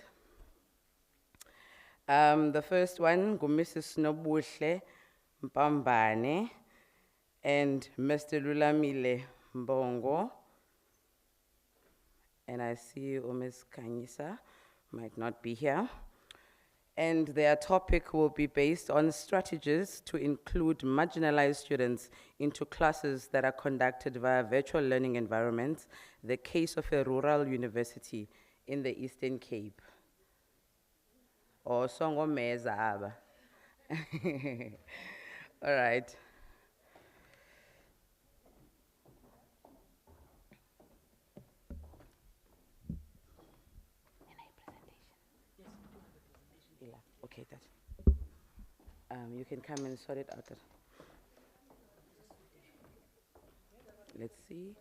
The first one, Mrs. Nobuhle Mpambane and Mr. Lulamile Mbongo. And I see Ms. Kanyisa might not be here. And their topic will be based on strategies to include marginalized students into classes that are conducted via virtual learning environments, the case of a rural university in the Eastern Cape. Or Songo Meza. All right. You can come and sort it out. Let's see.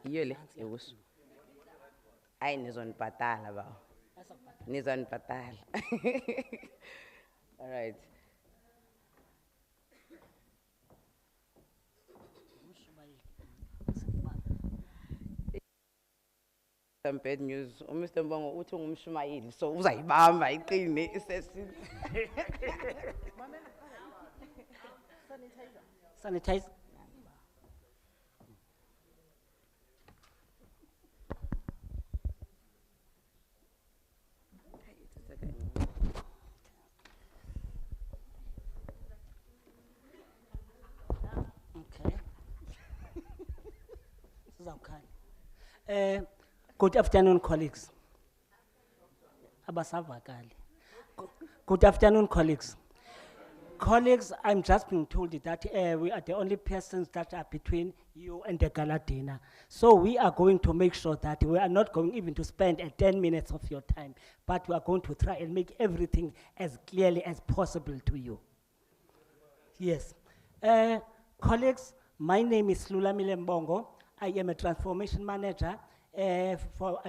Yole, yewus. Ay nizon patala ba. Nizon patala. All right. Some bad news. Mr. Mbongo uthi ngumshumayeli so uzayibamba iqine isesini. Sanitize. Okay. Good afternoon, colleagues. Abasavakali. Good afternoon, colleagues. Colleagues, I'm just being told that we are the only persons that are between you and the gala dinner. So we are going to make sure that we are not going even to spend 10 minutes of your time, but we are going to try and make everything as clearly as possible to you. Yes. Colleagues, my name is Lulamile Mbongo. I am a transformation manager for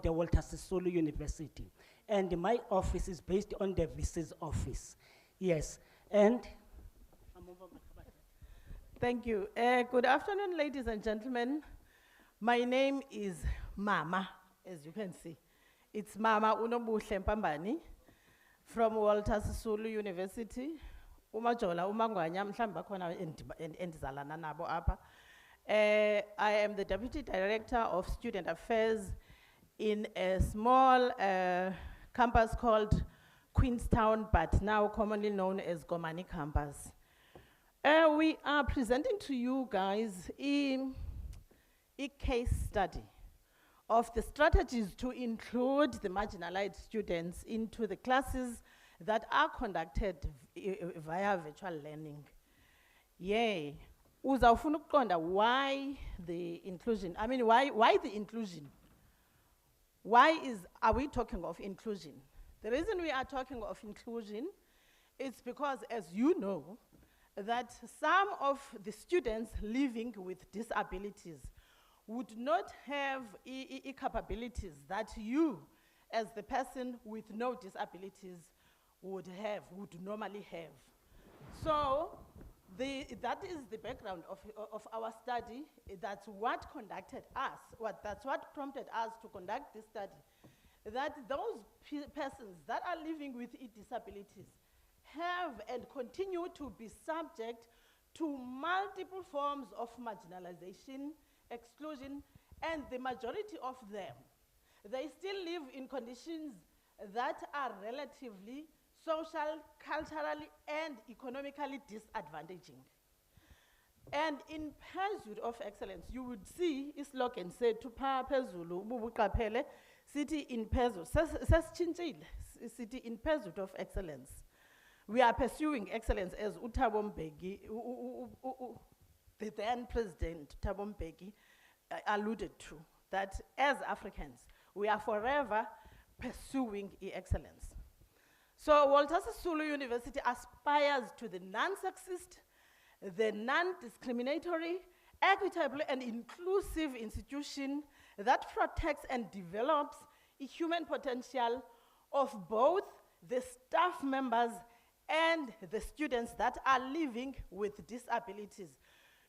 the Walter Sisulu University. And my office is based on the VC's office. Yes, and thank you. Good afternoon, ladies and gentlemen. My name is Mama, as you can see. It's Mama Unobuhle Mpambani from Walter Sisulu University. Umajola umangwanya mhlamba khona endizalana nabo apha. I am the Deputy Director of Student Affairs in a small campus called Queenstown, but now commonly known as Gomani campus. We are presenting to you guys a case study of the strategies to include the marginalized students into the classes that are conducted via virtual learning. Yay. Uzawufuna ukuqonda why the inclusion? I mean, why the inclusion? Are we talking of inclusion? The reason we are talking of inclusion is because, as you know, that some of the students living with disabilities would not have capabilities that you, as the person with no disabilities, would normally have. So, that is the background of our study. That's what conducted us, that's what prompted us to conduct this study. That those persons that are living with disabilities have and continue to be subject to multiple forms of marginalization, exclusion, and the majority of them, they still live in conditions that are relatively social, culturally, and economically disadvantaging. And in pursuit of excellence, you would see slogan said to phezulu ububuqaphele city in pursuit city in pursuit of excellence. We are pursuing excellence as Thabo Mbeki, the then president Thabo Mbeki alluded to, that as Africans, we are forever pursuing excellence. So Walter Sisulu University aspires to the non-sexist, the non-discriminatory, equitable and inclusive institution that protects and develops a human potential of both the staff members and the students that are living with disabilities.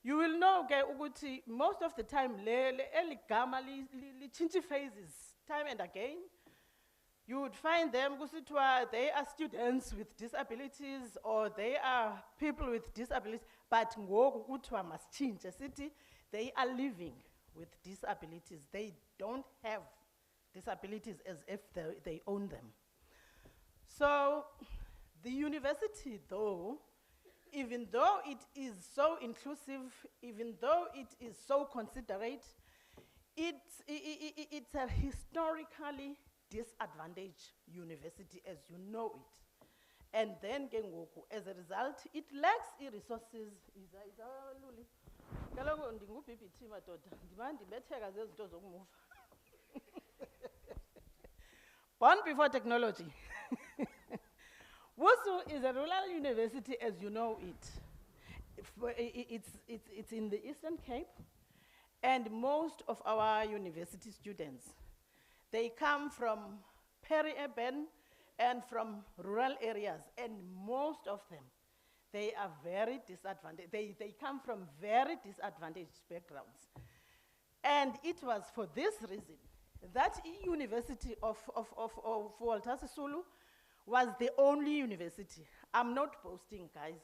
You will know, Uguti, most of the time, change phases time and again. You would find them, they are students with disabilities or they are people with disabilities, but must change. They are living with disabilities. They don't have disabilities as if they own them. So the university, though, even though it is so inclusive, even though it is so considerate, it's a historically disadvantaged university, as you know it. And then, as a result, it lacks resources Kaloku ndingu-BBT madoda, ndimane ndibetheka zezinto zokumuva. Born before technology. WUSU is a rural university as you know it. It's in the Eastern Cape, and most of our university students, they come from peri-urban and from rural areas, and most of them, they are very disadvantaged. They come from very disadvantaged backgrounds. And it was for this reason that University of Walter Sisulu was the only university, I'm not boasting, guys,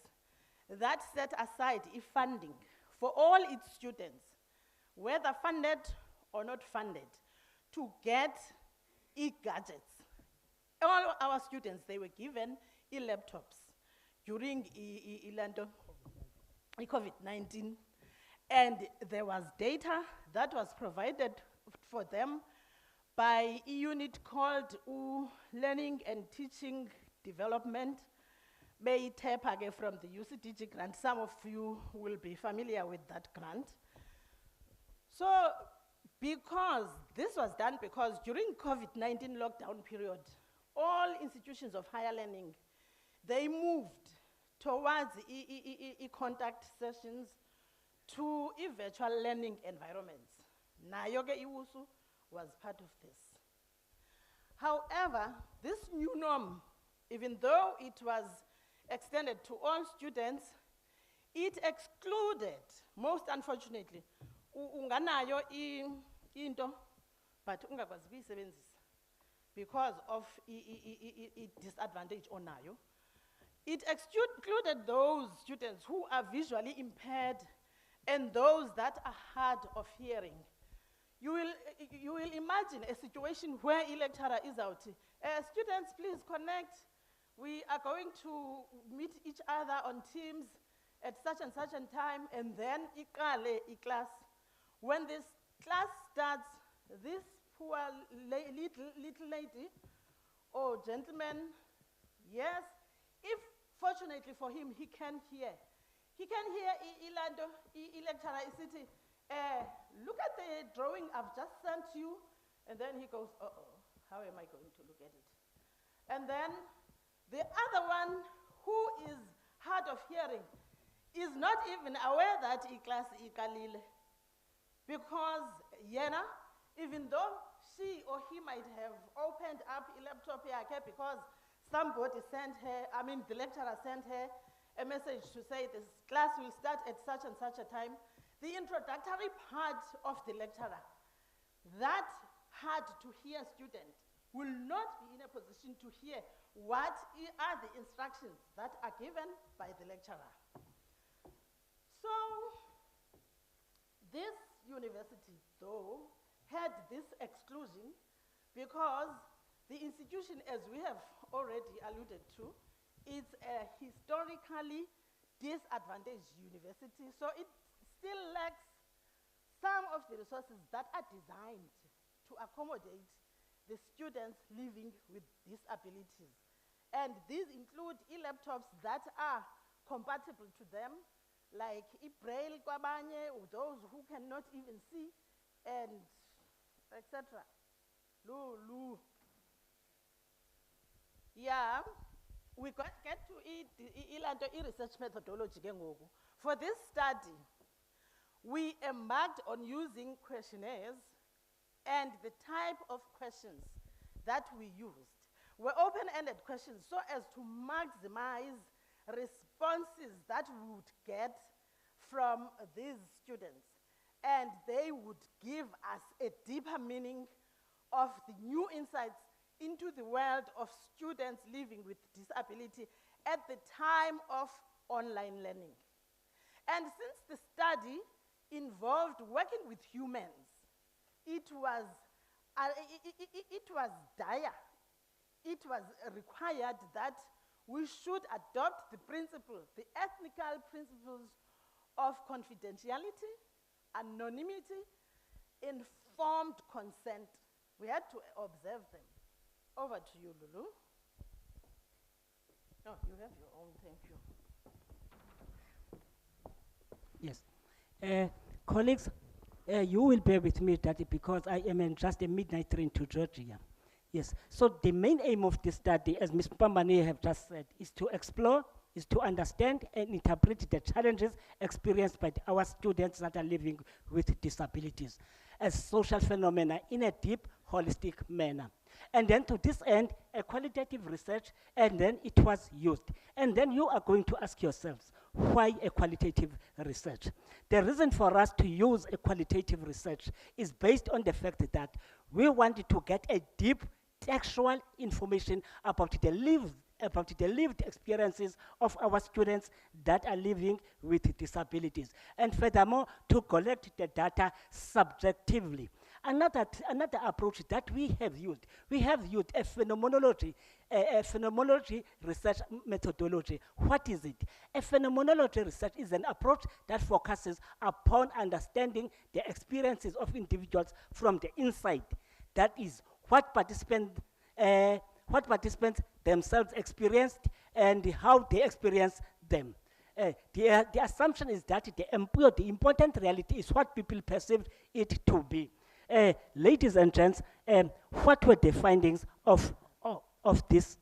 that set aside funding for all its students, whether funded or not funded, to get e-gadgets. All our students, they were given e-laptops during COVID-19, and there was data that was provided for them by a unit called Learning and Teaching Development, Tepage from the UCDG grant. Some of you will be familiar with that grant. So, because this was done because during COVID-19 lockdown period, all institutions of higher learning, they moved towards e-contact sessions to virtual learning environments. Nayoge Iwusu was part of this. However, this new norm, even though it was extended to all students, it excluded, most unfortunately, unganayo into, but ungakwazi ukuyisebenzisa because of disadvantage onayo. It excluded those students who are visually impaired and those that are hard of hearing. You will imagine a situation where a lecturer is out. Students, please connect. We are going to meet each other on Teams at such and such a time, and then class. When this class starts, this poor little lady or gentleman, yes, if fortunately for him, he can hear. He can hear lecturer city. Look at the drawing I've just sent you. And then he goes, uh-oh, how am I going to look at it? And then the other one who is hard of hearing is not even aware that class ikalile. Because Yena, even though she or he might have opened up a laptop here, because somebody sent her, the lecturer sent her a message to say this class will start at such and such a time. The introductory part of the lecturer, that hard to hear student, will not be in a position to hear what are the instructions that are given by the lecturer. So, this university, though, had this exclusion because the institution, as we have already alluded to, is a historically disadvantaged university, so it still lacks some of the resources that are designed to accommodate the students living with disabilities. And these include e-laptops that are compatible to them, like e-braille kwabanye, or those who cannot even see, and etc. Lulu. Yeah, we get to research methodology. For this study, we embarked on using questionnaires, and the type of questions that we used were open-ended questions so as to maximize responses that we would get from these students. And they would give us a deeper meaning of the new insights into the world of students living with disability at the time of online learning. And since the study involved working with humans, it was dire. It was required that we should adopt the principles, the ethical principles of confidentiality, anonymity, informed consent. We had to observe them. Over to you, Lulu. No, you have your own, thank you. Yes. Colleagues, you will bear with me that because I am in just a midnight train to Georgia. Yes, so the main aim of this study, as Ms. Pambane have just said, is to explore, is to understand and interpret the challenges experienced by our students that are living with disabilities as social phenomena in a deep, holistic manner. And then to this end, a qualitative research, and then it was used. And then you are going to ask yourselves, why a qualitative research? The reason for us to use a qualitative research is based on the fact that we wanted to get a deep textual information about the lived experiences of our students that are living with disabilities. And furthermore, to collect the data subjectively. Another approach that we have used a phenomenology research methodology. What is it? A phenomenology research is an approach that focuses upon understanding the experiences of individuals from the inside. That is, what participants themselves experienced and how they experience them. The assumption is that the important reality is what people perceived it to be. Ladies and gents, what were the findings of this?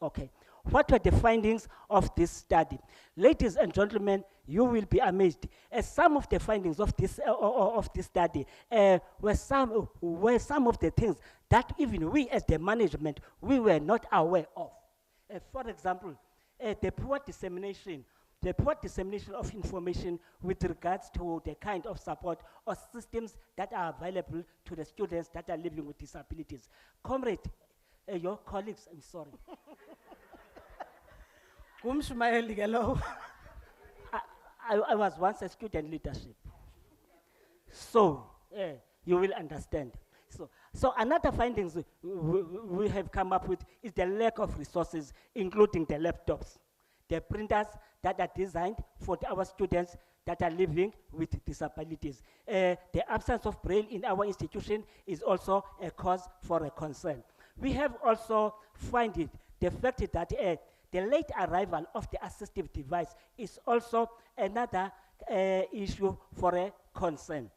Okay. What were the findings of this study? Ladies and gentlemen, you will be amazed. Some of the findings of this study were some of the things that even we as the management, we were not aware of. For example, the poor dissemination of information with regards to the kind of support or systems that are available to the students that are living with disabilities. Comrade, your colleagues, I'm sorry. I was once a student leadership. So, you will understand. So another findings we have come up with is the lack of resources, including the laptops, the printers that are designed for our students that are living with disabilities. The absence of braille in our institution is also a cause for a concern. We have also found the fact that the late arrival of the assistive device is also another issue for a concern.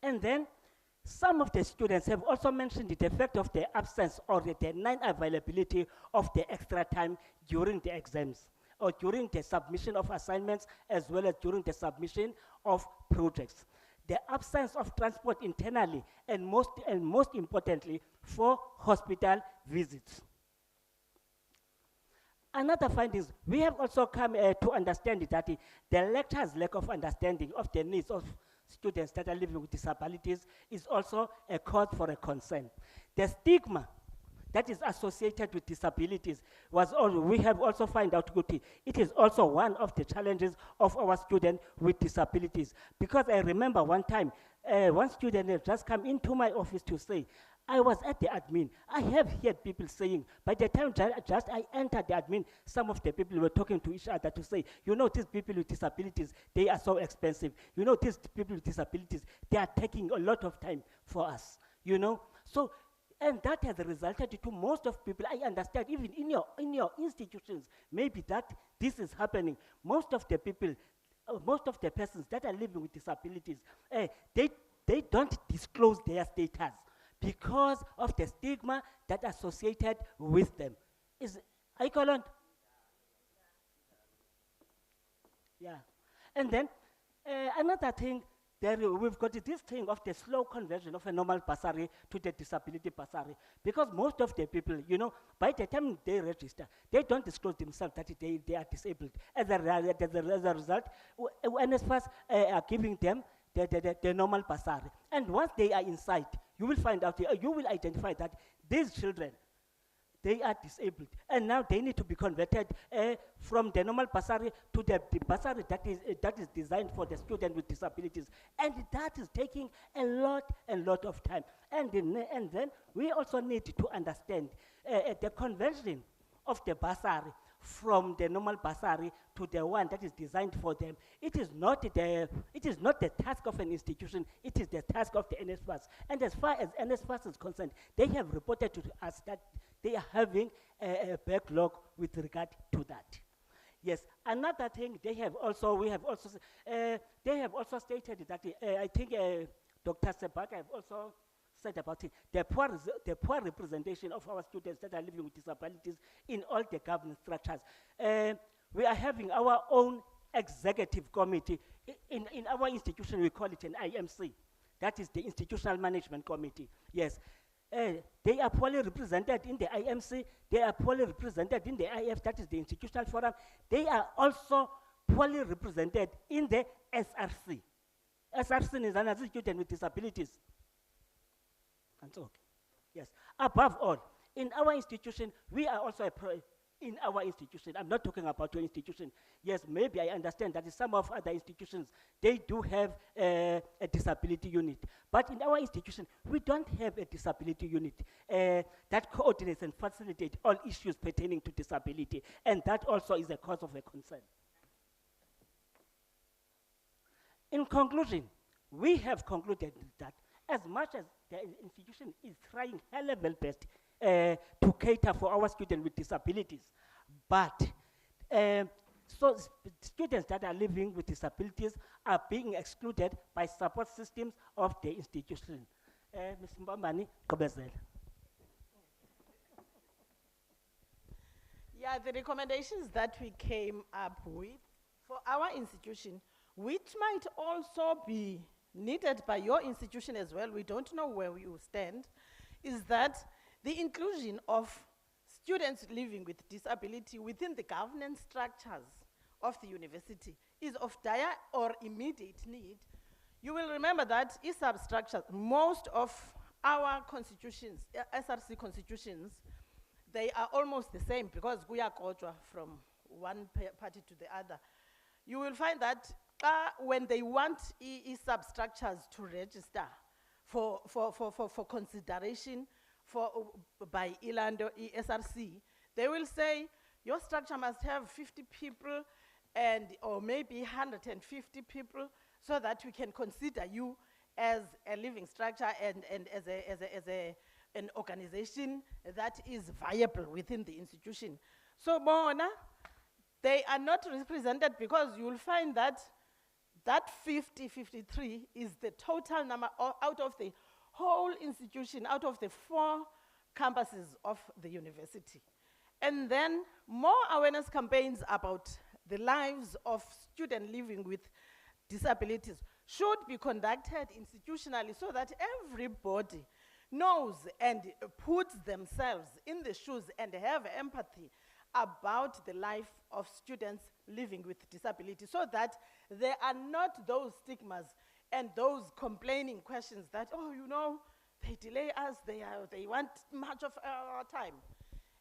And then some of the students have also mentioned the effect of the absence or the non-availability of the extra time during the exams or during the submission of assignments as well as during the submission of projects. The absence of transport internally and most importantly for hospital visits. Another findings, we have also come to understand that the lecturer's lack of understanding of the needs of students that are living with disabilities is also a cause for a concern. The stigma that is associated with disabilities we have also found out it is also one of the challenges of our students with disabilities. Because I remember one time, one student had just come into my office to say, I was at the admin. I have heard people saying, by the time just I entered the admin, some of the people were talking to each other to say, you know, these people with disabilities, they are so expensive. You know, these people with disabilities, they are taking a lot of time for us, you know. So, and that has resulted to most of people, I understand, even in your institutions, maybe that this is happening. Most of the people, most of the persons that are living with disabilities, they don't disclose their status because of the stigma that associated with them. I call on? Yeah. And then another thing, we've got this thing of the slow conversion of a normal bursary to the disability bursary. Because most of the people, you know, by the time they register, they don't disclose themselves that they are disabled. As a result, NSFAS are giving them the normal bursary. And once they are inside, you will find out, you will identify that these children, they are disabled. And now they need to be converted from the normal bursary to the bursary that is designed for the student with disabilities. And that is taking a lot of time. And then we also need to understand the conversion of the bursary from the normal bursary to the one that is designed for them. It is not the task of an institution, it is the task of the NSFAS. And as far as NSFAS is concerned, they have reported to us that they are having a backlog with regard to that. Yes, another thing, we have also stated that, I think Dr. Sebaka have also said about it, the poor representation of our students that are living with disabilities in all the governance structures. We are having our own executive committee. In our institution, we call it an IMC. That is the Institutional Management Committee. Yes. They are poorly represented in the IMC. They are poorly represented in the IF, that is the Institutional Forum. They are also poorly represented in the SRC. SRC is an student with disabilities. And so, yes. Above all, in our institution, we are also in our institution. I'm not talking about your institution. Yes, maybe I understand that in some of other institutions, they do have a disability unit. But in our institution, we don't have a disability unit that coordinates and facilitates all issues pertaining to disability. And that also is a cause of a concern. In conclusion, we have concluded that as much as the institution is trying her level best to cater for our students with disabilities, but students that are living with disabilities are being excluded by support systems of the institution. Ms. Mbambani, Kobezela. Yeah, the recommendations that we came up with for our institution, which might also be needed by your institution as well, we don't know where you stand, is that the inclusion of students living with disability within the governance structures of the university is of dire or immediate need. You will remember that ESAB structures, most of our constitutions, SRC constitutions, they are almost the same because we are culture from one party to the other. You will find that when they want ESAB structures to register for consideration by Ilando ESRC, they will say your structure must have 50 people or maybe 150 people so that we can consider you as a living structure and as an organization that is viable within the institution. So Mona, they are not represented because you will find that 53 is the total number out of the whole institution, out of the 4 campuses of the university. And then more awareness campaigns about the lives of students living with disabilities should be conducted institutionally so that everybody knows and puts themselves in the shoes and have empathy about the life of students living with disability so that there are not those stigmas and those complaining questions that, oh, you know, they delay us, they want much of our time.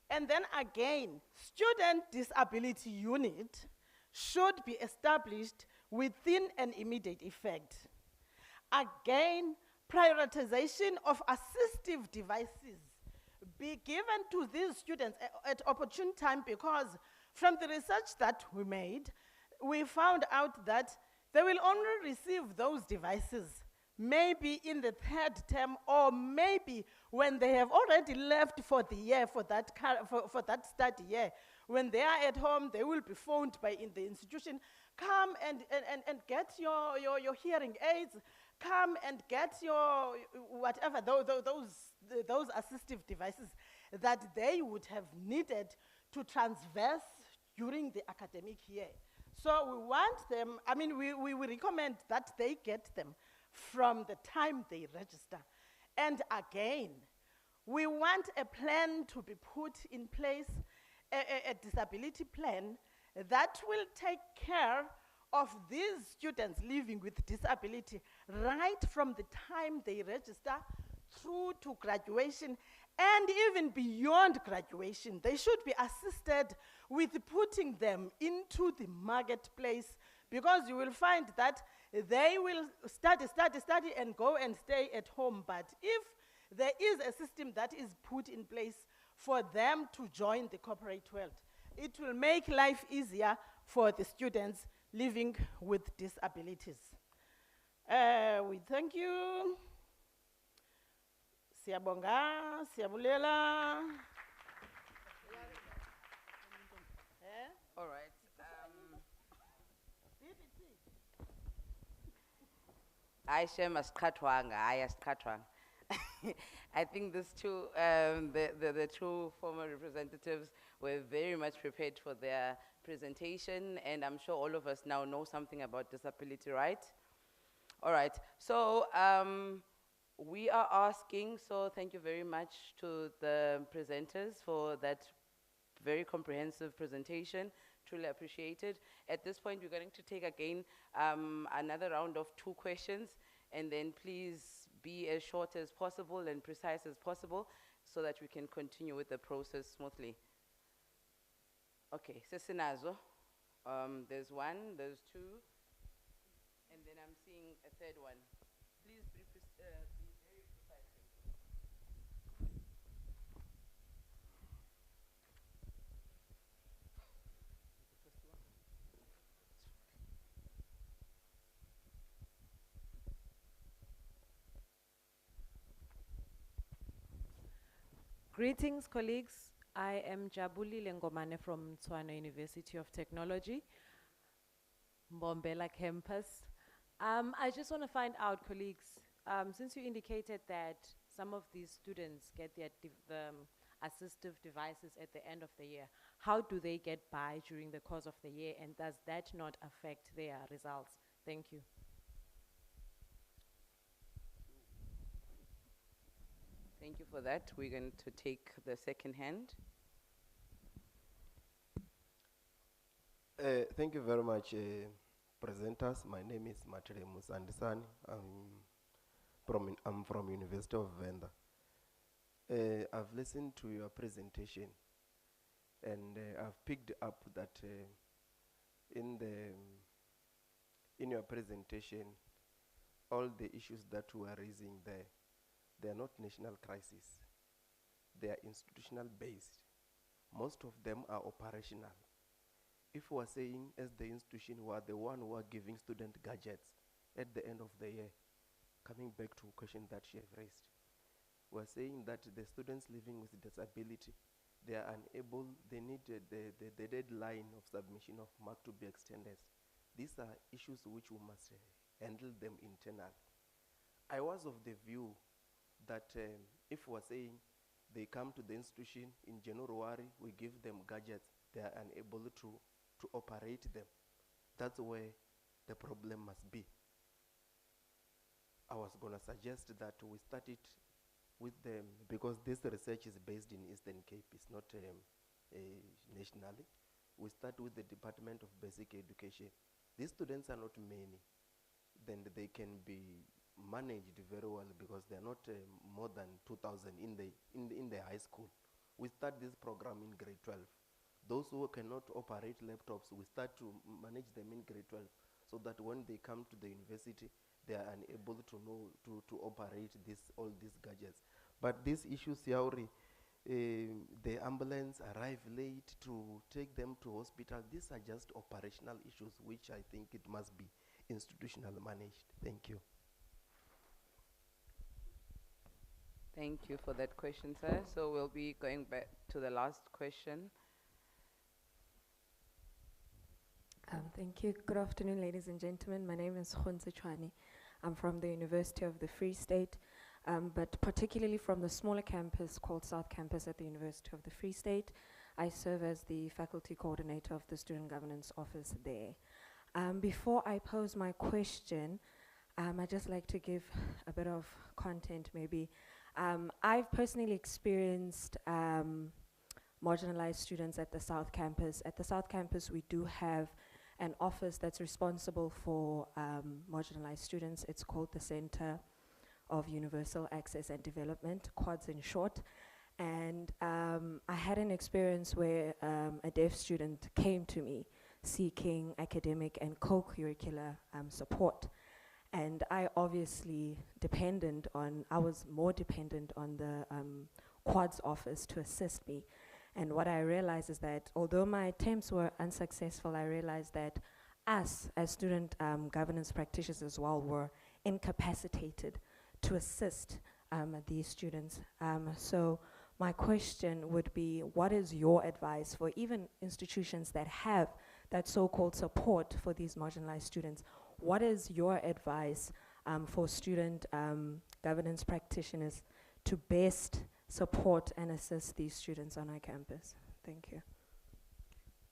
And then again, student disability unit should be established within an immediate effect. Again, prioritization of assistive devices be given to these students at opportune time, because from the research that we made, we found out that they will only receive those devices maybe in the 3rd term, or maybe when they have already left for the year, for that study year. When they are at home, they will be phoned by in the institution, come and get your hearing aids, come and get your whatever, those assistive devices that they would have needed to transverse during the academic year. So we want them, I mean, we recommend that they get them from the time they register. And again, we want a plan to be put in place, a disability plan that will take care of these students living with disability right from the time they register through to graduation, and even beyond graduation. They should be assisted with putting them into the marketplace, because you will find that they will study, and go and stay at home. But if there is a system that is put in place for them to join the corporate world, it will make life easier for the students living with disabilities. We thank you. Siyabonga, siyabulela. All right. I share masqathwanga, ayasqathwanga. I think these two, the two former representatives were very much prepared for their presentation, and I'm sure all of us now know something about disability, right? All right, so we are asking, so thank you very much to the presenters for that very comprehensive presentation, truly appreciated. At this point, we're going to take again another round of 2 questions, and then please be as short as possible and precise as possible so that we can continue with the process smoothly. Okay, Sesinazo, there's 1, there's 2, and then I'm seeing a 3rd one. Please be very precise. Greetings, colleagues. I am Jabuli Lengomane from Tshwane University of Technology, Mbombela campus. I just want to find out, colleagues, since you indicated that some of these students get their assistive devices at the end of the year, how do they get by during the course of the year, and does that not affect their results? Thank you. Thank you for that. We're going to take the second hand. Thank you very much, presenters. My name is Matere Musandisani. I'm from University of Venda. I've listened to your presentation, and I've picked up that in your presentation, all the issues that we are raising there, they are not national crises. They are institutional based. Most of them are operational. If we are saying as the institution we are the one who are giving student gadgets at the end of the year, coming back to a question that she have raised, we are saying that the students living with disability, they are unable, they need the deadline of submission of mark to be extended. These are issues which we must handle them internally. I was of the view that if we're saying they come to the institution in January, we give them gadgets, they are unable to operate them. That's where the problem must be. I was going to suggest that we start it with them, because this research is based in Eastern Cape, it's not nationally. We start with the Department of Basic Education. These students are not many. Then they can be managed very well because they're not more than 2,000 in the high school. We start this program in grade 12. Those who cannot operate laptops, we start to manage them in grade 12 so that when they come to the university, they are unable to know to operate all these gadgets. But these issues, Yauri, the ambulance arrive late to take them to hospital. These are just operational issues which I think it must be institutional managed. Thank you. Thank you for that question, sir. So we'll be going back to the last question. Thank you. Good afternoon, ladies and gentlemen. My name is Khonse Chwane. I'm from the University of the Free State, but particularly from the smaller campus called South Campus at the University of the Free State. I serve as the faculty coordinator of the Student Governance Office there. Before I pose my question, I'd just like to give a bit of content maybe. I've personally experienced marginalized students at the South Campus. At the South Campus, we do have an office that's responsible for marginalized students. It's called the Center of Universal Access and Development, QUADS in short. And I had an experience where a deaf student came to me seeking academic and co-curricular support. And I obviously I was more dependent on the QUADS office to assist me. And what I realized is that although my attempts were unsuccessful, I realized that us as student governance practitioners as well were incapacitated to assist these students. So my question would be, what is your advice for even institutions that have that so-called support for these marginalized students? What is your advice for student governance practitioners to best support and assist these students on our campus? Thank you.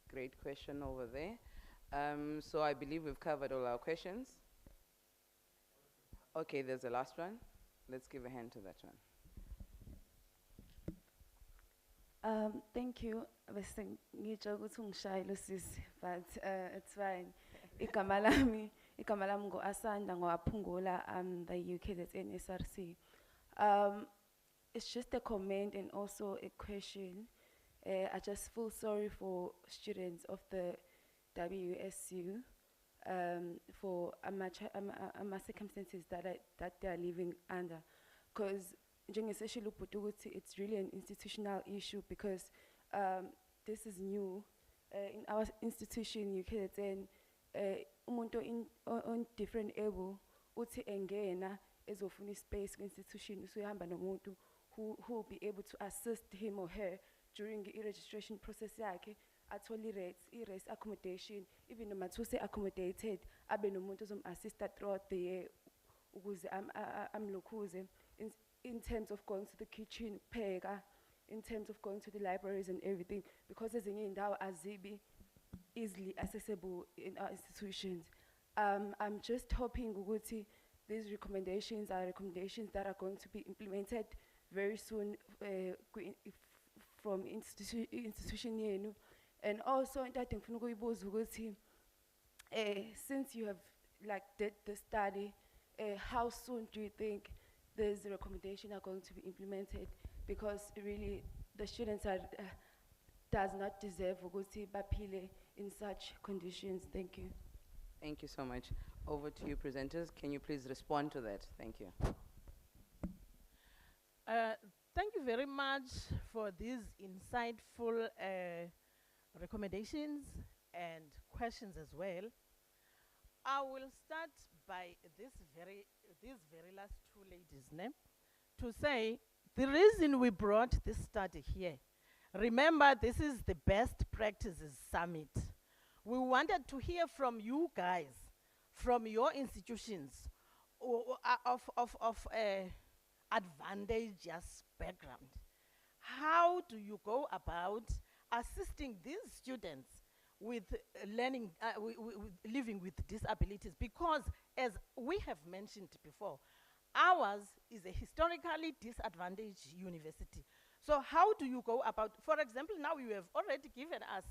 Great question over there. So I believe we've covered all our questions. Okay, there's a last one. Let's give a hand to that one. Thank you. Bese ngitsho ukuthi ungishayile usisi, but it's fine. Igama lami ngo-Asanda ngowaphungula, the UKZN SRC. It's just a comment and also a question. I just feel sorry for students of the WSU for circumstances that they are living under, because it's really an institutional issue, because this is new in our institution. UKZN umuntu on different able uthi engena ezofuna space institution usuyahamba nomuntu who will be able to assist him or her during the registration process yakhe, athole i-rates accommodation, even noma thuse accommodated abe nomuntu ozom-assista throughout the year ukuze amlokhuze in terms of going to the kitchen, pheka, in terms of going to the libraries and everything, because ezinye indawo azibi easily accessible in our institutions. I'm just hoping ukuthi these recommendations are recommendations that are going to be implemented very soon from institution yenu. And also, since you have did the study, how soon do you think these recommendations are going to be implemented? Because really, the students are does not deserve ukuthi baphile in such conditions. Thank you. Thank you so much. Over to you, presenters. Can you please respond to that? Thank you. Thank you very much for these insightful recommendations and questions as well. I will start by these very last two ladies' name to say the reason we brought this study here. Remember, this is the Best Practices Summit. We wanted to hear from you guys, from your institutions, of advantageous background. How do you go about assisting these students with learning, living with disabilities? Because as we have mentioned before, ours is a historically disadvantaged university. So how do you go about, for example, now you have already given us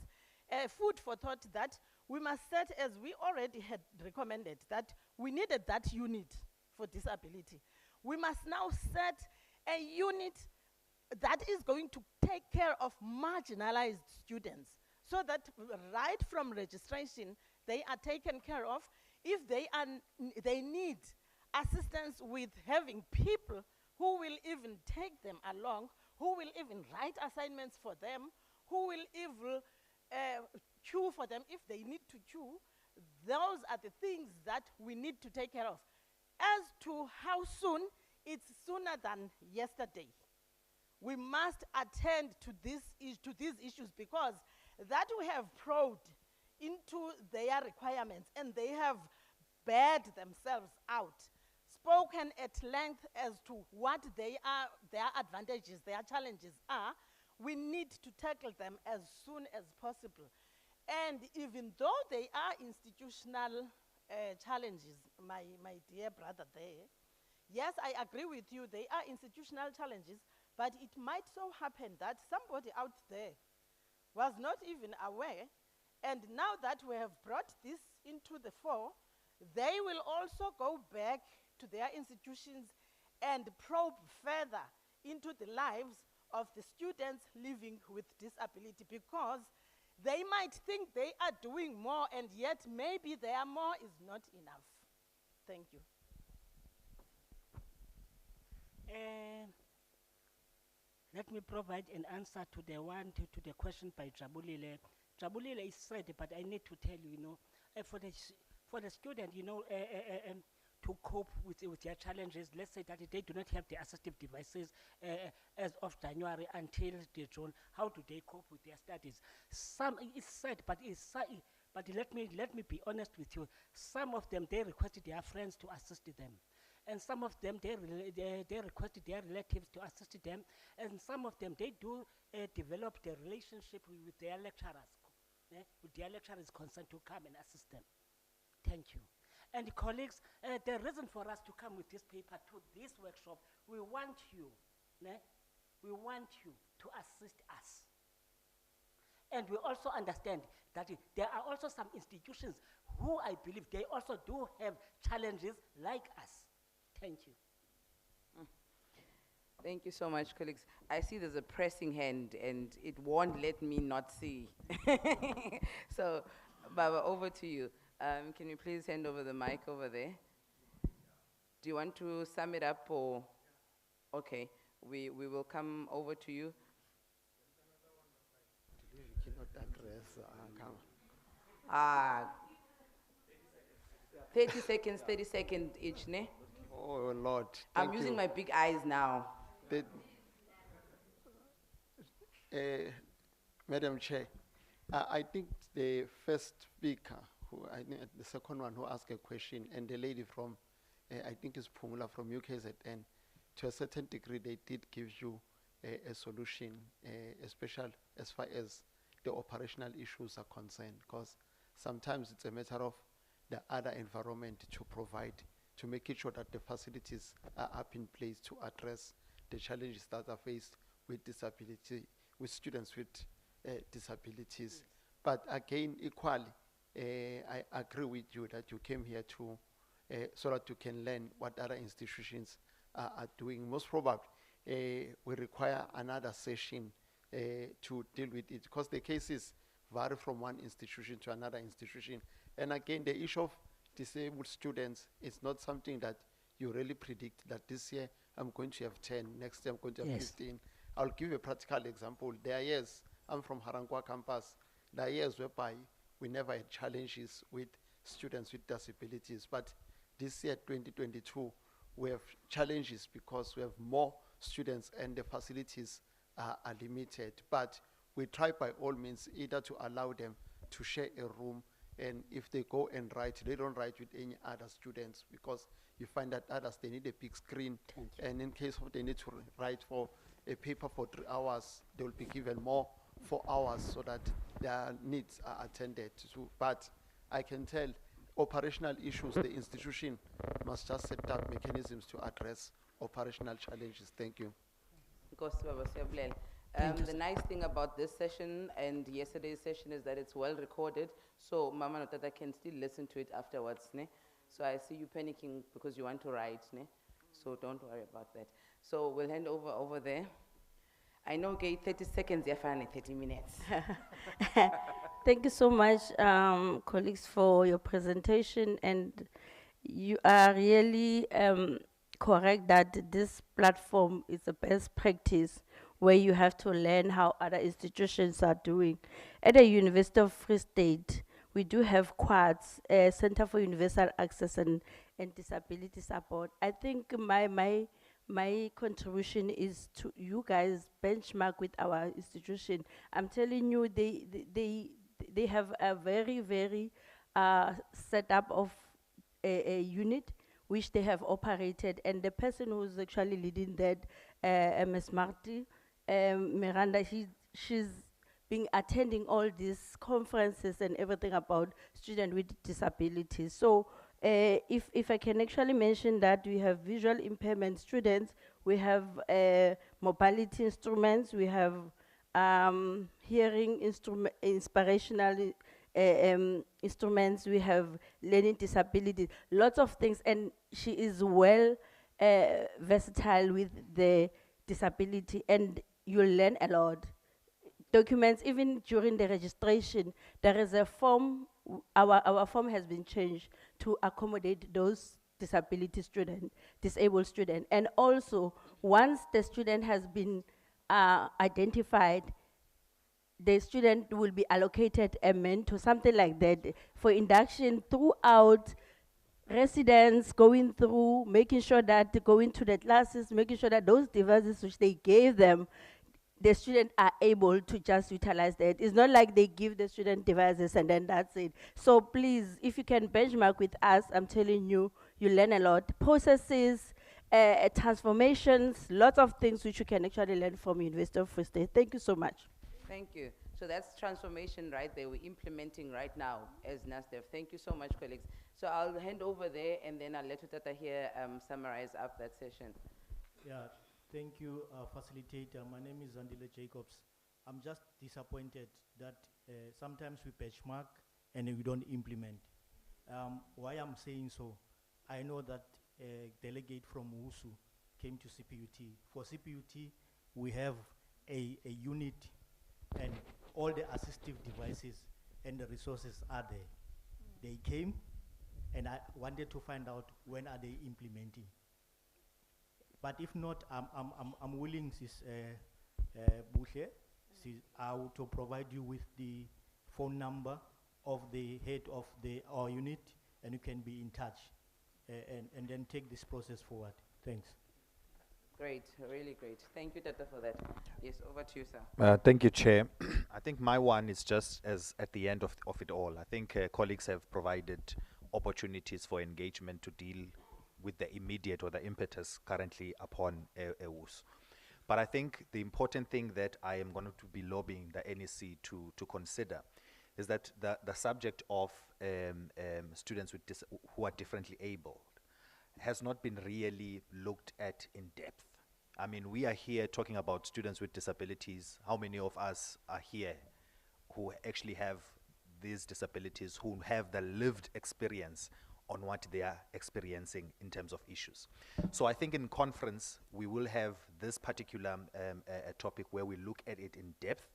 food for thought that we must set, as we already had recommended, that we needed that unit for disability. We must now set a unit that is going to take care of marginalized students, so that right from registration, they are taken care of. If they need assistance with having people who will even take them along, who will even write assignments for them, who will even chew for them if they need to chew. Those are the things that we need to take care of. As to how soon, it's sooner than yesterday. We must attend to these issues, because that we have probed into their requirements and they have bared themselves out, spoken at length as to what their advantages, their challenges are. We need to tackle them as soon as possible. And even though they are institutional challenges, my dear brother there, yes, I agree with you, they are institutional challenges, but it might so happen that somebody out there was not even aware, and now that we have brought this into the fore, they will also go back to their institutions and probe further into the lives of the students living with disability, because they might think they are doing more, and yet maybe their more is not enough. Thank you. Let me provide an answer to the question by Jabulile. Jabulile is said, but I need to tell you, for the student, to cope with their challenges, let's say that they do not have the assistive devices as of January until June. How do they cope with their studies? Some, it's sad, but let me be honest with you. Some of them, they requested their friends to assist them. and some of them, they requested their relatives to assist them, and some of them, they do develop the relationship with their lecturers, with their lecturers concerned to come and assist them. Thank you. And colleagues, the reason for us to come with this paper to this workshop, we want you to assist us. And we also understand that there are also some institutions who I believe they also do have challenges like us. Thank you. Thank you so much, colleagues. I see there's a pressing hand, and it won't let me not see. So, Baba, over to you. Can you please hand over the mic over there? Do you want to sum it up, or? Okay, we will come over to you. Cannot address. 30 seconds each, ne? Oh, Lord. I'm using my big eyes now. Madam Chair, I think the first speaker, the second one who asked a question, and the lady from, I think it's Pumula from UKZN, to a certain degree, they did give you a solution, especially as far as the operational issues are concerned, because sometimes it's a matter of the other environment to provide, to make it sure that the facilities are up in place to address the challenges that are faced with disability, with students with disabilities. But again, equally, I agree with you that you came here to, so that you can learn what other institutions are doing. Most probably, we require another session to deal with it, because the cases vary from one institution to another institution. And again, the issue of disabled students is not something that you really predict that this year I'm going to have 10, next year I'm going to have 15. I'll give you a practical example. There are years, I'm from Harangwa campus, there are years whereby we never had challenges with students with disabilities. But this year, 2022, we have challenges because we have more students and the facilities are limited. But we try by all means either to allow them to share a room, and if they go and write, they don't write with any other students, because you find that others, they need a big screen. And in case of they need to write for a paper for 3 hours, they will be given more 4 hours so that their needs are attended to. But I can tell operational issues, the institution must just set up mechanisms to address operational challenges. Thank you. The nice thing about this session and yesterday's session is that it's well recorded, so Mama Notata can still listen to it afterwards, ne? So I see you panicking because you want to write, ne? So don't worry about that. So we'll hand over there. I know, okay, 30 seconds, yeah, fine, 30 minutes. Thank you so much, colleagues, for your presentation, and you are really correct that this platform is the best practice where you have to learn how other institutions are doing. At the University of Free State, we do have QUADS, Center for Universal Access and Disability Support. I think my contribution is to you guys benchmark with our institution. I'm telling you, they have a very setup of a unit which they have operated, and the person who's actually leading that, Ms. Marty, Miranda, she's been attending all these conferences and everything about students with disabilities. So if I can actually mention that we have visual impairment students, we have mobility instruments, we have hearing inspirational instruments, we have learning disabilities, lots of things, and she is well versatile with the disability, and you'll learn a lot. Documents, even during the registration, there is a form, our form has been changed to accommodate those disabled students. And also, once the student has been identified, the student will be allocated a mentor, something like that, for induction throughout residents, going through, making sure that going to the classes, making sure that those devices which they gave them, the students are able to just utilize that. It's not like they give the student devices and then that's it. So please, if you can benchmark with us, I'm telling you, you learn a lot. Processes, transformations, lots of things which you can actually learn from University of Free State. Thank you so much. Thank you. So that's transformation right there. We're implementing right now as NASDEV. Thank you so much, colleagues. So I'll hand over there and then I'll let Utata here summarize up that session. Yeah, thank you, facilitator. My name is Zandile Jacobs. I'm just disappointed that sometimes we benchmark and we don't implement. Why I'm saying so, I know that a delegate from WUSU came to CPUT. For CPUT, we have a unit and all the assistive devices and the resources are there. They came and I wanted to find out when are they implementing. But if not, I'm willing, sis Bushe, to provide you with the phone number of the head of our unit, and you can be in touch, and then take this process forward. Thanks. Great, really great. Thank you, Tata, for that. Yes, over to you, sir. Thank you, Chair. I think my one is just as at the end of it all. I think colleagues have provided opportunities for engagement to deal with the immediate or the impetus currently upon EWUS. But I think the important thing that I am going to be lobbying the NEC to consider is that the subject of students with who are differently able has not been really looked at in depth. I mean, we are here talking about students with disabilities. How many of us are here who actually have these disabilities, who have the lived experience on what they are experiencing in terms of issues? So I think in conference, we will have this particular topic where we look at it in depth.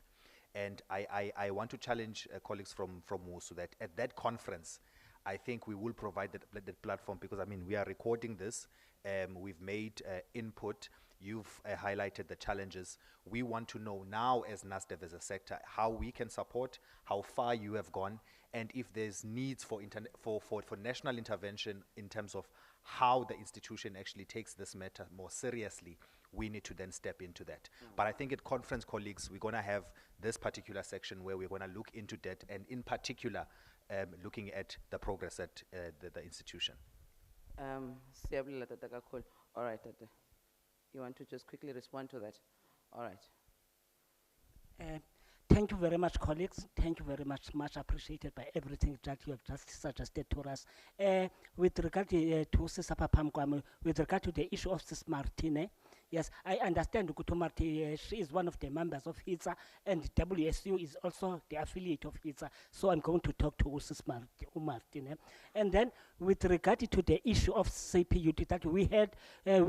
And I want to challenge colleagues from WUSU that at that conference, I think we will provide that platform, because I mean, we are recording this. We've made input. You've highlighted the challenges. We want to know now as NASDEV, as a sector, how we can support, how far you have gone, and if there's needs for national intervention in terms of how the institution actually takes this matter more seriously. We need to then step into that. But I think at conference, colleagues, we're going to have this particular section where we're going to look into that, and in particular, looking at the progress at the institution. Siyabulela, Tata kakhulu. All right, Tata. You want to just quickly respond to that? All right. Thank you very much, colleagues. Thank you very much. Much appreciated by everything that you have just suggested to us. With regard to Sis Apapam, with regard to the issue of Sis Martine, yes, I understand Martine, she is one of the members of HITSA, and WSU is also the affiliate of HITSA. So I'm going to talk to Sis Martine. And then with regard to the issue of CPUT that we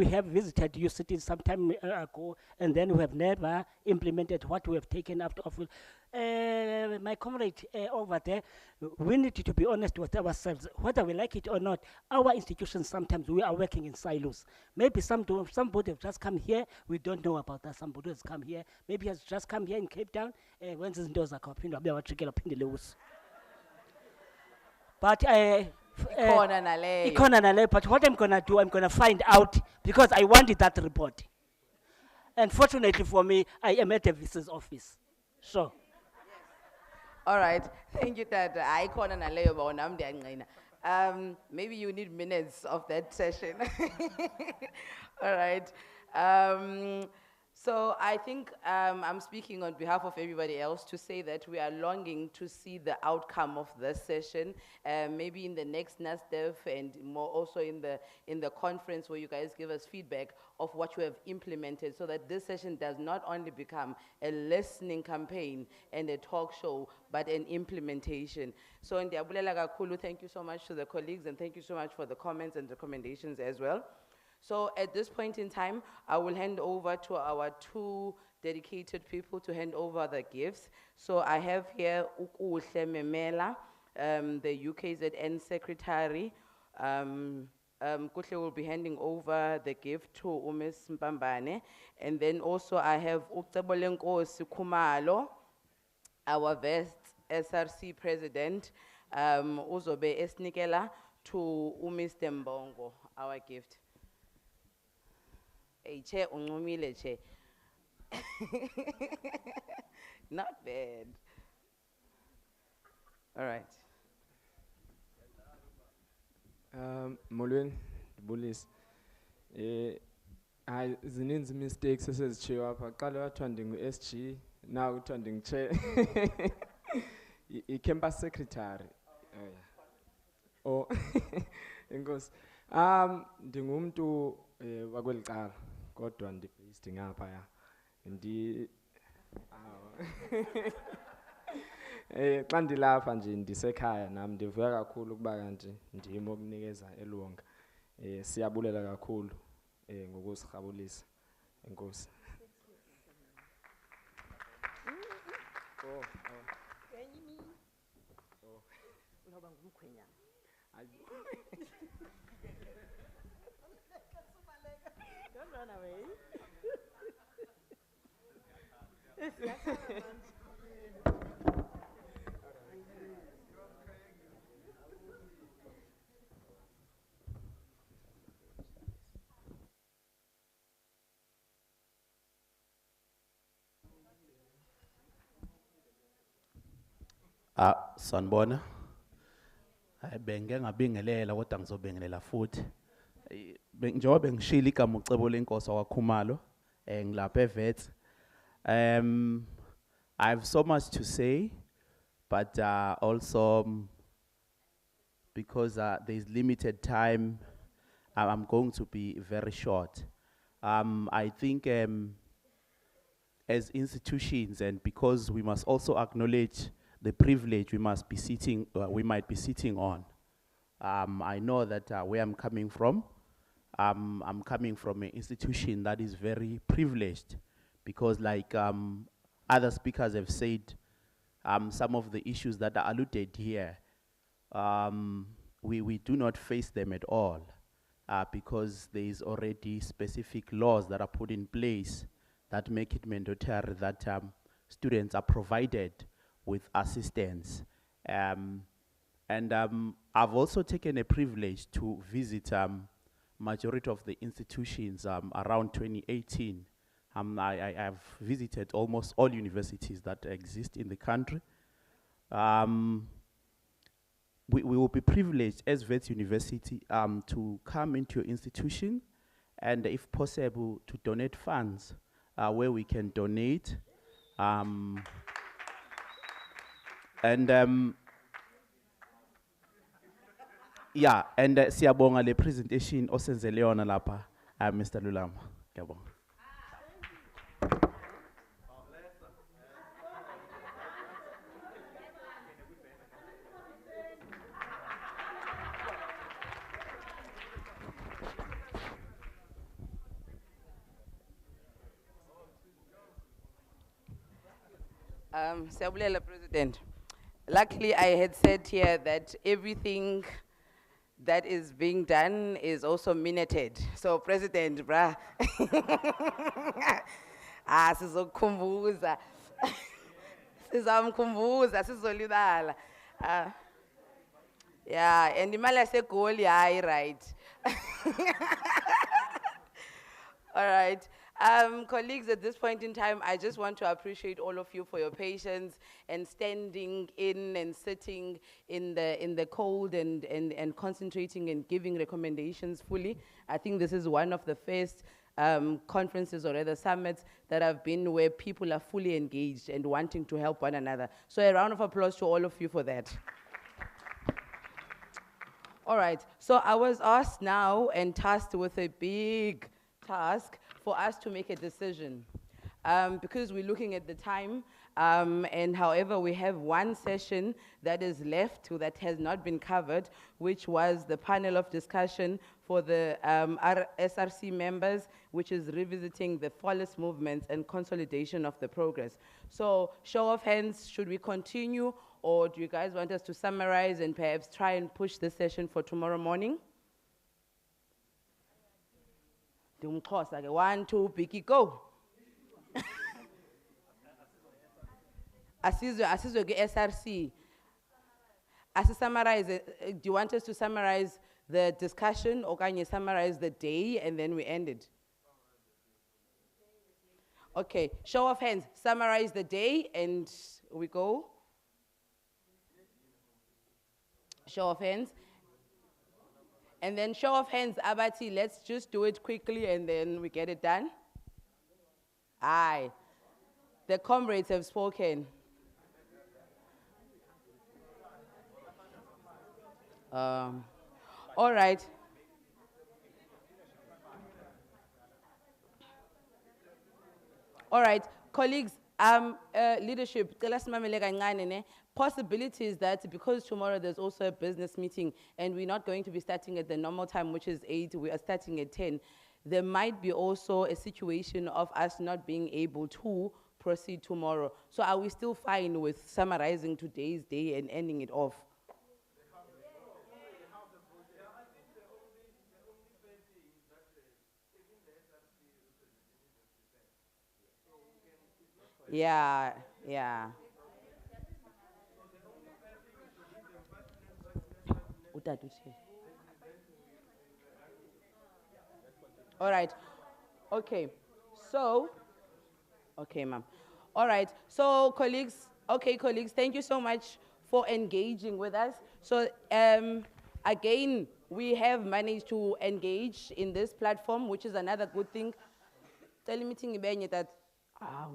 have visited your city some time ago, and then we have never implemented what we have taken up of. My comrade over there, we need to be honest with ourselves. Whether we like it or not, our institutions, sometimes we are working in silos. Maybe somebody has just come here, we don't know about that. Somebody has come here, maybe has just come here in Cape Town, when this does a copy, but but what I'm going to do, I'm going to find out, because I wanted that report. And fortunately for me, I am at the VC's office. So. All right. Thank you, Tata. Maybe you need minutes of that session. All right. So I think I'm speaking on behalf of everybody else to say that we are longing to see the outcome of this session, maybe in the next NASDEV and more also in the conference where you guys give us feedback of what you have implemented, so that this session does not only become a listening campaign and a talk show, but an implementation. So Ndiabulela kakhulu, thank you so much to the colleagues, and thank you so much for the comments and recommendations as well. So at this point in time, I will hand over to our two dedicated people to hand over the gifts. So I have here Ukuhle Memela, the UKZN secretary. Kuhle will be handing over the gift to Ms. Mpambane. And then also I have Ucebolenkosi Khumalo, our best SRC president, Uzobe Esnikela, to Mr. Mbongo, our gift. Che uncumile che. Not bad. All right. Molweni. Bullies. I zininzi mistakes esezitshiwo apha. Qala wathiwa ndingu-SG, now kuthiwa ndingu-chair. I-campus secretary. Oh yeah. Oh, enkosi. Ndingumntu wakweli cala, kodwa ndi-based ngaphaya. Xa ndilapha nje ndisekhaya nami ndivuya kakhulu ukuba kanti ndim okunikeza elwonga. Siyabulela kakhulu ngokusirhabulisa. Enkosi. Don't run away. Sanibona. Bengingabingelela kodwa ngizobingelela futhi. Njengoba bengishilo igama ucebo lenkosi wakwaKhumalo, ngilapha eVets. I have so much to say, but also because there's limited time, I'm going to be very short. I think as institutions, and because we must also acknowledge the privilege we might be sitting on. I know that where I'm coming from, I'm coming from an institution that is very privileged, because like other speakers have said, some of the issues that are alluded here, we do not face them at all, because there is already specific laws that are put in place that make it mandatory that students are provided with assistance. I've also taken a privilege to visit majority of the institutions around 2018. I've visited almost all universities that exist in the country. We will be privileged as Wits University to come into your institution and, if possible, to donate funds where we can donate. Yeah, and siyabonga le presentation osenzele yona lapha, Mr. Lulama. Ngiyabonga. Siyabulela, President. Luckily, I had said here that everything that is being done is also minuted. So, President, brah. Sizokukhumbuza. Sizamkhumbuza, sizolibala. Yeah, and imali yaseGoli hayi right. All right. Colleagues, at this point in time, I just want to appreciate all of you for your patience and standing in and sitting in the cold and concentrating and giving recommendations fully. I think this is one of the first conferences or rather summits that have been where people are fully engaged and wanting to help one another. So a round of applause to all of you for that. All right, so I was asked now and tasked with a big task for us to make a decision. Because we're looking at the time, and however, we have one session that is left that has not been covered, which was the panel of discussion for the SRC members, which is revisiting the flawless movements and consolidation of the progress. So, show of hands, should we continue, or do you guys want us to summarize and perhaps try and push the session for tomorrow morning? One, two, Biki, go. Asizwe ke SRC. Summarize, do you want us to summarize the discussion, or can you summarize the day and then we end it? Okay, show of hands, summarize the day and we go. Show of hands. And then show of hands, Abati, let's just do it quickly and then we get it done. Aye. The comrades have spoken. All right. All right, colleagues, leadership, tell us possibilities that because tomorrow there's also a business meeting and we're not going to be starting at the normal time, which is 8, we are starting at 10. There might be also a situation of us not being able to proceed tomorrow. So are we still fine with summarizing today's day and ending it off? Yeah, yeah. All right. Okay. So, okay, ma'am. All right. So, colleagues, thank you so much for engaging with us. So, again, we have managed to engage in this platform, which is another good thing. Telemeeting ibenye that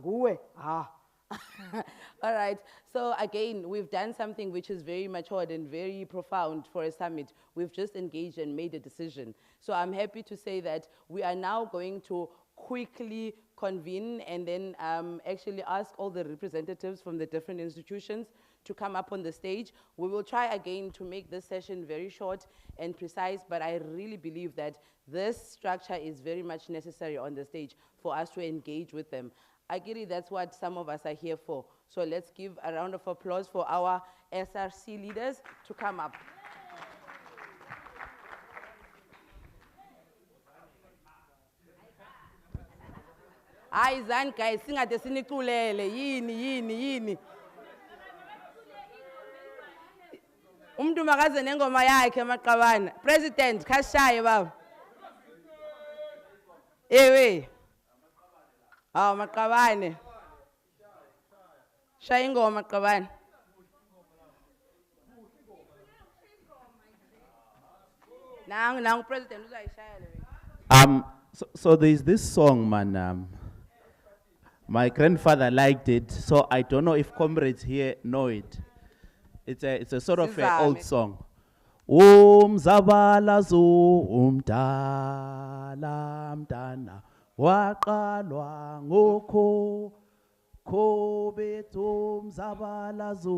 nguwe All right. So again, we've done something which is very matured and very profound for a summit. We've just engaged and made a decision. So I'm happy to say that we are now going to quickly convene and then actually ask all the representatives from the different institutions to come up on the stage. We will try again to make this session very short and precise, but I really believe that this structure is very much necessary on the stage for us to engage with them. Agiri, that's what some of us are here for. So let's give a round of applause for our SRC leaders to come up. Hayi zani guys, singade siniculele yini. Umuntu makaze nengoma yakhe maqabana. President khashaye baba. Ewe. Maqabane. Shaya ingoma maqabane. Nangu president uzayishaya le. So there's this song, man. My grandfather liked it, so I don't know if comrades here know it. It's a sort of an old song. Umzabalazo umdala mdana waqalwa ngokho khobetu umzabalazo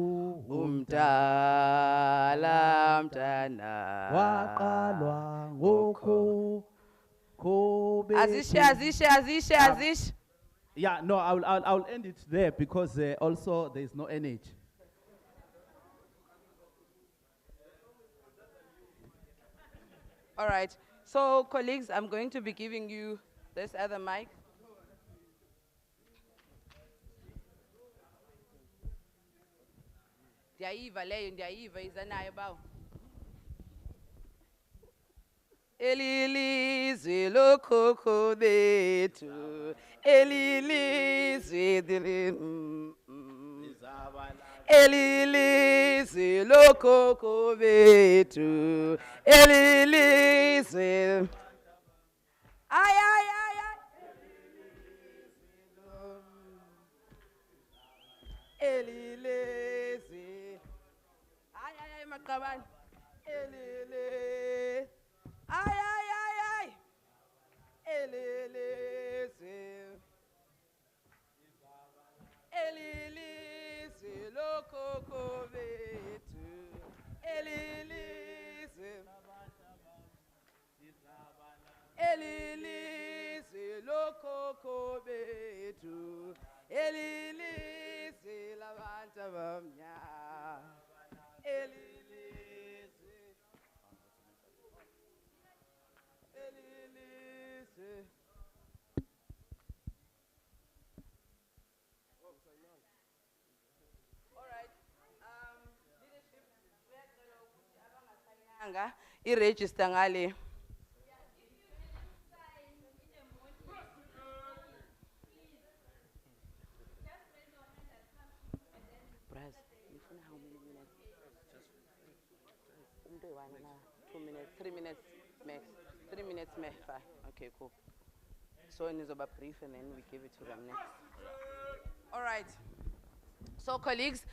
umdala mdana waqalwa ngokho khobetu Azish. Yeah, no, I'll end it there because also there is no NH. All right. So, colleagues, I'm going to be giving you this other mic. Ndiyayiva izanayo bawo. Elilizwe lokhokho bethu, elilizwe elilizwe lokhokho bethu, elilizwe. Ay. Elilizwe. Ay, maqabane. Elilizwe. Ay. Elilizwe. Elilizwe lokhokho bethu. Elilizwe. Elilizwe lokhokho bethu. Elilizwe labantu abamnyama. Elilizwe. Elilizwe. All right. Leadership, uyacela ukuthi abangasayinanga i-register ngale. Braz, ngifuna how many minutes? Umuntu 1 na 2 minutes, 3 minutes. max. 3 minutes max. Fine. Okay, cool. So in a brief and then we give it to them next. All right. So colleagues,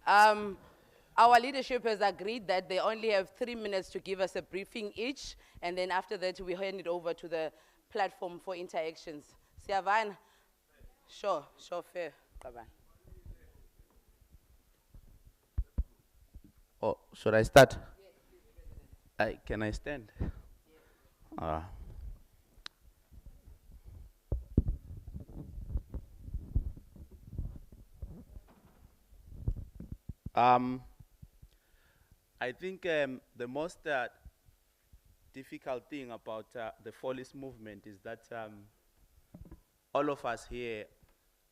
our leadership has agreed that they only have 3 minutes to give us a briefing each, and then after that we hand it over to the platform for interactions. Siyavana? Sure, fair. Qabana. Oh, should I start? Can I stand? I think the most difficult thing about the Follies movement is that all of us here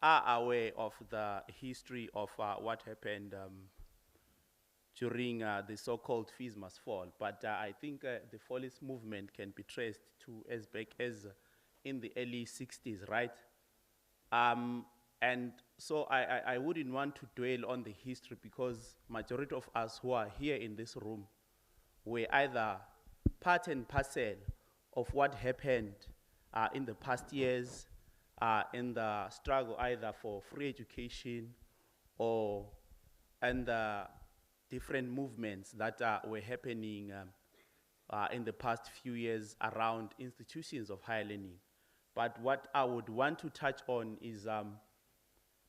are aware of the history of what happened during the so-called Fees Must Fall. But I think the Follies movement can be traced to as back as in the early 60s, right? And so I wouldn't want to dwell on the history because majority of us who are here in this room were either part and parcel of what happened in the past years in the struggle either for free education or and the different movements that were happening in the past few years around institutions of higher learning. But what I would want to touch on is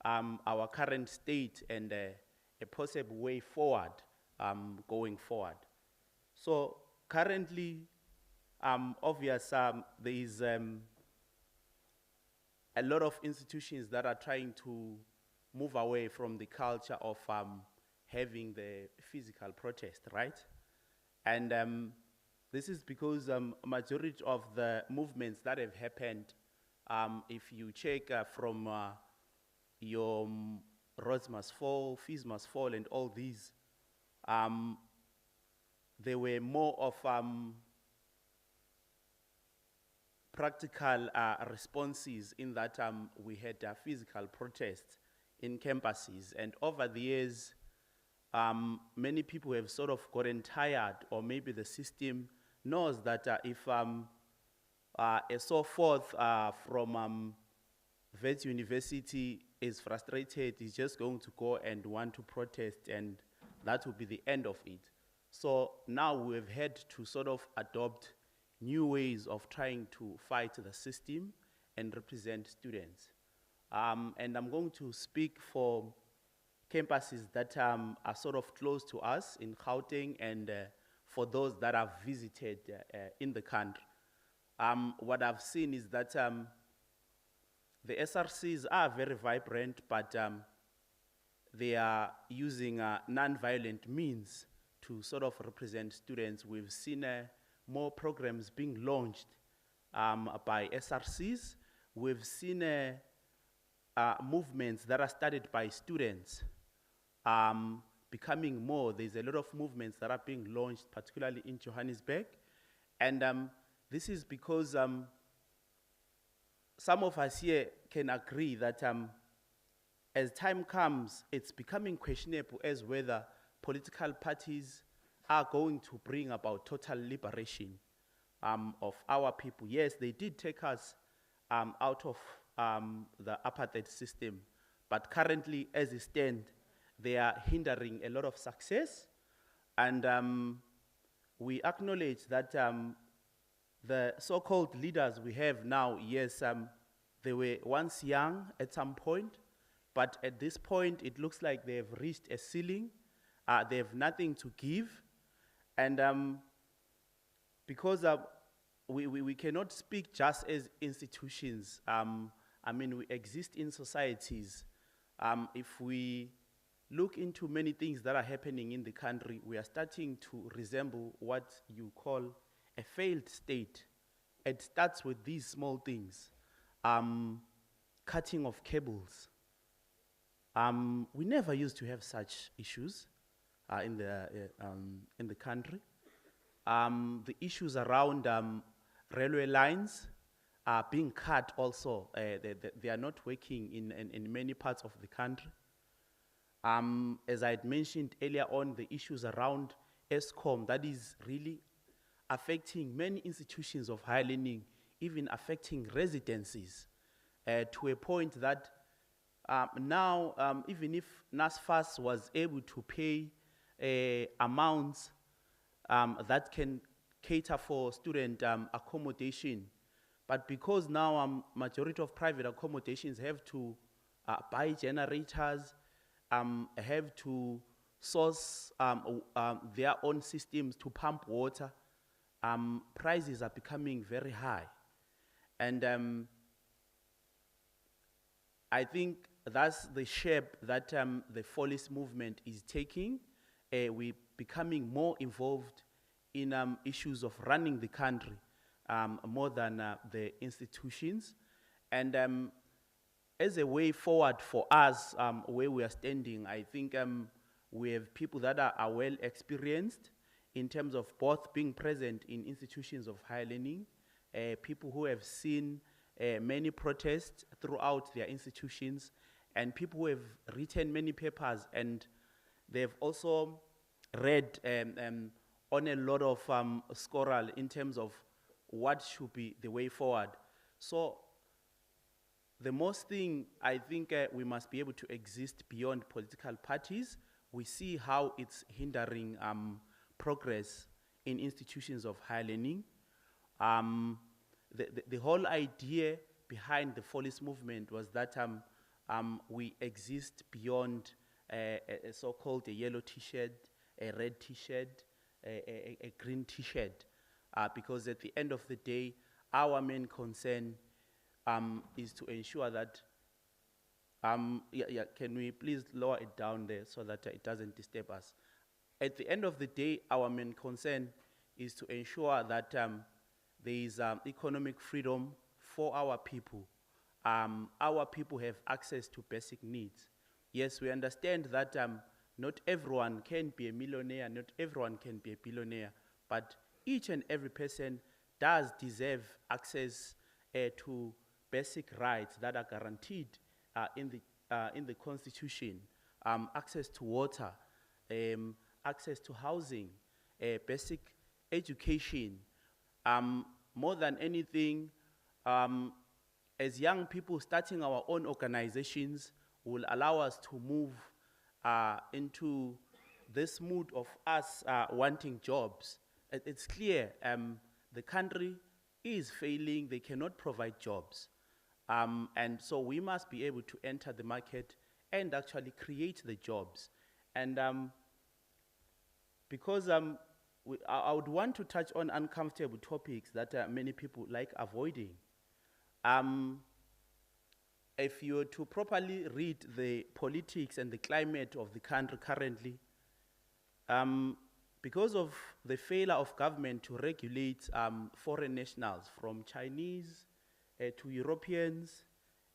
our current state and a possible way forward going forward. So currently, obvious, there is a lot of institutions that are trying to move away from the culture of having the physical protest, right? And this is because majority of the movements that have happened, if you check from your roads must fall, fees must fall, and all these, there were more of practical responses in that we had physical protests in campuses. And over the years, many people have sort of gotten tired, or maybe the system knows that if a so forth from Wits University is frustrated, he's just going to go and want to protest, and that will be the end of it. So now we've had to sort of adopt new ways of trying to fight the system and represent students. And I'm going to speak for campuses that are sort of close to us in Gauteng and for those that I've visited in the country. What I've seen is that the SRCs are very vibrant, but they are using non-violent means to sort of represent students. We've seen more programs being launched by SRCs. We've seen movements that are started by students becoming more. There's a lot of movements that are being launched, particularly in Johannesburg. And this is because some of us here can agree that as time comes, it's becoming questionable as whether political parties are going to bring about total liberation of our people. Yes, they did take us out of the apartheid system, but currently, as it stands, they are hindering a lot of success. And we acknowledge that the so-called leaders we have now, yes, they were once young at some point, but at this point, it looks like they have reached a ceiling. They have nothing to give. And because we cannot speak just as institutions. I mean, we exist in societies. If we look into many things that are happening in the country, we are starting to resemble what you call a failed state. It starts with these small things. Cutting of cables. We never used to have such issues in the country. The issues around railway lines are being cut also. They are not working in many parts of the country. As I had mentioned earlier on, the issues around ESCOM, that is really affecting many institutions of higher learning, even affecting residencies, to a point that now, even if NASFAS was able to pay amounts that can cater for student accommodation, but because now majority of private accommodations have to buy generators, have to source their own systems to pump water, prices are becoming very high. And I think that's the shape that the Follis movement is taking. We're becoming more involved in issues of running the country more than the institutions. And as a way forward for us, where we are standing, I think we have people that are well experienced in terms of both being present in institutions of higher learning, people who have seen many protests throughout their institutions, and people who have written many papers, and they've also read on a lot of schoral in terms of what should be the way forward. So the most thing, I think we must be able to exist beyond political parties. We see how it's hindering progress in institutions of higher learning. The whole idea behind the Follis movement was that we exist beyond a so-called a yellow t-shirt, a red t-shirt, a green t-shirt, because at the end of the day, our main concern is to ensure that, can we please lower it down there so that it doesn't disturb us? At the end of the day, our main concern is to ensure that there is economic freedom for our people. Our people have access to basic needs. Yes, we understand that not everyone can be a millionaire, not everyone can be a billionaire, but each and every person does deserve access to basic rights that are guaranteed in the Constitution. Access to water, access to housing, basic education. More than anything, as young people starting our own organizations will allow us to move into this mood of us wanting jobs. It's clear the country is failing, they cannot provide jobs. And so we must be able to enter the market and actually create the jobs. And because I would want to touch on uncomfortable topics that many people like avoiding. If you were to properly read the politics and the climate of the country currently, because of the failure of government to regulate foreign nationals from Chinese to Europeans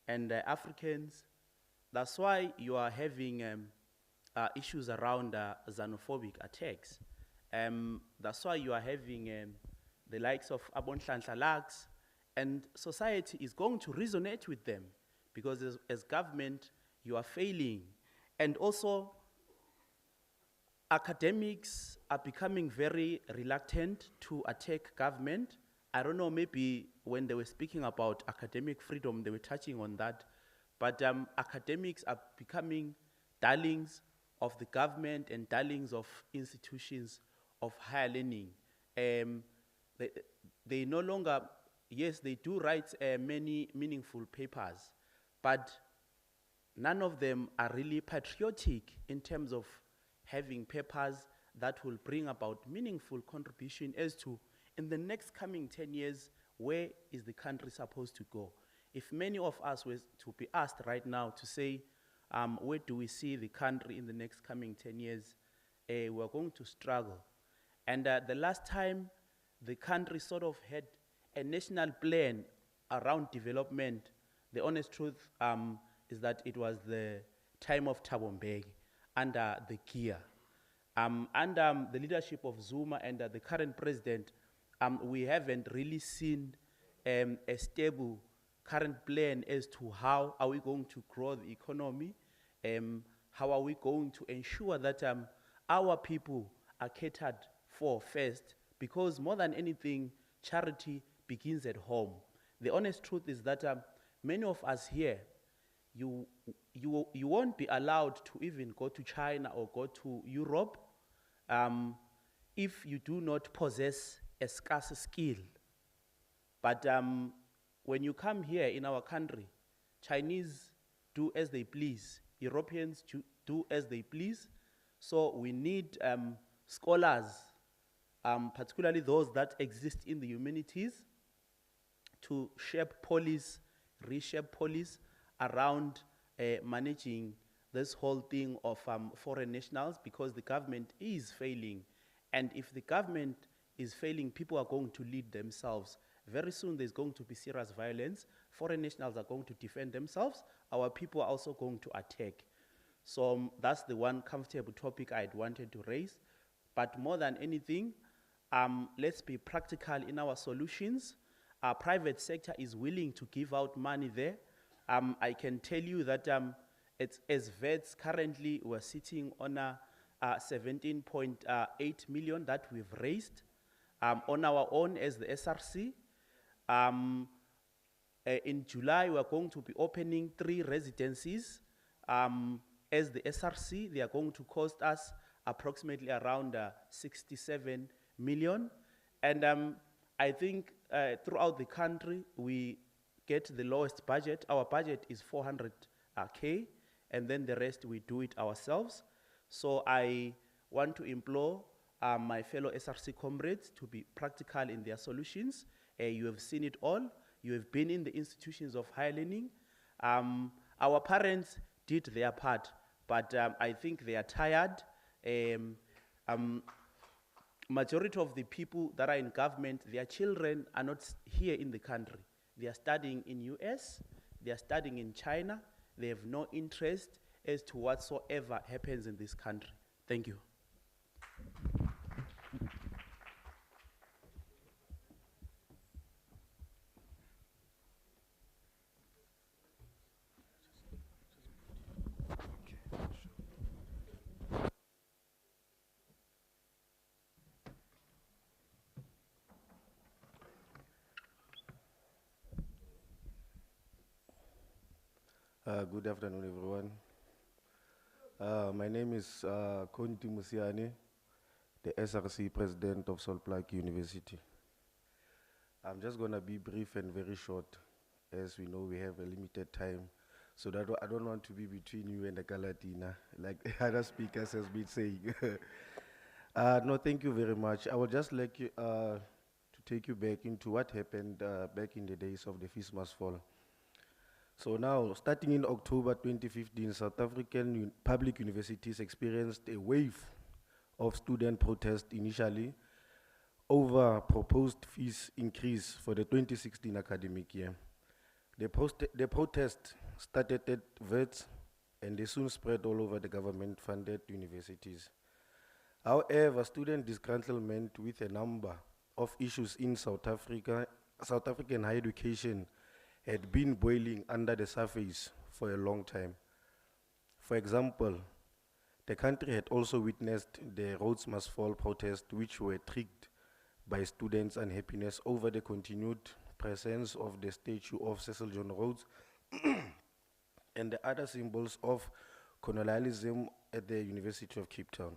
and Africans, that's why you are having issues around xenophobic attacks. That's why you are having the likes of Abonhlanhla, and society is going to resonate with them because as government, you are failing. And also, academics are becoming very reluctant to attack government. I don't know, maybe when they were speaking about academic freedom, they were touching on that. But academics are becoming darlings of the government and darlings of institutions of higher learning. They no longer, yes, they do write many meaningful papers, but none of them are really patriotic in terms of having papers that will bring about meaningful contribution as to, in the next coming 10 years, where is the country supposed to go? If many of us were to be asked right now to say, where do we see the country in the next coming 10 years, we're going to struggle. And the last time the country sort of had a national plan around development, the honest truth is that it was the time of Thabo Mbeki under the GEAR. Under the leadership of Zuma and the current president, we haven't really seen a stable current plan as to how are we going to grow the economy, how are we going to ensure that our people are catered for first because more than anything, charity begins at home. The honest truth is that many of us here, you won't be allowed to even go to China or go to Europe if you do not possess a scarce skill. But when you come here in our country, Chinese do as they please, Europeans do as they please. So we need scholars, particularly those that exist in the humanities, to shape policies, reshape policies around managing this whole thing of foreign nationals, because the government is failing. And if the government is failing, people are going to lead themselves. Very soon there's going to be serious violence. Foreign nationals are going to defend themselves. Our people are also going to attack. So that's the one comfortable topic I'd wanted to raise. But more than anything, let's be practical in our solutions. Our private sector is willing to give out money there. I can tell you that as vets currently we're sitting on a 17.8 million that we've raised on our own as the SRC. In July, we're going to be opening 3 residencies. As the SRC, they are going to cost us approximately around 67 million. And I think throughout the country, we get the lowest budget. Our budget is 400K, and then the rest we do it ourselves. So I want to implore my fellow SRC comrades to be practical in their solutions. You have seen it all. You have been in the institutions of higher learning. Our parents did their part, but I think they are tired. Majority of the people that are in government, their children are not here in the country. They are studying in US, they are studying in China. They have no interest as to whatsoever happens in this country. Thank you. Good afternoon, everyone. My name is Konti Musiani, the SRC president of Salt Lake University. I'm just going to be brief and very short, as we know we have a limited time, so that I don't want to be between you and the Galatina, like other speakers has been saying. No, thank you very much. I would just like you, to take you back into what happened back in the days of the Fees Must Fall. So now, starting in October 2015, South African public universities experienced a wave of student protest initially over proposed fees increase for the 2016 academic year. The protest started at VETS and they soon spread all over the government-funded universities. However, student disgruntlement with a number of issues in South African higher education had been boiling under the surface for a long time. For example, the country had also witnessed the Rhodes Must Fall protest, which were triggered by students' unhappiness over the continued presence of the statue of Cecil John Rhodes and the other symbols of colonialism at the University of Cape Town.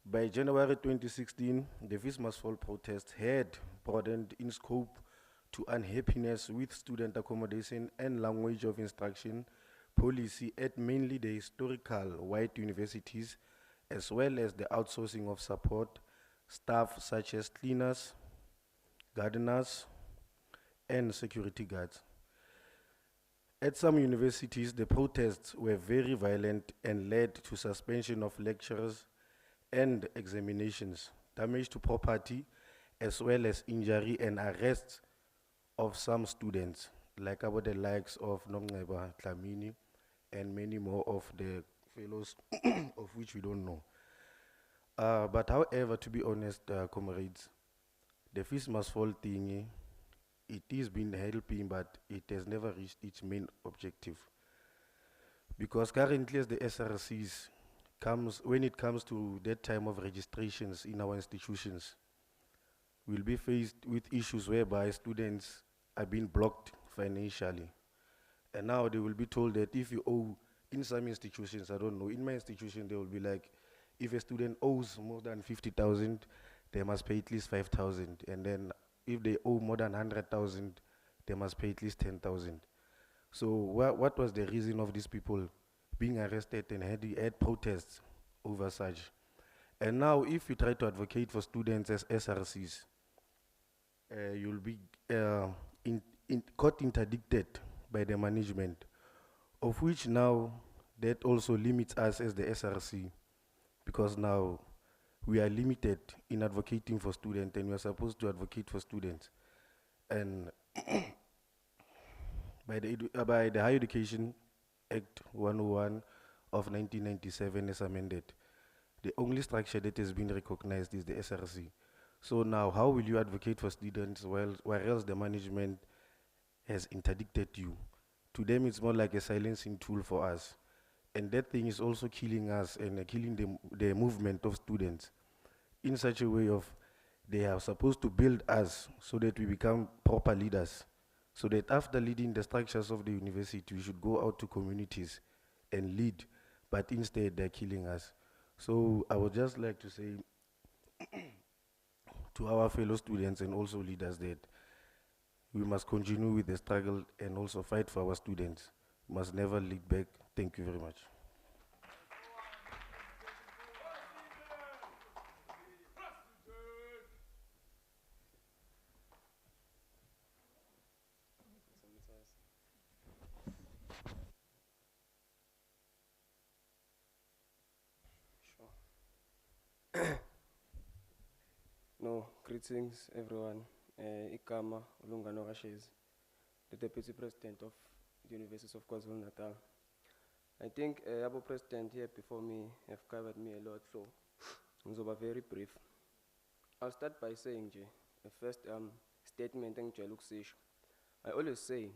By January 2016, the Fees Must Fall protest had broadened in scope to unhappiness with student accommodation and language of instruction policy at mainly the historical white universities, as well as the outsourcing of support staff such as cleaners, gardeners, and security guards. At some universities, the protests were very violent and led to suspension of lectures and examinations, damage to property, as well as injury and arrests of some students, like about the likes of Nomngeba Tlamini and many more of the fellows of which we don't know. But however, to be honest, comrades, the Fees Must Fall thingy, it is been helping, but it has never reached its main objective. Because currently as the SRCs, when it comes to that time of registrations in our institutions, will be faced with issues whereby students are being blocked financially. And now they will be told that if you owe, in some institutions, I don't know, in my institution they will be like, if a student owes more than 50,000, they must pay at least 5,000. And then if they owe more than 100,000, they must pay at least 10,000. So what was the reason of these people being arrested and had protests over such? And now if you try to advocate for students as SRCs, you'll be caught interdicted by the management, of which now that also limits us as the SRC, because now we are limited in advocating for students, and we are supposed to advocate for students. And by the Higher Education Act 101 of 1997 as amended, the only structure that has been recognized is the SRC. So now, how will you advocate for students while else the management has interdicted you? To them, it's more like a silencing tool for us. And that thing is also killing us and killing the movement of students in such a way of they are supposed to build us so that we become proper leaders, so that after leading the structures of the university, we should go out to communities and lead, but instead they're killing us. So I would just like to say to our fellow students and also leaders that we must continue with the struggle and also fight for our students. We must never lead back. Thank you very much. No, greetings everyone. Ikama Ulungano Rashes, the Deputy President of the University of KwaZulu-Natal. I think Abo President here before me have covered me a lot, so I'm very brief. I'll start by saying, the first statement, I always say,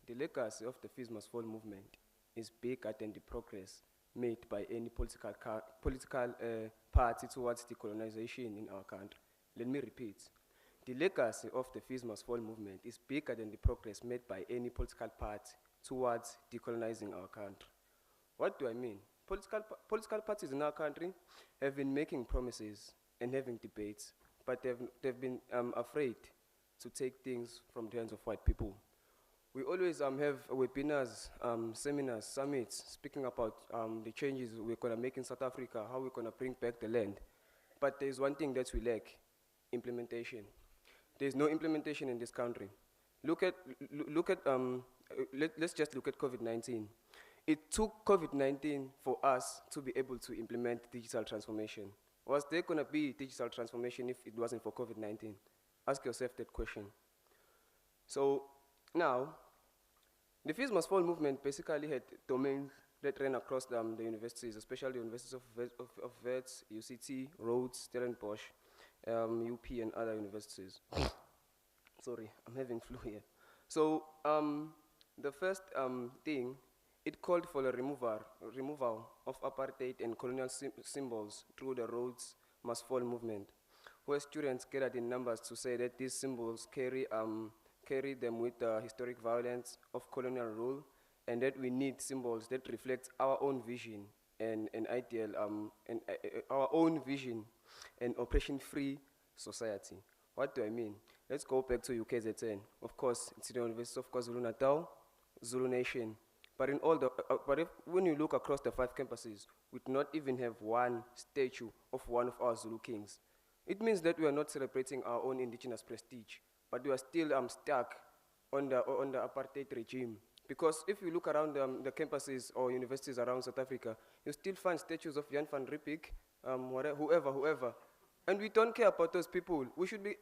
the legacy of the Fees Must Fall movement is bigger than the progress made by any political party towards decolonization in our country. Let me repeat. The legacy of the Fees Must Fall movement is bigger than the progress made by any political party towards decolonizing our country. What do I mean? Political parties in our country have been making promises and having debates, but they've been afraid to take things from the hands of white people. We always have webinars, seminars, summits, speaking about the changes we're going to make in South Africa, how we're going to bring back the land. But there's one thing that we lack: implementation. There's no implementation in this country. Let's just look at COVID-19. It took COVID-19 for us to be able to implement digital transformation. Was there going to be digital transformation if it wasn't for COVID-19? Ask yourself that question. So now, the Fees Must Fall movement basically had domains that ran across the universities, especially the universities of Wits, UCT, Rhodes, Stellenbosch, UP, and other universities. Sorry, I'm having flu here. So the first thing, it called for the removal of apartheid and colonial symbols through the Rhodes Must Fall movement, where students gathered in numbers to say that these symbols carry them with the historic violence of colonial rule, and that we need symbols that reflect our own vision and ideal, our own vision and oppression-free society. What do I mean? Let's go back to UKZN. Of course, it's the University of KwaZulu-Natal, Zulu Nation. But in all when you look across the 5 campuses, we do not even have one statue of one of our Zulu kings. It means that we are not celebrating our own indigenous prestige, but we are still stuck on the apartheid regime. Because if you look around the campuses or universities around South Africa, you still find statues of Jan van Riebeeck, whoever. And we don't care about those people. We should be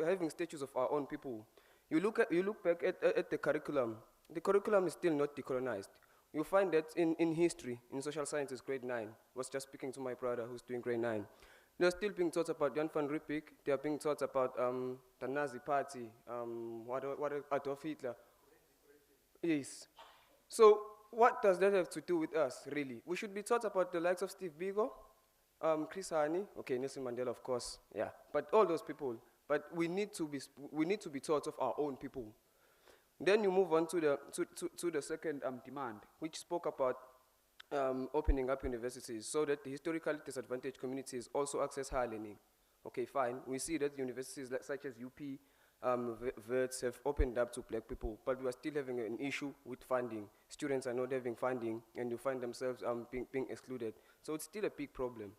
having statues of our own people. You look back at the curriculum. The curriculum is still not decolonized. You find that in history, in social sciences, grade 9. I was just speaking to my brother who's doing grade 9. They're still being taught about Jan van Riebeeck. They are being taught about the Nazi Party, Adolf Hitler. Yes. So what does that have to do with us, really? We should be taught about the likes of Steve Biko. Chris Hani, okay, Nelson Mandela, of course, yeah. But all those people, but we need to be taught of our own people. Then you move on to the second demand, which spoke about opening up universities so that the historically disadvantaged communities also access higher learning. Okay, fine. We see that universities such as UP, VERTS have opened up to black people, but we are still having an issue with funding. Students are not having funding, and you find themselves being excluded. So it's still a big problem.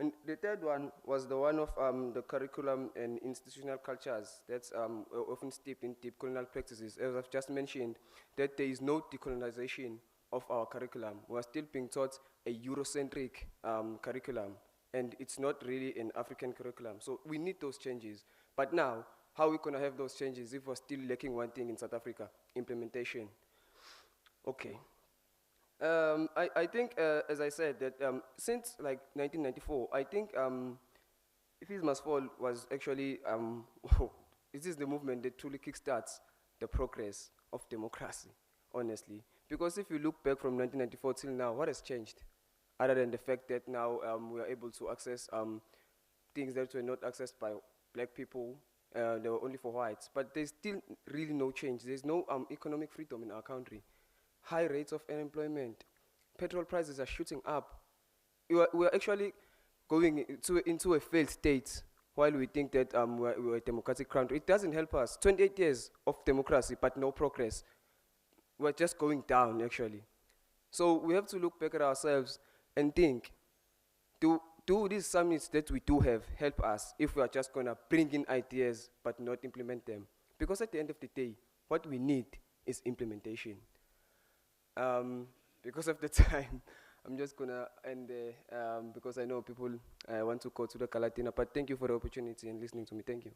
And the third one was the one of the curriculum and institutional cultures that's often steeped in deep colonial practices. As I've just mentioned, that there is no decolonization of our curriculum. We are still being taught a Eurocentric curriculum, and it's not really an African curriculum. So we need those changes. But now, how are we going to have those changes if we're still lacking one thing in South Africa? Implementation. Okay. I think, as I said, that since like 1994, I think If It Must Fall was actually, this is the movement that truly kickstarts the progress of democracy, honestly. Because if you look back from 1994 till now, what has changed? Other than the fact that now we are able to access things that were not accessed by black people, they were only for whites. But there's still really no change. There's no economic freedom in our country. High rates of unemployment. Petrol prices are shooting up. We're actually going into a failed state while we think that we're a democratic country. It doesn't help us. 28 years of democracy, but no progress. We're just going down, actually. So we have to look back at ourselves and think, do these summits that we do have help us if we are just going to bring in ideas but not implement them? Because at the end of the day, what we need is implementation. Because of the time, I'm just going to end there because I know people want to go to the Calatina. But thank you for the opportunity and listening to me. Thank you.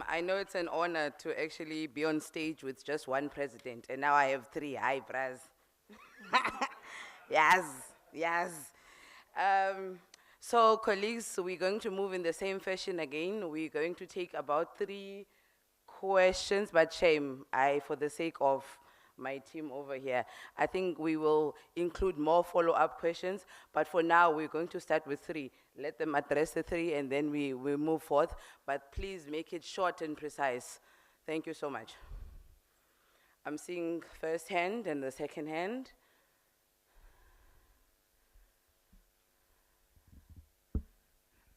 I know it's an honor to actually be on stage with just one president, and now I have three. Hi, Braz. Yes. So, colleagues, we're going to move in the same fashion again. We're going to take about 3 questions, but shame, for the sake of my team over here, I think we will include more follow-up questions, but for now, we're going to start with 3. Let them address the 3, and then we move forth, but please make it short and precise. Thank you so much. I'm seeing first hand and the second hand.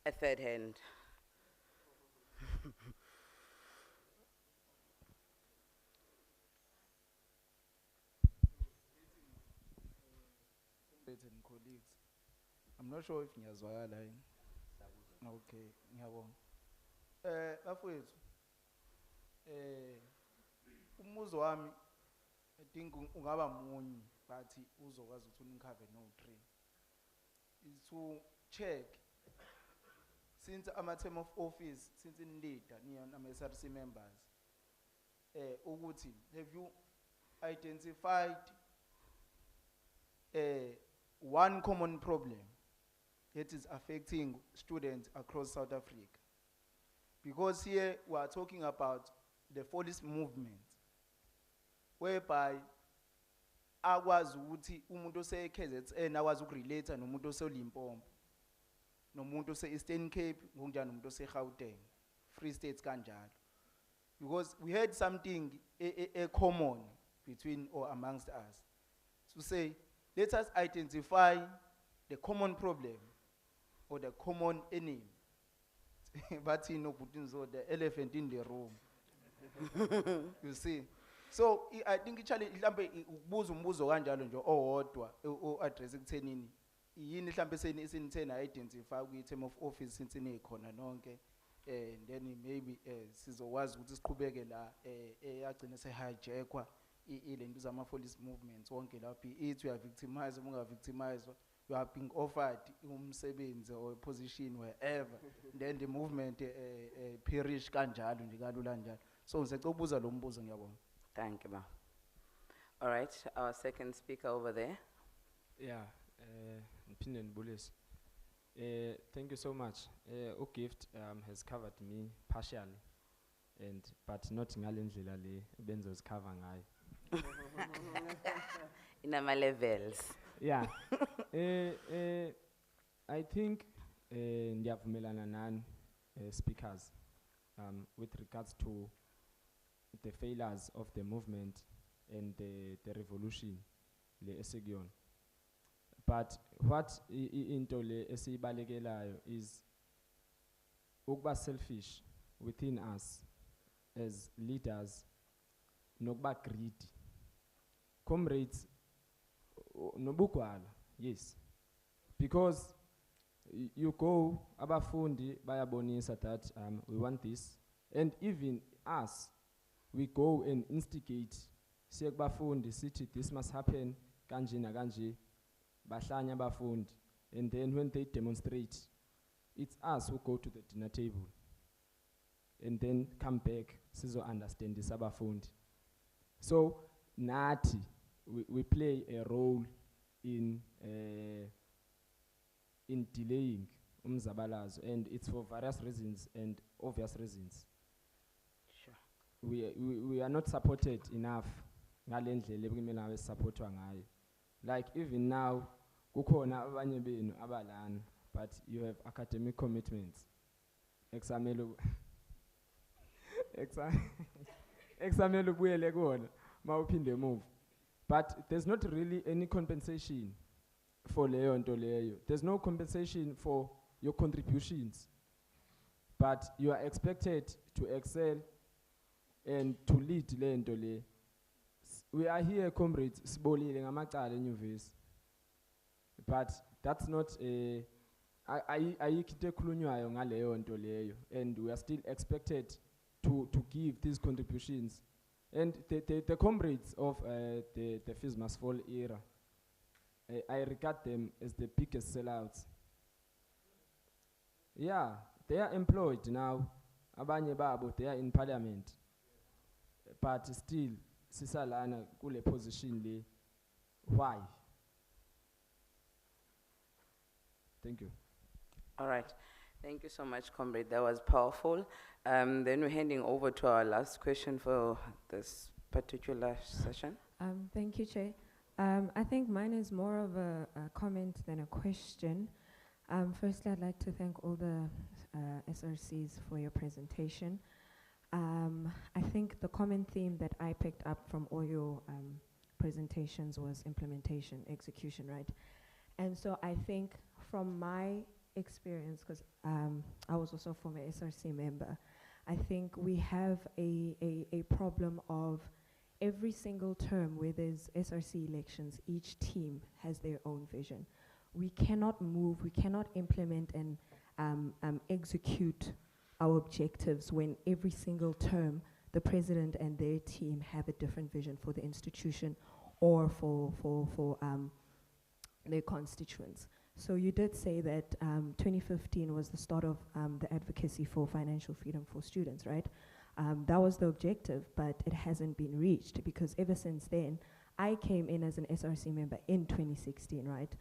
A third hand. And colleagues, I'm not sure if ngiyazwakala yini. Okay, ngiyabonga. Bafowethu, umuzo wami I think ungaba munye but uzokwazi ukuthi unikhave no 3 is to check since ama-term of office since in leader ama SRC members ukuthi have you identified one common problem that is affecting students across South Africa? Because here we are talking about the police movement, whereby akwazi ukuthi umuntu ose-KZN akwazi ukurelate nomuntu ose-Limpopo, nomuntu ose-Eastern Cape, ngokunjani nomuntu ose-Gauteng, Free States kanjalo. Because we had something a common between or amongst us to say, let us identify the common problem or the common enemy. But you know, the elephant in the room. You see? So I think actually ubuzo umbuzo kanjalo nje owodwa address ekuthenini yini mhlambe senithena identify kwi-term of office since nikhona nonke and then maybe sizokwazi ukuthi siqhubeke la yagcina sehijackwa ilento zama-police movements wonke lapho ithi uyavictimize unga victimized, you are being offered umsebenzi or a position wherever then the movement perish kanjalo nje kalula njalo. So ngicela ukubuza lo mbuzo ngiyabonga. Thank you, ma. All right, our second speaker over there. Yeah, Mpinde Nibulisi. Thank you so much. Gift has covered me partially, but not ngalendlela le benzozicover ngayo. In our levels. Yeah. I think ndiyavumelana nani speakers with regards to the failures of the movement and the revolution le esekuyona. But what into le esibalekelayo is ukuba selfish within us as leaders nokuba greedy. Comrades nobugwala, yes, because you go abafundi bayabonisa that we want this, and even us we go and instigate siye kubafundi sithi this must happen kanje na kanje, bahlanya abafundi, and then when they demonstrate it's us who go to the dinner table and then come back sizo understand this abafundi. So nathi we play a role in delaying umzabalazo, and it's for various reasons and obvious reasons. Sure. We are not supported enough ngalendlela ekumele ngabe supportwa ngayo. Like even now kukhona abanye benu abalana, but you have academic commitments. Examele examele ubuyele kona mawuphinde move. But there's not really any compensation for leyo nto leyo. There's no compensation for your contributions. But you are expected to excel and to lead le nto le. We are here, comrades, sibolile ngamacala enyuvesi. But that's not a ayikho into ekhulunywayo ngaleyo nto leyo, and we are still expected to give these contributions. And the comrades of the Fees Must Fall era, I regard them as the biggest sellouts. Yeah, they are employed now. Abanye babo, they are in parliament. But still, sisalana kule position le. Why? Thank you. All right. Thank you so much, comrade. That was powerful. Then we're handing over to our last question for this particular session. Thank you, Chair. I think mine is more of a comment than a question. Firstly, I'd like to thank all the SRCs for your presentation. I think the common theme that I picked up from all your presentations was implementation, execution, right? And so I think from my experience, because I was also a former SRC member, I think we have a problem of every single term where there's SRC elections, each team has their own vision. We cannot move, we cannot implement and execute our objectives when every single term the president and their team have a different vision for the institution or for their constituents. So you did say that 2015 was the start of the advocacy for financial freedom for students, right? That was the objective, but it hasn't been reached because ever since then, I came in as an SRC member in 2016, right?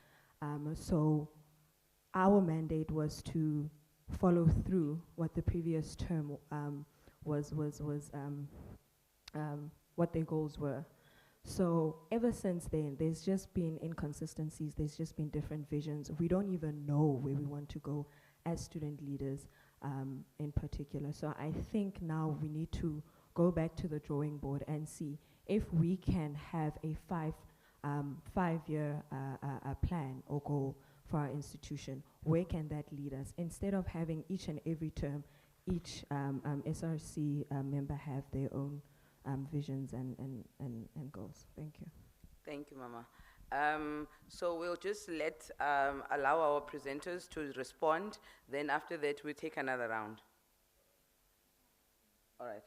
So our mandate was to follow through what the previous term was what their goals were. So ever since then, there's just been inconsistencies, there's just been different visions. We don't even know where we want to go as student leaders in particular. So I think now we need to go back to the drawing board and see if we can have a five-year plan or goal for our institution. Where can that lead us? Instead of having each and every term, each SRC member have their own visions and goals. Thank you. Thank you, Mama. So we'll just allow our presenters to respond. Then after that, we'll take another round. All right.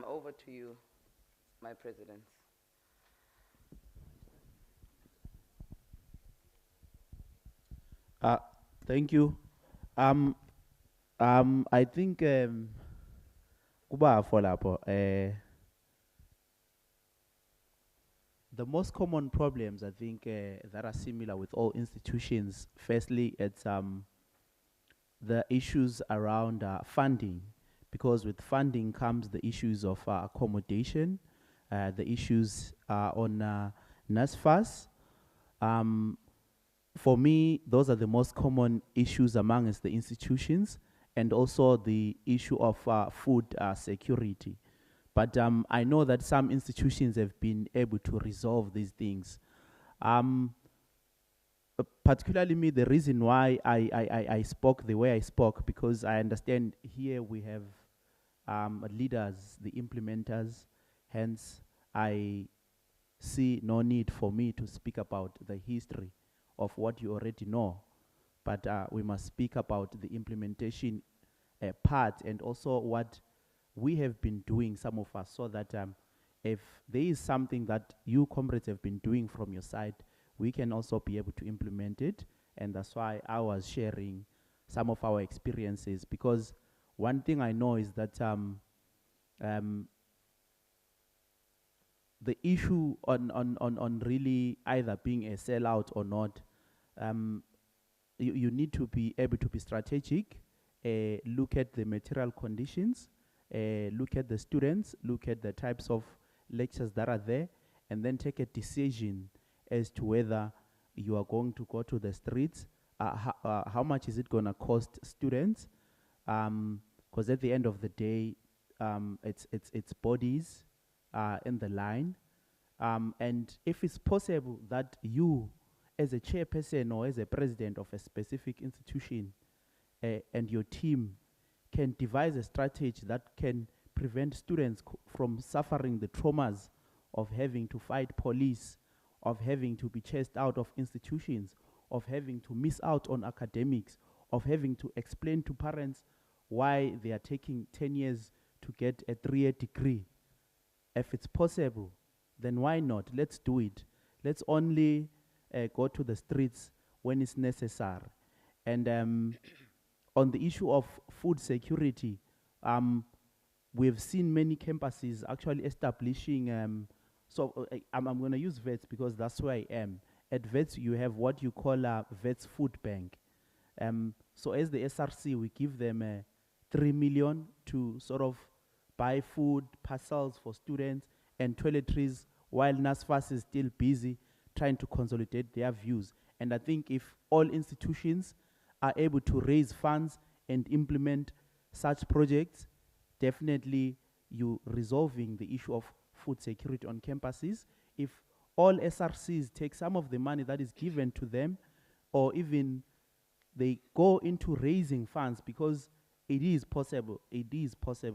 Over to you, my president. Thank you. I think kuba for lapho the most common problems, I think, that are similar with all institutions, firstly, it's the issues around funding, because with funding comes the issues of accommodation, the issues on NASFAS. For me, those are the most common issues amongst the institutions, and also the issue of food security. But I know that some institutions have been able to resolve these things. Particularly me, the reason why I spoke the way I spoke, because I understand here we have leaders, the implementers, hence I see no need for me to speak about the history of what you already know, but we must speak about the implementation part, and also what we have been doing, some of us, so that if there is something that you comrades have been doing from your side, we can also be able to implement it. And that's why I was sharing some of our experiences, because one thing I know is that the issue on really either being a sellout or not, you need to be able to be strategic, look at the material conditions, look at the students, look at the types of lectures that are there, and then take a decision as to whether you are going to go to the streets, how much is it going to cost students, because at the end of the day, it's bodies in the line, and if it's possible that you, as a chairperson or as a president of a specific institution, and your team can devise a strategy that can prevent students from suffering the traumas of having to fight police, of having to be chased out of institutions, of having to miss out on academics, of having to explain to parents why they are taking 10 years to get a 3-year degree. If it's possible, then why not? Let's do it. Let's only go to the streets when it's necessary. And on the issue of food security, we've seen many campuses actually establishing, I'm going to use VETS because that's where I am. At VETS, you have what you call a VETS food bank. So as the SRC, we give them 3 million to sort of buy food, parcels for students, and toiletries, while NASFAS is still busy trying to consolidate their views. And I think if all institutions are able to raise funds and implement such projects, definitely you resolving the issue of food security on campuses. If all SRCs take some of the money that is given to them, or even they go into raising funds, because it is possible,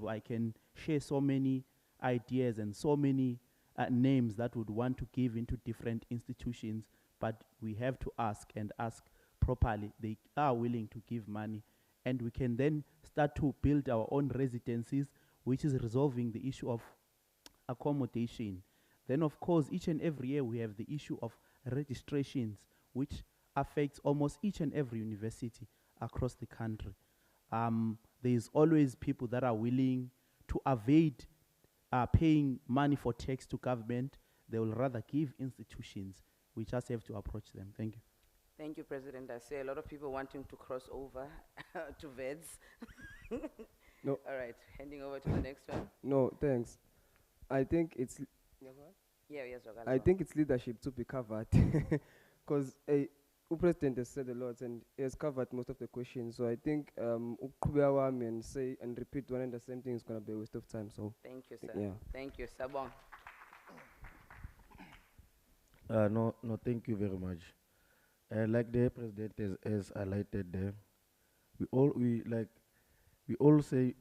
I can share so many ideas and so many names that would want to give into different institutions, but we have to ask and ask properly. They are willing to give money, and we can then start to build our own residencies, which is resolving the issue of accommodation. Then of course, each and every year we have the issue of registrations, which affects almost each and every university across the country. There is always people that are willing to evade paying money for tax to government. They will rather give institutions. We just have to approach them. Thank you. Thank you, President. I see a lot of people wanting to cross over to VEDS. No. All right, handing over to the next one. No, thanks. I think it's Yeah, yes, Rogal. I think it's leadership to be covered, because the president has said a lot and he has covered most of the questions. So I think and say and repeat one and the same thing is going to be a waste of time. So thank you, sir. Yeah. Thank you, Sabong. No, thank you very much. Like the president has highlighted there, we all say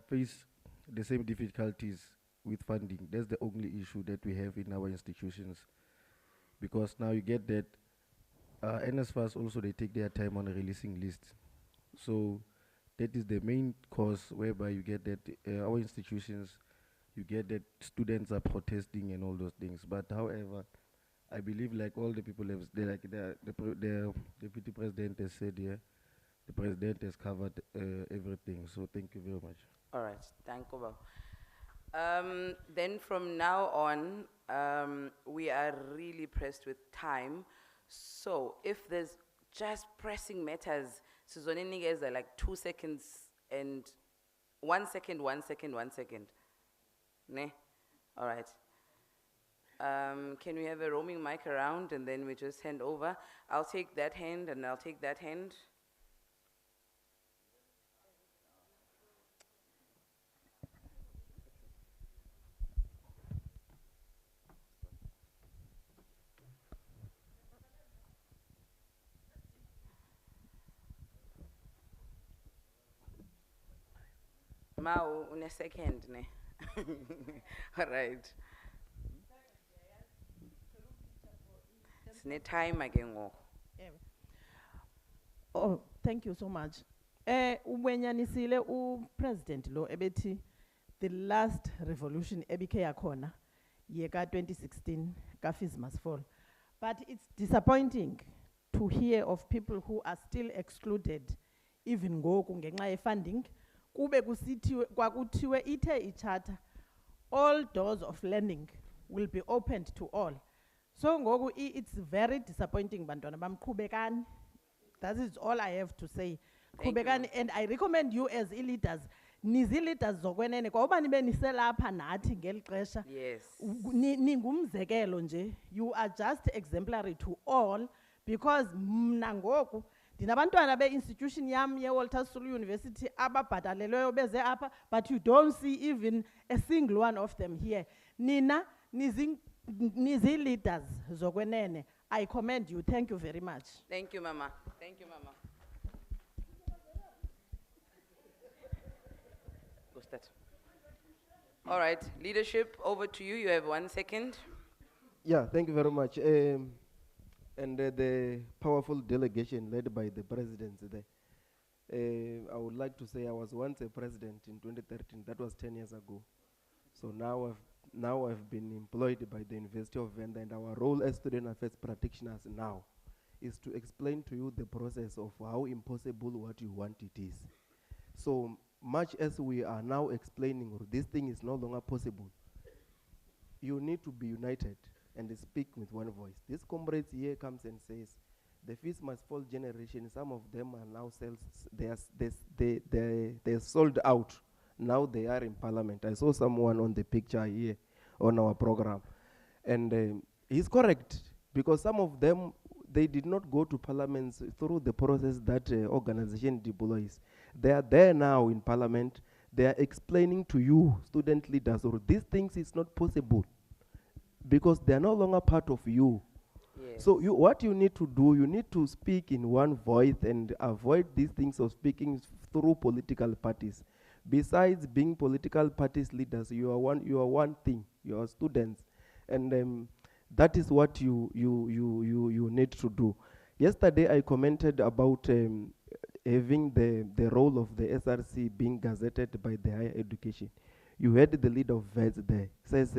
face the same difficulties with funding. That's the only issue that we have in our institutions, because now you get that NSFAS also, they take their time on releasing lists. So that is the main cause whereby you get that our institutions, you get that students are protesting and all those things. But however, I believe like all the people have, the deputy president has said here, the president has covered everything. So thank you very much. All right, thank you. Then from now on, we are really pressed with time. So if there's just pressing matters, Suzoninigeza like 2 seconds and 1 second, 1 second, 1 second. Ne? All right. Can we have a roaming mic around and then we just hand over? I'll take that hand and I'll take that hand. Mao, une second, ne? All right. Sine time again. Oh, thank you so much. Umenyanisile u-president lo ebethi the last revolution ebike yakhona yeka 2016 kafis must fall. But it's disappointing to hear of people who are still excluded even ngoku ngenxa ye funding. Kube kusithiwe kwakuthiwe ithe ichata all doors of learning will be opened to all. So ngoku it's very disappointing bantwana bam, qhubekani. That is all I have to say. Qhubekani, and I recommend you as leaders, nizi leaders zokwenene ngoba nibe niselapha nathi ngeli xesha. Yes. Ningumzekelo nje. You are just exemplary to all because mna ngoku dinabantwana be institution yam ye Walter Sisulu University ababhatalelweyo beze apha, but you don't see even a single one of them here. Nina nizi leaders zokwenene. I commend you. Thank you very much. Thank you, Mama. Thank you, Mama. What's that? All right, leadership, over to you. You have 1 second. Yeah, thank you very much. And the powerful delegation led by the president there. I would like to say I was once a president in 2013. That was 10 years ago. So now I've been employed by the University of Venda, and our role as student affairs practitioners now is to explain to you the process of how impossible what you want it is. So much as we are now explaining this thing is no longer possible, you need to be united and speak with one voice. This comrades here comes and says, the fees must fall generation, some of them are now they're sold out. Now they are in parliament. I saw someone on the picture here on our program. And he's correct, because some of them, they did not go to parliaments through the process that organization deploys. They are there now in parliament. They are explaining to you, student leaders, or these things is not possible because they are no longer part of you. Yes. So what you need to do, you need to speak in one voice and avoid these things of speaking through political parties. Besides being political parties leaders, you are one thing. You are students, and that is what you need to do. Yesterday I commented about having the role of the SRC being gazetted by the higher education. You heard the leader of VETS there says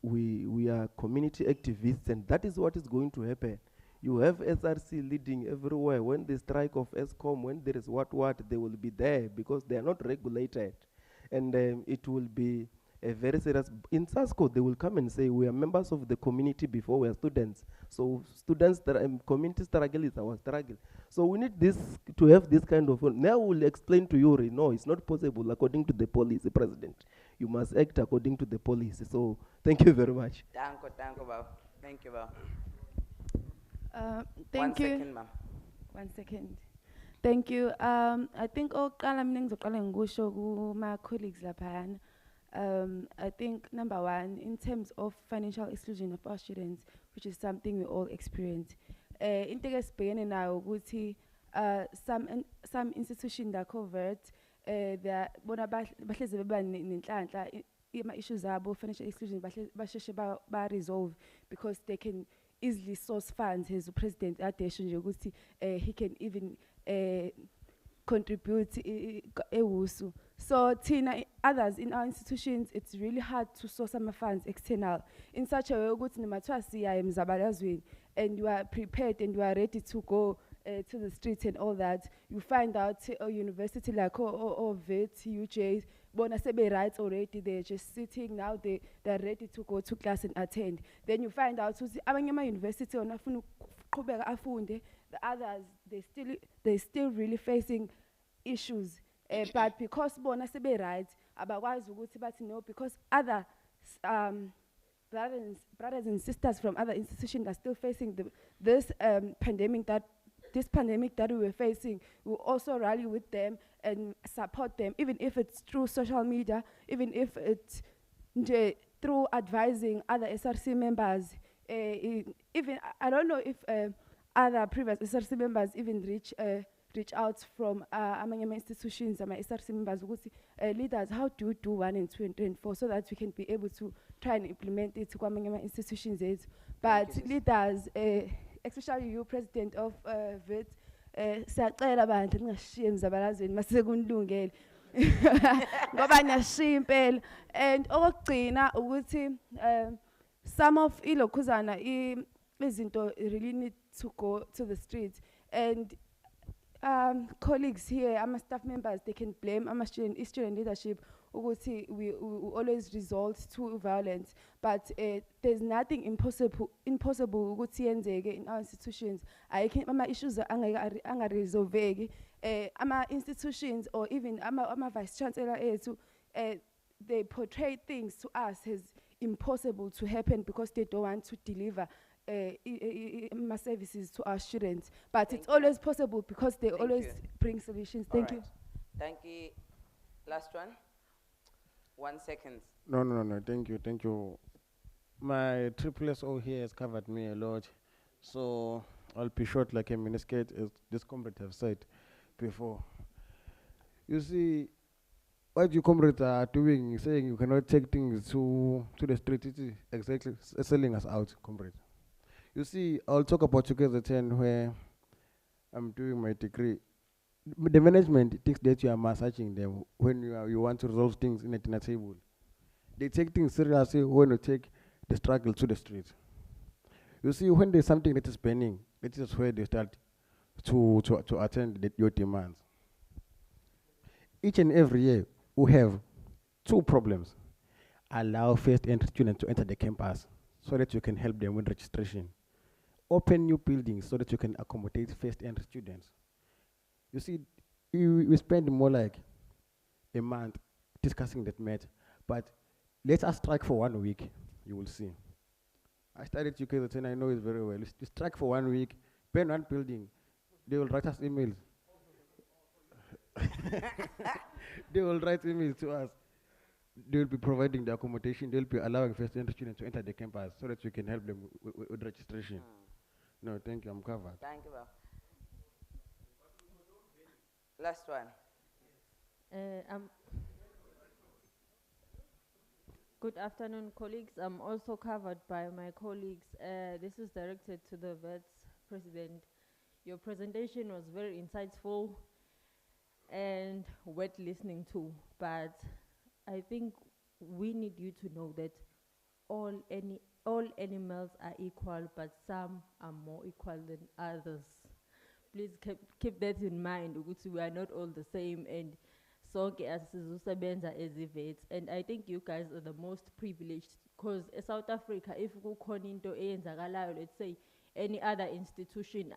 we are community activists, and that is what is going to happen. You have SRC leading everywhere. When the strike of ESCOM, when there is what, they will be there because they are not regulated. And it will be a very serious, in SASCO, they will come and say, we are members of the community before we are students. So students, community struggle is our struggle. So we need this, to have this kind of, now we'll explain to you, no, it's not possible according to the policy, President. You must act according to the policy. So thank you very much. Thank you, Bob. Thank you, Bob. Thank 1 you. second, ma'am. 1 second. Thank you. I think oqala mina ngizoqala ngikusho kuma colleagues laphana. I think number one, in terms of financial exclusion of our students, which is something we all experience. Into esibhekene nayo ukuthi some institutions are covered, they bona bahleze beba nenhlanhla ima issues zabo financial exclusion basheshe ba resolve because they can easily source funds. As the president adesho nje ukuthi he can even contribute ewusu. So Tina, others in our institutions, it's really hard to source some funds external in such a way ukuthi nimathiwa siya emzabalazweni and you are prepared and you are ready to go to the streets and all that, you find out a university like VET, UJ, bona sebe right already, they're just sitting now, they're ready to go to class and attend. Then you find out ukuthi abanye ama-university ona afuna ukuqhubeka afunde, the others, they're still really facing issues. But because bona sebe right, abakwazi ukuthi bathi no, because other brothers and sisters from other institutions are still facing this pandemic that we were facing. We also rally with them and support them, even if it's through social media, even if it's through advising other SRC members. Even I don't know if other previous SRC members even reach out from amanye institutions, SRC members, leaders, how do you do 1 and 2 and 3 and 4 so that we can be able to try and implement it to amanye institutions. But leaders, especially you, President of VET, siyacela bandla ningashiye mzabalazweni mase kunilungele. Ngoba niyashiya impela. And okugcina ukuthi some of ilokhuzana izinto really need to go to the streets, and colleagues here, staff members, they can blame student leadership ukuthi we always resort to violence, but there's nothing impossible ukuthi yenzeke in our institutions. Ama issues angaresolveki. Ama institutions or even ama vice chancellor they portray things to us as impossible to happen because they don't want to deliver services to our students. But it's always possible because they always bring solutions. Thank you. Thank you. Last one. 1 second. No, thank you. My SSO here has covered me a lot, so I'll be short like a miniskirt, as this comrade have said before. You see, what you comrades are doing, saying you cannot take things to the street, it is exactly selling us out, comrade. You see, I'll talk about Together 10 where I'm doing my degree. The management thinks that you are massaging them when you want to resolve things in a dinner table. They take things seriously when you take the struggle to the street. You see, when there's something that is pending, that is where they start to attend your demands. Each and every year, we have 2 problems. Allow first-entry students to enter the campus so that you can help them with registration. Open new buildings so that you can accommodate first-entry students. You see, we spend more like a month discussing that matter, but let us strike for 1 week, you will see. I studied UK, and I know it very well. You strike for 1 week, pen 1 building, they will write us emails. They will write emails to us. They will be providing the accommodation, they will be allowing first-entry students to enter the campus so that we can help them with registration. No, thank you, I'm covered. Thank you, Last one. Good afternoon, colleagues. I'm also covered by my colleagues. This is directed to the VET's president. Your presentation was very insightful and worth listening to, but I think we need you to know that all animals are equal, but some are more equal than others. Please keep that in mind, because we are not all the same, and so as vets, and I think you guys are the most privileged, because in South Africa, if you go into let's say any other institution,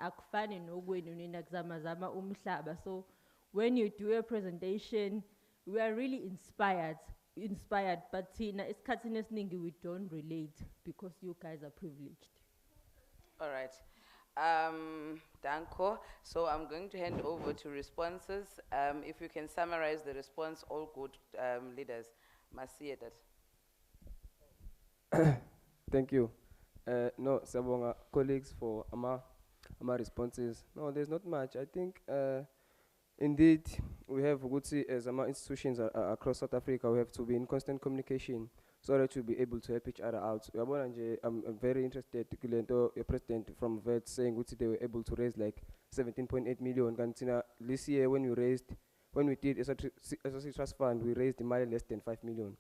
so when you do a presentation, we are really inspired, but we don't relate because you guys are privileged. All right. Danko. So I'm going to hand over to responses. If you can summarize the response, all good leaders must see that. Thank you. No, Sabonga, colleagues, for ama responses. No, there's not much. I think, indeed, we have Gutsi as ama institutions across South Africa. We have to be in constant communication so that we'll be able to help each other out. I'm very interested, your president from VET saying they were able to raise like 17.8 million. This year when we did SRC Trust Fund, we raised less than 5 million.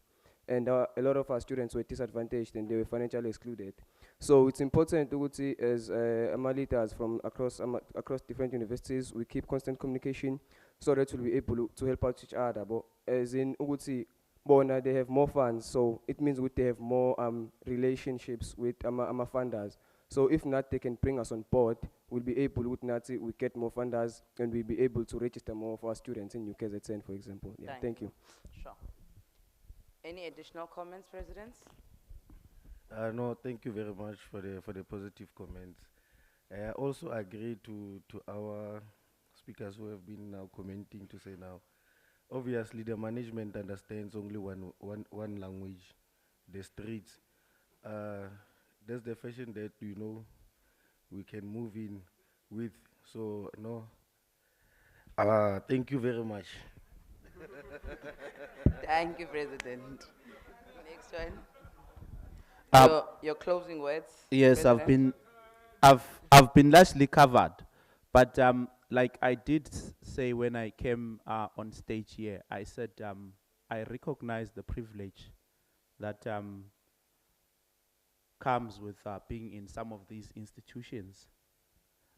And a lot of our students were disadvantaged and they were financially excluded. So it's important ukuthi as leaders from across different universities, we keep constant communication so that we'll be able to help out each other. But as in ukuthi bona they have more funds, so it means they have more relationships with ama funders. So if not, they can bring us on board. We'll be able with Nati, we get more funders, and we'll be able to register more of our students in UKZN, for example. Yeah, thank you. Sure. Any additional comments, Presidents? No, thank you very much for the positive comments. I also agree to our speakers who have been now commenting to say now, obviously the management understands only one language, the streets. That's the fashion that we can move in with. So no. Thank you very much. Thank you, President. Next one. Your closing words. Yes, President? I've been largely covered, but like I did say when I came on stage here, I said I recognize the privilege that comes with being in some of these institutions.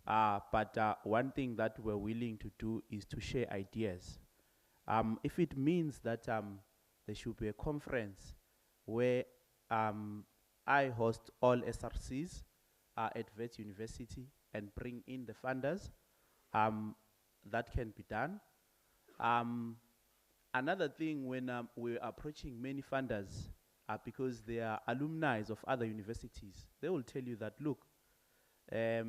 But one thing that we're willing to do is to share ideas. If it means that there should be a conference where I host all SRCs at Wits University and bring in the funders, that can be done. Another thing when we're approaching many funders, because they are alumni of other universities, they will tell you that, look, I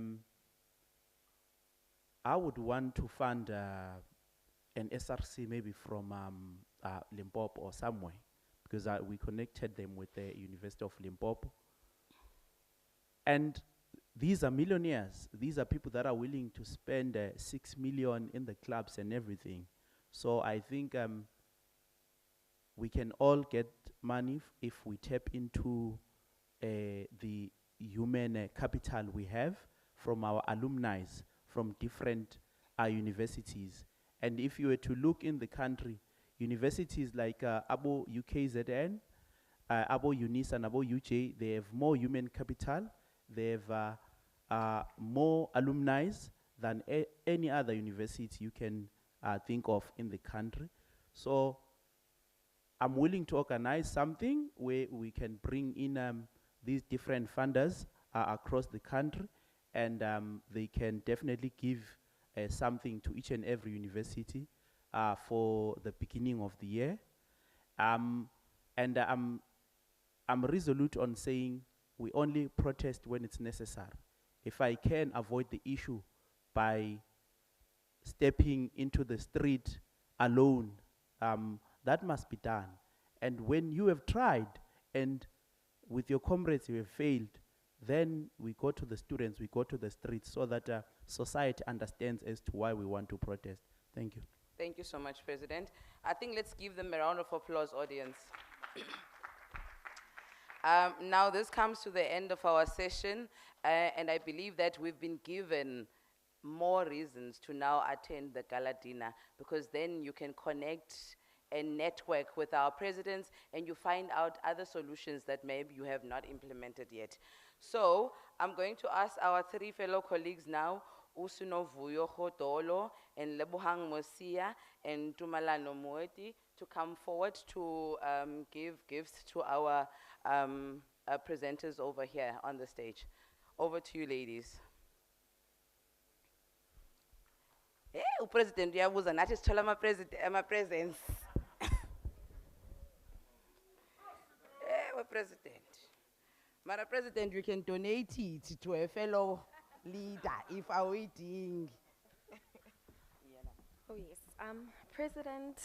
would want to fund an SRC maybe from Limpopo or somewhere, because we connected them with the University of Limpopo. And these are millionaires. These are people that are willing to spend 6 million in the clubs and everything. So I think we can all get money if we tap into the human capital we have from our alumni from different universities. And if you were to look in the country, universities like Abo UKZN, Abo UNIS and Abo UJ, they have more human capital, they have more alumni than any other university you can think of in the country. So I'm willing to organize something where we can bring in these different funders across the country, and they can definitely give something to each and every university for the beginning of the year. And I'm resolute on saying we only protest when it's necessary. If I can avoid the issue by stepping into the street alone, that must be done. And when you have tried and with your comrades you have failed, then we go to the students, we go to the streets, so that society understands as to why we want to protest. Thank you. Thank you so much, President. I think let's give them a round of applause, audience. Now this comes to the end of our session, and I believe that we've been given more reasons to now attend the gala dinner, because then you can connect and network with our presidents, and you find out other solutions that maybe you have not implemented yet. So I'm going to ask our three fellow colleagues now, Usunovuyo Hodolo and Lebohang Mosia and Tumalano Moeti, to come forward to give gifts to our presenters over here on the stage. Over to you, ladies. Hey, President, you have nathi sithola ama-presents. Hey, President. Mara President, you can donate it to a fellow leader if are waiting. Oh yes, President,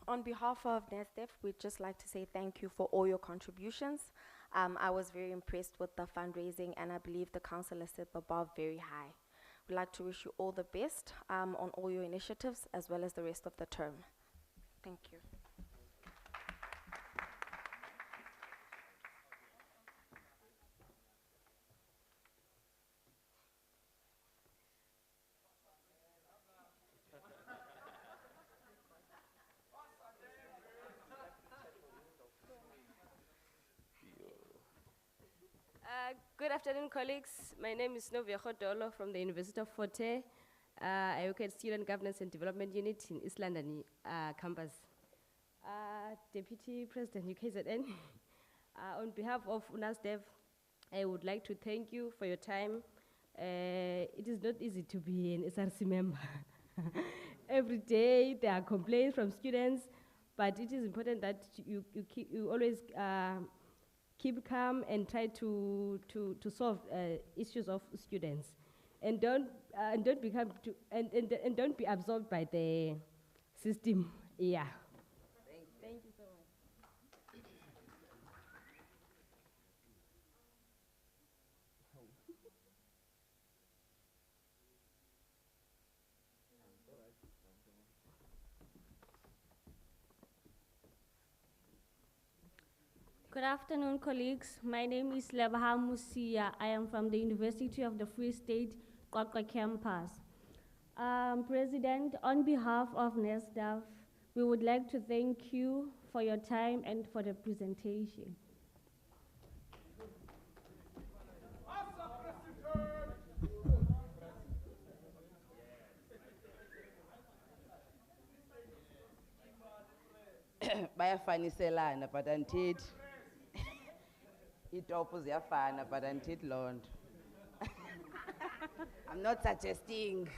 on behalf of NASDEV, we'd just like to say thank you for all your contributions. I was very impressed with the fundraising, and I believe the council has set the bar very high. We'd like to wish you all the best on all your initiatives, as well as the rest of the term. Thank you. Good afternoon, colleagues. My name is Novia Khodolo from the University of Forte. I work at Student Governance and Development Unit in East London campus. Deputy President UKZN, on behalf of NASDEV, I would like to thank you for your time. It is not easy to be an SRC member. Every day there are complaints from students, but it is important that you always keep calm and try to solve issues of students, and don't be absorbed by the system. Yeah. Thank you so much. Good afternoon, colleagues. My name is Lebaha Musia. I am from the University of the Free State, Qwaqwa campus. President, on behalf of NASDEV, we would like to thank you for your time and for the presentation. Bayafaniselana, but until itopo ziyafana, but until Lord. I'm not suggesting.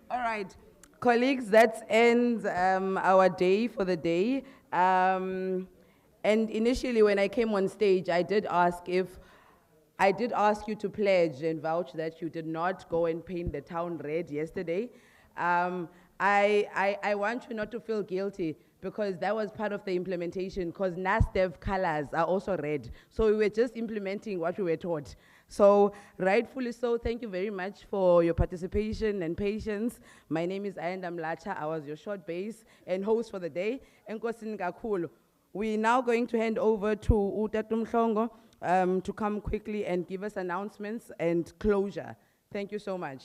All right, colleagues, that ends our day for the day. And initially, when I came on stage, I did ask you to pledge and vouch that you did not go and paint the town red yesterday. I want you not to feel guilty, because that was part of the implementation, because NASDEV colors are also red. So we were just implementing what we were taught. So rightfully so, thank you very much for your participation and patience. My name is Ayanda Mlacha. I was your short base and host for the day. Nkosini kakhulu. We're now going to hand over to Utatu Mhlongo to come quickly and give us announcements and closure. Thank you so much.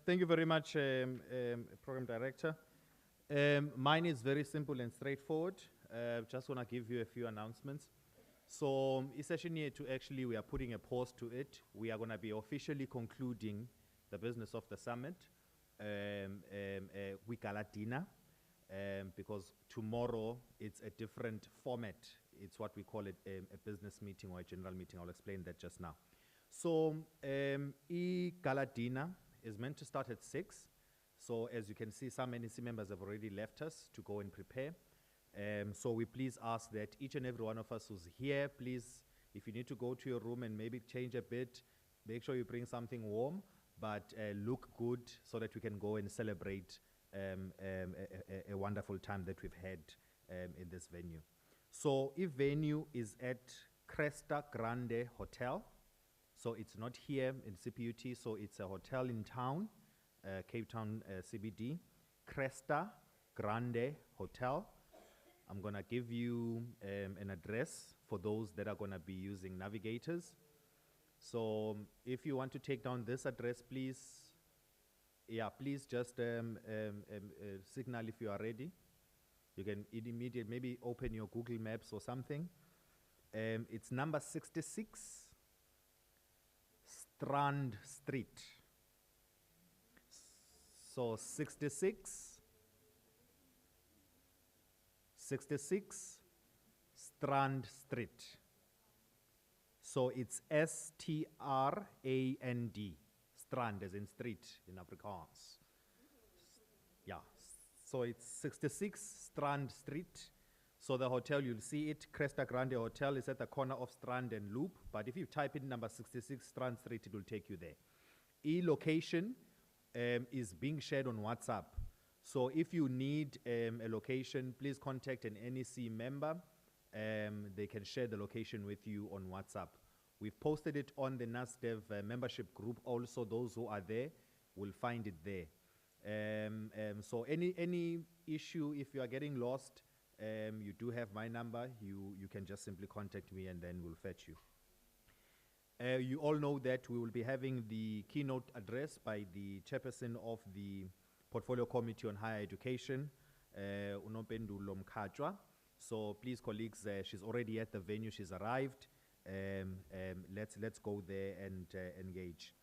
Thank you very much, Program Director. Mine is very simple and straightforward. Just want to give you a few announcements. So, session here we are putting a pause to it. We are going to be officially concluding the business of the summit with gala dinner, because tomorrow it's a different format. It's what we call it a business meeting or a general meeting. I'll explain that just now. So, gala dinner is meant to start at 6. So, as you can see, some NEC members have already left us to go and prepare. So we please ask that each and every one of us who's here, please, if you need to go to your room and maybe change a bit, make sure you bring something warm, but look good, so that we can go and celebrate a wonderful time that we've had in this venue. So if venue is at Cresta Grande Hotel, so it's not here in CPUT, so it's a hotel in town, Cape Town CBD, Cresta Grande Hotel. I'm going to give you an address for those that are going to be using navigators. So if you want to take down this address, please, please just signal if you are ready. You can immediately maybe open your Google Maps or something. It's number 66 Strand Street. So 66 Strand Street. So it's S-T-R-A-N-D, Strand as in street in Afrikaans. Yeah, so it's 66 Strand Street. So the hotel, you'll see it, Cresta Grande Hotel is at the corner of Strand and Loop. But if you type in number 66 Strand Street, it will take you there. E-location is being shared on WhatsApp. So if you need a location, please contact an NEC member. They can share the location with you on WhatsApp. We've posted it on the NASDEV membership group. Also, those who are there will find it there. So any issue, if you are getting lost, you do have my number. You can just simply contact me and then we'll fetch you. You all know that we will be having the keynote address by the chairperson of the Portfolio Committee on Higher Education, Unompendulo Mkhatshwa. So please, colleagues, she's already at the venue, she's arrived. Let's go there and engage.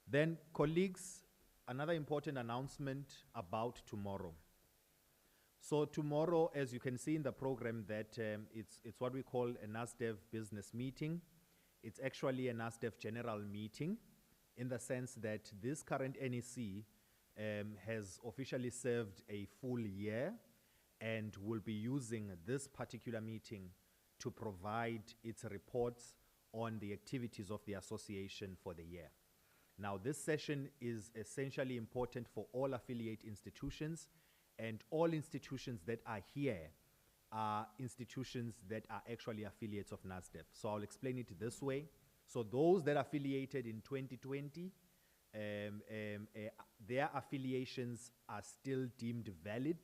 Then, colleagues, another important announcement about tomorrow. So tomorrow, as you can see in the program, that it's what we call a NASDEV business meeting. It's actually a NASDEV general meeting, in the sense that this current NEC has officially served a full year and will be using this particular meeting to provide its reports on the activities of the association for the year. Now, this session is essentially important for all affiliate institutions, and all institutions that are here are institutions that are actually affiliates of NASDEV. So I'll explain it this way. So those that are affiliated in 2020, their affiliations are still deemed valid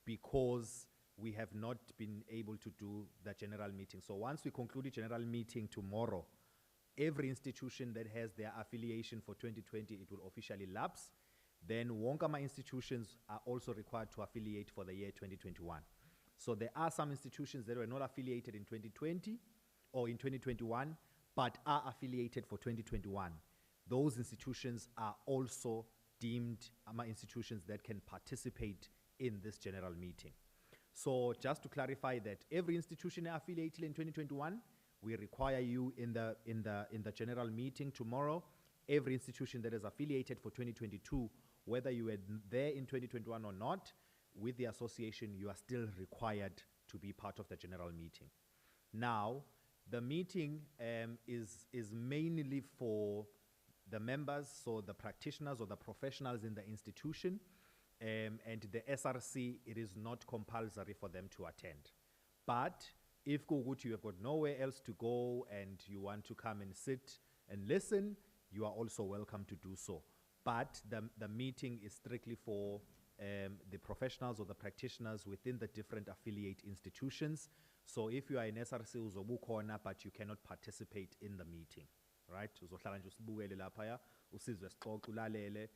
because we have not been able to do the general meeting. So once we conclude the general meeting tomorrow, every institution that has their affiliation for 2020, it will officially lapse. Then Wonkama institutions are also required to affiliate for the year 2021. So there are some institutions that were not affiliated in 2020 or in 2021, but are affiliated for 2021. Those institutions are also deemed institutions that can participate in this general meeting. So just to clarify that every institution affiliated in 2021, we require you in the general meeting tomorrow. Every institution that is affiliated for 2022, whether you were there in 2021 or not, with the association, you are still required to be part of the general meeting. Now, the meeting is mainly for the members, so the practitioners or the professionals in the institution, and the SRC, it is not compulsory for them to attend. But if you have got nowhere else to go and you want to come and sit and listen, you are also welcome to do so. But the meeting is strictly for the professionals or the practitioners within the different affiliate institutions. So if you are in SRC uzobukhona but you cannot participate in the meeting, right? Uzohlala nje usibukele laphaya, usizwe sixoxe ulalele,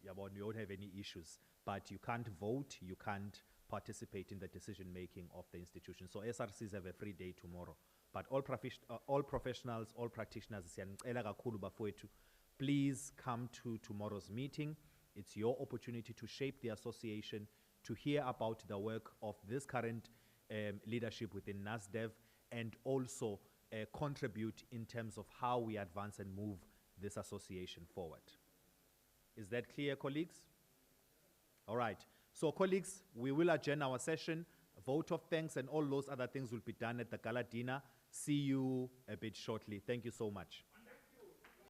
you won't have any issues, but you can't vote, you can't participate in the decision making of the institution. So SRCs have a free day tomorrow. But all professionals, all practitioners, siyanicela kakhulu bafowethu, please come to tomorrow's meeting. It's your opportunity to shape the association, to hear about the work of this current leadership within NASDEV, and also contribute in terms of how we advance and move this association forward. Is that clear, colleagues? All right. So, colleagues, we will adjourn our session. A vote of thanks and all those other things will be done at the gala dinner. See you a bit shortly. Thank you so much.